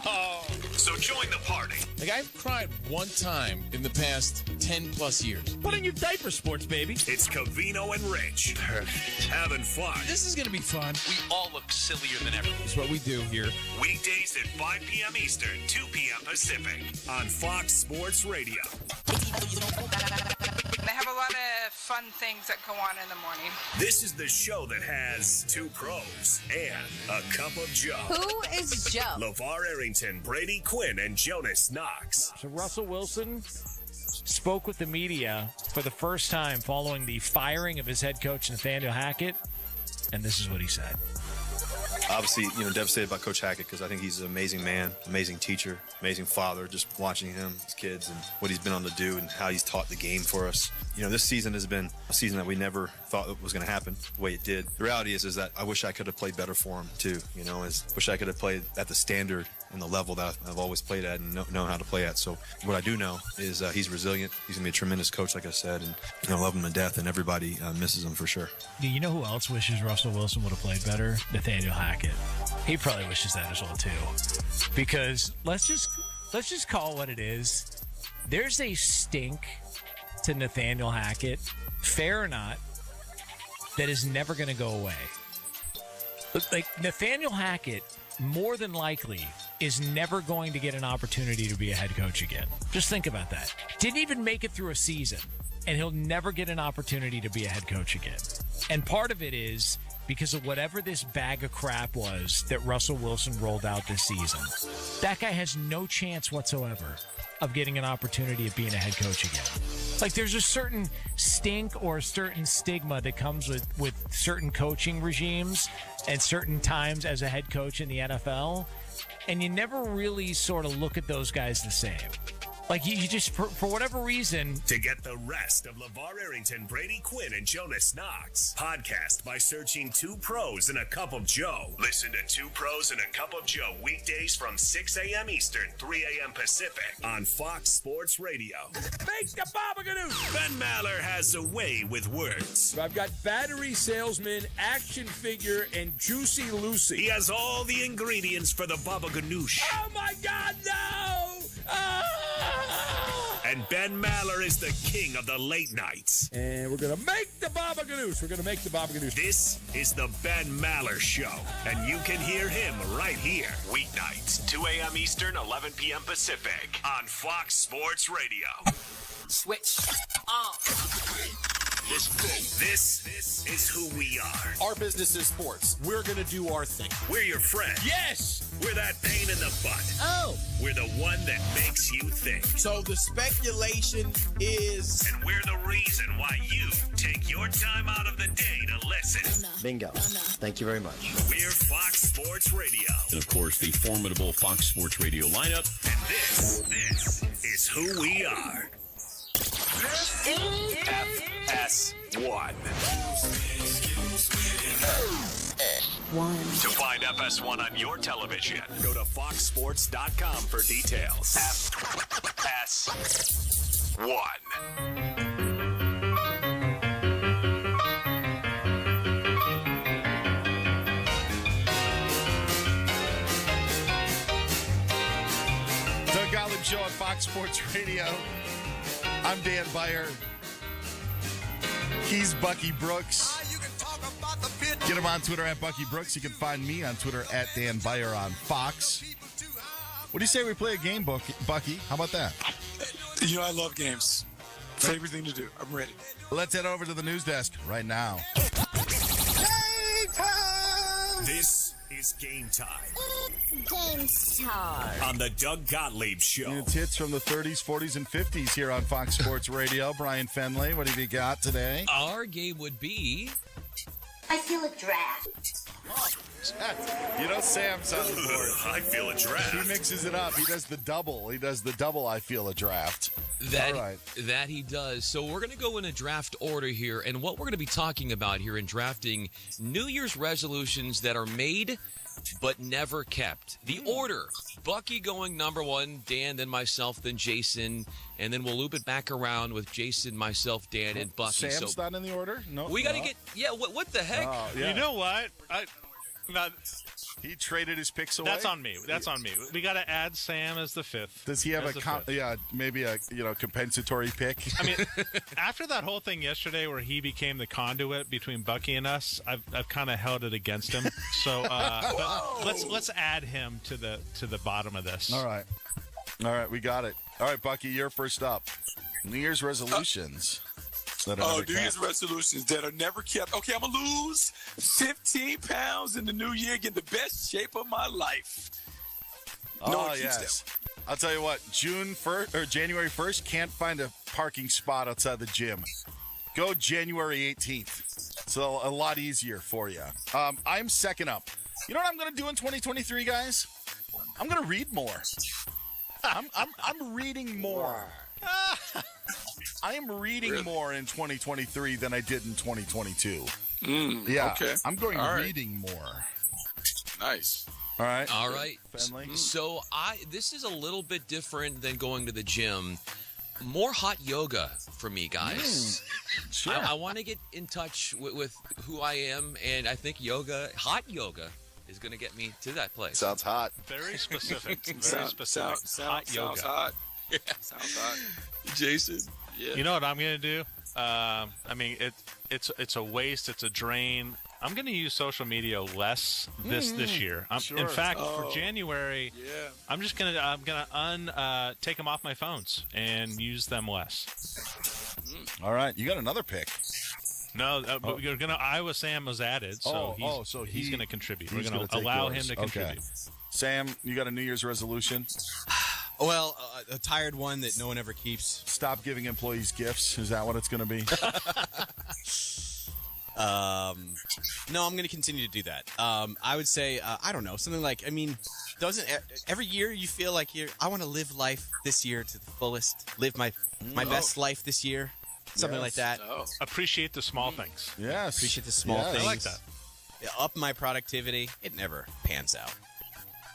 So join the party. Like, I've cried one time in the past 10 plus years. Put in your diaper, sports baby. It's Covino and Rich. Perfect. Having fun. This is going to be fun. We all look sillier than ever. That's what we do here. Weekdays at 5 p.m. Eastern, 2 p.m. Pacific on Fox Sports Radio. They have a lot of fun things that go on in the morning. This is the show that has two pros and a cup of Joe. Who is Joe? LeVar Arrington, Brady Quinn, and Jonas Knox. So Russell Wilson spoke with the media for the first time following the firing of his head coach, Nathaniel Hackett, and this is what he said. Obviously, devastated by Coach Hackett because I think he's an amazing man, amazing teacher, amazing father. Just watching him, his kids, and what he's been able to do and how he's taught the game for us. This season has been a season that we never thought was going to happen the way it did. The reality is that I wish I could have played better for him too. Wish I could have played at the standard and the level that I've always played at and know how to play at. So what I do know is he's resilient. He's going to be a tremendous coach, like I said, and I love him to death, and everybody misses him for sure. Do you know who else wishes Russell Wilson would have played better? Nathaniel Hackett. He probably wishes that as well too. Because let's just call it what it is. There's a stink to Nathaniel Hackett, fair or not, that is never going to go away. Like, Nathaniel Hackett, more than likely, is never going to get an opportunity to be a head coach again. Just think about that. Didn't even make it through a season, and he'll never get an opportunity to be a head coach again. And part of it is because of whatever this bag of crap was that Russell Wilson rolled out this season. That guy has no chance whatsoever of getting an opportunity of being a head coach again. Like, there's a certain stink or a certain stigma that comes with certain coaching regimes and certain times as a head coach in the NFL, and you never really sort of look at those guys the same. Like, you just, for whatever reason... To get the rest of LeVar Arrington, Brady Quinn, and Jonas Knox, podcast by searching Two Pros and a Cup of Joe. Listen to Two Pros and a Cup of Joe weekdays from 6 a.m. Eastern, 3 a.m. Pacific on Fox Sports Radio. Make the Babaganoo! Ben Maller has a way with words. I've got battery salesman, action figure, and Juicy Lucy. He has all the ingredients for the Baba Ganoush. Oh, my God, no! And Ben Maller is the king of the late nights. And we're going to make the Baba Ganoush. We're going to make the Baba Ganoush. This is the Ben Maller Show. And you can hear him right here. Weeknights, 2 a.m. Eastern, 11 p.m. Pacific on Fox Sports Radio. Switch off. This is who we are. Our business is sports. We're going to do our thing. We're your friend. Yes! We're that pain in the butt. Oh! We're the one that makes you think. So the speculation is... And we're the reason why you take your time out of the day to listen. Bingo. Thank you very much. We're Fox Sports Radio. And, of course, the formidable Fox Sports Radio lineup. And this is who we are. FS1. To find FS1 on your television, go to foxsports.com for details. FS1. Doug Gottlieb Show on Fox Sports Radio. I'm Dan Beyer. He's Bucky Brooks. Get him on Twitter at Bucky Brooks. You can find me on Twitter at Dan Beyer on Fox. What do you say we play a game, Bucky? How about that? You know, I love games. Favorite thing to do. I'm ready. Let's head over to the news desk right now. This is Game Time. Game time. On the Doug Gottlieb Show. It's hits from the 30s, 40s, and 50s here on Fox Sports Radio. Brian Fenley, what have you got today? Our game would be... I feel a draft. You know Sam's on the board. I feel a draft. He mixes it up. He does the double. I feel a draft. That he does. So we're going to go in a draft order here. And what we're going to be talking about here in drafting New Year's resolutions that are made but never kept. The order, Bucky going number one, Dan, then myself, then Jason, and then we'll loop it back around with Jason, myself, Dan, and Bucky. Sam's not in the order? No. We got to get, what the heck? Oh, yeah. You know what? He traded his picks away. That's on me. We got to add Sam as the fifth. Does he have maybe a compensatory pick? I mean, after that whole thing yesterday where he became the conduit between Bucky and us, I've kind of held it against him. So but let's add him to the bottom of this. All right, we got it. All right, Bucky, you're first up. New Year's resolutions. New Year's resolutions that are never kept. Okay, I'm going to lose 15 pounds in the new year, get the best shape of my life. Yes. I'll tell you what, January 1st, can't find a parking spot outside the gym. Go January 18th. So a lot easier for you. I'm second up. You know what I'm going to do in 2023, guys? I'm going to read more. I'm reading more. I am reading more in 2023 than I did in 2022. Okay. I'm going reading more. Nice. All right. Fenley. So this is a little bit different than going to the gym. More hot yoga for me, guys. Sure. I want to get in touch with who I am, and I think hot yoga, is going to get me to that place. Sounds hot. Very specific. Sounds yoga. hot. Yeah. Sounds hot. Jason. Yeah. You know what I'm going to do? I mean, it's a waste. It's a drain. I'm going to use social media less this year. In fact, for January, I'm gonna take them off my phones and use them less. All right, you got another pick. No, but you're gonna. Iowa Sam was added, so he's going to contribute. We're going to allow him to contribute. Okay. Sam, you got a New Year's resolution? Well, a tired one that no one ever keeps. Stop giving employees gifts. Is that what it's going to be? No, I'm going to continue to do that. I would say, I don't know, something like, doesn't every year you feel like I want to live life this year to the fullest, live my best life this year, something like that. Oh. Appreciate the small things. Yes. Appreciate the small things. I like that. Up my productivity. It never pans out.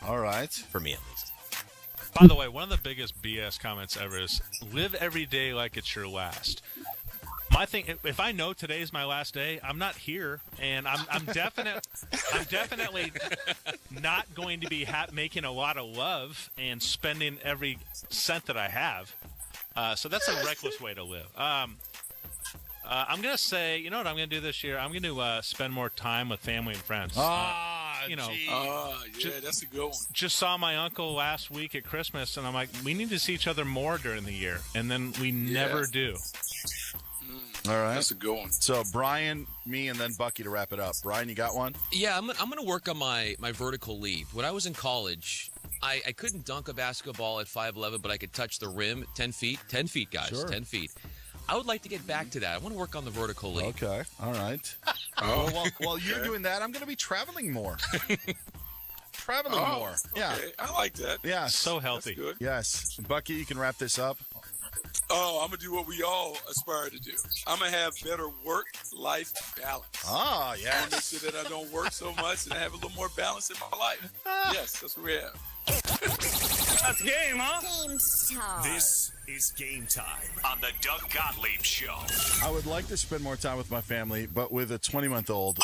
All right. For me, at least. By the way, one of the biggest BS comments ever is live every day like it's your last. My thing, if I know today's my last day, I'm not here, and I'm definitely not going to be making a lot of love and spending every cent that I have. So that's a reckless way to live. I'm going to say, you know what I'm going to do this year? I'm going to spend more time with family and friends. That's a good one. Just saw my uncle last week at Christmas, and I'm like, we need to see each other more during the year, and then we never do. All right. That's a good one. So, Brian, me, and then Bucky to wrap it up. Brian, you got one? Yeah, I'm going to work on my vertical leap. When I was in college, I couldn't dunk a basketball at 5'11", but I could touch the rim 10 feet. 10 feet, guys. Sure. 10 feet. I would like to get back to that. I want to work on the vertical leap. Okay. All right. Well, while you're doing that, I'm going to be traveling more. More. Yeah. Okay. I like that. Yeah. So healthy. That's good. Yes. Bucky, you can wrap this up. Oh, I'm going to do what we all aspire to do. I'm going to have better work-life balance. Ah, I want yes. to make sure that I don't work so much and I have a little more balance in my life. Yes, that's what we have. That's game, huh? Game time. This is Game Time on the Doug Gottlieb Show. I would like to spend more time with my family, but with a 20-month-old,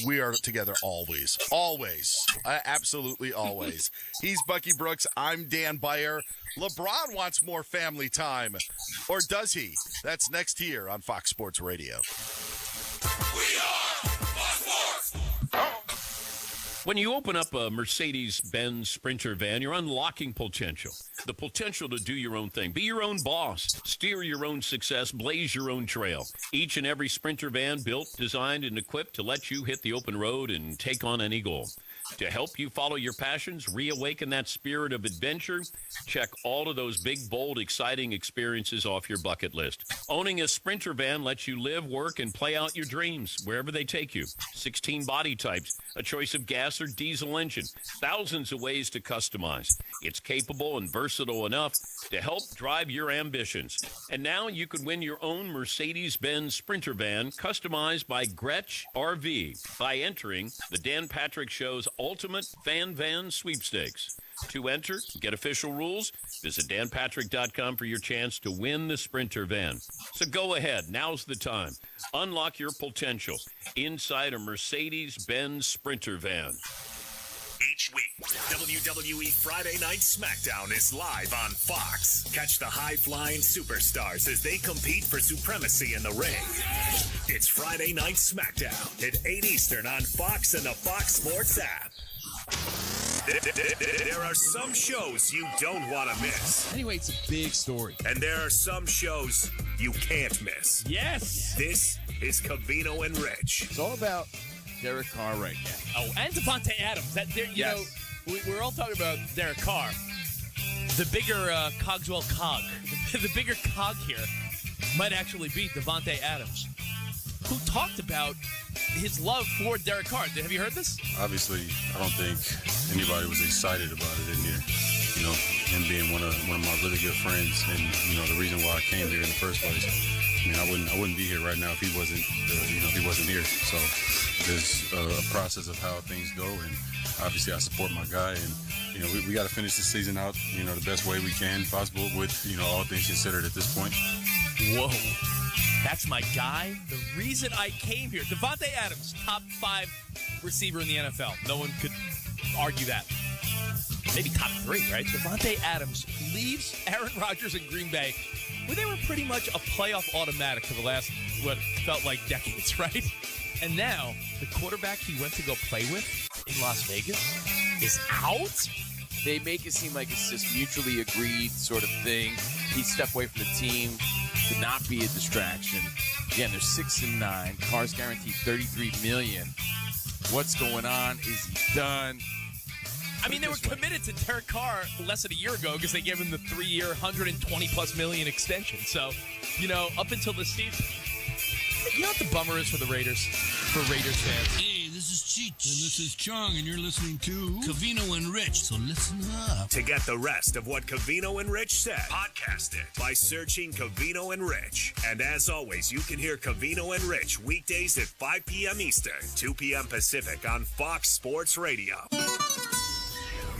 we are together always. Always. Absolutely always. He's Bucky Brooks. I'm Dan Byer. LeBron wants more family time. Or does he? That's next here on Fox Sports Radio. We are Fox Sports. When you open up a Mercedes-Benz Sprinter van, you're unlocking potential. The potential to do your own thing. Be your own boss. Steer your own success. Blaze your own trail. Each and every Sprinter van built, designed, and equipped to let you hit the open road and take on any goal. To help you follow your passions, reawaken that spirit of adventure, check all of those big, bold, exciting experiences off your bucket list. Owning a Sprinter van lets you live, work, and play out your dreams wherever they take you. 16 body types, a choice of gas or diesel engine, thousands of ways to customize. It's capable and versatile enough to help drive your ambitions. And now you can win your own Mercedes-Benz Sprinter van customized by Gretsch RV by entering the Dan Patrick Show's Ultimate Fan Van Sweepstakes. To enter, get official rules, visit danpatrick.com for your chance to win the Sprinter van. So go ahead, now's the time. Unlock your potential inside a Mercedes-Benz Sprinter van. Each week, WWE Friday Night SmackDown is live on Fox. Catch the high-flying superstars as they compete for supremacy in the ring. It's Friday Night SmackDown at 8 Eastern on Fox and the Fox Sports app. There are some shows you don't want to miss. Anyway, it's a big story. And there are some shows you can't miss. Yes. This is Covino and Rich. It's all about Derek Carr right now. Oh, and Devontae Adams. You know, we're all talking about Derek Carr. The bigger Cogswell cog, the bigger cog here might actually be Devontae Adams, who talked about his love for Derek Carr. Have you heard this? Obviously, I don't think anybody was excited about it in here. You know, him being one of my really good friends, and you know the reason why I came here in the first place. I mean, I wouldn't be here right now if he wasn't here. So there's a process of how things go, and obviously I support my guy, and you know we got to finish the season out, you know, the best way we can possible with, you know, all things considered at this point. Whoa. That's my guy. The reason I came here. Devontae Adams, top 5 receiver in the NFL. No one could argue that. Maybe top 3, right? Devontae Adams leaves Aaron Rodgers in Green Bay, where they were pretty much a playoff automatic for the last, what felt like decades, right? And now, the quarterback he went to go play with in Las Vegas is out? They make it seem like it's this mutually agreed sort of thing. He stepped away from the team to not be a distraction. Again, they're 6-9. Carr's guaranteed $33 million. What's going on? Is he done? I mean, they were committed to Derek Carr less than a year ago because they gave him the 3-year, $120+ million extension. So, up until the season, you know what the bummer is for the Raiders, for Raiders fans? Hey, this is Cheech, and this is Chong, and you're listening to Covino and Rich, so listen up. To get the rest of what Covino and Rich said, podcast it by searching Covino and Rich. And as always, you can hear Covino and Rich weekdays at 5 p.m. Eastern, 2 p.m. Pacific on Fox Sports Radio.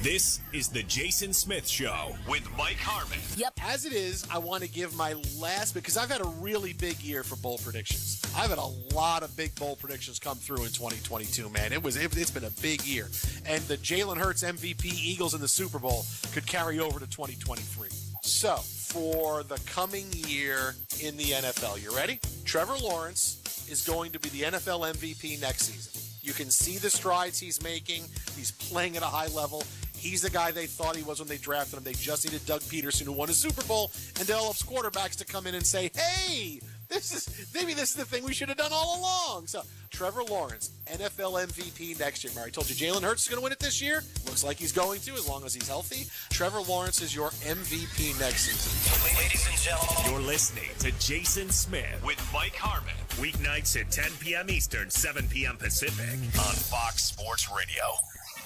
This is the Jason Smith Show with Mike Harmon. Yep. As it is, I want to give my last, because I've had a really big year for bowl predictions. I've had a lot of big bowl predictions come through in 2022, man. It's been a big year. And the Jalen Hurts MVP Eagles in the Super Bowl could carry over to 2023. So, for the coming year in the NFL, you ready? Trevor Lawrence is going to be the NFL MVP next season. You can see the strides he's making. He's playing at a high level. He's the guy they thought he was when they drafted him. They just needed Doug Peterson, who won a Super Bowl, and develops quarterbacks to come in and say, hey, maybe this is the thing we should have done all along. So, Trevor Lawrence, NFL MVP next year. I told you Jalen Hurts is going to win it this year. Looks like he's going to, as long as he's healthy. Trevor Lawrence is your MVP next season. Ladies and gentlemen, you're listening to Jason Smith with Mike Harmon. Weeknights at 10 p.m. Eastern, 7 p.m. Pacific on Fox Sports Radio.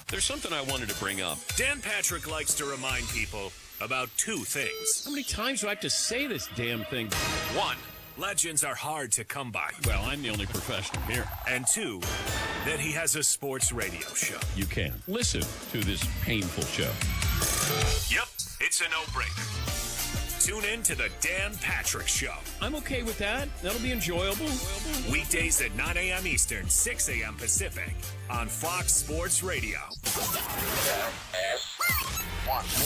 There's something I wanted to bring up. Dan Patrick likes to remind people about two things. How many times do I have to say this damn thing? One, legends are hard to come by. Well, I'm the only professional here. And two, that he has a sports radio show. You can listen to this painful show. Yep, it's a no-brainer. Tune in to the Dan Patrick Show. I'm okay with that. That'll be enjoyable. Weekdays at 9 a.m. Eastern, 6 a.m. Pacific on Fox Sports Radio.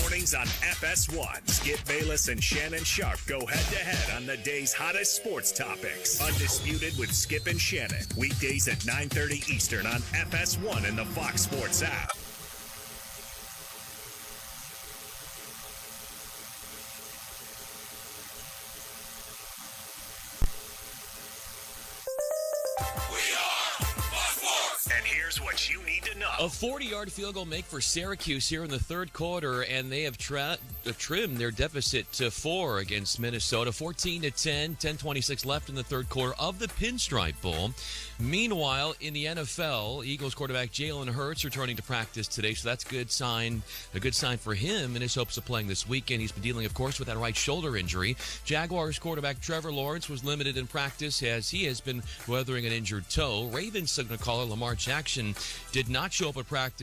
Mornings on FS1. Skip Bayless and Shannon Sharp go head-to-head on the day's hottest sports topics. Undisputed with Skip and Shannon. Weekdays at 9:30 Eastern on FS1 and the Fox Sports app. And here's what you need to know. A 40-yard field goal make for Syracuse here in the third quarter, and they have trimmed their deficit to 4 against Minnesota. 14-10, 10:26 left in the third quarter of the Pinstripe Bowl. Meanwhile, in the NFL, Eagles quarterback Jalen Hurts returning to practice today, so that's a good sign for him in his hopes of playing this weekend. He's been dealing, of course, with that right shoulder injury. Jaguars quarterback Trevor Lawrence was limited in practice as he has been weathering an injured toe. Ravens signal caller Lamar Jackson did not show up at practice